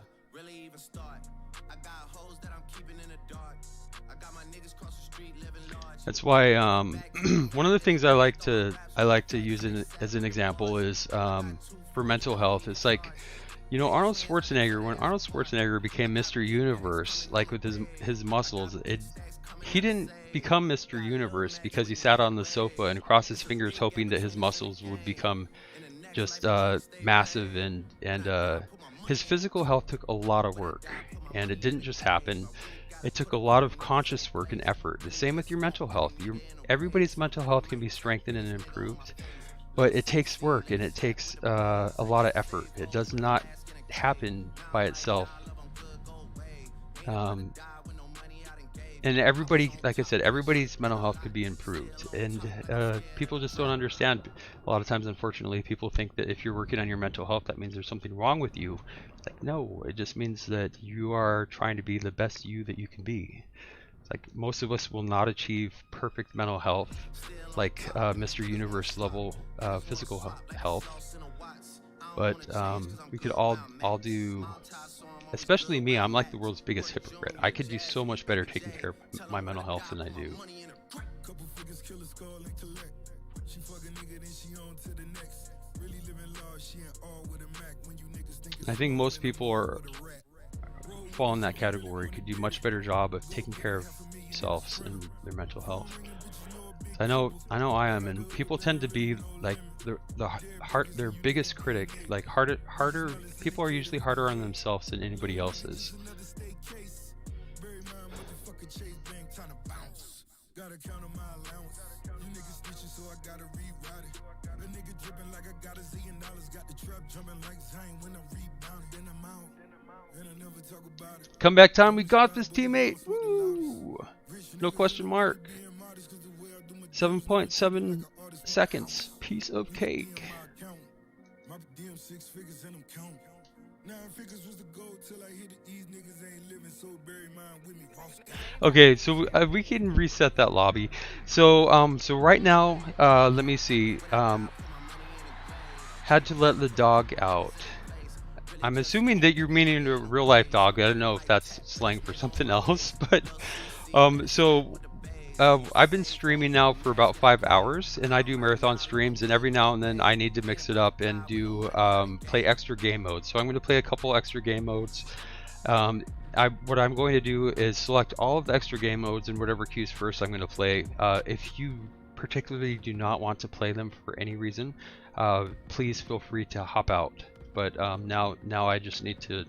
That's why one of the things I like to use as an example is for mental health. It's like, Arnold Schwarzenegger. When Arnold Schwarzenegger became Mr. Universe, like with his muscles, he didn't become Mr. Universe because he sat on the sofa and crossed his fingers hoping that his muscles would become just massive, and his physical health took a lot of work, and it didn't just happen. It took a lot of conscious work and effort. The same with your mental health. Everybody's mental health can be strengthened and improved, but it takes work and it takes a lot of effort. It does not happen by itself. And everybody, like I said, everybody's mental health could be improved, and people just don't understand. A lot of times, unfortunately, people think that if you're working on your mental health, that means there's something wrong with you. Like, no, it just means that you are trying to be the best you that you can be. It's like most of us will not achieve perfect mental health, like Mr. Universe level physical health, but we could all do. Especially me, I'm like the world's biggest hypocrite. I could do so much better taking care of my mental health than I do. I think most people fall in that category, could do much better job of taking care of themselves and their mental health. I know I am, and people tend to be like their biggest critic. Like harder. People are usually harder on themselves than anybody else is. Comeback time. We got this, teammate. Woo! No question mark. 7.7 seconds. Piece of cake. Okay, so we can reset that lobby. So right now, let me see. Had to let the dog out. I'm assuming that you're meaning a real life dog. I don't know if that's slang for something else, but I've been streaming now for about 5 hours, and I do marathon streams, and every now and then I need to mix it up and do play extra game modes. So I'm going to play a couple extra game modes. What I'm going to do is select all of the extra game modes and whatever queues first I'm going to play. If you particularly do not want to play them for any reason, please feel free to hop out. But now I just need to,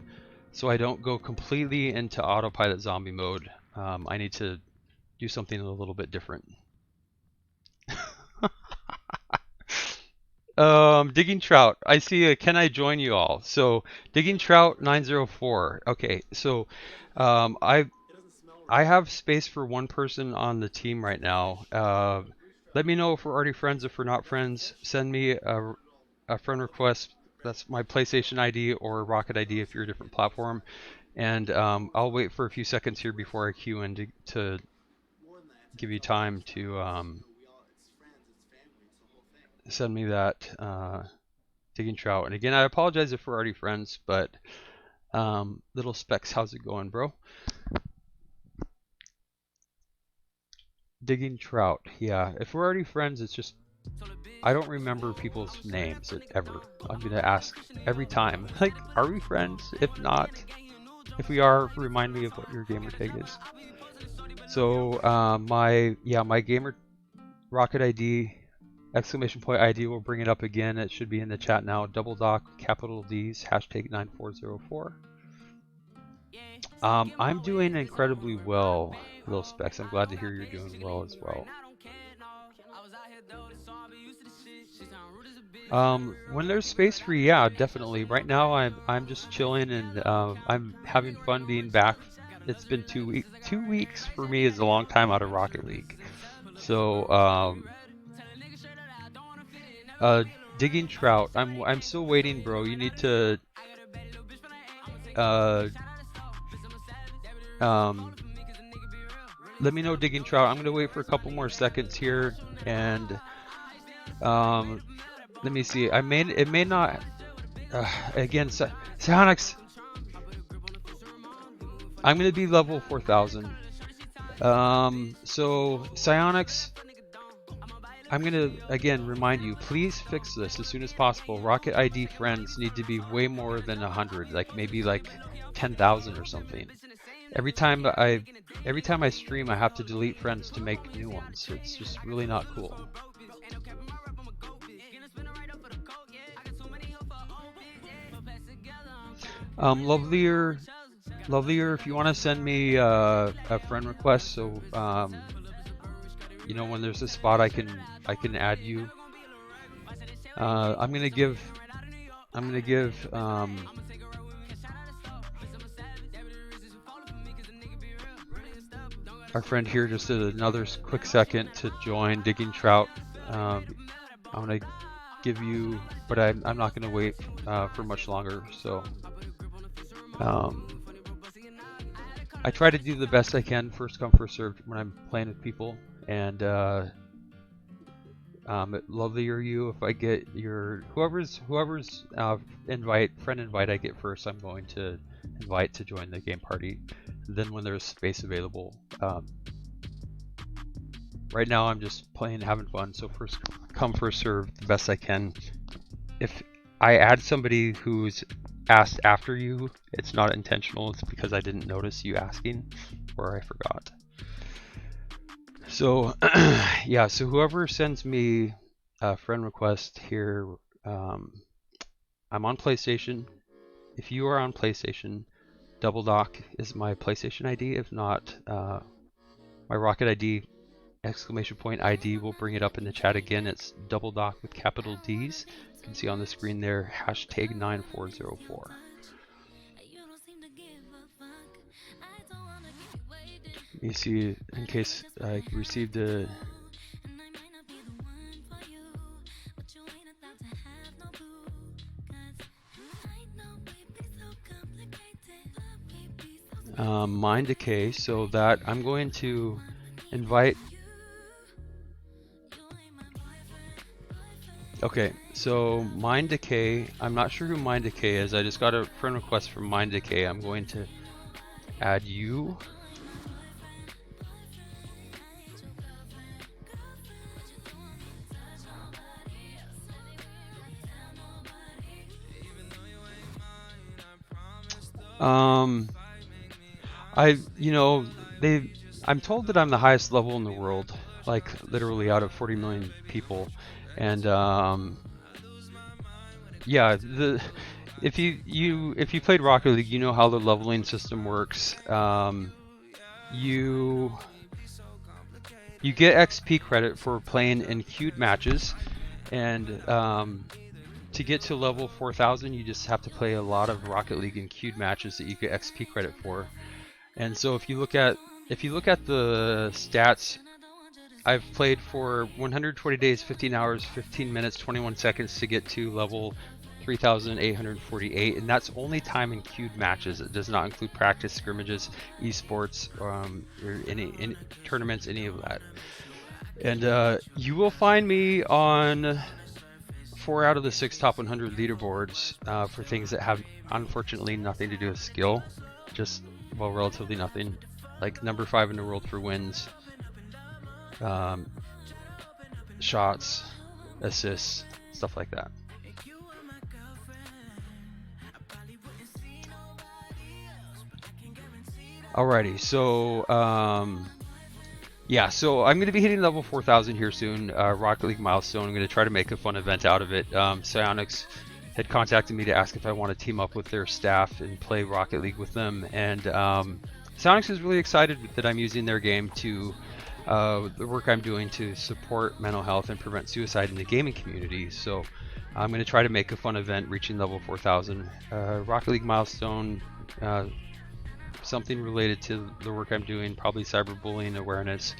so I don't go completely into autopilot zombie mode. I need to do something a little bit different. Digging Trout. I see can I join you all? So Digging Trout 904. Okay, so I have space for one person on the team right now. Let me know if we're already friends. If we're not friends, send me a friend request. That's my PlayStation ID or Rocket ID if you're a different platform. And I'll wait for a few seconds here before I queue in to give you time to send me that Digging Trout. And again, I apologize if we're already friends, but Little Specs, how's it going, bro? Digging Trout, yeah. If we're already friends, it's just I don't remember people's names ever. I'm gonna ask every time, like, are we friends? If not, if we are, remind me of what your gamer tag is. So my gamer Rocket ID !ID, we'll bring it up again. It should be in the chat now. Double doc, capital D's, hashtag 9404. I'm doing incredibly well, Lil Specs. I'm glad to hear you're doing well as well. When there's space for you, yeah, definitely. Right now, I'm just chilling and I'm having fun being back. It's been 2 weeks. 2 weeks for me is a long time out of Rocket League. So Digging Trout, I'm still waiting, bro. You need to let me know, Digging Trout. I'm gonna wait for a couple more seconds here, and let me see. It may not. Again, Psyonix. I'm gonna be level 4000. So Psyonix, I'm gonna again remind you. Please fix this as soon as possible. Rocket ID friends need to be way more than 100. Like maybe like 10,000 or something. Every time I stream, I have to delete friends to make new ones. It's just really not cool. Lovelier, if you want to send me a friend request, so you know, when there's a spot I can add you. I'm gonna give our friend here just another quick second to join Digging Trout. I'm gonna give you, but I'm not gonna wait for much longer. So I try to do the best I can, first come first served when I'm playing with people. And Lovelier you, if I get your whoever's friend invite I get first, I'm going to invite to join the game party. And then when there's space available, right now I'm just playing, having fun. So first come first serve, the best I can. If I add somebody who's asked after you, it's not intentional. It's because I didn't notice you asking, or I forgot. So yeah, so whoever sends me a friend request here, I'm on PlayStation. If you are on PlayStation, Double Doc is my PlayStation ID. If not, my Rocket ID !ID, we'll bring it up in the chat again. It's Double Doc with capital D's. You can see on the screen there, hashtag 9404. Let me see, in case I received a... Mind Decay, so that I'm going to invite... Okay, so Mind Decay, I'm not sure who Mind Decay is. I just got a friend request from Mind Decay. I'm going to add you. I'm told that I'm the highest level in the world, like literally out of 40 million people, and yeah, if you played Rocket League, you know how the leveling system works. You get XP credit for playing in queued matches, and to get to level 4000, you just have to play a lot of Rocket League in queued matches that you get XP credit for. And so if you look at the stats, I've played for 120 days, 15 hours, 15 minutes, 21 seconds to get to level 3,848, and that's only time in queued matches. It does not include practice, scrimmages, esports, or any tournaments, any of that. And you will find me on 4 out of the 6 top 100 leaderboards for things that have unfortunately nothing to do with skill, just, well, relatively nothing, like number 5 in the world for wins, shots, assists, stuff like that. Alrighty, so yeah, so I'm going to be hitting level 4,000 here soon, Rocket League milestone. I'm going to try to make a fun event out of it. Psyonix had contacted me to ask if I want to team up with their staff and play Rocket League with them, and Psyonix is really excited that I'm using their game to, the work I'm doing to support mental health and prevent suicide in the gaming community. So I'm going to try to make a fun event reaching level 4,000. Rocket League milestone, something related to the work I'm doing, probably cyberbullying awareness,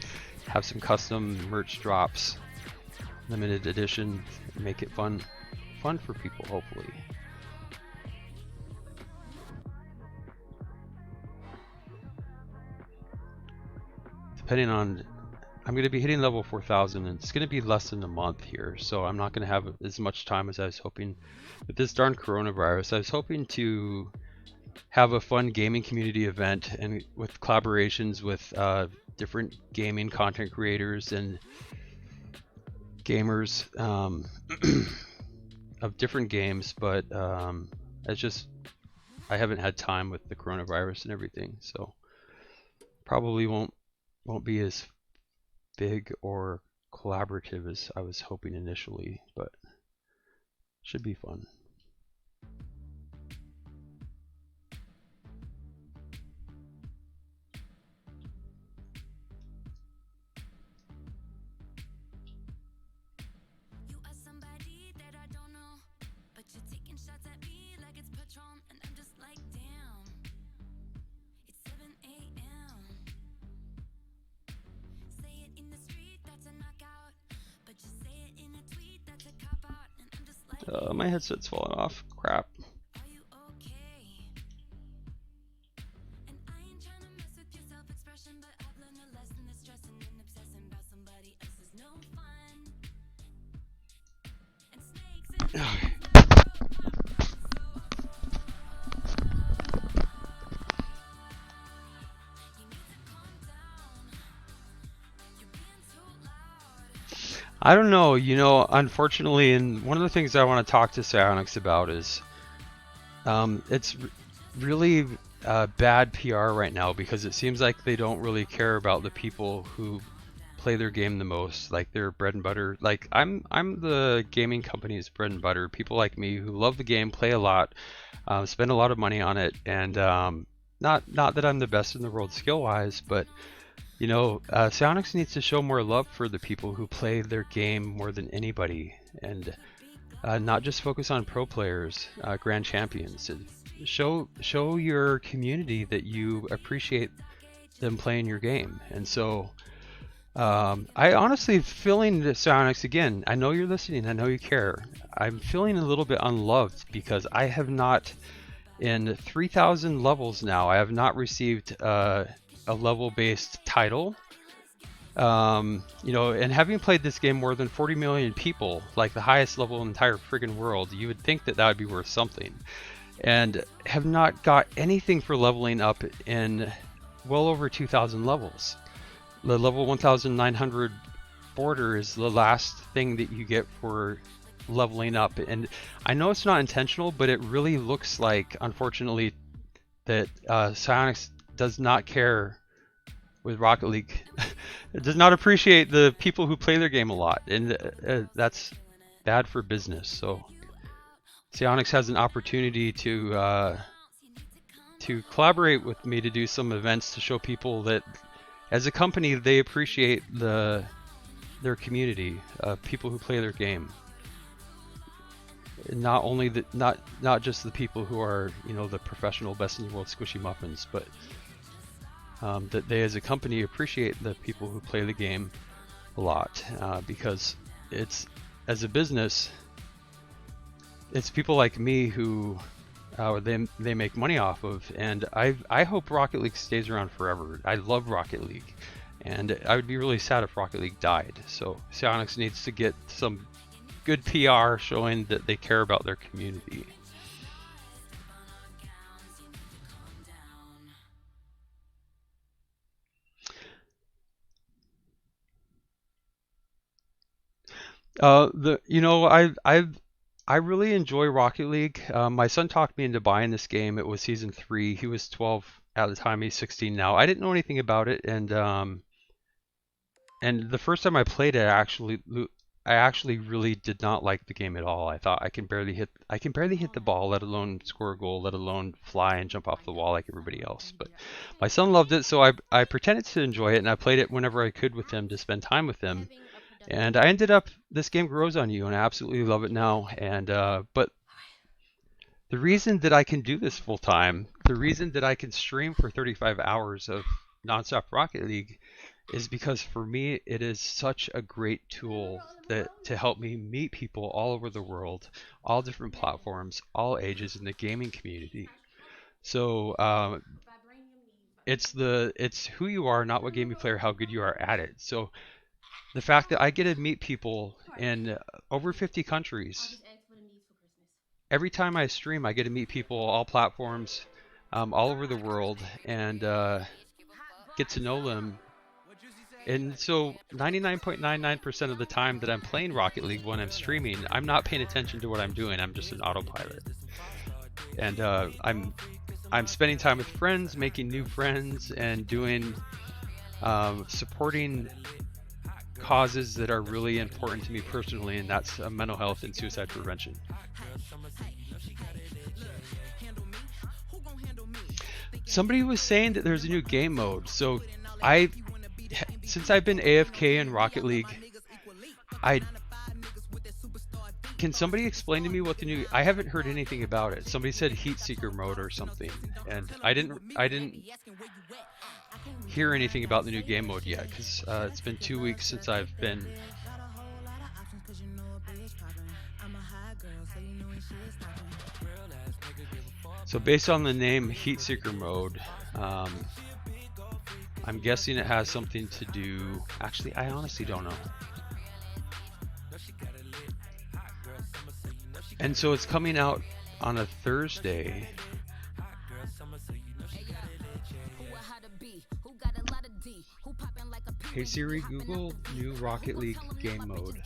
have some custom merch drops, limited edition, make it fun for people, hopefully. Depending on, I'm going to be hitting level 4,000, and it's going to be less than a month here, so I'm not going to have as much time as I was hoping. With this darn coronavirus, I was hoping to have a fun gaming community event, and with collaborations with different gaming content creators and gamers of different games, but it's just, I haven't had time with the coronavirus and everything, so probably won't be as big or collaborative as I was hoping initially, but should be fun. My headset's falling off. Crap. I don't know, you know, unfortunately, and one of the things I want to talk to Psyonix about is it's really bad PR right now, because it seems like they don't really care about the people who play their game the most, like their bread and butter. Like I'm the gaming company's bread and butter. People like me who love the game, play a lot, spend a lot of money on it, and not that I'm the best in the world skill-wise, but you know, Psyonix needs to show more love for the people who play their game more than anybody, and not just focus on pro players, grand champions. Show your community that you appreciate them playing your game. And so I honestly feeling Psyonix, again, I know you're listening, I know you care. I'm feeling a little bit unloved because I have not, in 3,000 levels now, I have not received a level-based title, you know, and having played this game more than 40 million people, like the highest level in the entire friggin' world, you would think that that would be worth something, and have not got anything for leveling up in well over 2,000 levels. The level 1,900 border is the last thing that you get for leveling up, and I know it's not intentional, but it really looks like, unfortunately, that Psyonix does not care with Rocket League. It does not appreciate the people who play their game a lot, and that's bad for business. So Psyonix has an opportunity to collaborate with me to do some events to show people that as a company they appreciate their community, people who play their game. Not only not just the people who are, you know, the professional best in the world squishy muffins, but that they as a company appreciate the people who play the game a lot, because it's, as a business, it's people like me who they make money off of, and I hope Rocket League stays around forever. I love Rocket League, and I would be really sad if Rocket League died. So Psyonix needs to get some good PR showing that they care about their community. I really enjoy Rocket League. My son talked me into buying this game. It was season 3. He was 12 at the time. He's 16 now. I didn't know anything about it, and the first time I played it, I actually really did not like the game at all. I thought I can barely hit the ball, let alone score a goal, let alone fly and jump off the wall like everybody else. But my son loved it, so I pretended to enjoy it, and I played it whenever I could with him to spend time with him. And I ended up, this game grows on you, and I absolutely love it now. And but the reason that I can do this full time, the reason that I can stream for 35 hours of nonstop Rocket League, is because for me it is such a great tool to help me meet people all over the world, all different platforms, all ages in the gaming community. So it's who you are, not what game you play or how good you are at it. So the fact that I get to meet people in over 50 countries. Every time I stream, I get to meet people, all platforms, all over the world, and get to know them. And so 99.99% of the time that I'm playing Rocket League when I'm streaming, I'm not paying attention to what I'm doing. I'm just an autopilot. And I'm spending time with friends, making new friends, and doing supporting causes that are really important to me personally, and that's mental health and suicide prevention. Somebody was saying that there's a new game mode. So since I've been AFK in Rocket League, can somebody explain to me what the new? I haven't heard anything about it. Somebody said Heat Seeker mode or something, and I didn't hear anything about the new game mode yet, because it's been 2 weeks since I've been. So based on the name Heat Seeker mode, I'm guessing it has something to do. Actually, I honestly don't know. And so it's coming out on a Thursday. Hey Siri, Google new Rocket League game mode.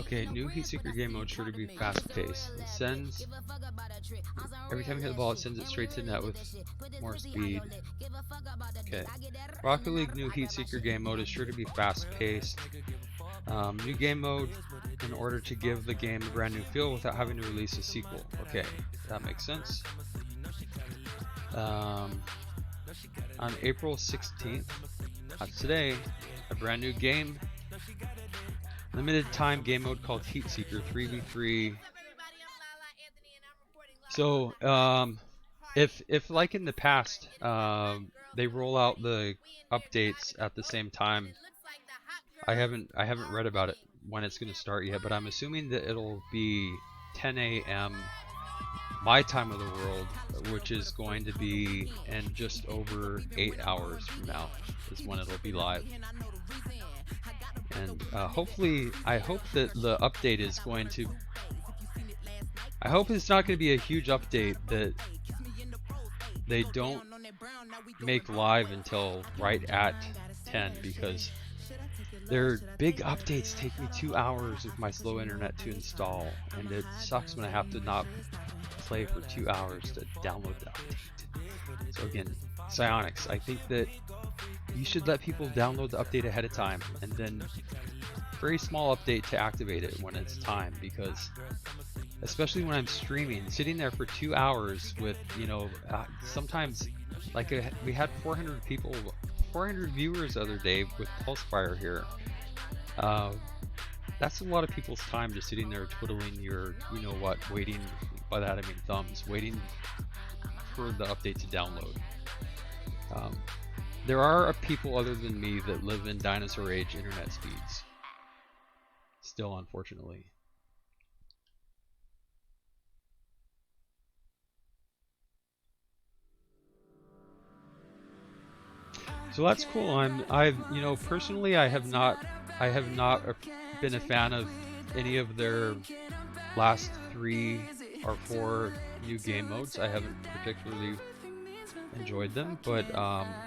Okay, new Heat Seeker game mode sure to be fast paced. It sends every time you hit the ball, it sends it straight to net with more speed. Okay, Rocket League new Heat Seeker game mode is sure to be fast paced. New game mode in order to give the game a brand new feel without having to release a sequel. Okay, that makes sense. On April 16th, that's today, a brand new game, limited time game mode called Heat Seeker 3v3. So if like in the past they roll out the updates at the same time, I haven't read about it when it's going to start yet, but I'm assuming that it'll be 10 a.m. my time of the world, which is going to be in just over 8 hours from now is when it'll be live. And hopefully, I hope that the update is going to, I hope it's not going to be a huge update that they don't make live until right at 10, because their big updates take me 2 hours with my slow internet to install, and it sucks when I have to not play for 2 hours to download the update. So again, Psyonix, I think that you should let people download the update ahead of time, and then very small update to activate it when it's time, because especially when I'm streaming, sitting there for 2 hours with, you know, sometimes like we had 400 people, 400 viewers the other day with Pulsefire here. That's a lot of people's time just sitting there twiddling your, you know what, waiting, by that I mean thumbs, waiting for the update to download. there are people other than me that live in dinosaur age internet speeds. Still, unfortunately. So that's cool. You know, personally, I have not been a fan of any of their last 3 or 4 new game modes. I haven't particularly enjoyed them, but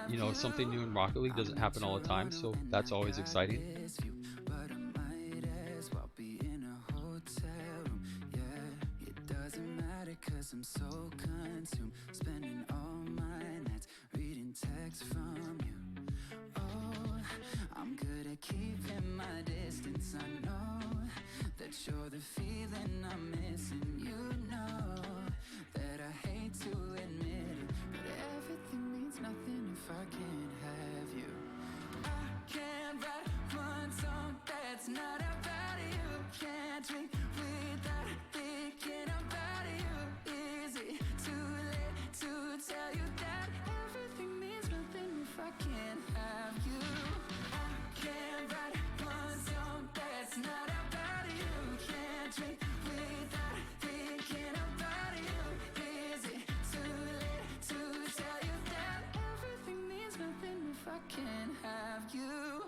you know, something new in Rocket League doesn't happen all the time, so that's always exciting. I'm so consumed, spending all my nights reading texts from you. Oh, I'm good at keeping my distance. I know that you're the feeling I'm missing. You know that I hate to admit it, but everything means nothing if I can't have you. I can't write one song that's not about you. Can't drink without thinking about you. Is it too late to tell you that everything means nothing if I can't have you? I can't write one song that's not about you. Can't drink without thinking about you. Is it too late to tell you that everything means nothing if I can't have you?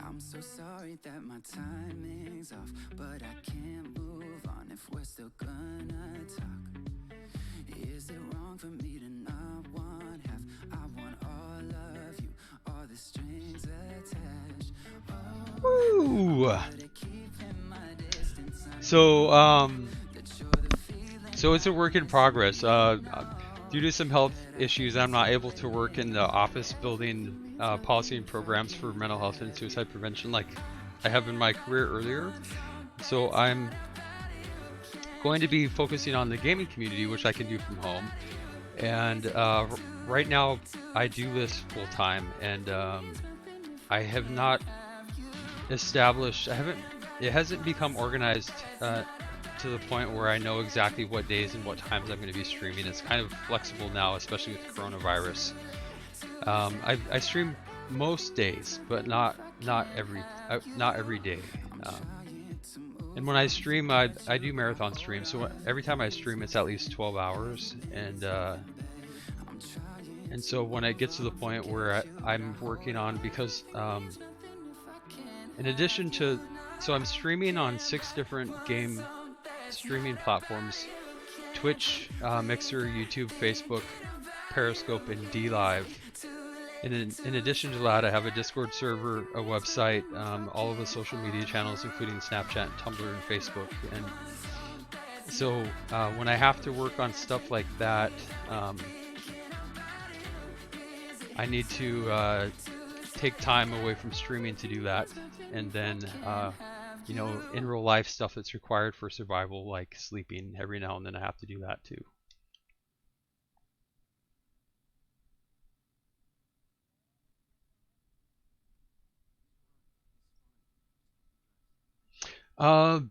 I'm so sorry that my timing's off, but I can't move on if we're still gonna talk. Is it wrong for me to not want half? I want all of you, all the strings attached. Woo! So it's a work in progress. Due to some health issues, I'm not able to work in the office building policy and programs for mental health and suicide prevention like I have in my career earlier. So I'm going to be focusing on the gaming community, which I can do from home. And right now I do this full time, and I have not established, it hasn't become organized to the point where I know exactly what days and what times I'm going to be streaming. It's kind of flexible now, especially with coronavirus. I stream most days, but not every day. And when I stream, I do marathon streams. So every time I stream, it's at least 12 hours. And so when it gets to the point where I'm working on, because in addition to, so I'm streaming on 6 different game streaming platforms: Twitch, Mixer, YouTube, Facebook, Periscope, and DLive. In addition to that, I have a Discord server, a website, all of the social media channels, including Snapchat, Tumblr, and Facebook. And so when I have to work on stuff like that, I need to take time away from streaming to do that. And then, you know, in real life stuff that's required for survival, like sleeping, every now and then I have to do that too.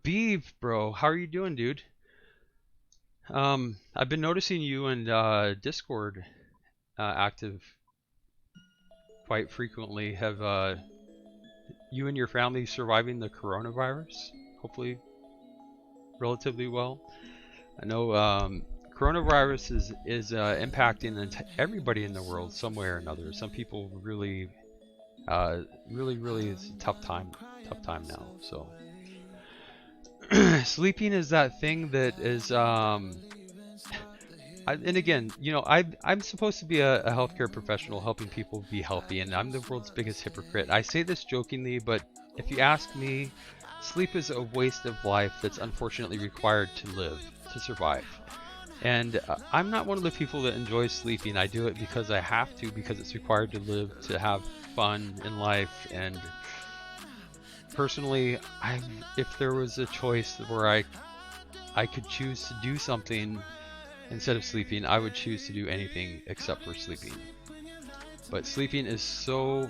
Beeve, bro, how are you doing, dude? I've been noticing you and Discord active quite frequently. Have you and your family surviving the coronavirus? Hopefully relatively well. I know coronavirus is impacting everybody in the world some way or another. Some people really it's a tough time now. So sleeping is that thing that is and again, you know, I'm supposed to be a healthcare professional helping people be healthy, and I'm the world's biggest hypocrite. I say this jokingly, but if you ask me, sleep is a waste of life that's unfortunately required to live, to survive. And I'm not one of the people that enjoys sleeping. I do it because I have to, because it's required to live, to have fun in life. And personally, if there was a choice where I could choose to do something instead of sleeping, I would choose to do anything except for sleeping. But sleeping is so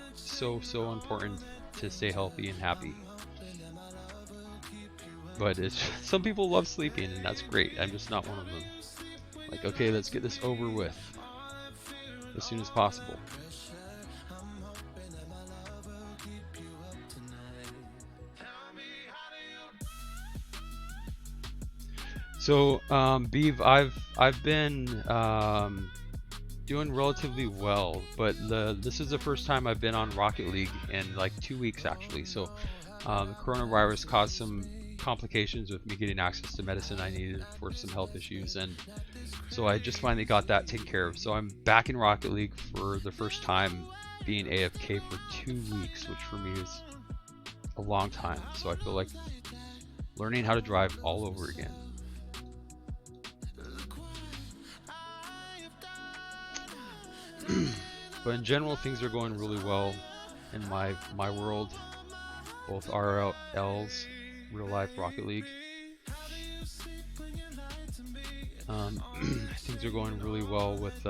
important to stay healthy and happy. But some people love sleeping, and that's great. I'm just not one of them. Like, okay, let's get this over with as soon as possible. So, Beav, I've been doing relatively well, but this is the first time I've been on Rocket League in like 2 weeks actually. So, the coronavirus caused some complications with me getting access to medicine I needed for some health issues, and so I just finally got that taken care of. So I'm back in Rocket League for the first time, being AFK for 2 weeks, which for me is a long time. So I feel like learning how to drive all over again. But in general, things are going really well in my world, both RLs, real life Rocket League. Things are going really well with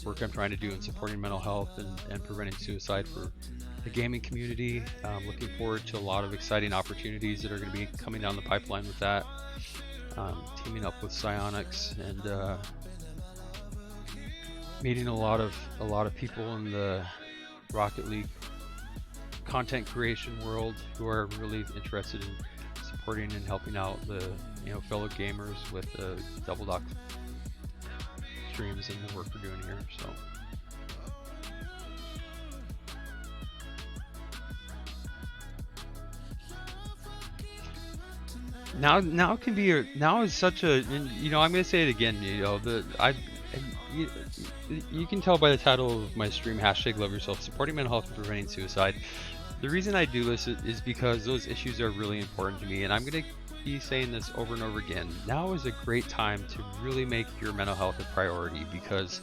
work I'm trying to do in supporting mental health and preventing suicide for the gaming community. Looking forward to a lot of exciting opportunities that are going to be coming down the pipeline with that. Teaming up with Psyonix and meeting a lot of people in the Rocket League content creation world who are really interested in supporting and helping out the fellow gamers with the Double Dock streams and the work we're doing here. So now can be now is such a, I'm gonna say it again, you can tell by the title of my stream, #LoveYourself, supporting mental health and preventing suicide. The reason I do this is because those issues are really important to me, and I'm going to be saying this over and over again. Now is a great time to really make your mental health a priority, because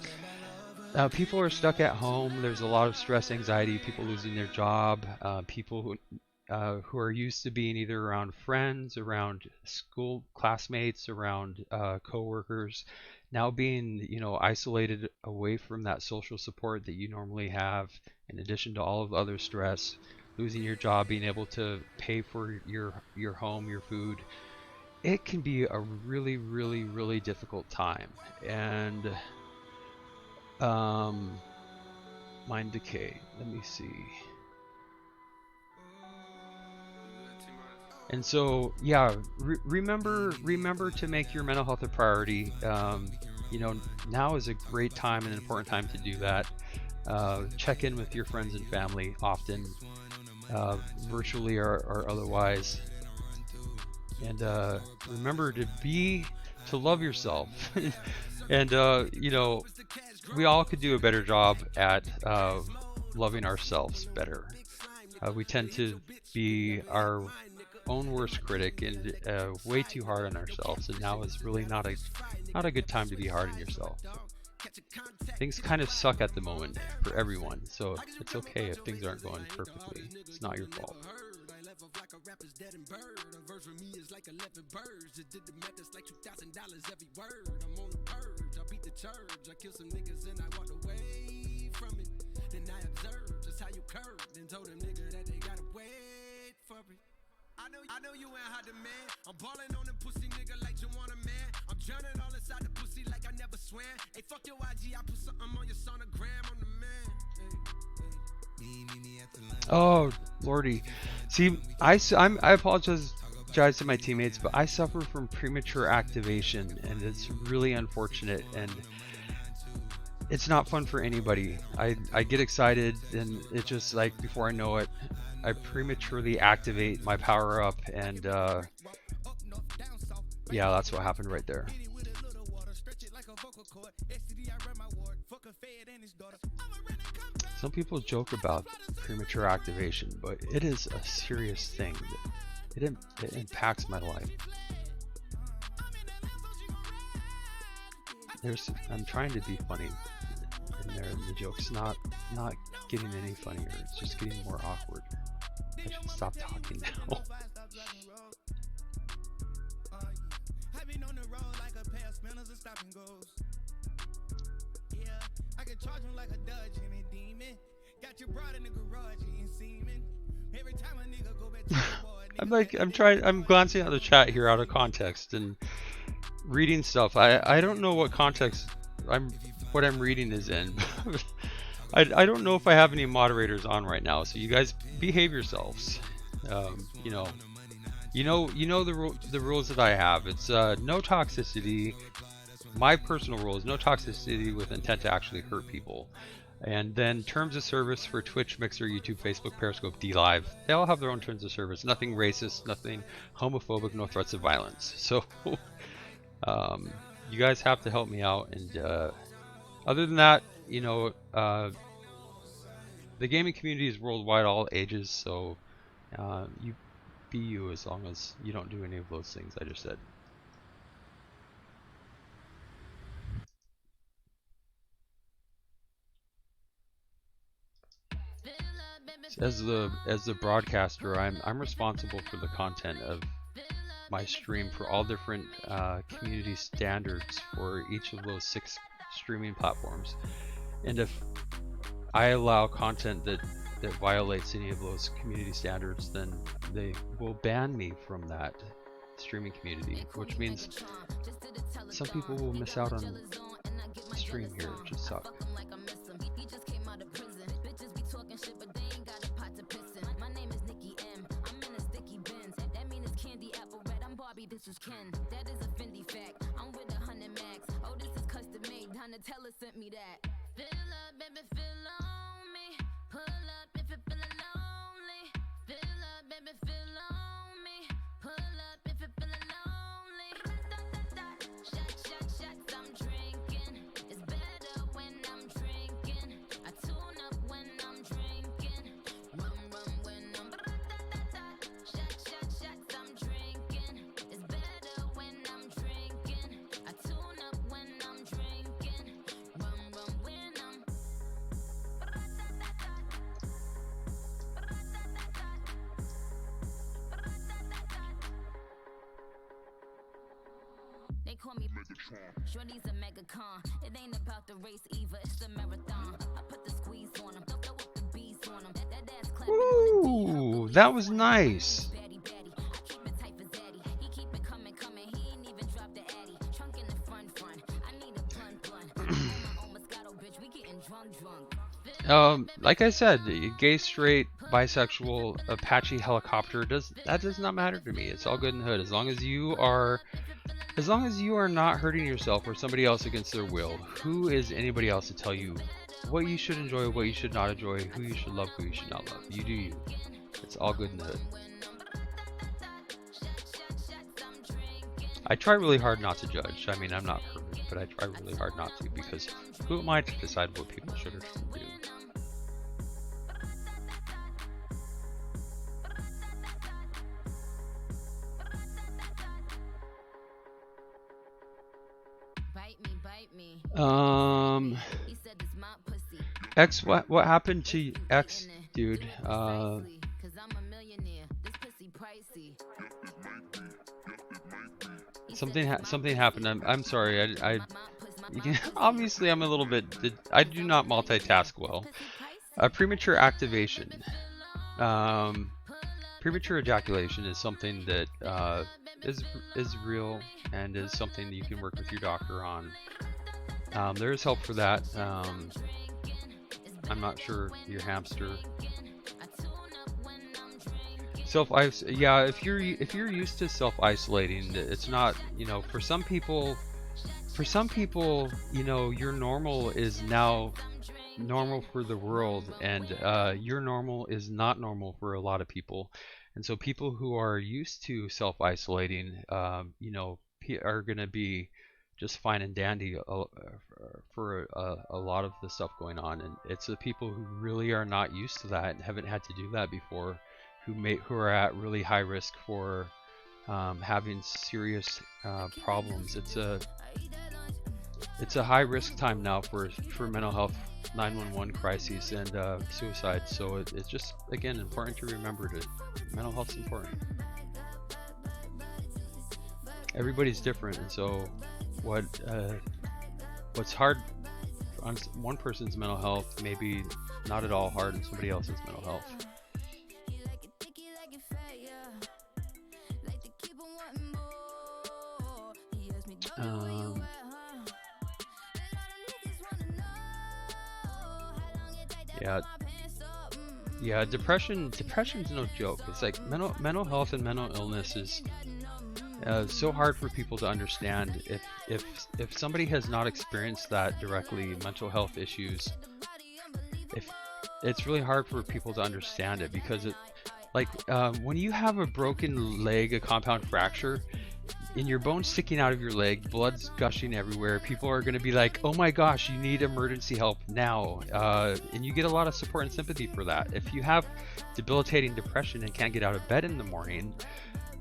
people are stuck at home. There's a lot of stress, anxiety, people losing their job, people who are used to being either around friends, around school classmates, around co-workers, now being isolated away from that social support that you normally have, in addition to all of the other stress, losing your job, being able to pay for your home, your food. It can be a really, really, really difficult time. And mind decay, let me see. And so, yeah, remember to make your mental health a priority. Now is a great time and an important time to do that. Check in with your friends and family often, virtually or otherwise. And remember to love yourself. And we all could do a better job at loving ourselves better. We tend to be our own worst critic and way too hard on ourselves, and now is really not a good time to be hard on yourself. Things kind of suck at the moment for everyone, so it's okay if things aren't going perfectly. It's not your fault. I know you ain't hot demand. I'm balling on the pussy nigga like you want a man. I'm drowning all inside the pussy like I never swam. Hey, fuck your IG, I put something on your sonogram. I'm the man. Oh, Lordy. See, I apologize to my teammates, but I suffer from premature activation, and it's really unfortunate, and it's not fun for anybody. I get excited, and it's just like, before I know it, I prematurely activate my power up, and yeah, that's what happened right there. Some people joke about premature activation, but it is a serious thing. It impacts my life. I'm trying to be funny in there, and the joke's not getting any funnier. It's just getting more awkward. I should stop talking now. I'm glancing at the chat here out of context and reading stuff. I don't know what context what I'm reading is in. I don't know if I have any moderators on right now, so you guys behave yourselves. You know the rules that I have. It's no toxicity. My personal rule is no toxicity with intent to actually hurt people. And then terms of service for Twitch, Mixer, YouTube, Facebook, Periscope, DLive. They all have their own terms of service. Nothing racist, nothing homophobic, no threats of violence. So you guys have to help me out. And other than that, you know, the gaming community is worldwide, all ages. So you be you as long as you don't do any of those things I just said. As the broadcaster, I'm responsible for the content of my stream for all different community standards for each of those 6 streaming platforms. And if I allow content that violates any of those community standards, then they will ban me from that streaming community, which means some people will miss out on the stream here, which just sucks. This is Ken, that is a Fendi fact. I'm with 100 max. Oh, this is custom made. Donatella sent me that. Fill up, baby, fill on me. Pull up if you're feeling lonely. Fill up, baby, fill on me. Pull up if you're feeling lonely. Shot, shot, shots, I'm drinking. It's better when I'm drinking. I tune up when I'm drinking. Rum, rum when I'm shot, shot, shots, I'm drinking. It's better when I'm drinking. I tune up when I'm drinking. Rum, rum when I'm They call me Megatron. Shorty's a megacon. It ain't about the race either, it's the marathon. I put the squeeze on him, throw up the bees on him. That ass clapping Ooh, that was nice. Batty, batty. I keep it tight for Zaddy. He keep it coming, coming. He ain't even dropped the Addy. Trunk in the front, front. I need a plun, plun. My own Moscato, bitch. We getting drunk, drunk. Like I said, gay, straight, bisexual, Apache helicopter does not matter to me. It's all good in the hood as long as you are not hurting yourself or somebody else against their will. Who is anybody else to tell you what you should enjoy, what you should not enjoy, who you should love, who you should not love? You do you. It's all good in the hood. I try really hard not to judge. I mean, I'm not perfect, but I try really hard not to, because who am I to decide what people should or shouldn't do? X, what happened to X, dude? Something happened. I'm sorry. Obviously I'm a little bit. I do not multitask well. Premature activation. Premature ejaculation is something that is real and is something that you can work with your doctor on. There is help for that. I'm not sure your hamster. Yeah, if you're used to self-isolating, it's not, you know, for some people, you know, your normal is now normal for the world, and your normal is not normal for a lot of people. And so people who are used to self-isolating, you know, are going to be just fine and dandy for a lot of the stuff going on. And it's the people who really are not used to that and haven't had to do that before, who are at really high risk for having serious problems. It's a high risk time now for mental health, 911 crises, and suicide. So it's just, again, important to remember that mental health's important. Everybody's different, and so what's hard on one person's mental health may be not at all hard on somebody else's mental health. Yeah, depression's no joke. It's like mental health and mental illness is so hard for people to understand. If somebody has not experienced that directly, mental health issues, if it's really hard for people to understand it, because it, like, when you have a broken leg, a compound fracture, and your bones sticking out of your leg, blood's gushing everywhere, people are going to be like, oh my gosh, you need emergency help now. And you get a lot of support and sympathy for that. If you have debilitating depression and can't get out of bed in the morning,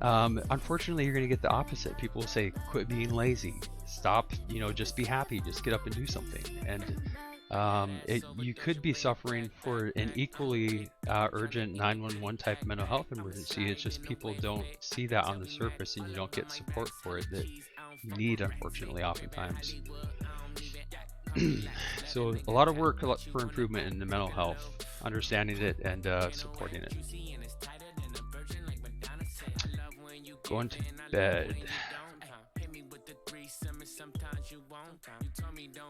unfortunately, you're going to get the opposite. People will say, quit being lazy, stop, just be happy, just get up and do something. And you could be suffering for an equally urgent 911 type mental health emergency. It's just people don't see that on the surface, and you don't get support for it that you need, unfortunately, oftentimes. So a lot of work for improvement in the mental health, understanding it and supporting it. Going to bed.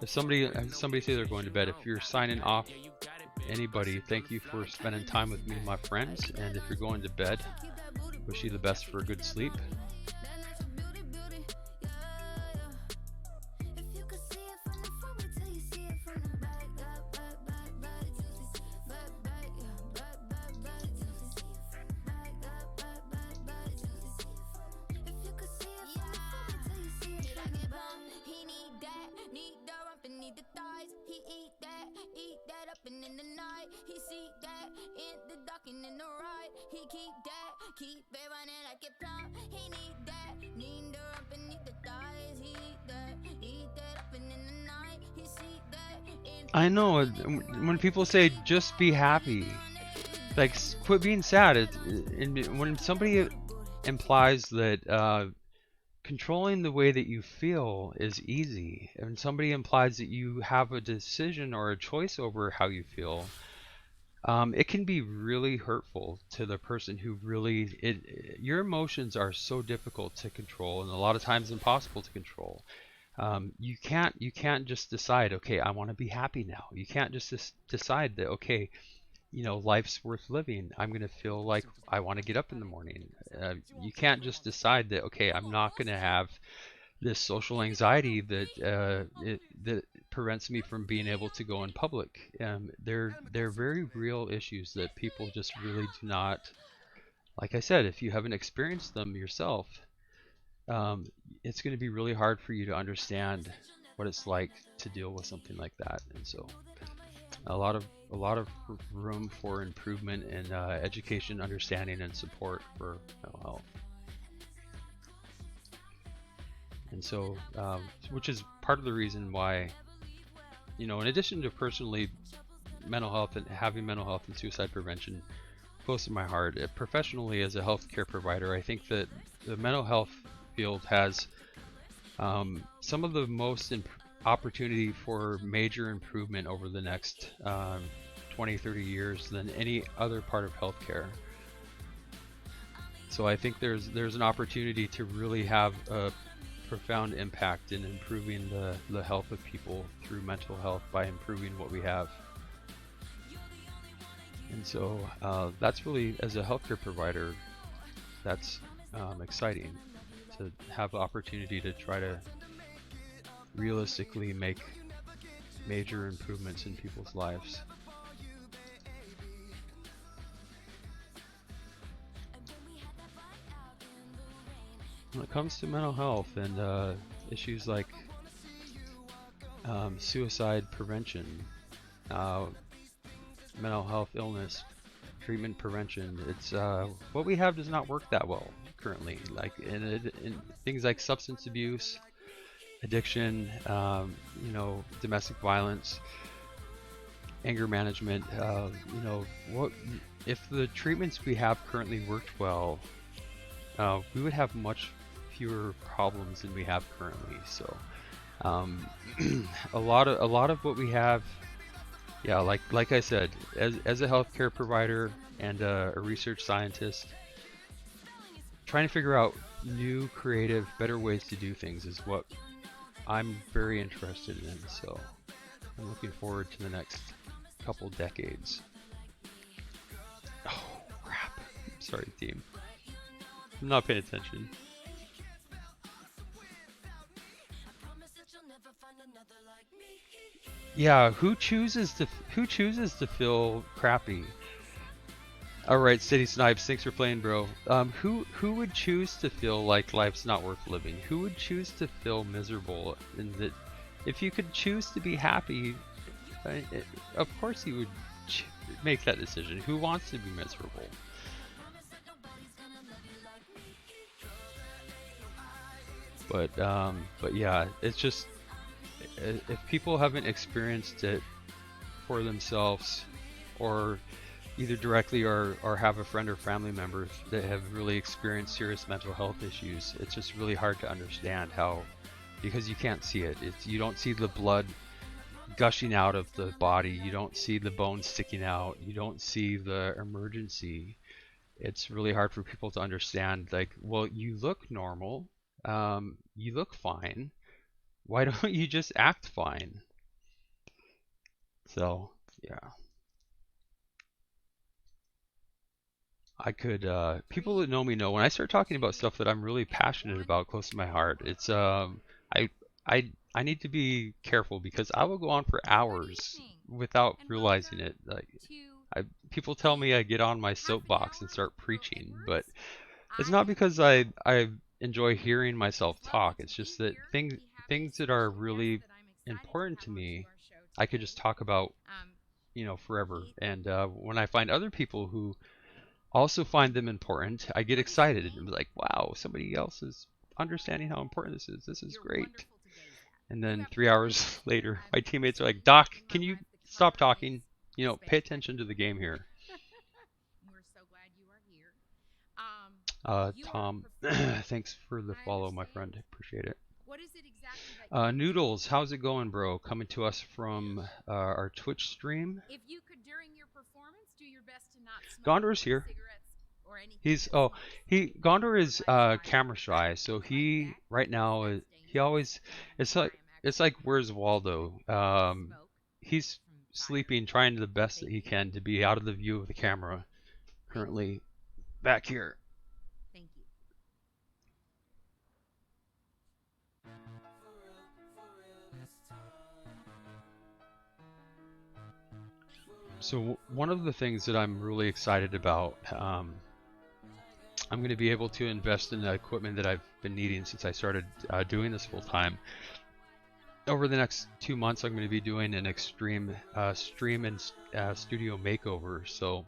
If somebody say they're going to bed, if you're signing off, anybody, thank you for spending time with me and my friends. And if you're going to bed, wish you the best for a good sleep. I know, when people say just be happy, like quit being sad, when somebody implies that controlling the way that you feel is easy, and somebody implies that you have a decision or a choice over how you feel, it can be really hurtful to the person who really, your emotions are so difficult to control, and a lot of times impossible to control. You can't just decide, okay, I want to be happy now. You can't just decide that, okay, life's worth living. I'm going to feel like I want to get up in the morning. You can't just decide that, okay, I'm not going to have this social anxiety that prevents me from being able to go in public. They're very real issues that people just really do not, like I said, if you haven't experienced them yourself, it's going to be really hard for you to understand what it's like to deal with something like that. And so a lot of room for improvement in education, understanding, and support for mental health. And so, which is part of the reason why, in addition to personally mental health and having mental health and suicide prevention close to my heart, professionally as a healthcare provider, I think that the mental health field has some of the most opportunity for major improvement over the next 20-30 years than any other part of healthcare. So I think there's an opportunity to really have a profound impact in improving the health of people through mental health by improving what we have. And so that's really, as a healthcare provider, that's exciting to have the opportunity to try to realistically make major improvements in people's lives. When it comes to mental health and issues like suicide prevention, mental health illness treatment prevention, it's what we have does not work that well currently. Like in things like substance abuse, addiction, domestic violence, anger management. What if the treatments we have currently worked well? We would have much fewer problems than we have currently. So a lot of what we have, like I said, as a healthcare provider and a research scientist, trying to figure out new, creative, better ways to do things is what I'm very interested in. So I'm looking forward to the next couple decades. Sorry, team. I'm not paying attention. Yeah, who chooses to feel crappy? All right, City Snipes, thanks for playing, bro. Who would choose to feel like life's not worth living? Who would choose to feel miserable? And that, if you could choose to be happy, of course you would make that decision. Who wants to be miserable? But yeah, it's just, if people haven't experienced it for themselves, or either directly or have a friend or family member that have really experienced serious mental health issues, it's just really hard to understand how, because you can't see it. You don't see the blood gushing out of the body, you don't see the bones sticking out, you don't see the emergency. It's really hard for people to understand, like, well, you look normal, you look fine, why don't you just act fine? So yeah, I could, people that know me know when I start talking about stuff that I'm really passionate about, close to my heart, it's I need to be careful, because I will go on for hours without realizing it. Like, people tell me I get on my soapbox and start preaching, but it's not because I enjoy hearing myself talk. It's just that things that are really important to me, I could just talk about, you know, forever. And when I find other people who also find them important, I get excited and be like, wow, somebody else is understanding how important this is. This is great. And then 3 hours later, my teammates are like, Doc, can you stop talking? You know, pay attention to the game here. We're so glad you are here. Tom, thanks for the follow, my friend. Appreciate it. What is it exactly that Noodles, how's it going, bro? Coming to us from our Twitch stream. If you could, during your performance, do your best to not smoke Gondor's here. cigarettes or anything. Gondor is camera shy, so he right now he always, it's like where's Waldo? He's sleeping, trying the best that he can to be out of the view of the camera. Currently back here. Thank you. So one of the things that I'm really excited about, I'm going to be able to invest in the equipment that I've been needing since I started doing this full time. Over the next 2 months, I'm going to be doing an extreme stream and studio makeover. So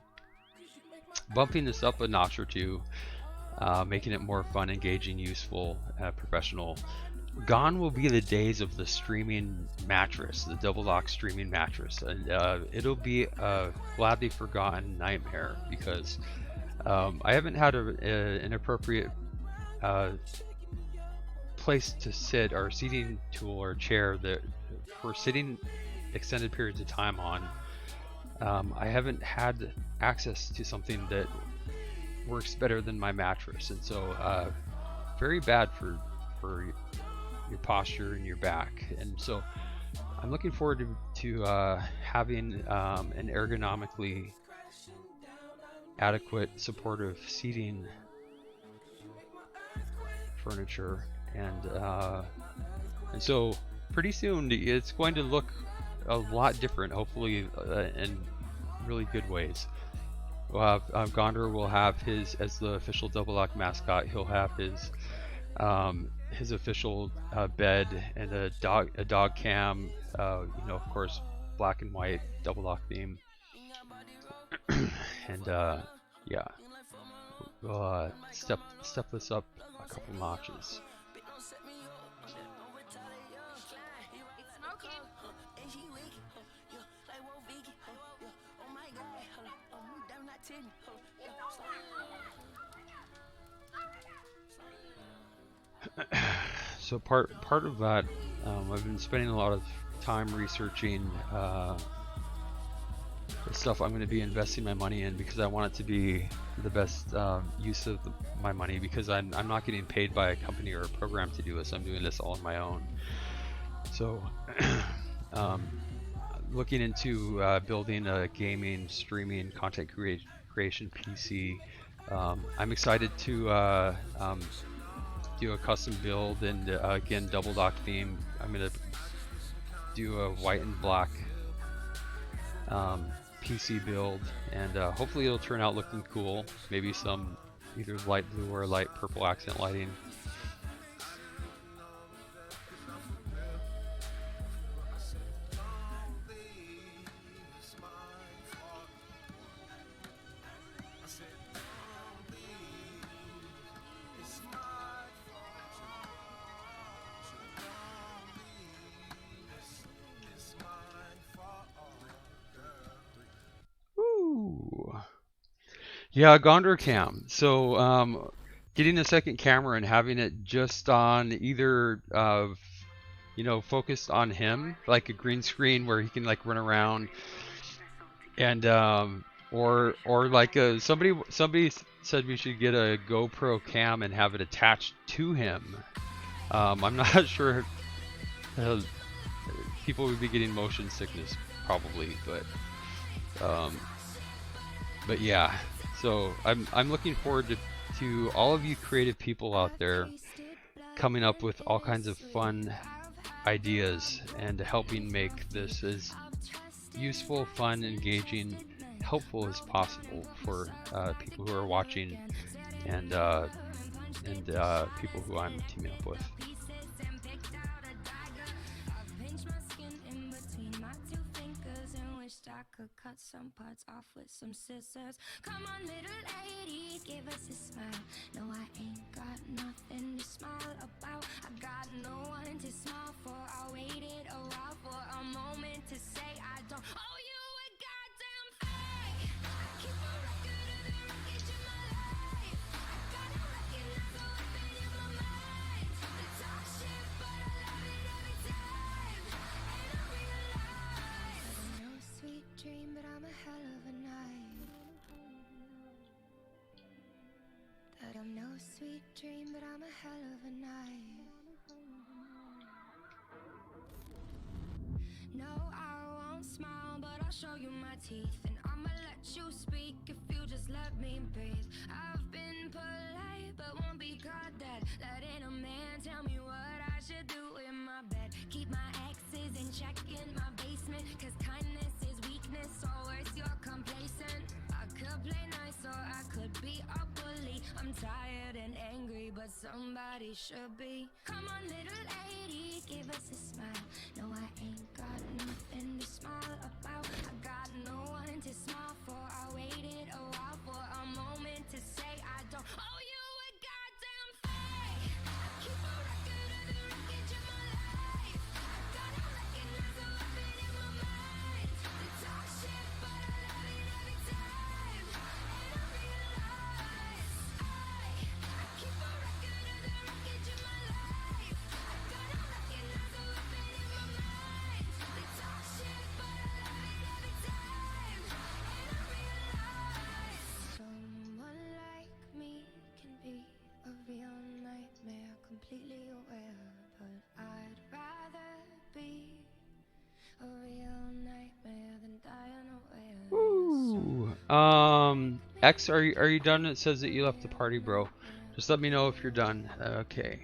bumping this up a notch or two, making it more fun, engaging, useful, professional. Gone will be the days of the streaming mattress, the double lock streaming mattress, and it'll be a gladly forgotten nightmare, because I haven't had an appropriate place to sit, or seating tool or chair that for sitting extended periods of time on. I haven't had access to something that works better than my mattress, and so very bad for your posture and your back. And so I'm looking forward to having an ergonomically adequate supportive seating furniture, and so pretty soon it's going to look a lot different, hopefully in really good ways. Gondor will have his, as the official Double Lock mascot, he'll have his official bed and a dog cam, you know, of course, black and white Double Lock theme. And yeah, we'll step this up a couple notches. So part of that, I've been spending a lot of time researching the stuff I'm going to be investing my money in, because I want it to be the best use of my money, because I'm not getting paid by a company or a program to do this. I'm doing this all on my own. So looking into building a gaming, streaming, content creation PC I'm excited to do a custom build and again double dock theme. I'm gonna do a white and black PC build, and hopefully it'll turn out looking cool. Maybe some either light blue or light purple accent lighting. Ooh. Yeah, Gondor Cam. So getting a second camera and having it just on either you know, focused on him, like a green screen where he can like run around, and or like somebody said we should get a GoPro cam and have it attached to him. I'm not sure. People would be getting motion sickness probably, but yeah. So I'm looking forward to all of you creative people out there coming up with all kinds of fun ideas and helping make this as useful, fun, engaging, helpful as possible for people who are watching and people who I'm teaming up with. I could cut some parts off with some scissors. Come on, little lady, give us a smile. No, I ain't got nothing to smile about. I got no one to smile for. I waited a while for a moment to say I don't owe you a goddamn thing. I keep a record of the wreckage in my life. I gotta recognize the weapon in my mind. They talk shit, but I love it every time. And I realize no sweet dream, but I'm a hell of a night. That I'm no sweet dream, but I'm a hell of a night. No, I won't smile, but I'll show you my teeth. And I'ma let you speak if you just let me breathe. I've been polite, but won't be caught dead. Letting a man tell me what I should do in my bed. Keep my exes in check in my basement, cause kindness is weakness, or worse, you're complacent. I could play nice or I could be a bully. I'm tired and angry, but somebody should be. Come on, little lady, give us a smile. No, I ain't got nothing to smile about. I got no one to smile for. I waited a while for a moment to say I don't owe you a goddamn thing. I keep a record of the wreckage in my life. I gotta recognize the weapon in my mind. They talk shit, but I love it every time. And I realize I keep a record of the wreckage in my life. I gotta recognize the weapon in my mind. They talk shit, but I love it every time. And I realize someone like me can be a real nightmare, completely aware. But I'd rather be a real nightmare than die unaware. Ooh. X, are you done? It says that you left the party, bro. Just let me know if you're done. Okay.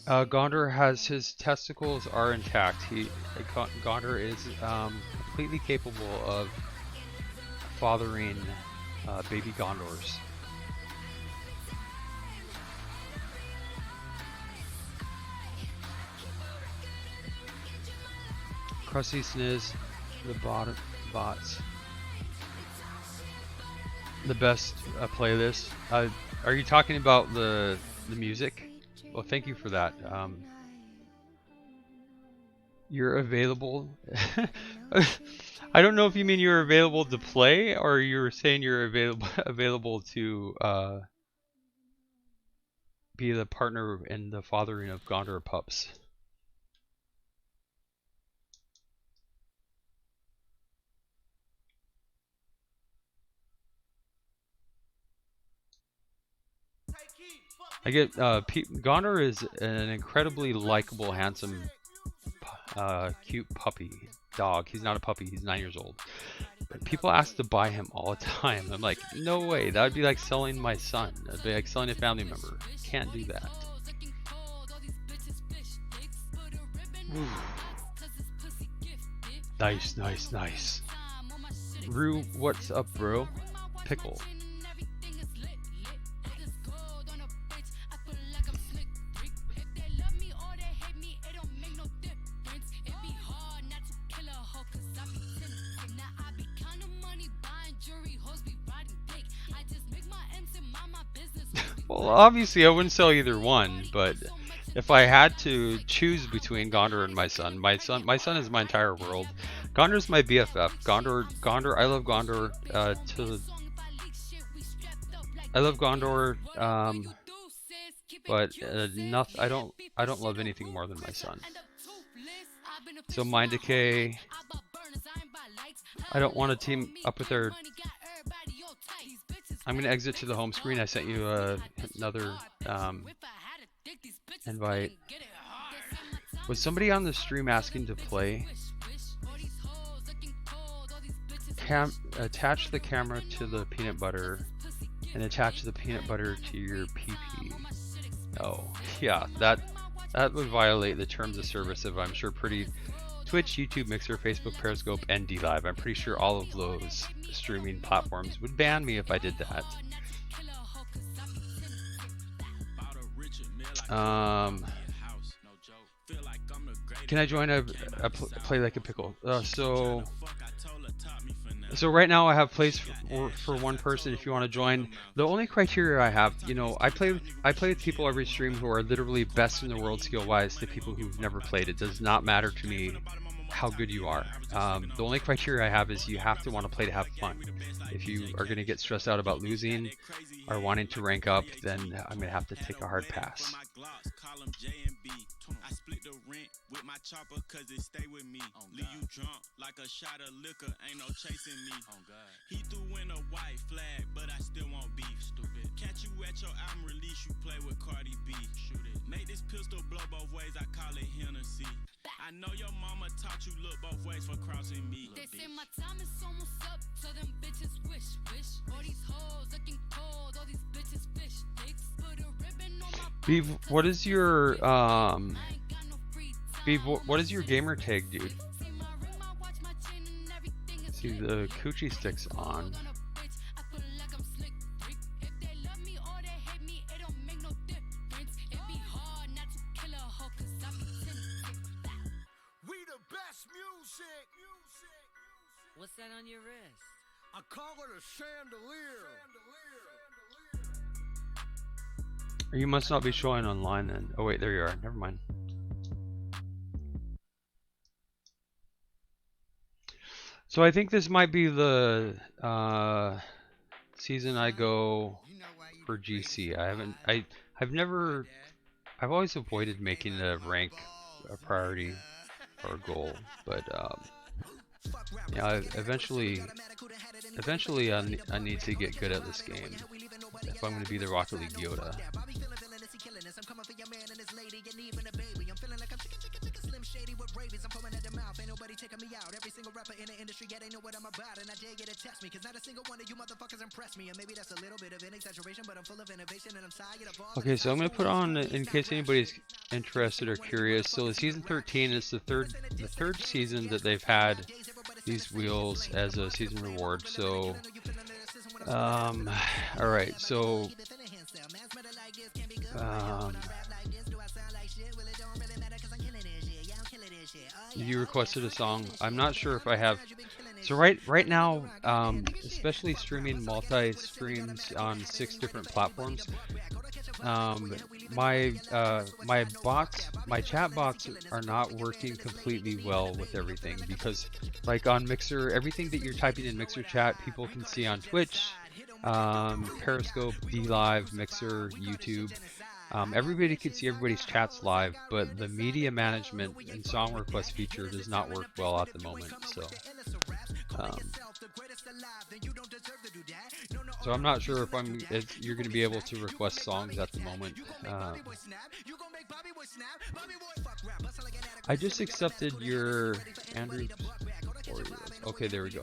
Gondor has his testicles are intact. Gondor is completely capable of fathering baby Gondors. Krusty Sniz, the bots. The best playlist. Are you talking about the music? Well, thank you for that. You're available. I don't know if you mean you're available to play, or you're saying you're available to be the partner in the fathering of Gondor pups. I get Gondor is an incredibly likable, handsome, cute puppy dog. He's not a puppy. He's 9 years old. But people ask to buy him all the time. I'm like, no way. That would be like selling my son. That'd be like selling a family member. Can't do that. Ooh. Nice, nice, nice. Rue, what's up, bro? Pickle. Well, obviously I wouldn't sell either one, but if I had to choose between Gondor and my son is my entire world. Gondor's my BFF. Gondor, I love Gondor. I love Gondor, but I don't love anything more than my son. So Mind Decay, I don't want to team up with their. I'm gonna exit to the home screen. I sent you another invite. Was somebody on the stream asking to play? Attach the camera to the peanut butter and attach the peanut butter to your PP. Oh, yeah, that would violate the terms of service of, I'm sure, Twitch, YouTube, Mixer, Facebook, Periscope, and DLive. I'm pretty sure all of those streaming platforms would ban me if I did that. Can I join a play like a pickle? So right now I have place for one person if you want to join. The only criteria I have, you know, I play with people every stream who are literally best in the world skill wise to people who've never played. It does not matter to me how good you are. The only criteria I have is you have to want to play to have fun. If you are going to get stressed out about losing or wanting to rank up, then I'm going to have to take a hard pass. I split the rent with my chopper cause it stay with me. Leave you drunk like a shot of liquor, ain't no chasing me. He threw in a white flag, but I still want beef. Stupid. Catch you at your album release, you play with Cardi B. Shoot it. Make this pistol blow both ways, I call it Hennessy. I know your mama taught you look both ways for crossing me. They say my time is almost up, so them bitches wish. All these hoes looking cold, all these bitches fish sticks. Put a ribbon on my Beef, what is your Beef, what is your gamer tag, dude? See, the coochie stick's on. What's that on your wrist? I call it a chandelier. You must not be showing online then. Oh wait, there you are. Never mind. So I think this might be the season I go for GC. I've always avoided making the rank a priority or a goal, but yeah, eventually I need to get good at this game if I'm going to be the Rocket League Yoda. Okay, so I'm going to put on, in case anybody's interested or curious, so the season 13 is the third season that they've had these wheels as a season reward. So alright, so you requested a song. I'm not sure if I have. So right now, especially streaming multi-streams on 6 different platforms, my chat bots are not working completely well with everything, because like on Mixer, everything that you're typing in Mixer chat, people can see on Twitch, Periscope, DLive, Mixer, YouTube. Everybody can see everybody's chats live, but the media management and song request feature does not work well at the moment. So I'm not sure if you're going to be able to request songs at the moment. I just accepted your Andrew. Oreos. Okay, there we go.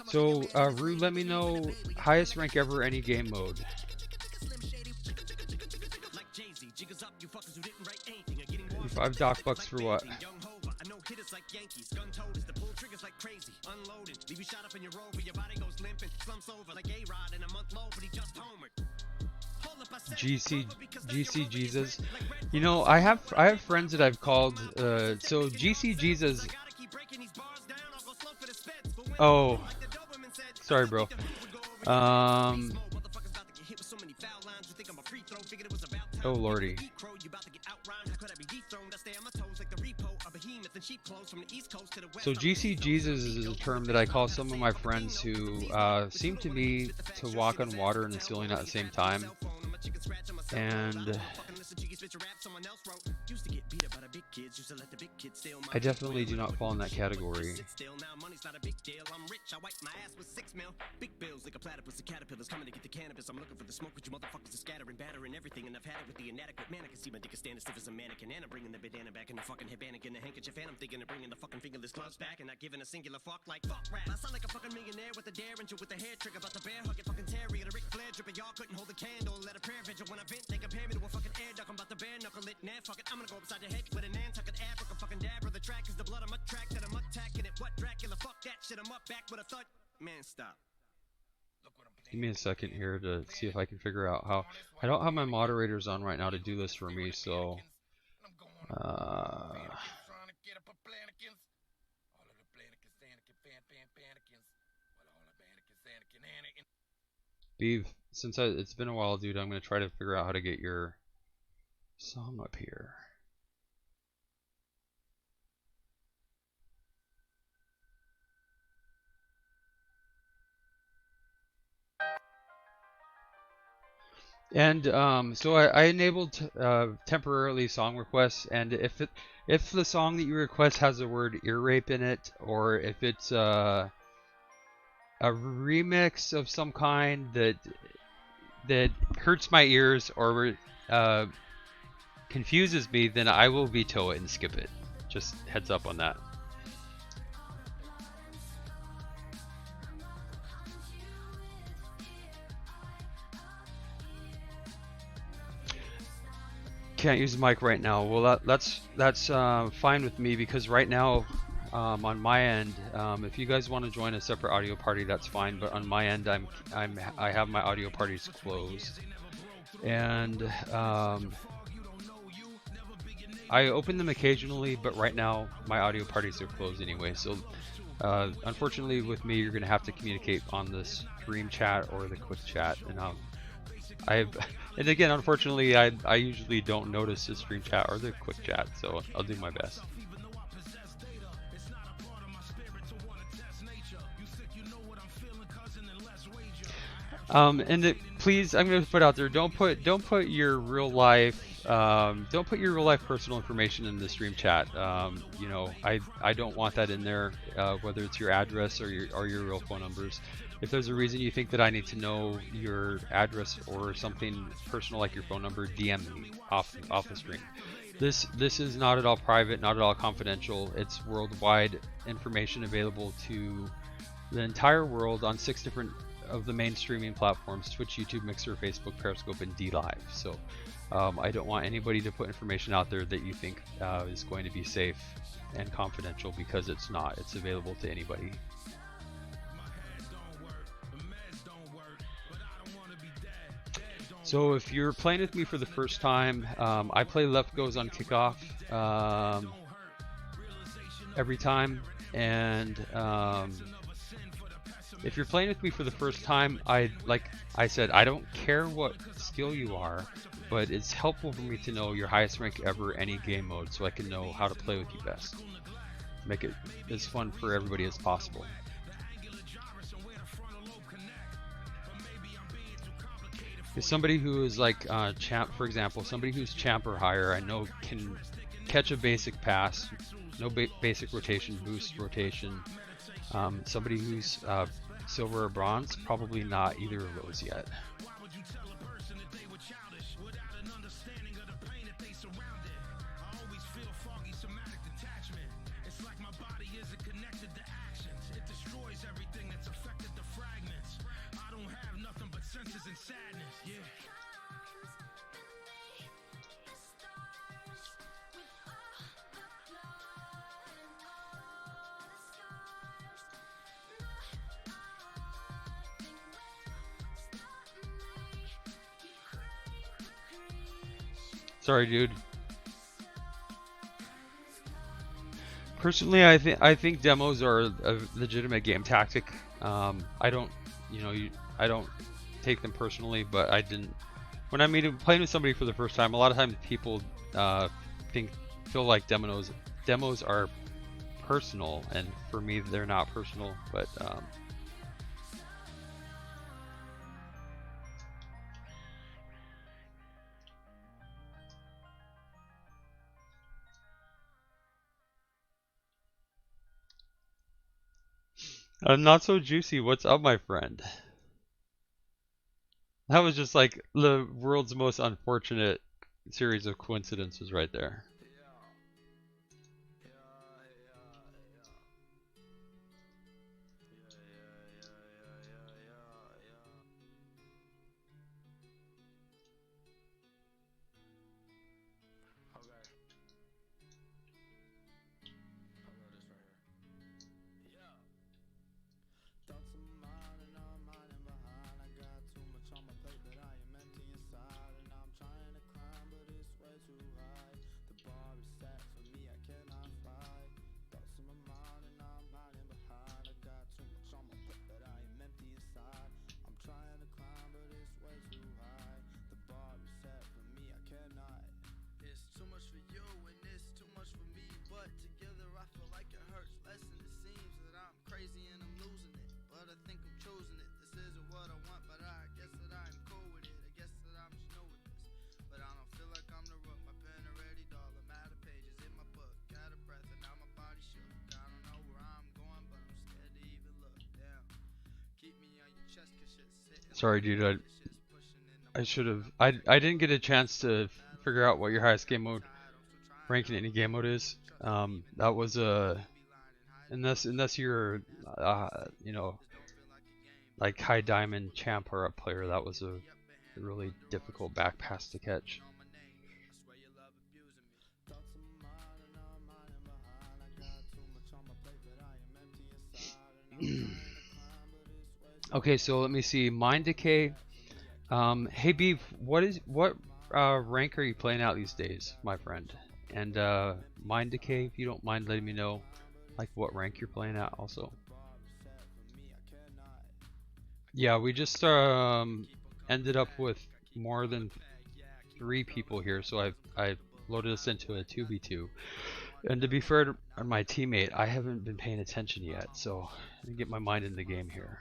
So, Rue, let me know highest rank ever any game mode. $5 doc bucks for what? GC Jesus. You know, I have friends that I've called. So GC Jesus. Oh, sorry, bro. Oh lordy. So GC Jesus is a term that I call some of my friends who seem to me to walk on water and the ceiling at the same time. And I definitely do not fall in that category. Big bills like a platypus, the caterpillars coming to get the cannabis. I'm looking for the smoke, but you motherfuckers are scattering, battering everything, and I've had it with the inadequate man. I can see my dick is standing stiff as a mannequin, and I'm bringing the bandana back in the fucking headband and the handkerchief, and I'm thinking of bringing the fucking fingerless gloves back and not giving a singular fuck like fuck rap. I sound like a fucking millionaire with a derringer with a hair trigger, about the bear hug it fucking terrier, the Ric Flair dripping. Y'all couldn't hold a candle, let a prayer vigil when I vent. They compare me to a fucking air duck. I'm about to bare knuckle it, nah, fuck it. I'm gonna go upside the head with a Nantucket Africa fucking dabber. The track is the blood I'm a track that I'm attacking it. What Dracula? Fuck that shit. I'm up back with a thud. Man, stop. Give me a second here to see if I can figure out how. I don't have my moderators on right now to do this for me, so Beeve, since it's been a while, dude, I'm gonna try to figure out how to get your song up here. And so I enabled temporarily song requests, and if the song that you request has the word ear rape in it, or if it's a remix of some kind that hurts my ears or confuses me, then I will veto it and skip it. Just heads up on that. Can't use the mic right now. Well, that's fine with me, because right now on my end, if you guys want to join a separate audio party, that's fine. But on my end, I have my audio parties closed, and I open them occasionally. But right now, my audio parties are closed anyway. So unfortunately, with me, you're gonna have to communicate on the stream chat or the quick chat, and and again, unfortunately, I usually don't notice the stream chat or the quick chat, so I'll do my best. Please, I'm going to put out there, don't put your real life personal information in the stream chat. You know, I don't want that in there, whether it's your address or your real phone numbers. If there's a reason you think that I need to know your address or something personal like your phone number, DM me off the stream. This is not at all private, not at all confidential. It's worldwide information available to the entire world on 6 different of the main streaming platforms: Twitch, YouTube, Mixer, Facebook, Periscope, and DLive. So I don't want anybody to put information out there that you think is going to be safe and confidential, because it's not. It's available to anybody. So if you're playing with me for the first time, I play Left Goes on Kickoff every time, and if you're playing with me for the first time, like I said, I don't care what skill you are, but it's helpful for me to know your highest rank ever, any game mode, so I can know how to play with you best. Make it as fun for everybody as possible. If somebody who is like champ, for example, somebody who's champ or higher, I know can catch a basic pass, no basic rotation, boost rotation. Somebody who's silver or bronze, probably not either of those yet. Sorry, dude. Personally, I think demos are a legitimate game tactic. I don't, I don't take them personally, but I didn't. When I'm playing with somebody for the first time, a lot of times people feel like demos are personal, and for me, they're not personal. But not so juicy. What's up, my friend? That was just like the world's most unfortunate series of coincidences right there. Sorry, dude. I should have. I didn't get a chance to figure out what your highest game mode rank in any game mode is. That was unless you're like high diamond champ or a player, that was a really difficult back pass to catch. Okay, so let me see. Mind Decay. Hey Beef, what rank are you playing out these days, my friend? And Mind Decay, if you don't mind letting me know, like what rank you're playing at, also. Yeah, we just ended up with more than 3 people here, so I loaded us into a 2v2. And to be fair to my teammate, I haven't been paying attention yet, so let me get my mind in the game here.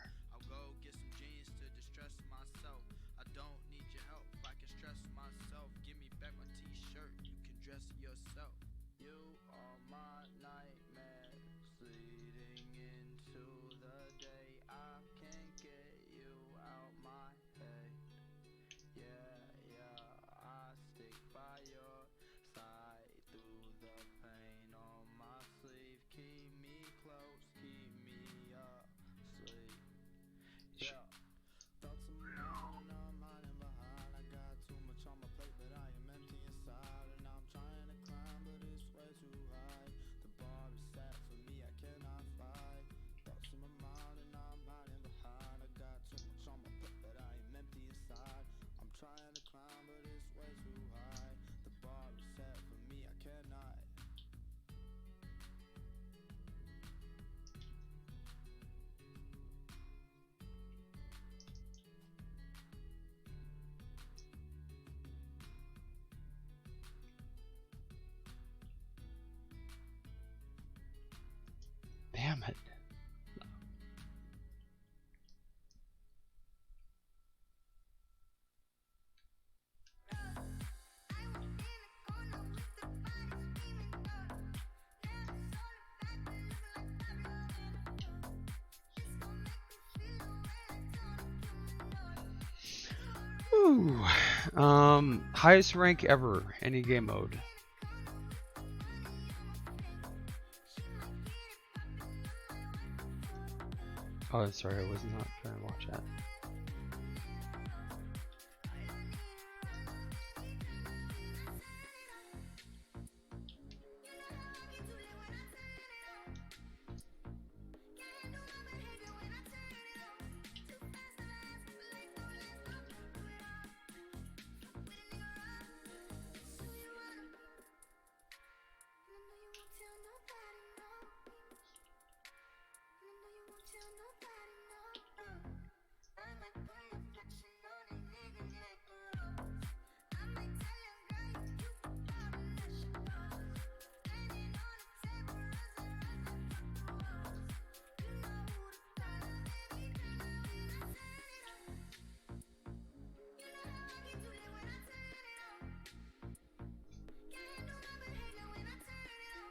Damn it. Ooh. Highest rank ever, any game mode. Oh, sorry, I was not trying to watch that.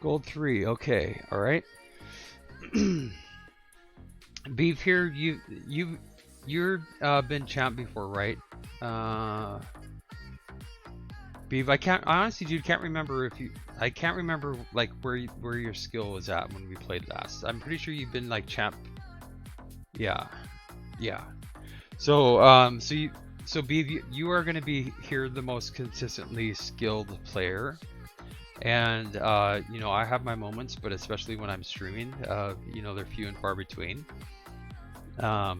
Gold 3. Okay. All right. Beef here. You're been champ before, right? Beef. I honestly, dude, can't remember if you. I can't remember like where your skill was at when we played last. I'm pretty sure you've been like champ. Yeah. Yeah. So so Beef, you are going to be here the most consistently skilled player. And you know, I have my moments, but especially when I'm streaming, you know, they're few and far between. I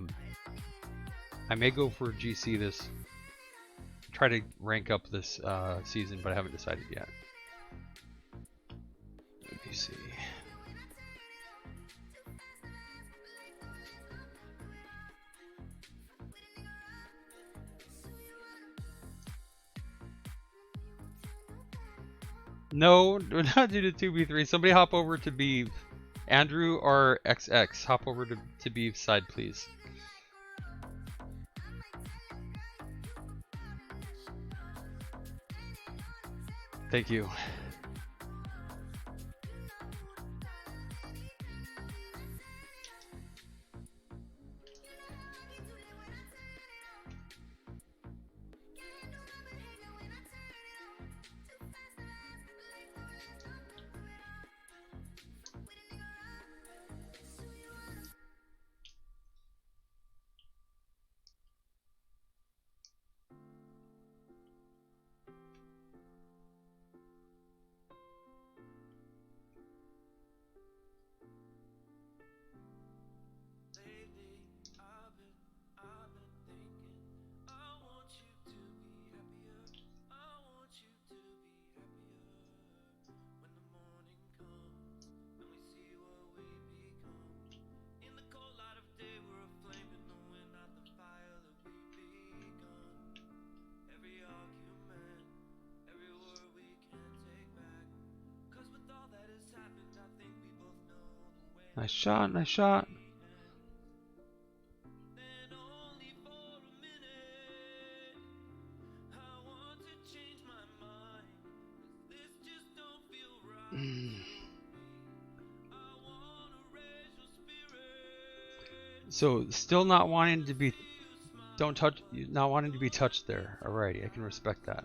may go for GC this, try to rank up this season, but I haven't decided yet. Let me see. No, do not do the 2v3. Somebody hop over to Beeve. Andrew or XX, hop over to Beeve's side, please. Thank you. Nice shot, nice shot. So still not wanting to be, don't touch, not wanting to be touched there. Alrighty, I can respect that.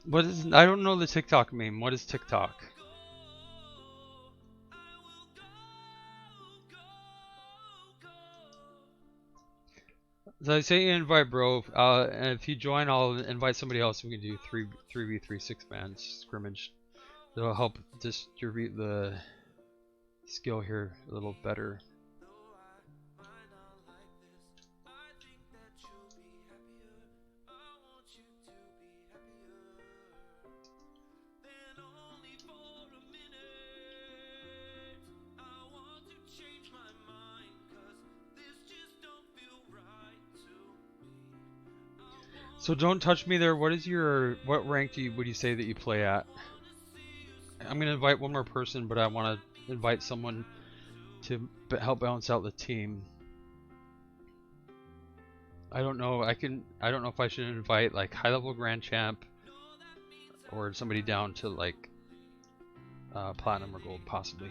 What is? I don't know the TikTok meme. What is TikTok? So I say invite, bro. And if you join, I'll invite somebody else. We can do 3v3 6-man scrimmage. It'll help distribute the skill here a little better. So don't touch me there. What rank would you say that you play at? I'm gonna invite one more person, but I want to invite someone to help balance out the team. I don't know. I don't know if I should invite like high level grand champ or somebody down to like platinum or gold possibly.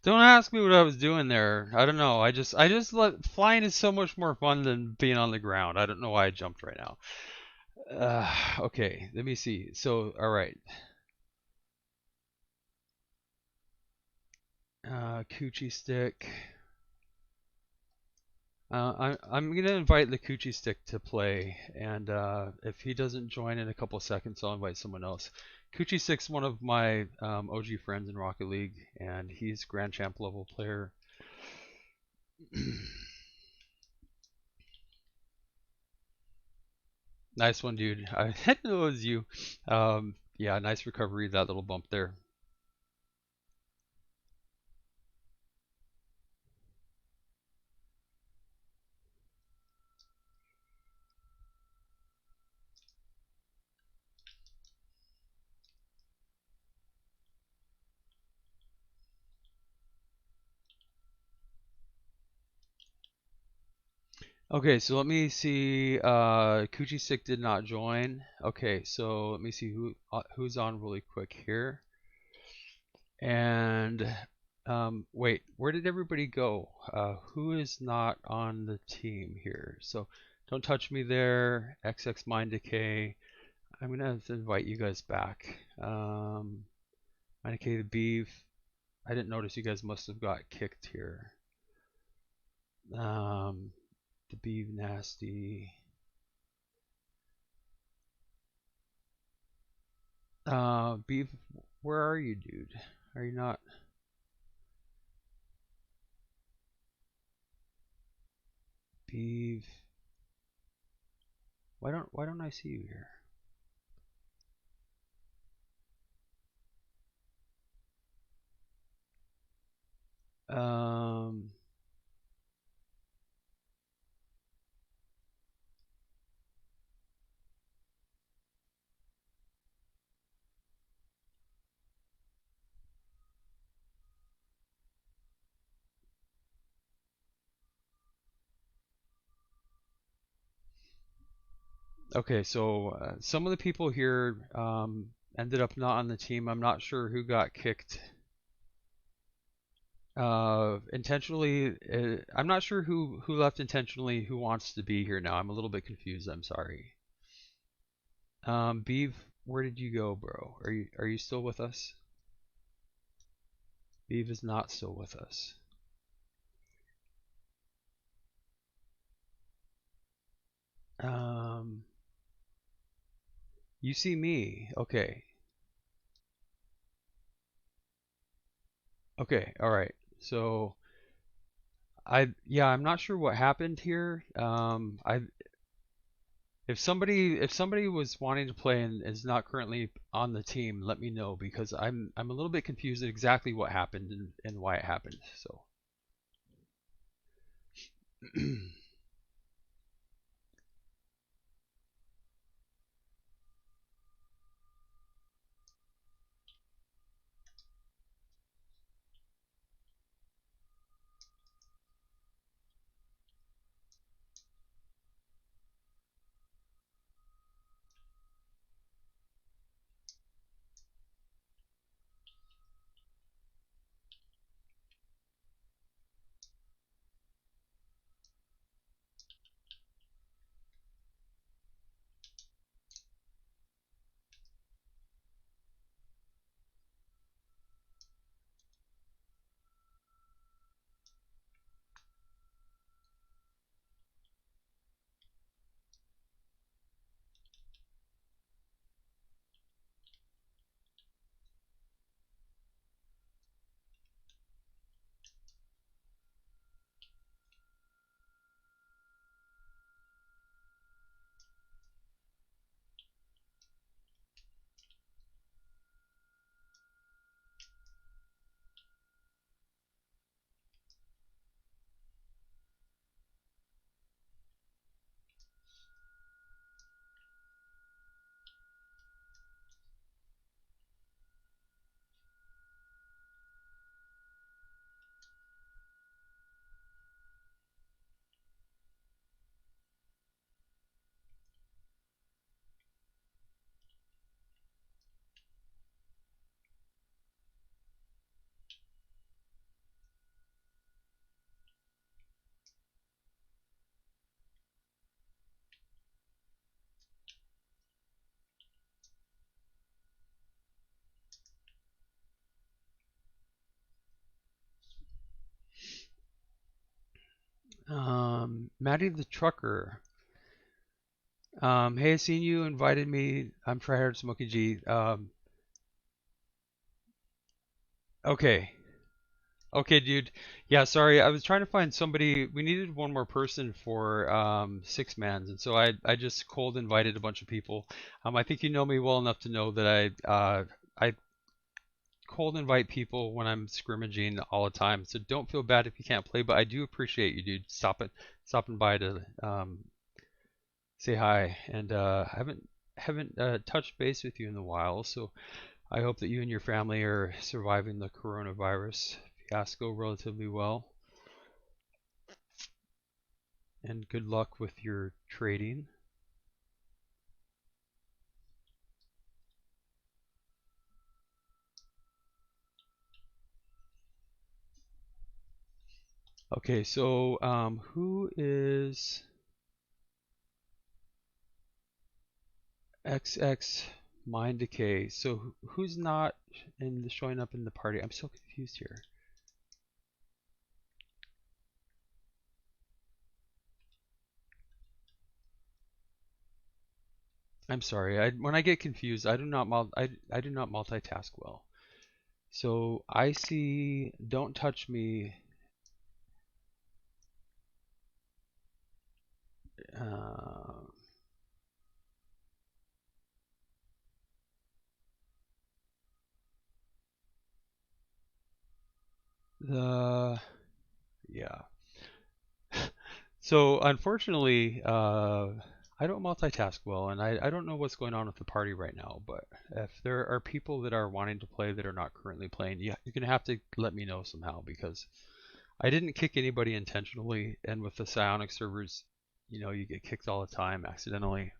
Don't ask me what I was doing there. I don't know. I just flying is so much more fun than being on the ground. I don't know why I jumped right now. Okay, let me see. So, all right. Coochie stick. I'm gonna invite the Coochie stick to play, and if he doesn't join in a couple of seconds, I'll invite someone else. Coochie Stick's one of my OG friends in Rocket League, and he's Grand Champ level player. Nice one, dude. I didn't know it was you. Yeah, nice recovery, that little bump there. Okay, so let me see. Coochie Stick did not join. Okay, so let me see who's on really quick here. And wait, where did everybody go? Who is not on the team here? So don't touch me there. XX Mind Decay. I'm gonna have to invite you guys back. Mind Decay the Beef. I didn't notice you guys must have got kicked here. The Beef Nasty. Beef, where are you, dude? Are you not? Beef. Why don't I see you here? Okay, so some of the people here ended up not on the team. I'm not sure who got kicked intentionally. I'm not sure who left intentionally, who wants to be here now. I'm a little bit confused. I'm sorry. Beeve, where did you go, bro? Are you still with us? Beeve is not still with us. You see me. Okay. Okay, all right. So I'm not sure what happened here. If somebody was wanting to play and is not currently on the team, let me know, because I'm a little bit confused at exactly what happened and why it happened. So Maddie the Trucker. Hey, I seen you invited me. I'm Tryhard Smokey G. Okay. Okay, dude. Yeah, sorry. I was trying to find somebody. We needed one more person for six mans, and so I just cold invited a bunch of people. I think you know me well enough to know that I cold invite people when I'm scrimmaging all the time. So don't feel bad if you can't play, but I do appreciate you, dude. Stopping by to say hi, and haven't touched base with you in a while. So I hope that you and your family are surviving the coronavirus fiasco relatively well. And good luck with your trading. Okay, so who is XX Mind Decay? So who's not showing up in the party? I'm so confused here. I'm sorry. When I get confused, I do not multitask well. So I see Don't Touch Me. Yeah. So unfortunately, I don't multitask well, and I don't know what's going on with the party right now. But if there are people that are wanting to play that are not currently playing, yeah, you're gonna have to let me know somehow, because I didn't kick anybody intentionally, and with the Psionic servers, you get kicked all the time accidentally.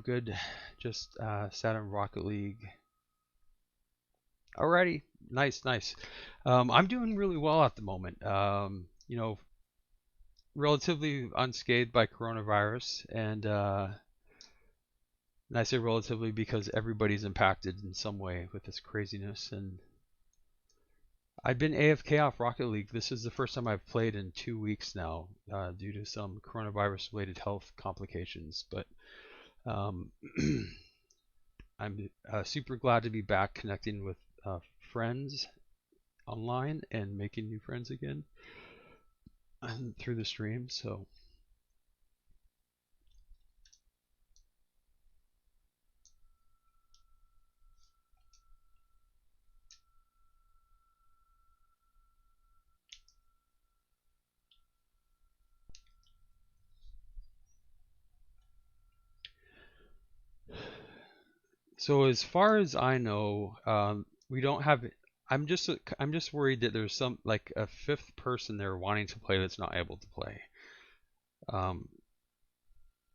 Good. Just Saturn Rocket League. Alrighty, nice. I'm doing really well at the moment. Relatively unscathed by coronavirus, and I say relatively because everybody's impacted in some way with this craziness. And I've been AFK off Rocket League. This is the first time I've played in 2 weeks now, due to some coronavirus-related health complications. But I'm super glad to be back connecting with friends online and making new friends again through the stream. So as far as I know, we don't have. I'm just worried that there's some, like, a fifth person there wanting to play that's not able to play.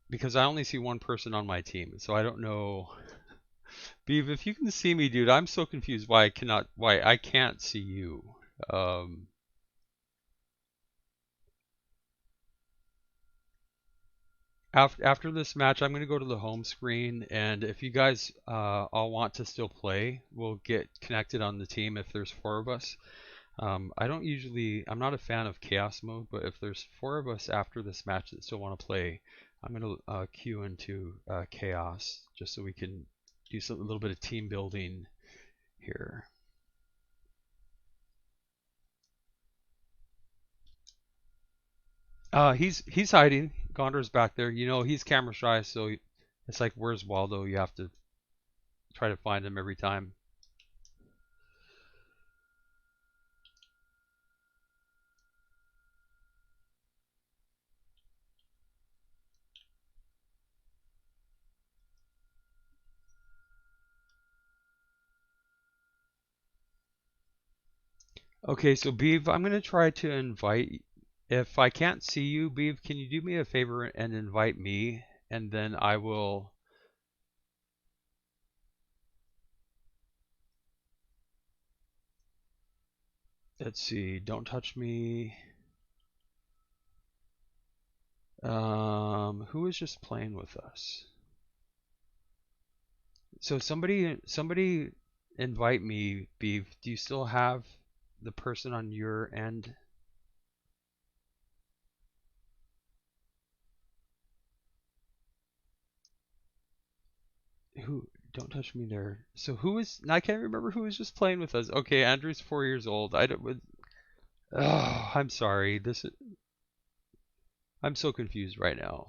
Because I only see one person on my team, so I don't know. Beav, if you can see me, dude, I'm so confused why I can't see you. After this match, I'm going to go to the home screen, and if you guys all want to still play, we'll get connected on the team if there's 4 of us. I'm not a fan of chaos mode, but if there's 4 of us after this match that still want to play, I'm going to queue into chaos just so we can do a little bit of team building here. He's hiding. Gondor's back there. He's camera shy, so it's like, where's Waldo? You have to try to find him every time. Okay, so Beav, I'm going to try to invite. If I can't see you, Beav, can you do me a favor and invite me? And then I will. Let's see. Don't touch me. Who is just playing with us? So somebody invite me, Beav. Do you still have the person on your end? don't touch me there. So who is? I can't remember who was just playing with us. Okay, Andrew's 4 years old. I don't. Oh, I'm sorry. I'm so confused right now.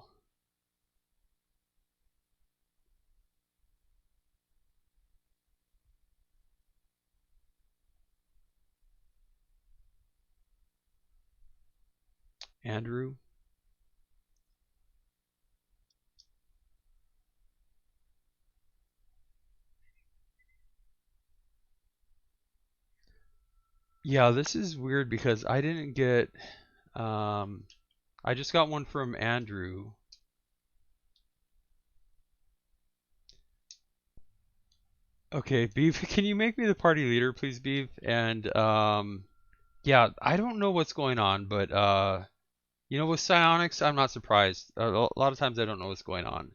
Andrew. Yeah, this is weird because I didn't get, I just got one from Andrew. Okay, Beef, can you make me the party leader, please, Beef? And, yeah, I don't know what's going on, but, you know, with Psionics, I'm not surprised. A lot of times I don't know what's going on.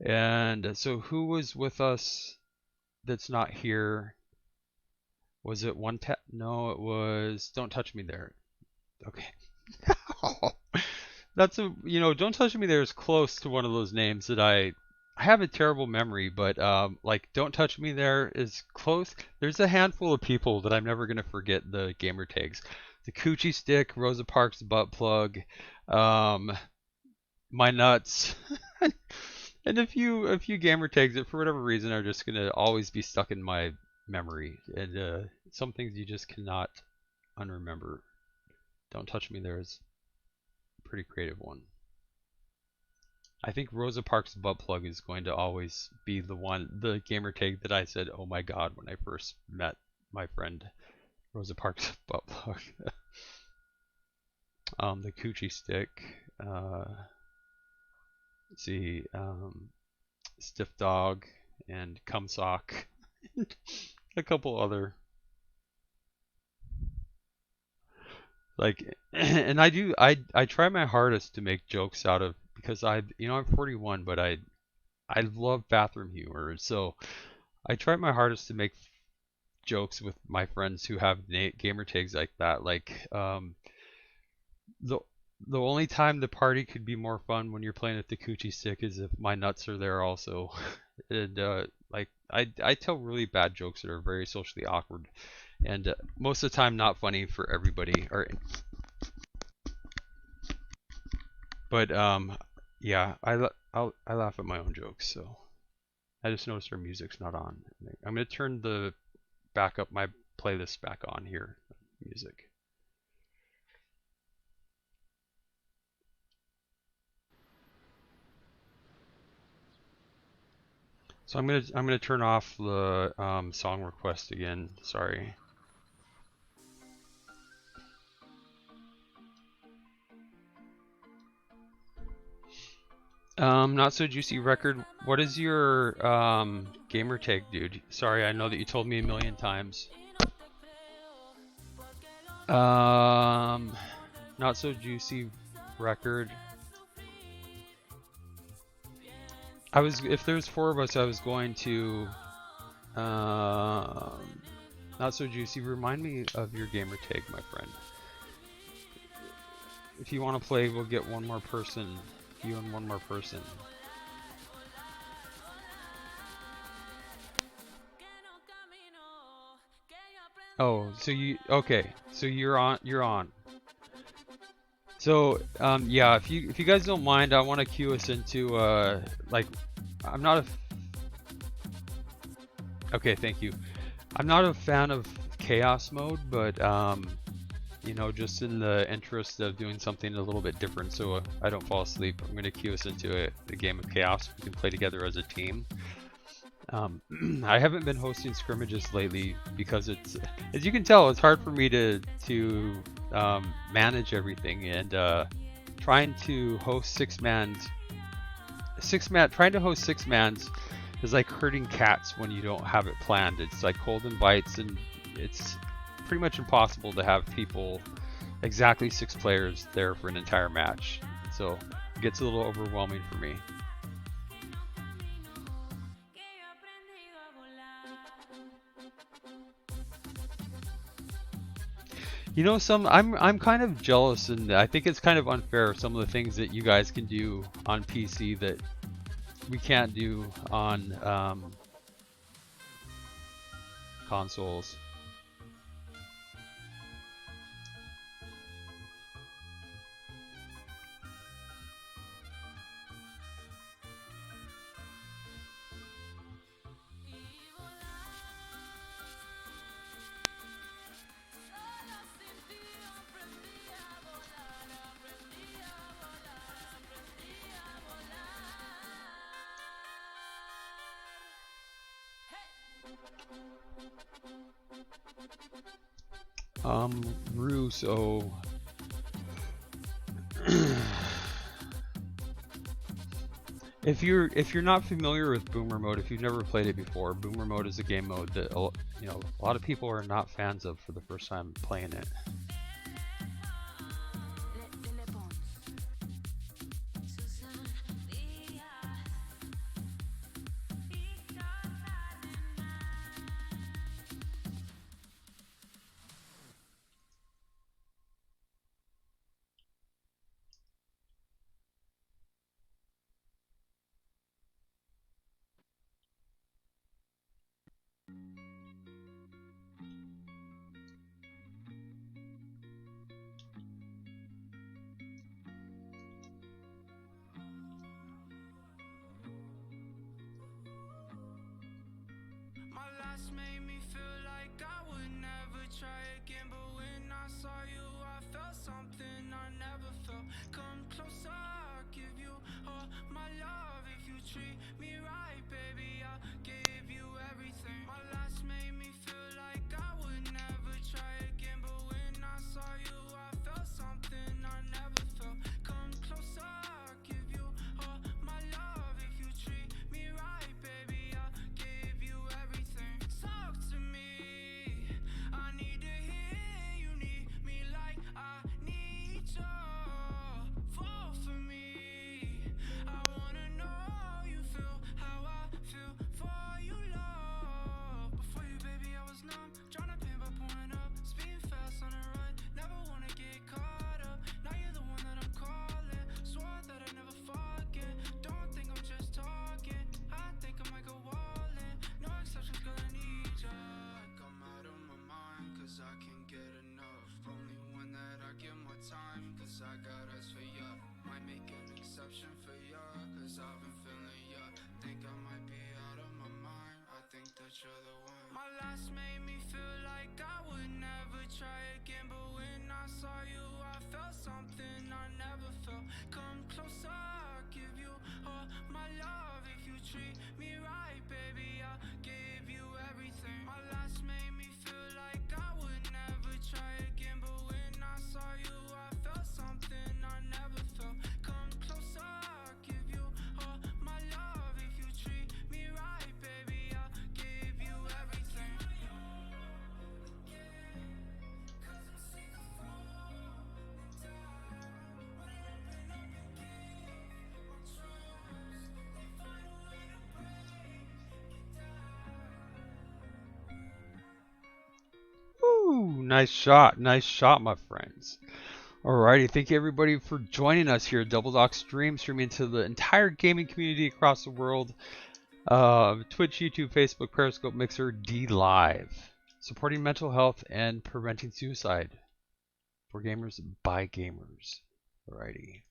And so who was with us that's not here? Was it one tap? No, it was Don't Touch Me There. Okay. That's a, you know, Don't Touch Me There is close to one of those names that I have a terrible memory, but like Don't Touch Me There is close. There's a handful of people that I'm never going to forget the gamer tags. The Coochie Stick, Rosa Parks Butt Plug, My Nuts, and a few gamer tags that for whatever reason are just going to always be stuck in my memory, and some things you just cannot unremember. Don't Touch Me There is a pretty creative one. I think Rosa Parks Butt Plug is going to always be the gamer tag that I said, oh my god, when I first met my friend Rosa Parks Butt Plug. The Coochie Stick, let's see, Stiff Dog and Cum Sock. A couple other, like, and I try my hardest to make jokes out of, because I'm 41, but I love bathroom humor, so I try my hardest to make jokes with my friends who have gamer tags like that. Like, the only time the party could be more fun when you're playing with the Coochie Stick is if my nuts are there also. And like I tell really bad jokes that are very socially awkward, and most of the time not funny for everybody. But yeah, I laugh at my own jokes. So I just noticed our music's not on. I'm gonna turn my playlist back on here. Music. So I'm gonna turn off the song request again. Sorry. Not So Juicy Record. What is your gamer tag, dude? Sorry, I know that you told me a million times. Not So Juicy Record. If there's 4 of us, I was going to, Not So Juicy, remind me of your gamer tag, my friend. If you want to play, we'll get one more person, you and one more person. Oh, so okay, so you're on. So, yeah, if you guys don't mind, I want to cue us into, like, okay, thank you. I'm not a fan of chaos mode, but, you know, just in the interest of doing something a little bit different so I don't fall asleep, I'm going to cue us into a game of chaos. We can play together as a team. I haven't been hosting scrimmages lately because it's, as you can tell, it's hard for me to manage everything, and trying to host six mans is like herding cats when you don't have it planned. It's like cold invites, and it's pretty much impossible to have people, exactly 6 players there for an entire match. So it gets a little overwhelming for me. You know, I'm kind of jealous, and I think it's kind of unfair of some of the things that you guys can do on PC that we can't do on consoles. Russo. If you're not familiar with Boomer Mode, if you've never played it before, Boomer Mode is a game mode that a lot of people are not fans of for the first time playing it. My last made me feel like I would never try again, but when I saw you, I felt something I never felt. Come closer, I'll give you all my love. If you treat me right, baby, I'll give you everything. My last made me feel like I would never try again, but when I saw you, I felt something I never felt. Come closer, I'll give you all my love. If you treat me right, baby, I'll give you everything. Talk to me, I need to hear you need me like I need you. Fall for me, I wanna know you feel how I feel for you, love. Before you, baby, I was numb, tryna pain by pouring up, speeding fast on the run, never wanna get caught up. Now you're the one that I'm calling, swore that I'd never forget. Don't think I'm just talking, I think I might go all in. No exceptions, girl, I need ya. Come out of my mind, cause I can't get enough. Only one that I give my time, cause I got eyes for ya. Might make an exception for ya, cause I've been feeling ya. Think I might be out of my mind, I think that you're the one. My last made me feel like I would never try again, but when I saw you, I felt something I never felt. Come closer, I'll give you all my love. If you treat me right, baby, I'll give you everything. My last made me feel like I would never try again, but when I saw you, I felt something I never felt. Come closer, I'll give you all my love. If you treat me right, baby, I'll give you everything. Cause I'm sick of falling down, running up and up again. My trust, they find a way to break it down. Ooh, nice shot, my friends. Alrighty, thank you everybody for joining us here at Double Doc Stream, streaming to the entire gaming community across the world. Twitch, YouTube, Facebook, Periscope, Mixer, D Live. Supporting mental health and preventing suicide. For gamers, by gamers. Alrighty.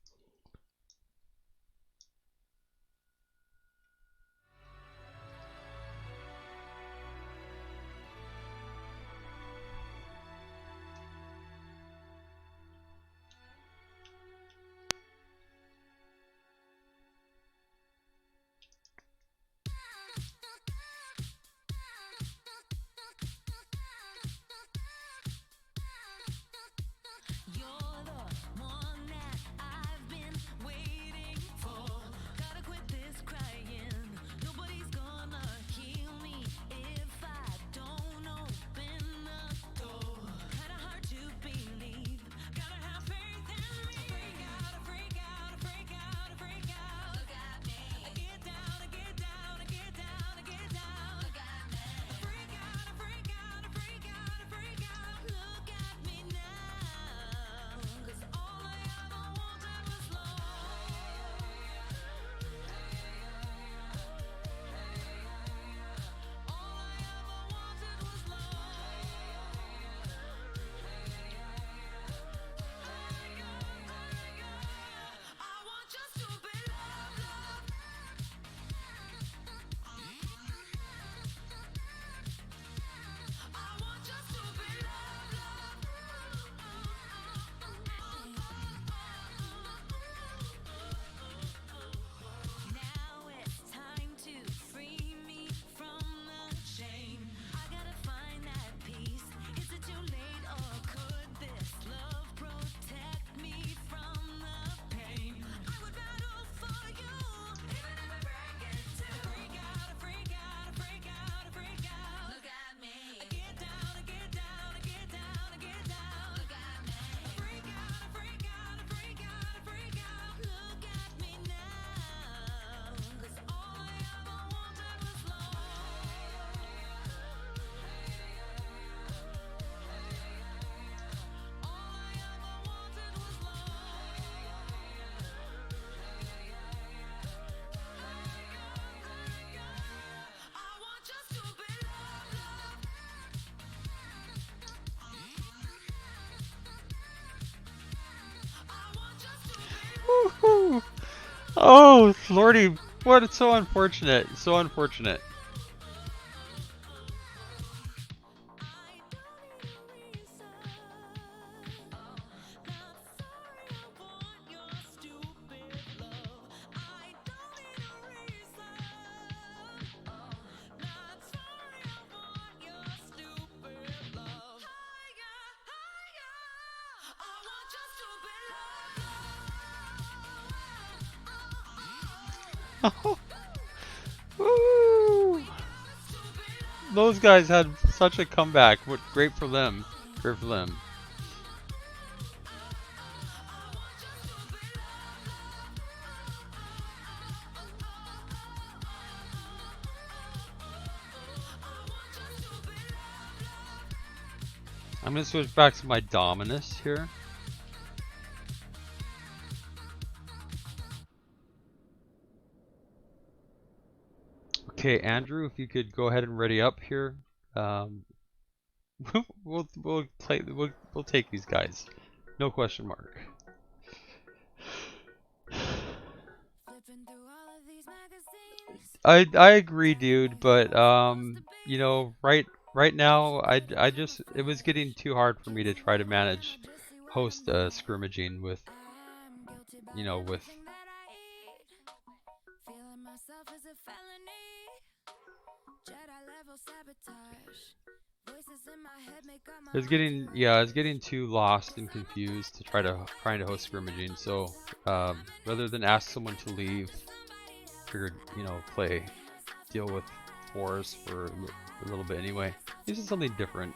You're the one that I've No, Lordy, what? It's so unfortunate. So unfortunate. Woo! Those guys had such a comeback. What great for them. Great for them. I'm gonna switch back to my Dominus here. Okay, Andrew, if you could go ahead and ready up here. We'll take these guys. No question mark. I agree, dude, but you know, right now I just it was getting too hard for me to try to manage host scrimmaging with, you know, with I was getting too lost and confused to trying to host scrimmaging. So rather than ask someone to leave, figured, you know, deal with fours for a little bit anyway. This is something different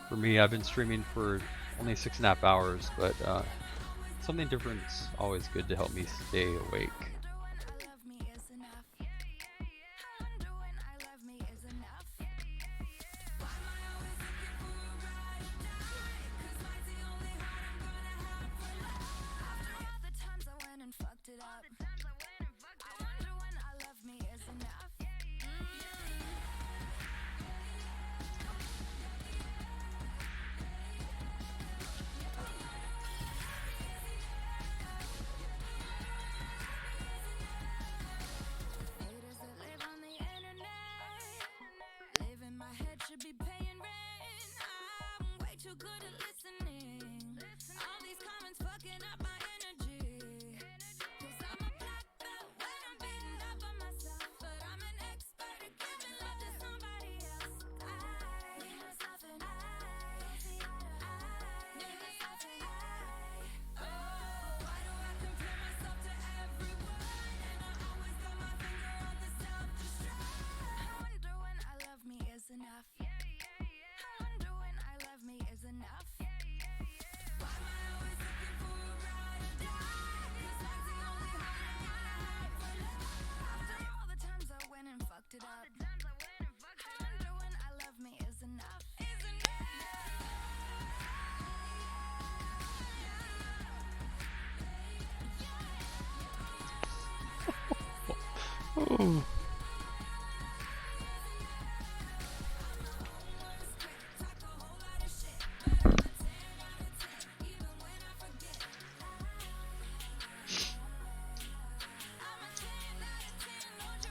for me. I've been streaming for only 6.5 hours, but something different's always good to help me stay awake. Oh.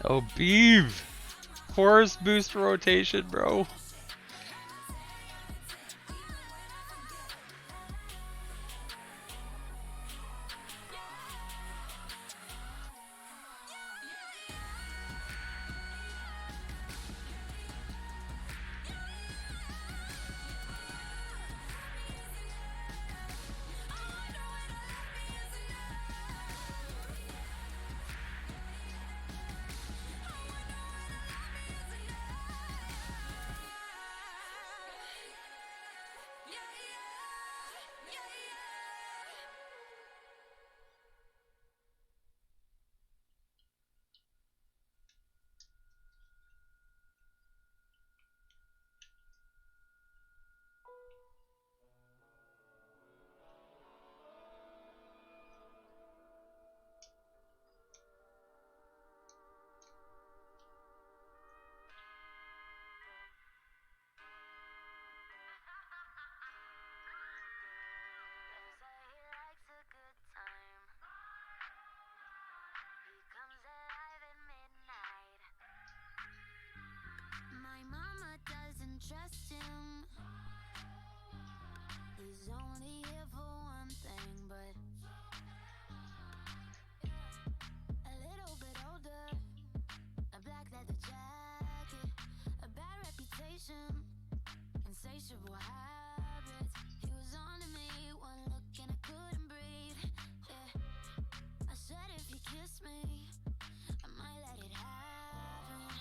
Oh, Beeve! Force boost rotation, bro. trust him. He's only here for one thing, but a little bit older, a black leather jacket, a bad reputation, insatiable habits. He was on to me, one look and I couldn't breathe. Yeah. I said if you kiss me, I might let it happen.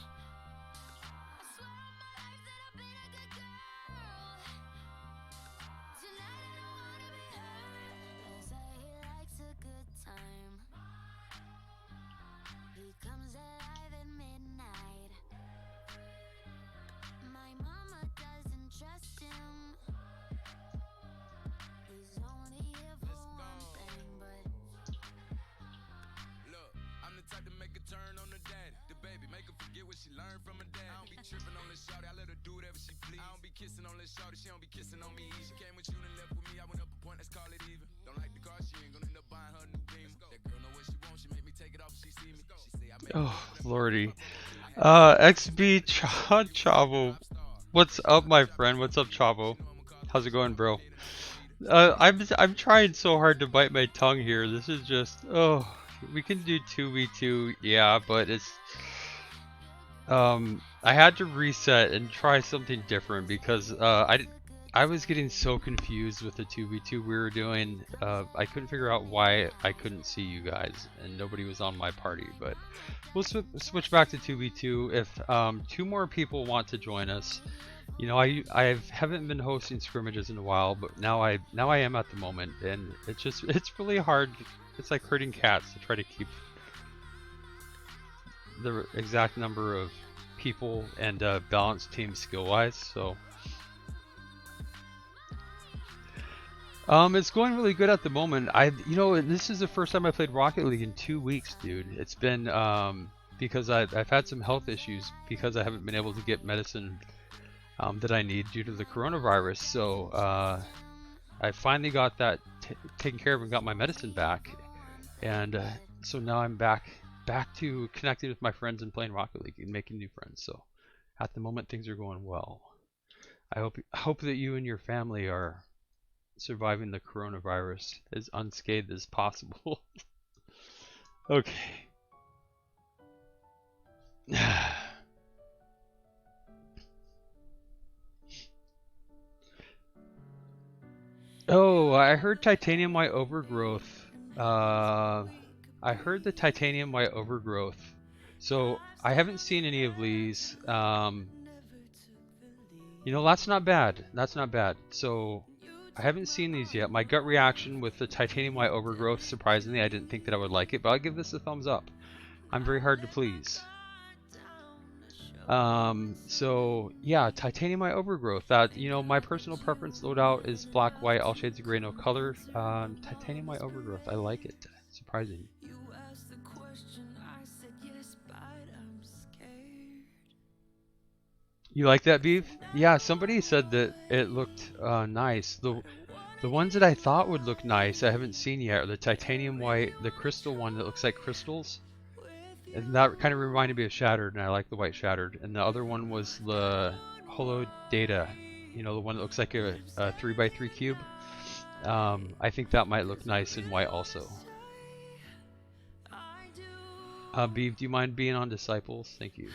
I swear on my life that I've been a good girl. Tonight I don't wanna be hurt. They say he likes a good time. He comes alive at midnight. My mama doesn't trust him. He's only here for one thing, but Look, I'm the type to make a turn on the daddy. The baby, make her forget what she learned from her dad. I don't be tripping on this shawty, I let her do whatever she please. I don't be kissing on this shawty, she don't be kissing on me. She came with you and left with me, I went up a point, let's call it even. Don't like the car, she ain't gonna end up buying her a new Beamer. That girl know what she wants, she make me take it off if she see me. She say I make Oh, lordy. XB Chavo. What's up, my friend? What's up, Chavo? How's it going, bro? I'm trying so hard to bite my tongue here. This is just, oh, we can do 2v2, yeah, but it's, I had to reset and try something different because I was getting so confused with the 2v2 we were doing. I couldn't figure out why I couldn't see you guys and nobody was on my party, but we'll switch back to 2v2 if 2 more people want to join us. You know, I haven't been hosting scrimmages in a while, but now I am at the moment, and it's really hard. It's like herding cats to try to keep the exact number of people and balanced team skill wise. So it's going really good at the moment. You know, this is the first time I played Rocket League in 2 weeks, dude. It's been because I've had some health issues because I haven't been able to get medicine that I need due to the coronavirus. So I finally got that taken care of and got my medicine back, and so now I'm back to connecting with my friends and playing Rocket League and making new friends. So at the moment things are going well. I hope that you and your family are surviving the coronavirus as unscathed as possible. Okay. Oh, I heard Titanium White Overgrowth. I heard the Titanium White Overgrowth. So I haven't seen any of these. You know, that's not bad. That's not bad. So I haven't seen these yet. My gut reaction with the Titanium White Overgrowth, surprisingly, I didn't think that I would like it, but I'll give this a thumbs up. I'm very hard to please. So yeah, Titanium White Overgrowth. That, you know, my personal preference loadout is black, white, all shades of gray, no color. Titanium White Overgrowth. I like it. Surprising. You like that, Beef? Yeah, somebody said that it looked nice. The ones that I thought would look nice I haven't seen yet are the Titanium White, the crystal one that looks like crystals. And that kind of reminded me of Shattered, and I like the white Shattered. And the other one was the Holo Data, you know, the one that looks like a 3x3 cube. I think that might look nice in white also. Beef, do you mind being on Disciples? Thank you.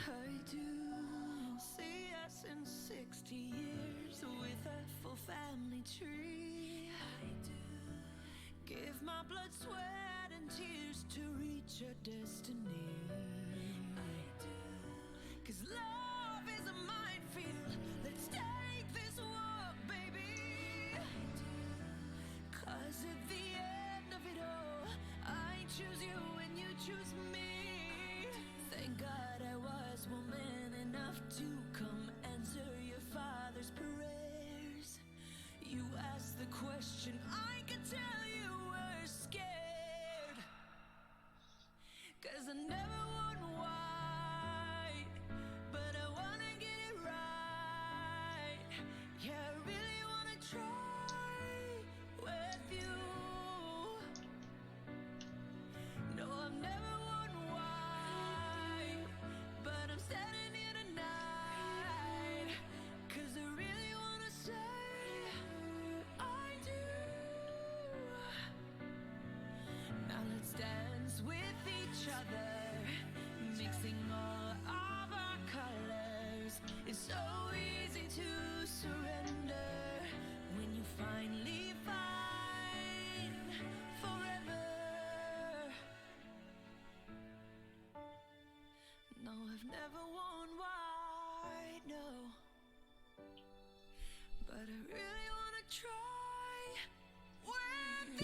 I never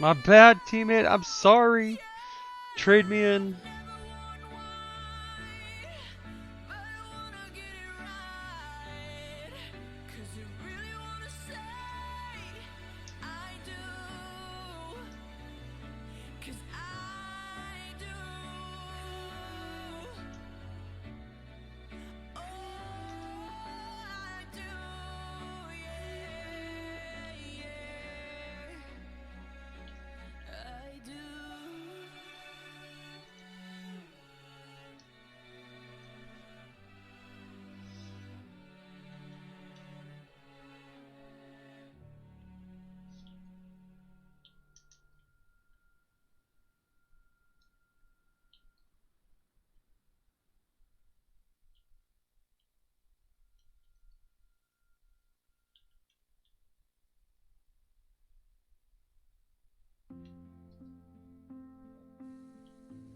My bad, teammate. I'm sorry. Trade me in.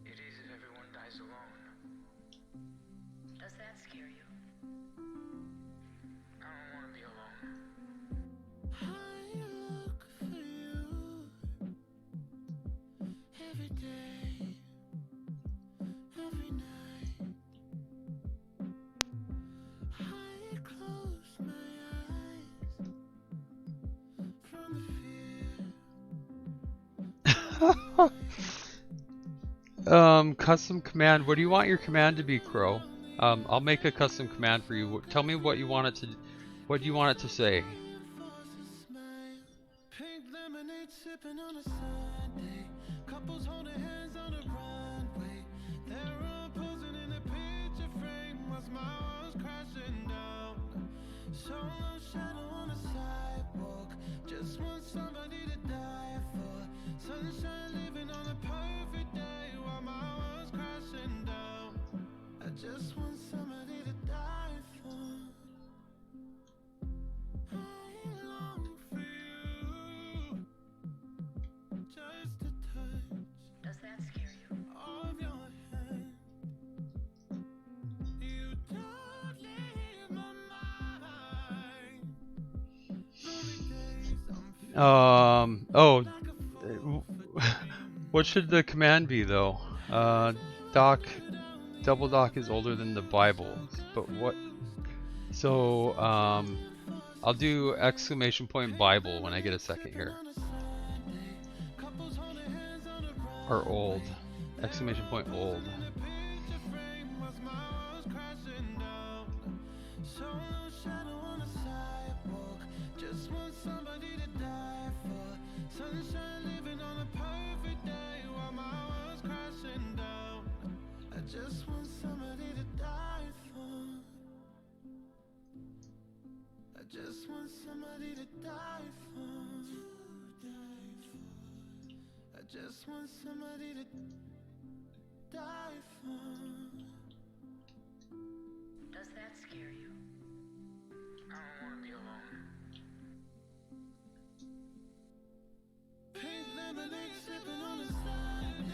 It is if everyone dies alone. Does that scare you? I don't want to be alone. I look for you every day, every night. I close my eyes from the fear. Custom command. What do you want your command to be, Crow? I'll make a custom command for you. Tell me what you want it to. What do you want it to say? Pink lemonade sipping on a Sunday. Couples holding hands on the runway. They're all posing in a picture frame whilst my world's crashing down. Solo shadow on the sidewalk. Just want somebody to die for. Sunshine living on a perfect day while my world's crashing down. I just want somebody to die for. I long for you. Just a touch. Does that scare you? Of your hand. You don't leave my mind. Lonely days I'm Oh. What should the command be though? Doc, double doc is older than the Bible, but what? So I'll do exclamation point Bible when I get a second here. Or old, exclamation point old. just want somebody to die for. Sunshine living on a perfect day while my world's crashing down. I just want somebody to die for. I just want somebody to die for. I just want somebody to die for. Does that scare you? I don't want to be alone. Pink lemonade sipping on the side.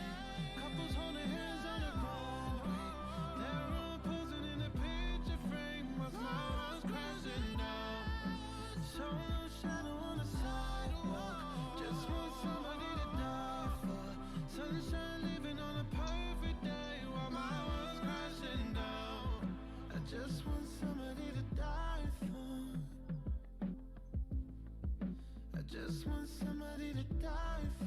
Couples holding hands on the runway. They're all posing in a picture frame whilst my world's crashing down. Solo shadow on the sidewalk. Just want somebody to die for. Sunshine living on a perfect day while my world's crashing down. I just want somebody to die for. I just want somebody to die for.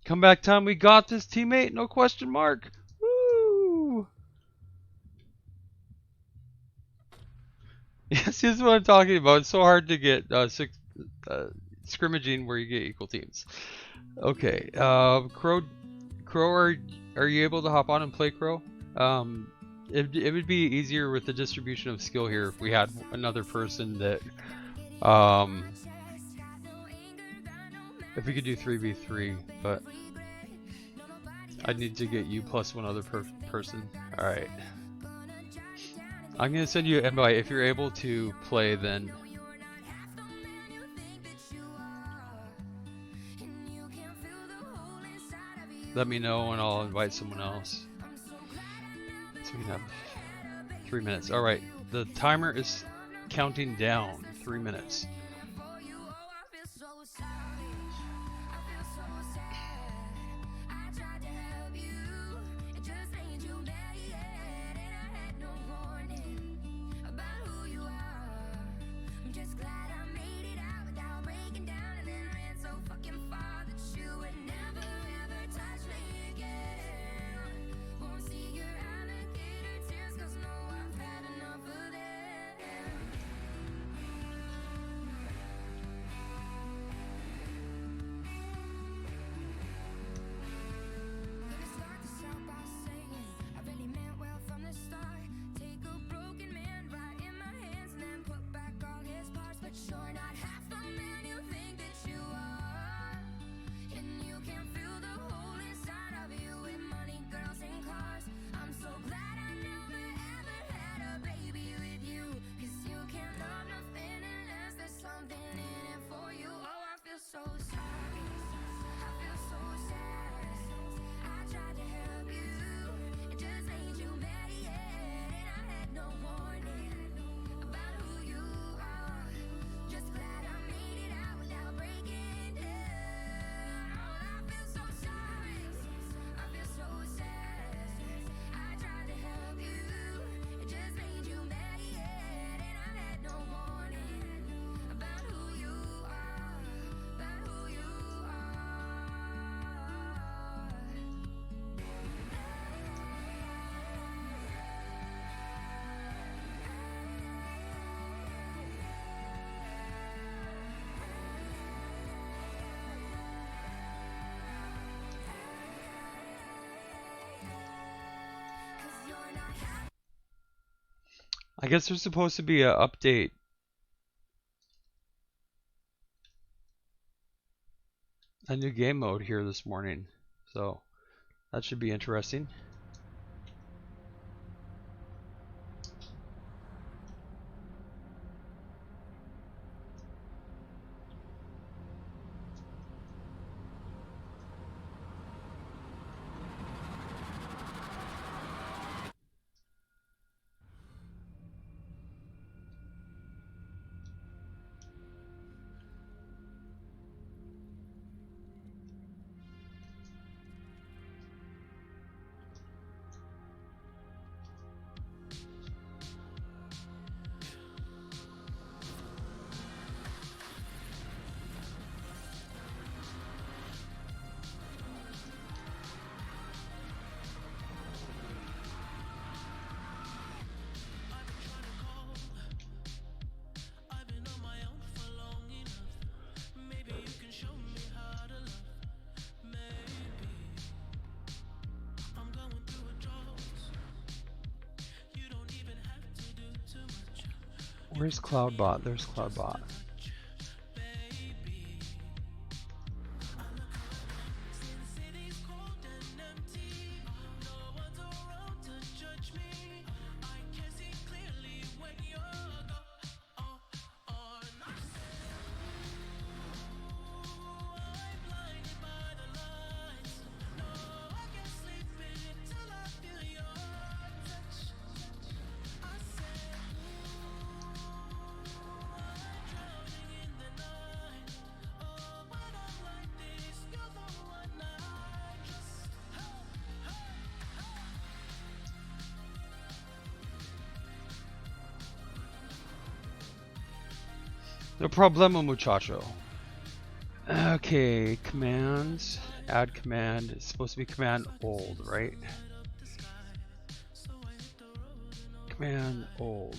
Comeback time, we got this, teammate, no question mark. Woo! Yes, this is what I'm talking about. It's so hard to get scrimmaging where you get equal teams. Okay, Crow, are you able to hop on and play, Crow? it would be easier with the distribution of skill here if we had another person that if we could do 3v3, but I'd need to get you plus one other person. Alright. I'm gonna send you an invite. If you're able to play, then let me know and I'll invite someone else. So we can have 3 minutes. Alright, the timer is counting down 3 minutes. I guess there's supposed to be an update. A new game mode here this morning. So that should be interesting. Where's Cloudbot? There's Cloudbot. No problemo, muchacho. Okay, commands. Add command. It's supposed to be command old, right? Command old.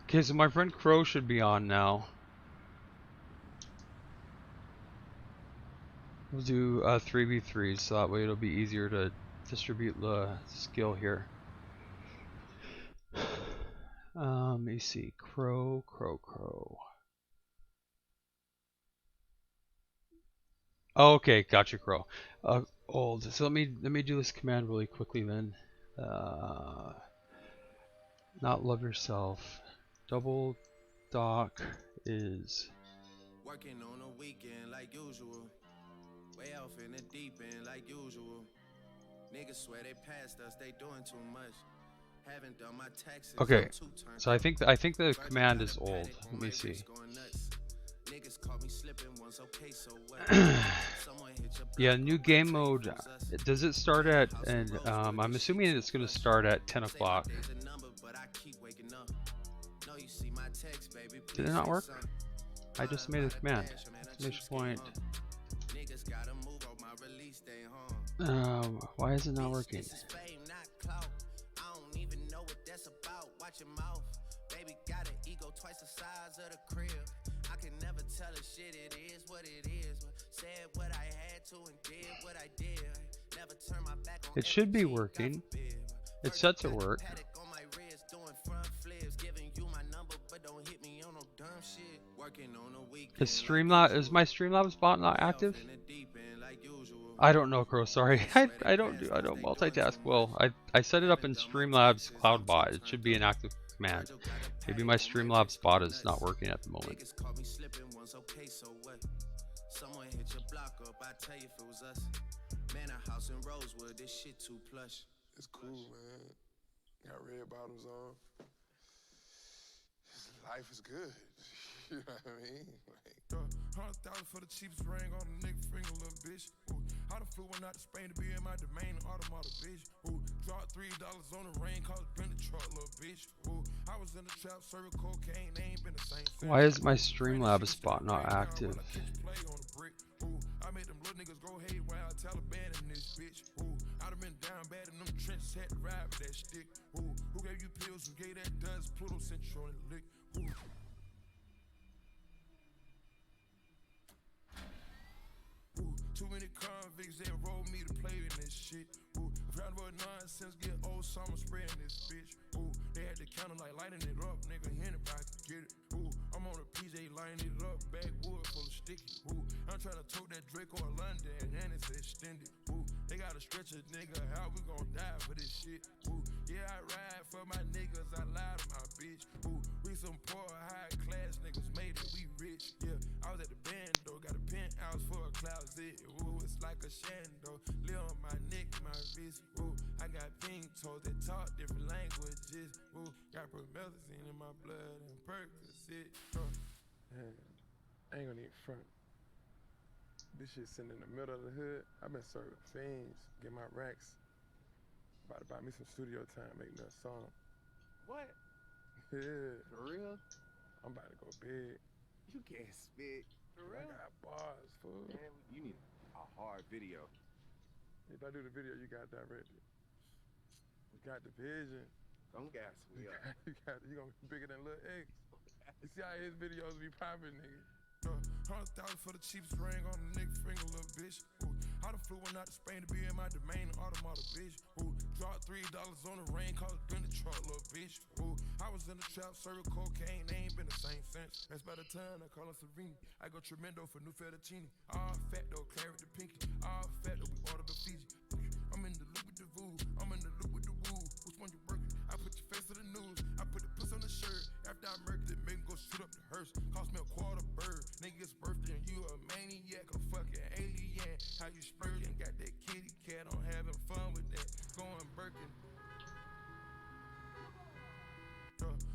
Okay, so my friend Crow should be on now. We'll do 3v3, so that way it'll be easier to distribute the skill here. Let me see. Crow. Oh, okay, gotcha, Crow. Old. So let me do this command really quickly then. Not love yourself. Double doc is Working on a weekend like usual. Way off in the deep end like usual. Niggas swear they passed us, they doing too much. Haven't done my taxes. okay. So I think the command is old. Let me see. Niggas caught me slipping once, okay, so what? Yeah, new game mode. Does it start at? And I'm assuming it's gonna start at 10 o'clock. Did it not work? I just made a command. Exclamation point. Why is it not working? Watch your mouth, baby got an ego twice the size of the crib. I can never tell a shit, it is what it is. Said what I had to and did what I did. Never turn my back on it should be working. It's set to work. Is my Streamlabs bot not active? I don't know, Crow. Sorry, I don't multitask well. I set it up in Streamlabs CloudBot. It should be an active command. Maybe my Streamlabs bot is not working at the moment. Someone hit your block up, I tell you if it was us. Man, a house in Rosewood, this shit too plush. It's cool, man. Got red bottoms on. Life is good. You know what I mean? Like, 100,000 for the cheapest ring on a nigga finger, little bitch. Ooh, I done flew one out to Spain to be in my domain, automata, bitch. Ooh, dropped $3 on the rain, cause been the truck, little bitch. Ooh, I was in the trap, serving cocaine, they ain't been the same. Why is my Streamlabs bot not active? Ooh, I made them little niggas go haywire, Taliban in this bitch. Ooh, I done been down bad in them trenches, had to ride with that stick. Ooh, who gave you pills, who gave that dust, Pluto sent you on the lick. Ooh. Too many convicts that rolled me to play in this shit. Ooh, round about nonsense, get old summer spreading this bitch. Ooh, they had the counter like lighting it up, nigga. Anybody can get it. Ooh, I'm on a PJ lighting it up, backwood full of sticky. Ooh, I'm trying to tote that Draco in London and it's extended. Ooh, they gotta stretch a nigga out, we gon' die for this shit. Ooh, yeah, I ride for my niggas, I lie to my bitch. Ooh, we some poor high class niggas made it, we rich. Yeah, I was at the band though, got a penthouse for a closet. Ooh, it's like a shando, live on my neck, my wrist. Ooh, I got pink toes that talk different languages. Ooh, got promethazine in my blood and Percocet. man, I ain't gonna even front. This shit sitting in the middle of the hood. I've been serving fiends, get my racks. About to buy me some studio time, make me a song. What? Yeah. For real? I'm about to go big. You can't spit. For I real? got bars, fool. Man, you need a hard video. If I do the video, you got directed. You got the vision. Don't gas me up. You gonna be bigger than Lil X. You see how his videos be popping, nigga. 100,000 for the cheapest ring on a nigga finger, little bitch. Ooh, I done flew one out to Spain to be in my domain, automata, bitch. Ooh, dropped $3 on the rain, cause been the truck, little bitch. Ooh, I was in the trap, serving cocaine, they ain't been the same since. That's by the time I call her Serena. I go tremendo for new fettuccine. All fat though, claret the pinky. All fat though, we order the Fiji. I'm in the loop with the voo, I'm in the loop with the woo. Which one you working? I put your face to the news. I put the puss on the shirt. After I murdered it, make him go shoot up the hearse. Cost me a quarter bird. Nigga's birthday and you a maniac, a fucking alien. How you spurting? Got that kitty cat, I'm having fun with that. Going Birkin.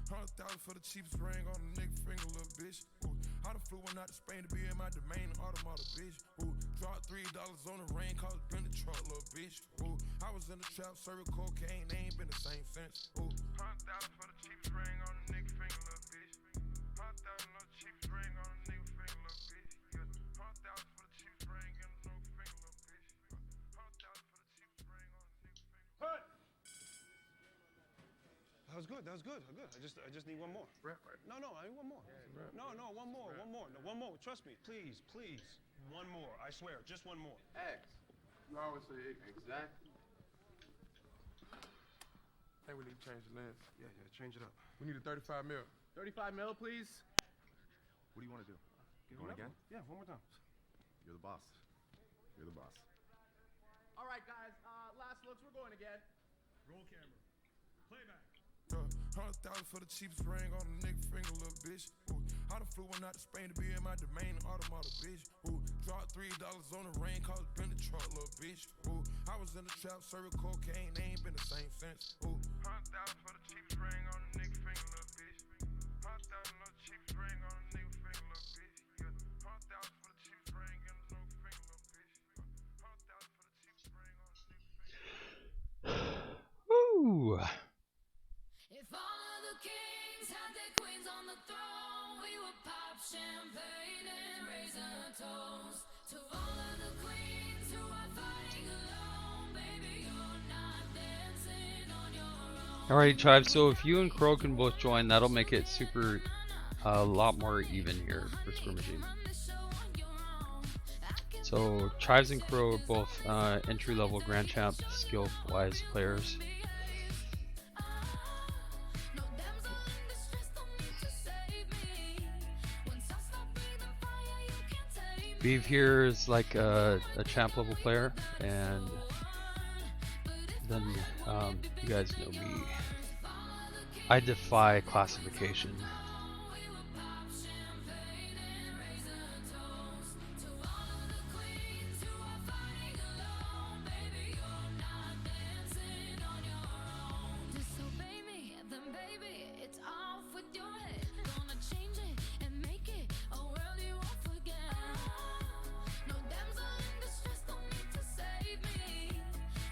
100,000 for the cheapest ring on a nigga finger, little bitch. Ooh, I done flew one out to Spain to be in my domain, automata, bitch. Ooh, dropped $3 on the rain, cause been the truck, little bitch. Ooh, I was in the trap, serving cocaine, they ain't been the same since. Ooh, 100,000 for the cheapest ring on a nigga finger, little bitch. 100,000 on the cheapest ring on a nigga finger, little bitch. Yeah, 100,000 for the cheapest ring on a nigga finger, little bitch. 100,000 for the cheapest ring on a nigga finger. was good. That was good. Good. I just need one more. Rap right. No, I need one more. No, one more. No, one more. Trust me. Please. One more. I swear. Just one more. X. You always say exactly. I think we need to change the lens. Yeah, change it up. We need a 35 mil. 35 mil, please. What do you want to do? Going again? Yeah, one more time. You're the boss. You're the boss. All right, guys. Last looks. We're going again. Roll camera. Playback. 100,000 for the cheapest ring on a nigga finger, little bitch. Ooh, I done flew one out to Spain to be in my domain, automata, bitch. Ooh, dropped $3 on the ring, cause it been the truck, little bitch. Ooh, I was in the trap, serving cocaine, they ain't been the same since. Ooh, 100,000 for the cheapest ring on a nigga finger, little bitch. 100,000 on the cheapest ring on a nigga finger, little bitch. Yeah, 100,000 for the cheapest ring on a nigga finger, little bitch. 100,000 for the cheapest ring on a nigga finger. Ooh. If all of the kings had their queens on the throne, we would pop champagne and raise a toast to all of the queens who are fighting alone. Baby, you're not dancing on your own. Alright, Chive, so if you and Crow can both join, that'll make it super a lot more even here for scrimmaging. So Chives and Crow are both entry-level Grand Champ skill-wise players. Beav here is like a champ level player, and then you guys know me. I defy classification. Disobey me, then baby, it's off with your head. Gonna change it and make it a world you won't forget. No damsel in distress, don't need to save me.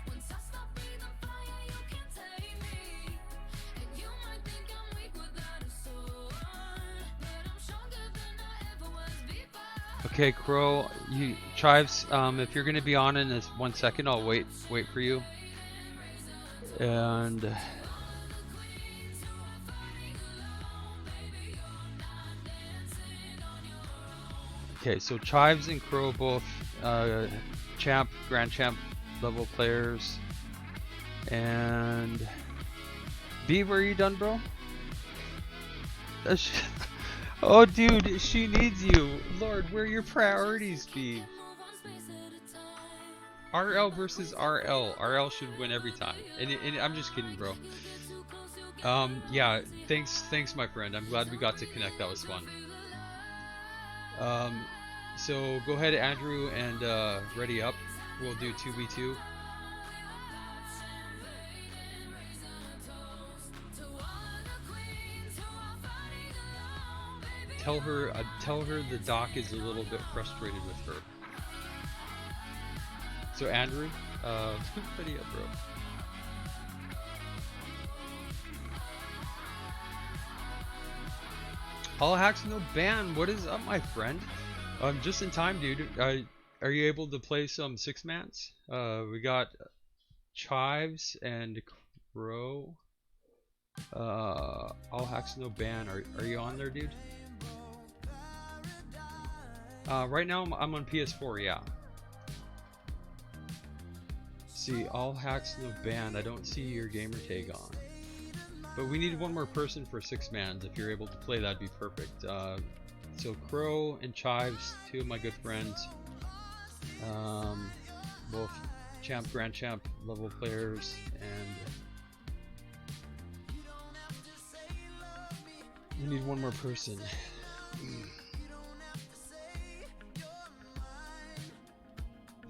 Once I stop breathing fire, you can't take me. And you might think I'm weak without a sword, but I'm stronger than I ever was before. Okay, Crow, Chives, if you're gonna be on in this 1 second, I'll wait for you. And okay, so Chives and Crow both Grand Champ level players. And Beav, are you done, bro? Oh, dude, she needs you. Lord, where are your priorities, Beav? RL versus RL. RL should win every time. And I'm just kidding, bro. Yeah, thanks, my friend. I'm glad we got to connect. That was fun. So go ahead, Andrew, and ready up. We'll do 2v2. Tell her the doc is a little bit frustrated with her. So Andrew, ready up, bro. All hacks no ban. What is up, my friend? Just in time, dude. Are you able to play some 6-mans? We got Chives and Crow. All hacks no ban. Are you on there, dude? Right now I'm on PS4. Yeah. See, all hacks no ban. I don't see your gamer tag on. But we need one more person for 6-mans. If you're able to play, that'd be perfect. So Crow and Chives, two of my good friends, both Grand Champ level players, and we need one more person.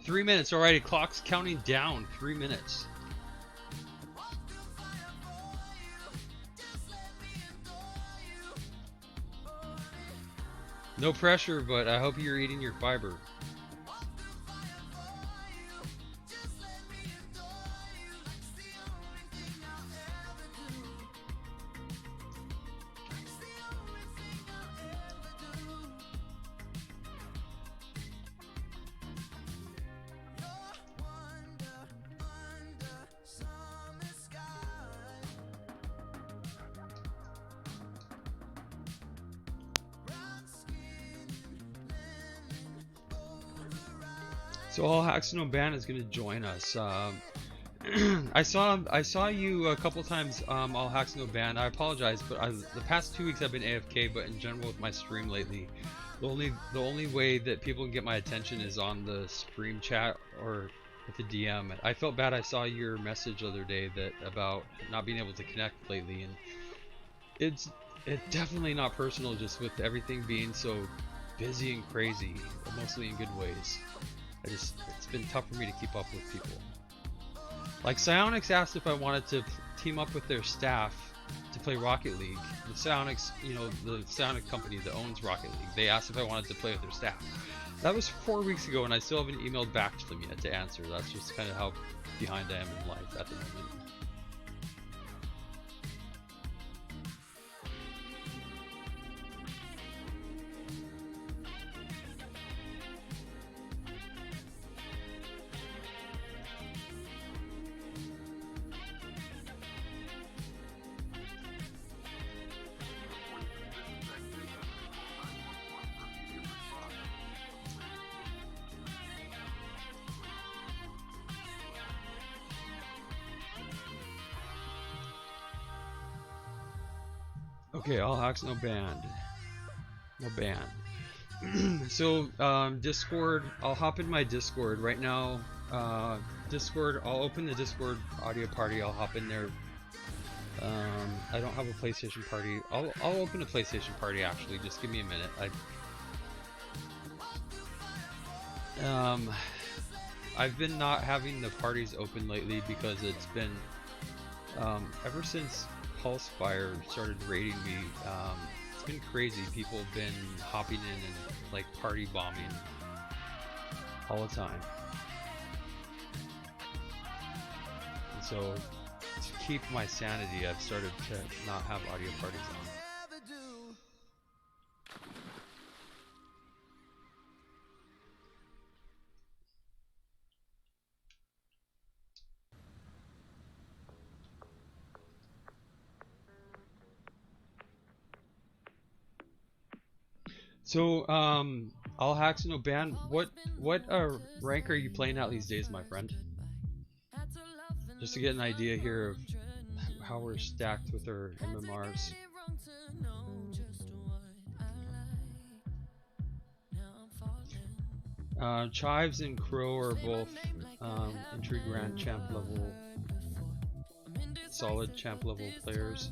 3 minutes, alrighty, clock's counting down. 3 minutes. No pressure, but I hope you're eating your fiber. So All Hacks No Ban is going to join us. I saw you a couple times. All Hacks No Ban. I apologize, but the past 2 weeks I've been AFK. But in general with my stream lately, the only way that people can get my attention is on the stream chat or with the DM. I felt bad. I saw your message the other day that about not being able to connect lately, and it's definitely not personal. Just with everything being so busy and crazy, mostly in good ways. It's been tough for me to keep up with people. Like Psyonix asked if I wanted to team up with their staff to play Rocket League. The Psyonix, you know, the Psyonix company that owns Rocket League, they asked if I wanted to play with their staff. That was 4 weeks ago, and I still haven't emailed back to them yet to answer. That's just kind of how behind I am in life at the moment. Okay, All Hacks No Banned. No ban. So, Discord, I'll hop in my Discord right now. Discord, I'll open the Discord audio party, I'll hop in there. I don't have a PlayStation party. I'll open a PlayStation party actually, just give me a minute. I've been not having the parties open lately because it's been, ever since Pulsefire started raiding me, it's been crazy. People have been hopping in and like party bombing all the time. And so to keep my sanity, I've started to not have audio parties on. So, All Hacks No Ban, what rank are you playing at these days, my friend? Just to get an idea here of how we're stacked with our MMRs. Chives and Crow are both entry grand champ level, solid champ level players.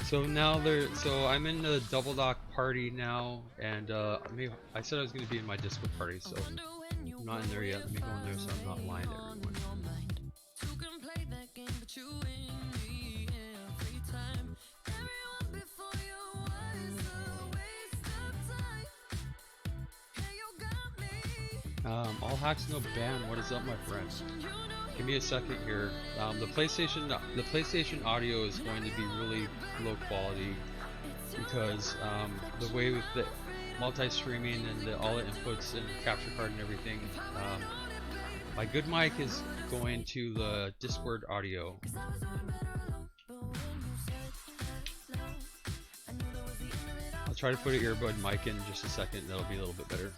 So now so I'm in the Double Dock party now, and I said I was going to be in my Discord party, so I'm not in there yet. Let me go in there so I'm not lying to everyone. All Hacks No Ban, what is up, my friend? Give me a second here. The PlayStation audio is going to be really low quality because the way with the multi-streaming and all the inputs and capture card and everything, my good mic is going to the Discord audio. I'll try to put an earbud mic in just a second. That'll be a little bit better.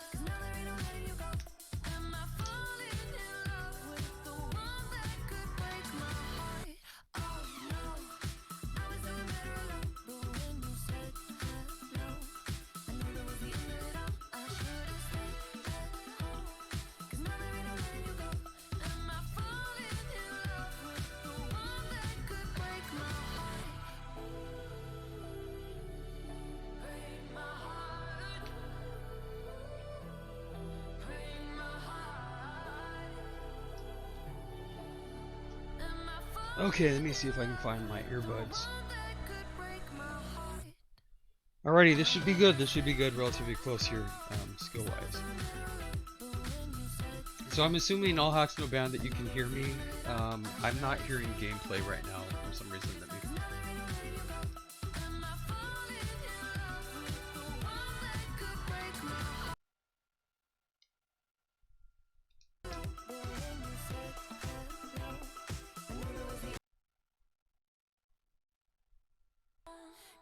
Okay, let me see if I can find my earbuds. Alrighty, this should be good. This should be good, relatively close here, skill-wise. So I'm assuming all hacks no band that you can hear me. I'm not hearing gameplay right now for some reason. Let me.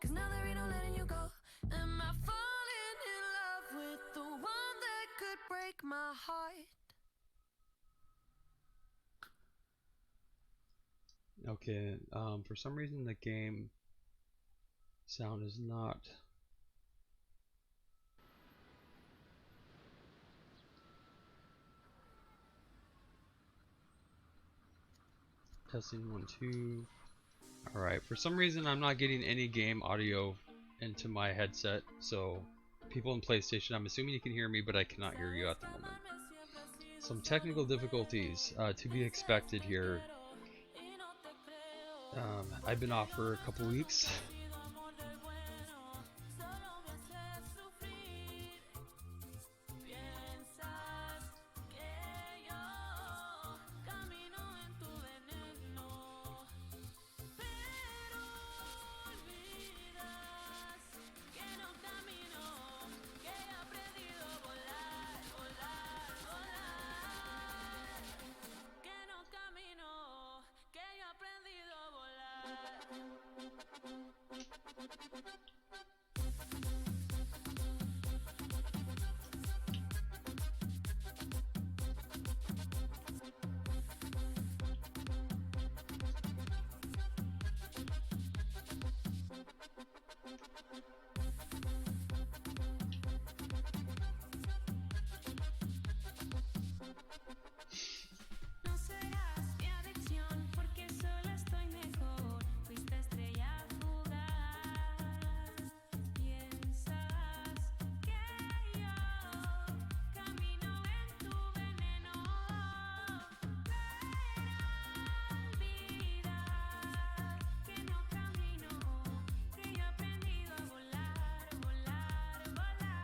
Cause now there ain't no letting you go. Am I falling in love with the one that could break my heart? Okay, for some reason the game sound is not. Testing 1 2. Alright, for some reason I'm not getting any game audio into my headset, so people in PlayStation, I'm assuming you can hear me, but I cannot hear you at the moment. Some technical difficulties to be expected here. I've been off for a couple weeks. No serás mi adicción porque solo estoy mejor. Fuiste estrella fugaz. Piensas que yo camino en tu veneno. Pero olvidas que no camino, que yo he aprendido a volar, volar, volar.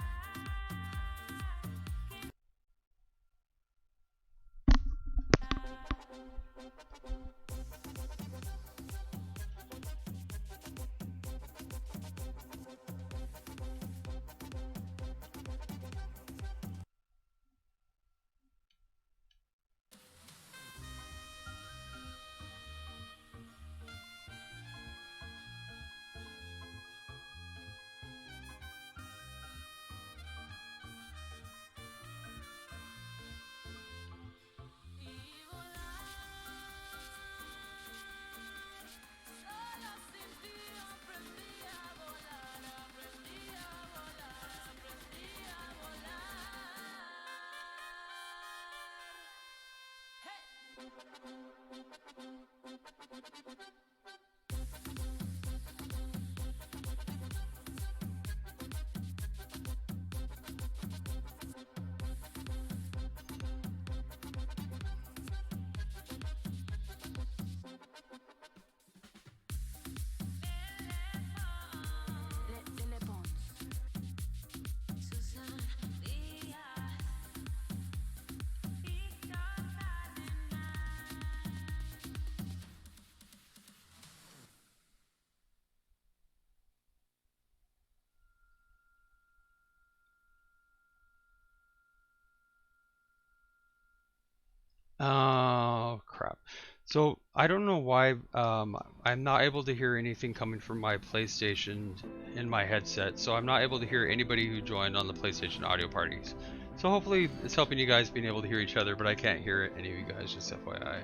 Solo sin ti aprendí a volar, aprendí a volar, aprendí a volar. Les Pons, Susan Díaz y Carolina. Oh crap. So I don't know why I'm not able to hear anything coming from my PlayStation in my headset, so I'm not able to hear anybody who joined on the PlayStation audio parties. So hopefully it's helping you guys being able to hear each other, but I can't hear any of you guys, just FYI.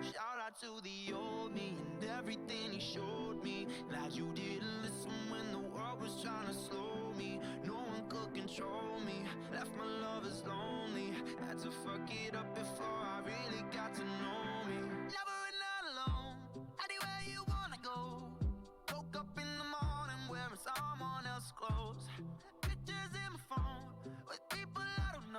Shout out to the old me and everything he showed me. Glad you didn't listen when the world was trying to slow me. No one could control me. Left my lovers lonely. Had to fuck it up before I really got to know me. Never and not alone. Anywhere you wanna go. Woke up in the morning wearing someone else's clothes. Pictures in my phone with people I don't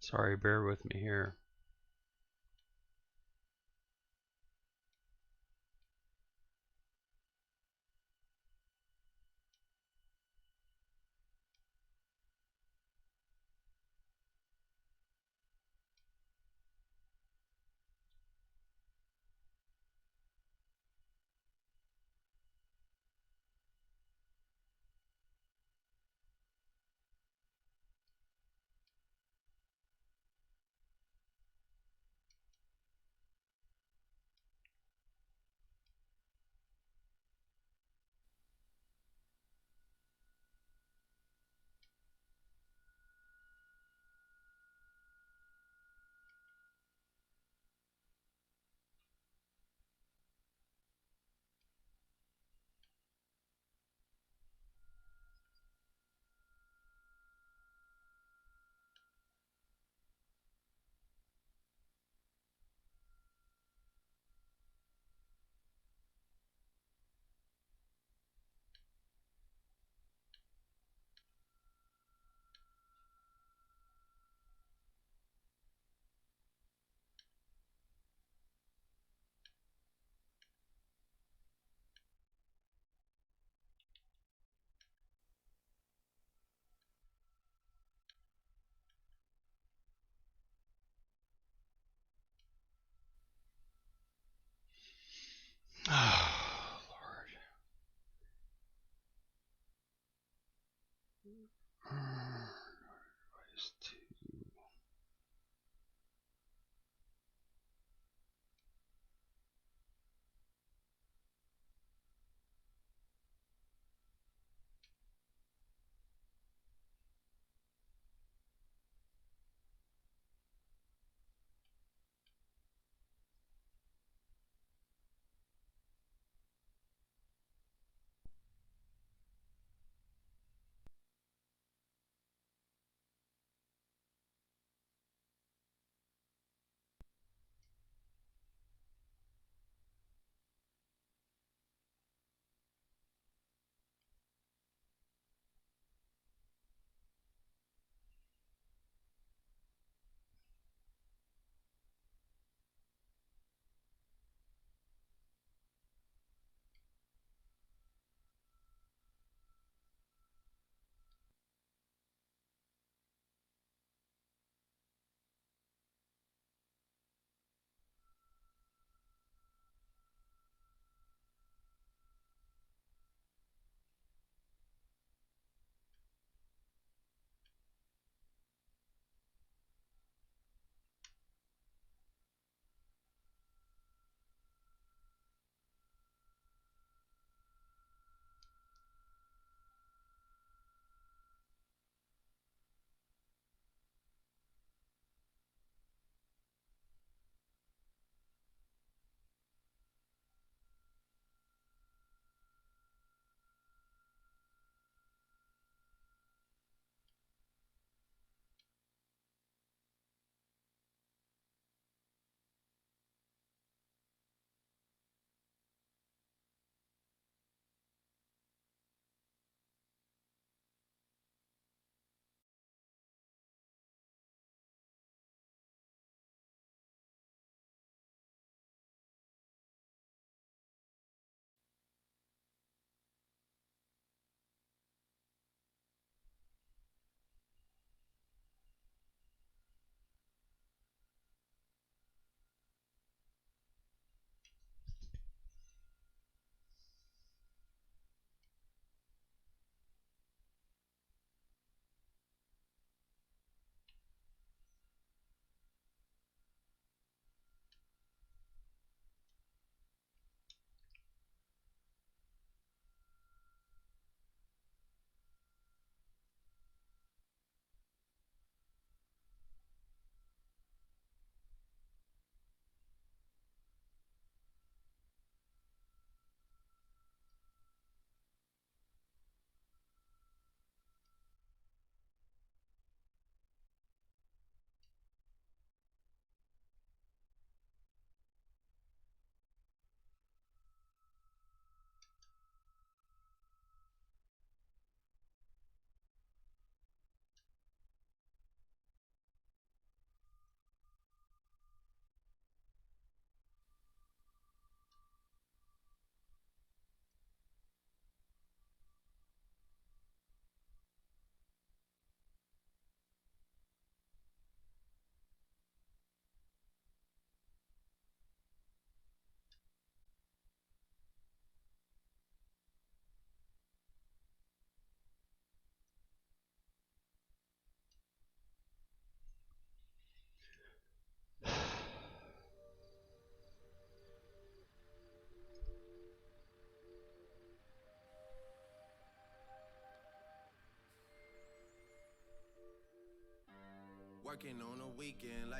Sorry, bear with me here.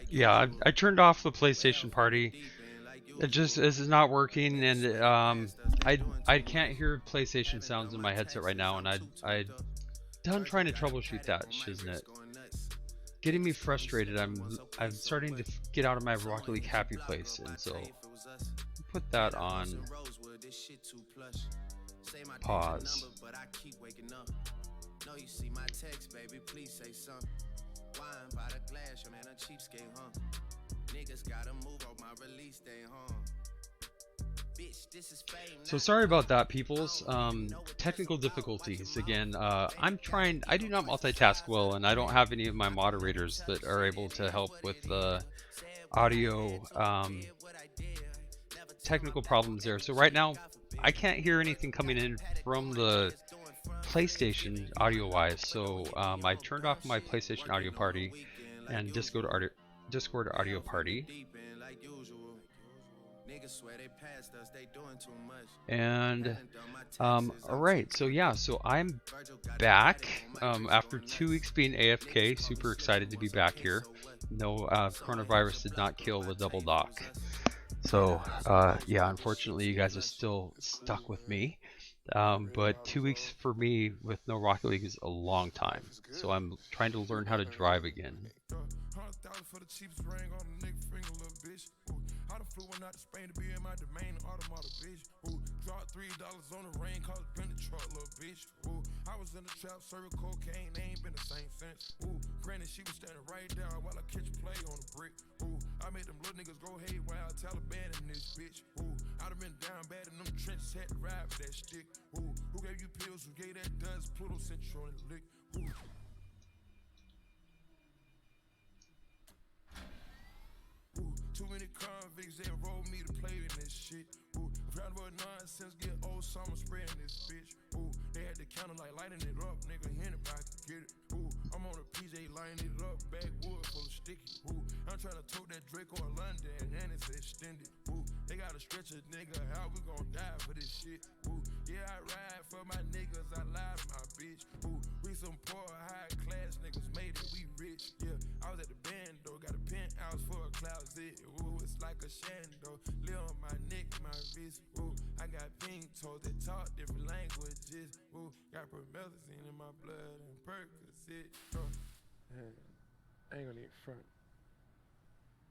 Yeah, I turned off the PlayStation Party. It just is not working, and I can't hear PlayStation sounds in my headset right now, and I done trying to troubleshoot that shiznit. Getting me frustrated. I'm starting to get out of my Rocket League happy place, and so put that on pause. No, you see my text, baby, please say something. Wine by the glass, your man a cheapskate, huh? Niggas gotta move on my release day, huh? Bitch, this is fame. So sorry about that, peoples. Technical difficulties again. I do not multitask well, and I don't have any of my moderators that are able to help with the audio technical problems there. So right now, I can't hear anything coming in from the PlayStation audio-wise. So I turned off my PlayStation audio party and Discord audio party. And alright, so yeah, so I'm back after 2 weeks being AFK. Super excited to be back here. No, coronavirus did not kill the double dock. So yeah, unfortunately you guys are still stuck with me. But 2 weeks for me with no Rocket League is a long time. So I'm trying to learn how to drive again. For the cheapest ring on the nigga finger, little bitch. Ooh, I done flew one out to Spain to be in my domain, automata, bitch. Ooh, dropped $3 on the rain, cause it been the truck, little bitch. Ooh, I was in the trap, serving cocaine, they ain't been the same since. Ooh, granted, she was standing right there while I catch a play on the brick. Ooh, I made them little niggas go haywire, Taliban in this bitch. Ooh, I done been down bad in them trenches, had to ride with that stick. Ooh, who gave you pills, who gave that dust, Pluto Central and lick. Ooh. Too many convicts that enrolled me to play in this shit. Ooh, round about nonsense, get old summer spreading this bitch. Ooh, they had the counter like lighting it up, nigga, anybody can get it. Ooh, I'm on a PJ lining it up, backwood full of sticky. Ooh, I'm trying to tote that Draco in London and it's extended. Ooh, they gotta stretch a nigga, how we gon' die for this shit? Ooh, yeah, I ride for my niggas, I lie to my bitch. Ooh, we some poor, high class niggas made it, we rich. Yeah, I was at the band though, got a penthouse for a closet. Ooh, it's like a shando, live on my neck, my wrist. Ooh, I got pink toes that talk different languages. Ooh, got promethazine in my blood and Percocet. Man, I ain't gonna even front.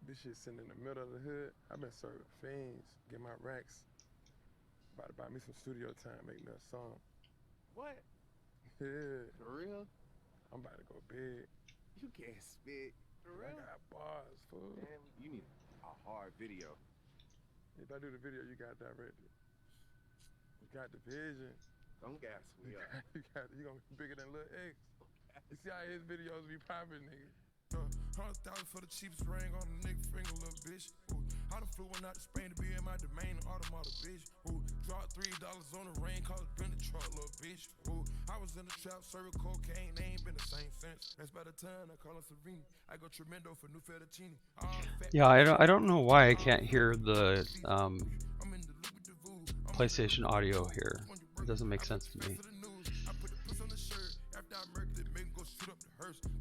This shit sitting in the middle of the hood. I've been serving fiends, get my racks. About to buy me some studio time, make me a song. What? Yeah. For real? I'm about to go big. You can't spit. For real? I got bars, fool. Damn, you need a hard video. If I do the video, you got directed. You got the vision. Don't gas me up. You gonna be bigger than Lil X. You see how his videos be popping, nigga. 100,000 for the cheapest ring on the nigga finger, little bitch. Ooh, I done flew one out to Spain to be in my domain, automata, bitch. Ooh, dropped $3 on the rain, cause it been the truck, little bitch. Ooh, I was in the trap, serving cocaine, they ain't been the same since. That's by the time I call her Serene. I go tremendo for new fettuccine. Yeah, I don't know why I can't hear the PlayStation audio here. It doesn't make sense to me.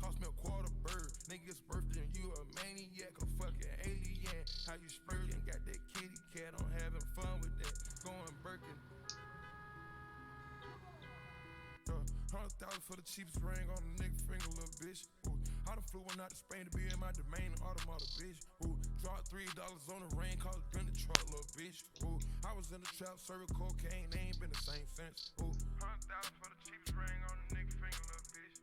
Cost me a quarter bird. Nigga's birthday and you a maniac, a fucking alien. How you splurging? Got that kitty cat, I'm having fun with that. Going Birkin. 100,000 for the cheapest ring on the nigga finger, little bitch. Ooh, I done flew one out to Spain to be in my domain, automata, bitch. Ooh, dropped $3 on the rain, cause it been the truck, little bitch. Ooh, I was in the trap, serving cocaine, they ain't been the same since. Ooh, 100,000 for the cheapest ring on the nigga finger, little bitch.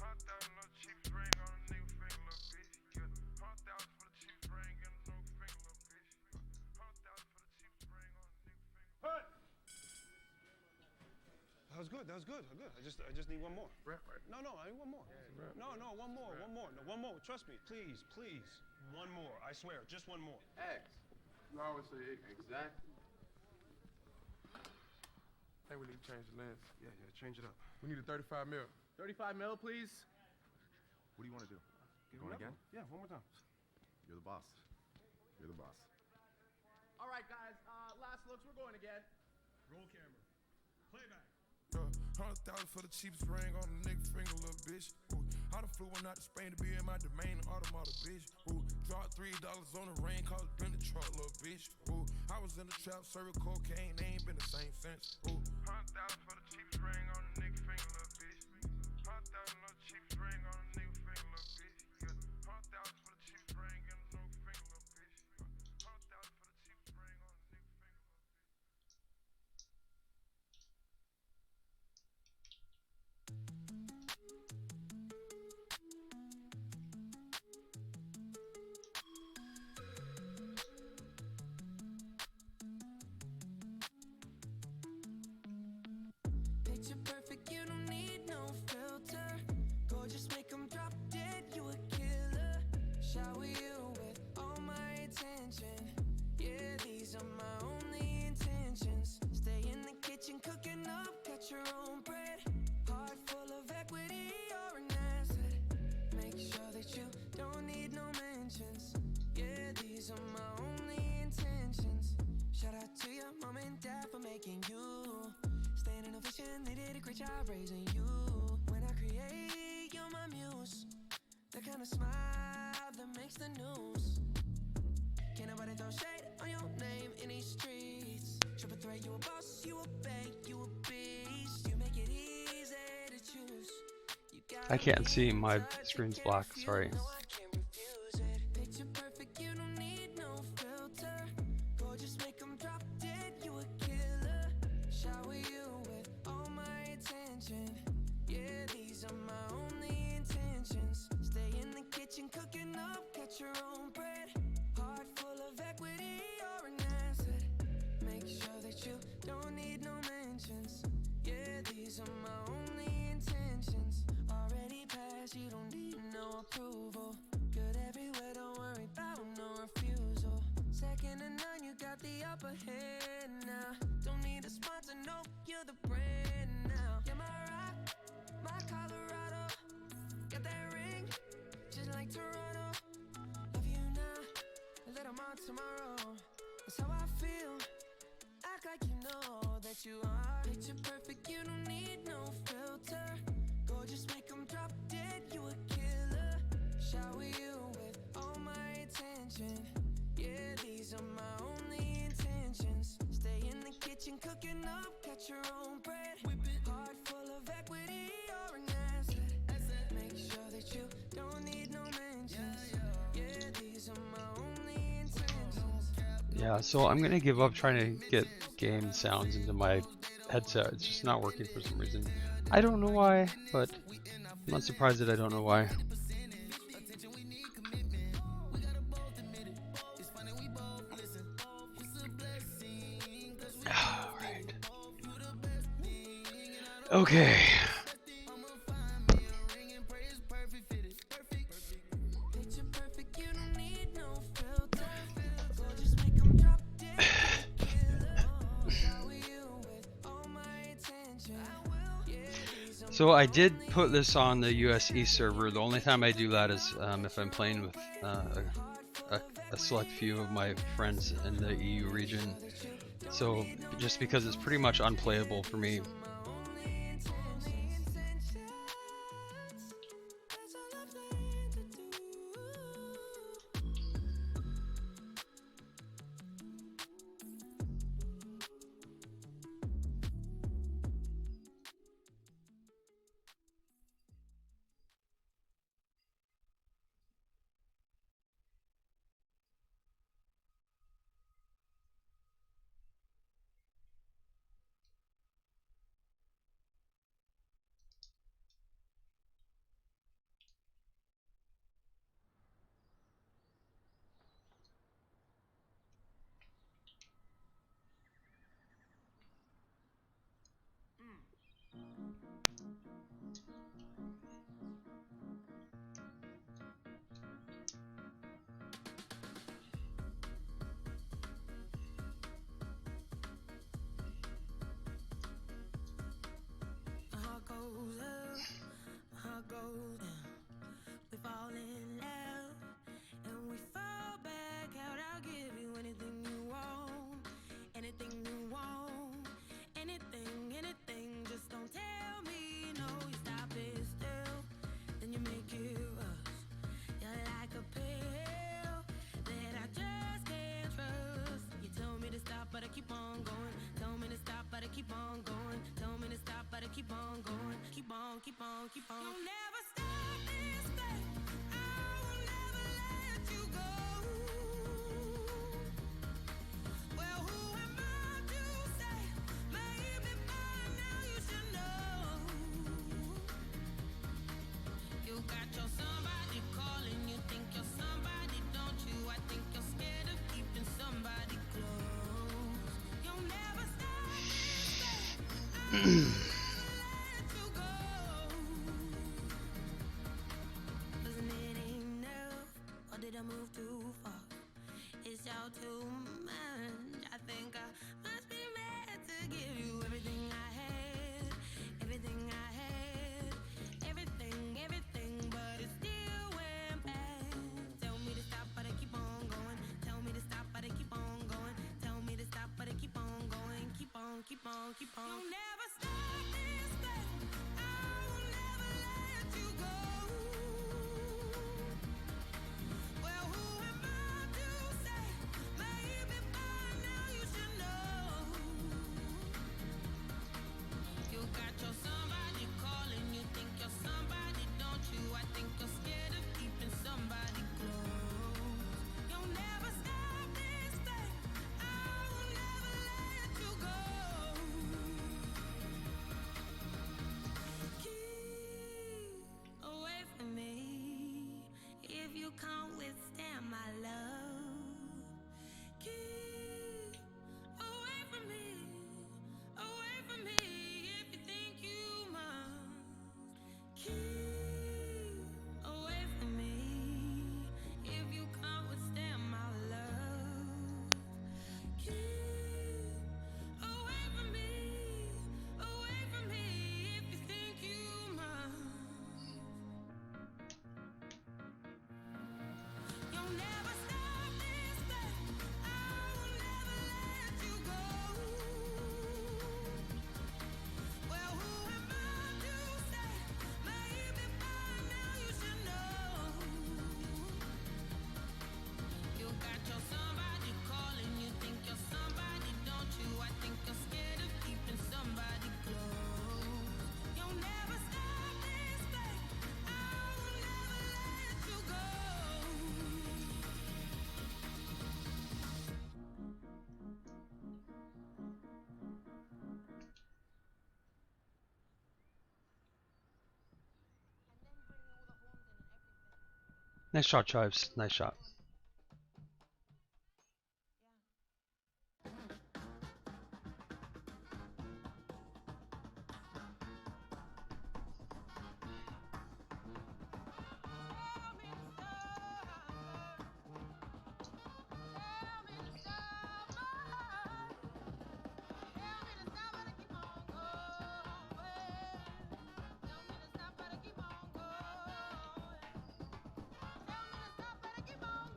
100,000 on the cheapest ring on the nigga finger, little bitch. Yeah, 100,000 for the cheapest ring on the nigga finger, little bitch. 100,000 for the cheapest ring on the nigga finger. Hey! That was good. That was good. Good. I just need one more. Right. No, I need one more. No, one more. No, one more. Trust me. Please. One more. I swear. Just one more. X. You always say X. Exactly. I think we need to change the lens. Yeah, change it up. We need a 35 mil. 35 mil, please. What do you want to do? Going again? Yeah, one more time. You're the boss. You're the boss. All right, guys. Last looks. We're going again. Roll camera. Playback. 100,000 for the cheapest ring on the nigga finger, little bitch. Ooh, I done flew one out to Spain to be in my domain, automata, bitch. Ooh, dropped $3 on the rain, cause been the truck, little bitch. Ooh, I was in the trap, serving cocaine, they ain't been the same since. Ooh, 100,000 for the cheapest ring on the nigga finger, little bitch. 100,000 on the cheapest ring on the nigga finger, little bitch. Yeah, 100,000 for the cheapest ring on the nigga finger, little bitch. 100,000 for the cheapest ring on the nigga finger. Picture perfect, you don't need no filter. Gorgeous, make 'em drop dead, you a killer. Shower you with all my attention. Yeah, these are my only intentions. Stay in the kitchen cooking up, cut your own bread. Heart full of equity, you're an asset. Make sure that you don't need no mentions. Yeah, these are my only intentions. Shout out to your mom and dad for making you. Staying ovation, they did a great job raising you. When I create, you're my muse. The kind of smile that makes the news. Can't nobody throw shade on your name in these streets. Triple threat, you a boss, you a bank, you a beast. You make it easy to choose. You got I can't see, my screen's black, sorry. picture perfect, you don't need no filter. Gorgeous, make 'em drop dead, you a killer. Shower you with all my attention. Yeah, these are my only intentions. Stay in the kitchen cooking up, cut your own bread. Heart full of equity, you're an asset. Make sure that you don't need no mentions. Yeah, these are my only intentions. Already passed, you don't need no approval. Good everywhere, don't worry about no refusal. Second to none, you got the upper hand now. Don't need a sponsor, no, you're the brand now. You're my rock, my Colorado. Got that ring, just like Toronto. Love you now, a little more tomorrow. That's how I feel. Act like you know that you are. Picture perfect, you don't need no filter. Gorgeous, make 'em drop dead, you a killer. Shower you with all my attention. Yeah, these are my only intentions. Stay in the kitchen cooking up, cut your own bread. Heart full of equity, you're an asset. Make sure that you don't need no mentions. Yeah, these are my only intentions. Yeah, so I'm gonna give up trying to get game sounds into my headset. It's just not working for some reason. I don't know why, but I'm not surprised that I don't know why. Alright. Okay. Picture perfect, you don't need no filter. Gorgeous, make 'em drop dead, killer. Shower you with all my attention. So I did put this on the USE server. The only time I do that is if I'm playing with a select few of my friends in the EU region. So just because it's pretty much unplayable for me. keep on, keep on. You'll never stop this thing. I will never let you go. Well, who am I to say? Maybe by now you should know. You got your somebody calling. You think you're somebody, don't you? I think you're scared of keeping somebody close. You'll never stop this thing. Did I move too far? It's all too much. I think I must be mad to give you everything I had, everything I had, everything, everything, but it still went bad. Tell me to stop, but I keep on going. Tell me to stop, but I keep on going. Tell me to stop, but I keep on going. Keep on, keep on, keep on. You'll never stop this thing. I will never let you go. Well, who am I to say? Maybe by now you should know. You got your somebody calling. You think you're somebody, don't you? I think you're scared of keeping somebody close. You'll never stop this thing. I will never let you go. Keep away from me if you can't withstand my love. Keep away from me if you think you must. Keep away from me if you can't withstand my love. Keep away from me if you think you must. You'll never stop this thing. I will never let you go. Well, who am I to say? Maybe by now you should know. You got your somebody calling. You think you're somebody, don't you? I think you're scared of keeping somebody close. You'll never stop this thing. I will never let you go. Nice shot, Chives. Nice shot. Keep on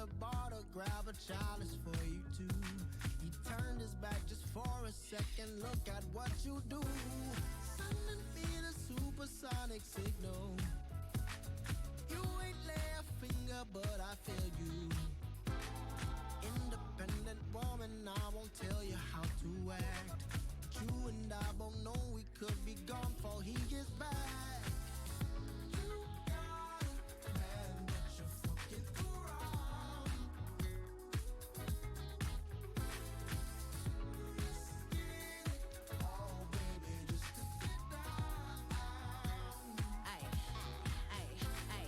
the bar to grab a chalice for you too. He turned his back just for a second. Look at what you do. Sending me the supersonic signal. You ain't lay a finger, but I feel you. Independent woman, I won't tell you how to act. You and I both know we could be gone before he gets back. You got a plan, but you're fucking around. Oh, baby, just to get down. Ay, ay, ay.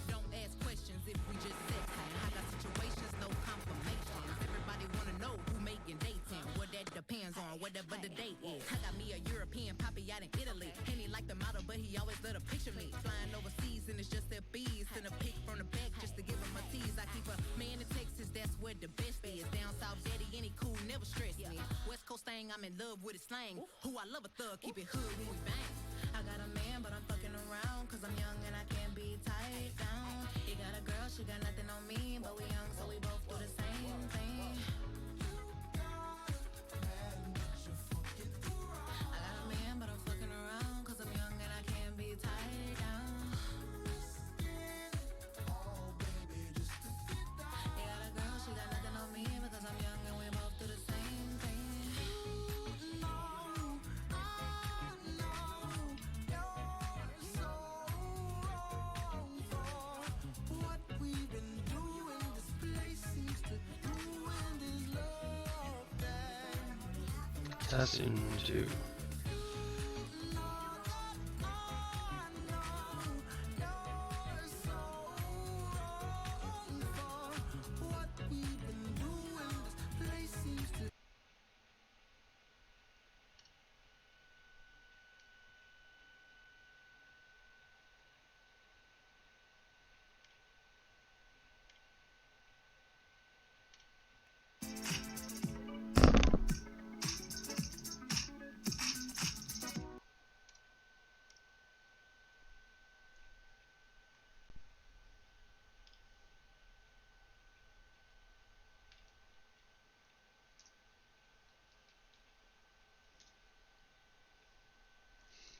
Don't ask questions if we just sit tight. I got situations, no confirmations. Everybody wanna know who making dating. Well, that depends on whatever the date is. I got me a European poppy out in Italy. And he like the model, but he always let a picture me. Flying overseas and it's just their bees. Send a pic from the back just to give him a tease. I keep a man in Texas, that's where the best is. Down south, daddy, any cool, never stress me. West Coast thing, I'm in love with his slang. Who I love a thug, keep it hood when we bang. I got a man, but I'm fucking around. Cause I'm young and I can't be tied down. He got a girl, she got nothing on me. But we young, so we both do the same thing. I got a man, but I'm fucking around. Cause I'm young and I can't be tied down. He got a girl, she got nothing on me. Because I'm young and we both do the same thing. What we've been doing, this place seems to ruin this love thing. Testing 2. What we've been doing, this place seems to.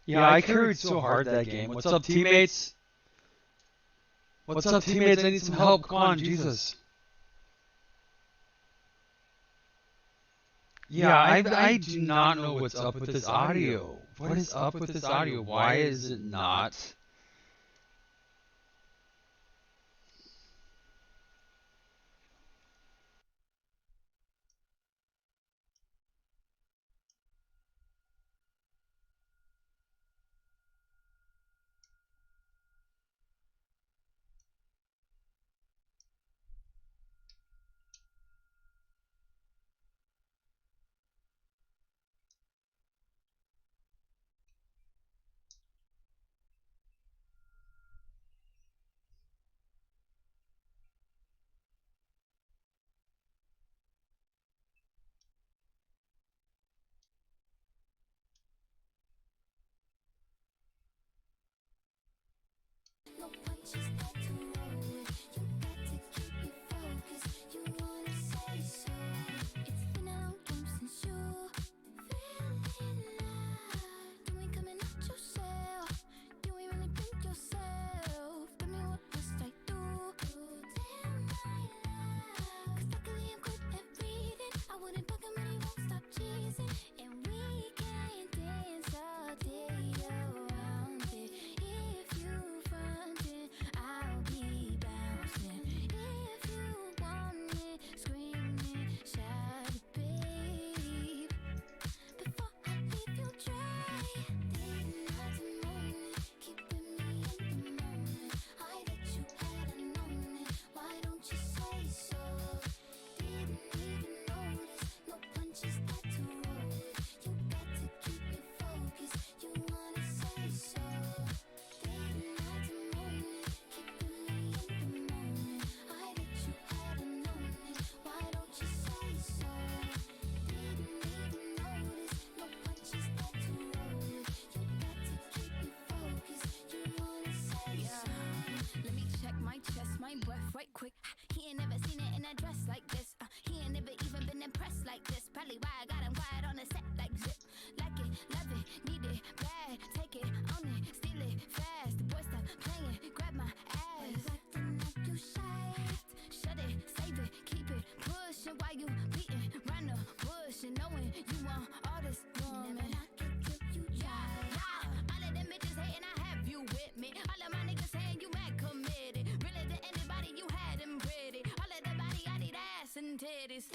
Yeah, I carried so hard that game. What's up, teammates? What's up, teammates? I need some help. Come on, Jesus. Yeah, I do not know what's up with this audio. What is up with this audio? Why is it not? No punches that to roll with. You got to keep your focus. You wanna say so. It's been a long time since you feeling love. You ain't coming out yourself. You ain't really been yourself. Tell me what must I do to tell my love? Cause luckily I'm good at reading. I wouldn't bug him and he won't stop cheesing. And we can dance all day around it. If you front it, I'll be bouncing. If you want it, scream it, shout it, babe. Before I leave you dry, day and night and morning, keeping me in the moment. I that you had known it. Why don't you say so? Didn't even notice. No punches that to roll with. You got to keep your focus. You wanna say so? Day and night and morning, keeping me in the moment. I that you had known it. Why don't you say so? Didn't even notice. No punches that to roll with. You got to keep your focus. You wanna say so? Let me check my chest, my breath right quick. He He ain't never seen it in a dress like this. He ain't never even been impressed like this. Probably why I got him quiet on the set like zip. Like it, love it, need it, bad. Take it, own it, steal it, fast. The boy stop playing, grab my ass. Acting like you shy. Shut it, save it, keep it pushing while you beating round the bush and knowing you want all this woman. All of them bitches hating, I have you with me. All of my niggas saying you mad committed. Really to anybody, you had them pretty. All of the body, I need ass and titties.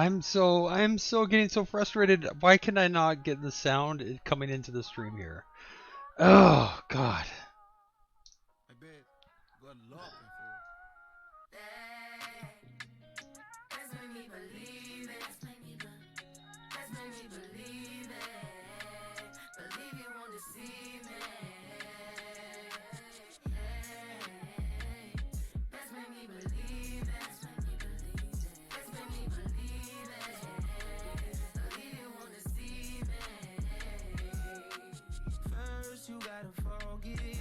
I'm so getting so frustrated. Why can I not get the sound coming into the stream here? Oh God. I bet. Good luck. Let's make me believe it. Let's make me believe it. Believe you won't deceive me. Let's make me believe it. Let's make me believe it. Believe you won't deceive me. First, you gotta forgive me.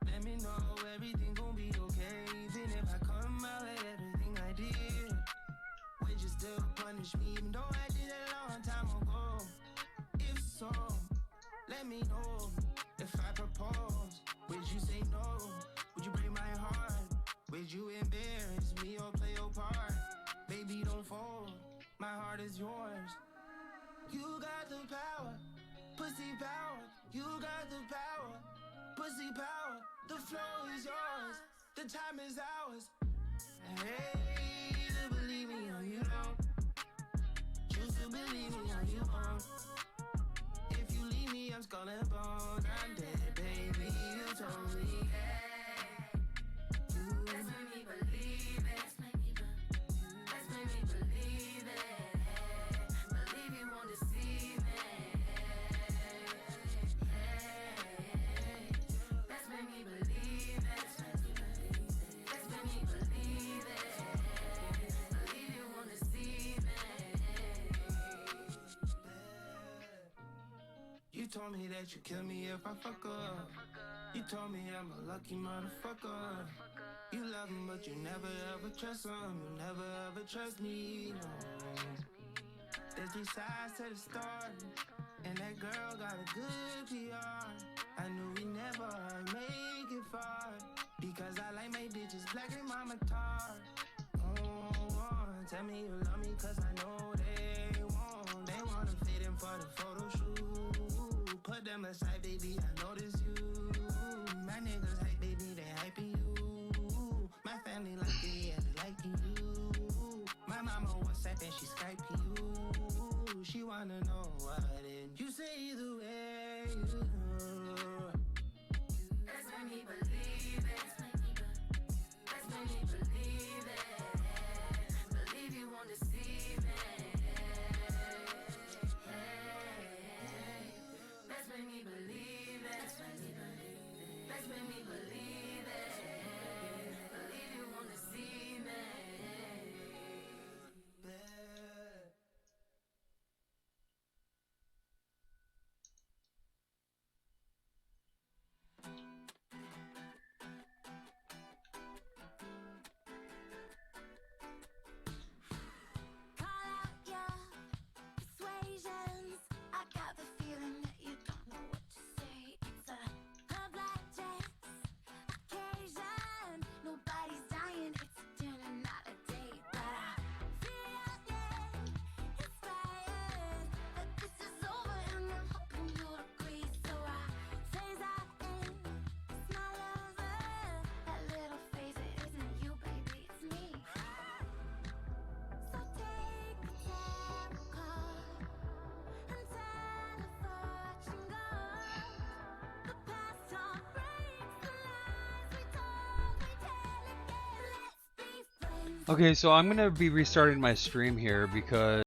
Let me know everything gon' be okay. Even if I come out with everything I did, would you still punish me even though I did it a long time ago? If so, let me know. If I propose, would you say no? Would you break my heart? Would you embarrass me or play your part? Baby, don't fold. My heart is yours. You got the power, pussy power. You got the power, pussy power. The flow is yours, the time is ours. Hey, to believe me or you don't. Choose to believe me or you won't. If you leave me, I'm skull and bones. I'm dead, baby. You told me. Let's make me believe it. Let's make me believe it. Believe you won't deceive me. Let's make me believe it. Let's make me believe it. Believe you won't deceive me. You told me that you kill me if I fuck up. You told me I'm a lucky motherfucker. You love him, but you never ever trust him. You never ever trust me, no. There's 3 sides to the story, and that girl got a good PR. I knew we never make it far, because I like my bitches black and mama tar. Oh, tell me you love me, cause I know they won't. They wanna fit in for the photo shoot. Put them aside, baby, I notice you. My niggas hype, baby, they hyping you. My family like it, yeah, they liking you. My mama WhatsApp and she Skyping you. She wanna know what it. You say either way. Let's make me believe it. Let's make me believe it. Believe you won't deceive me. Let's make me believe it. Let's make me believe it. Believe you won't Okay, so I'm gonna be restarting my stream here because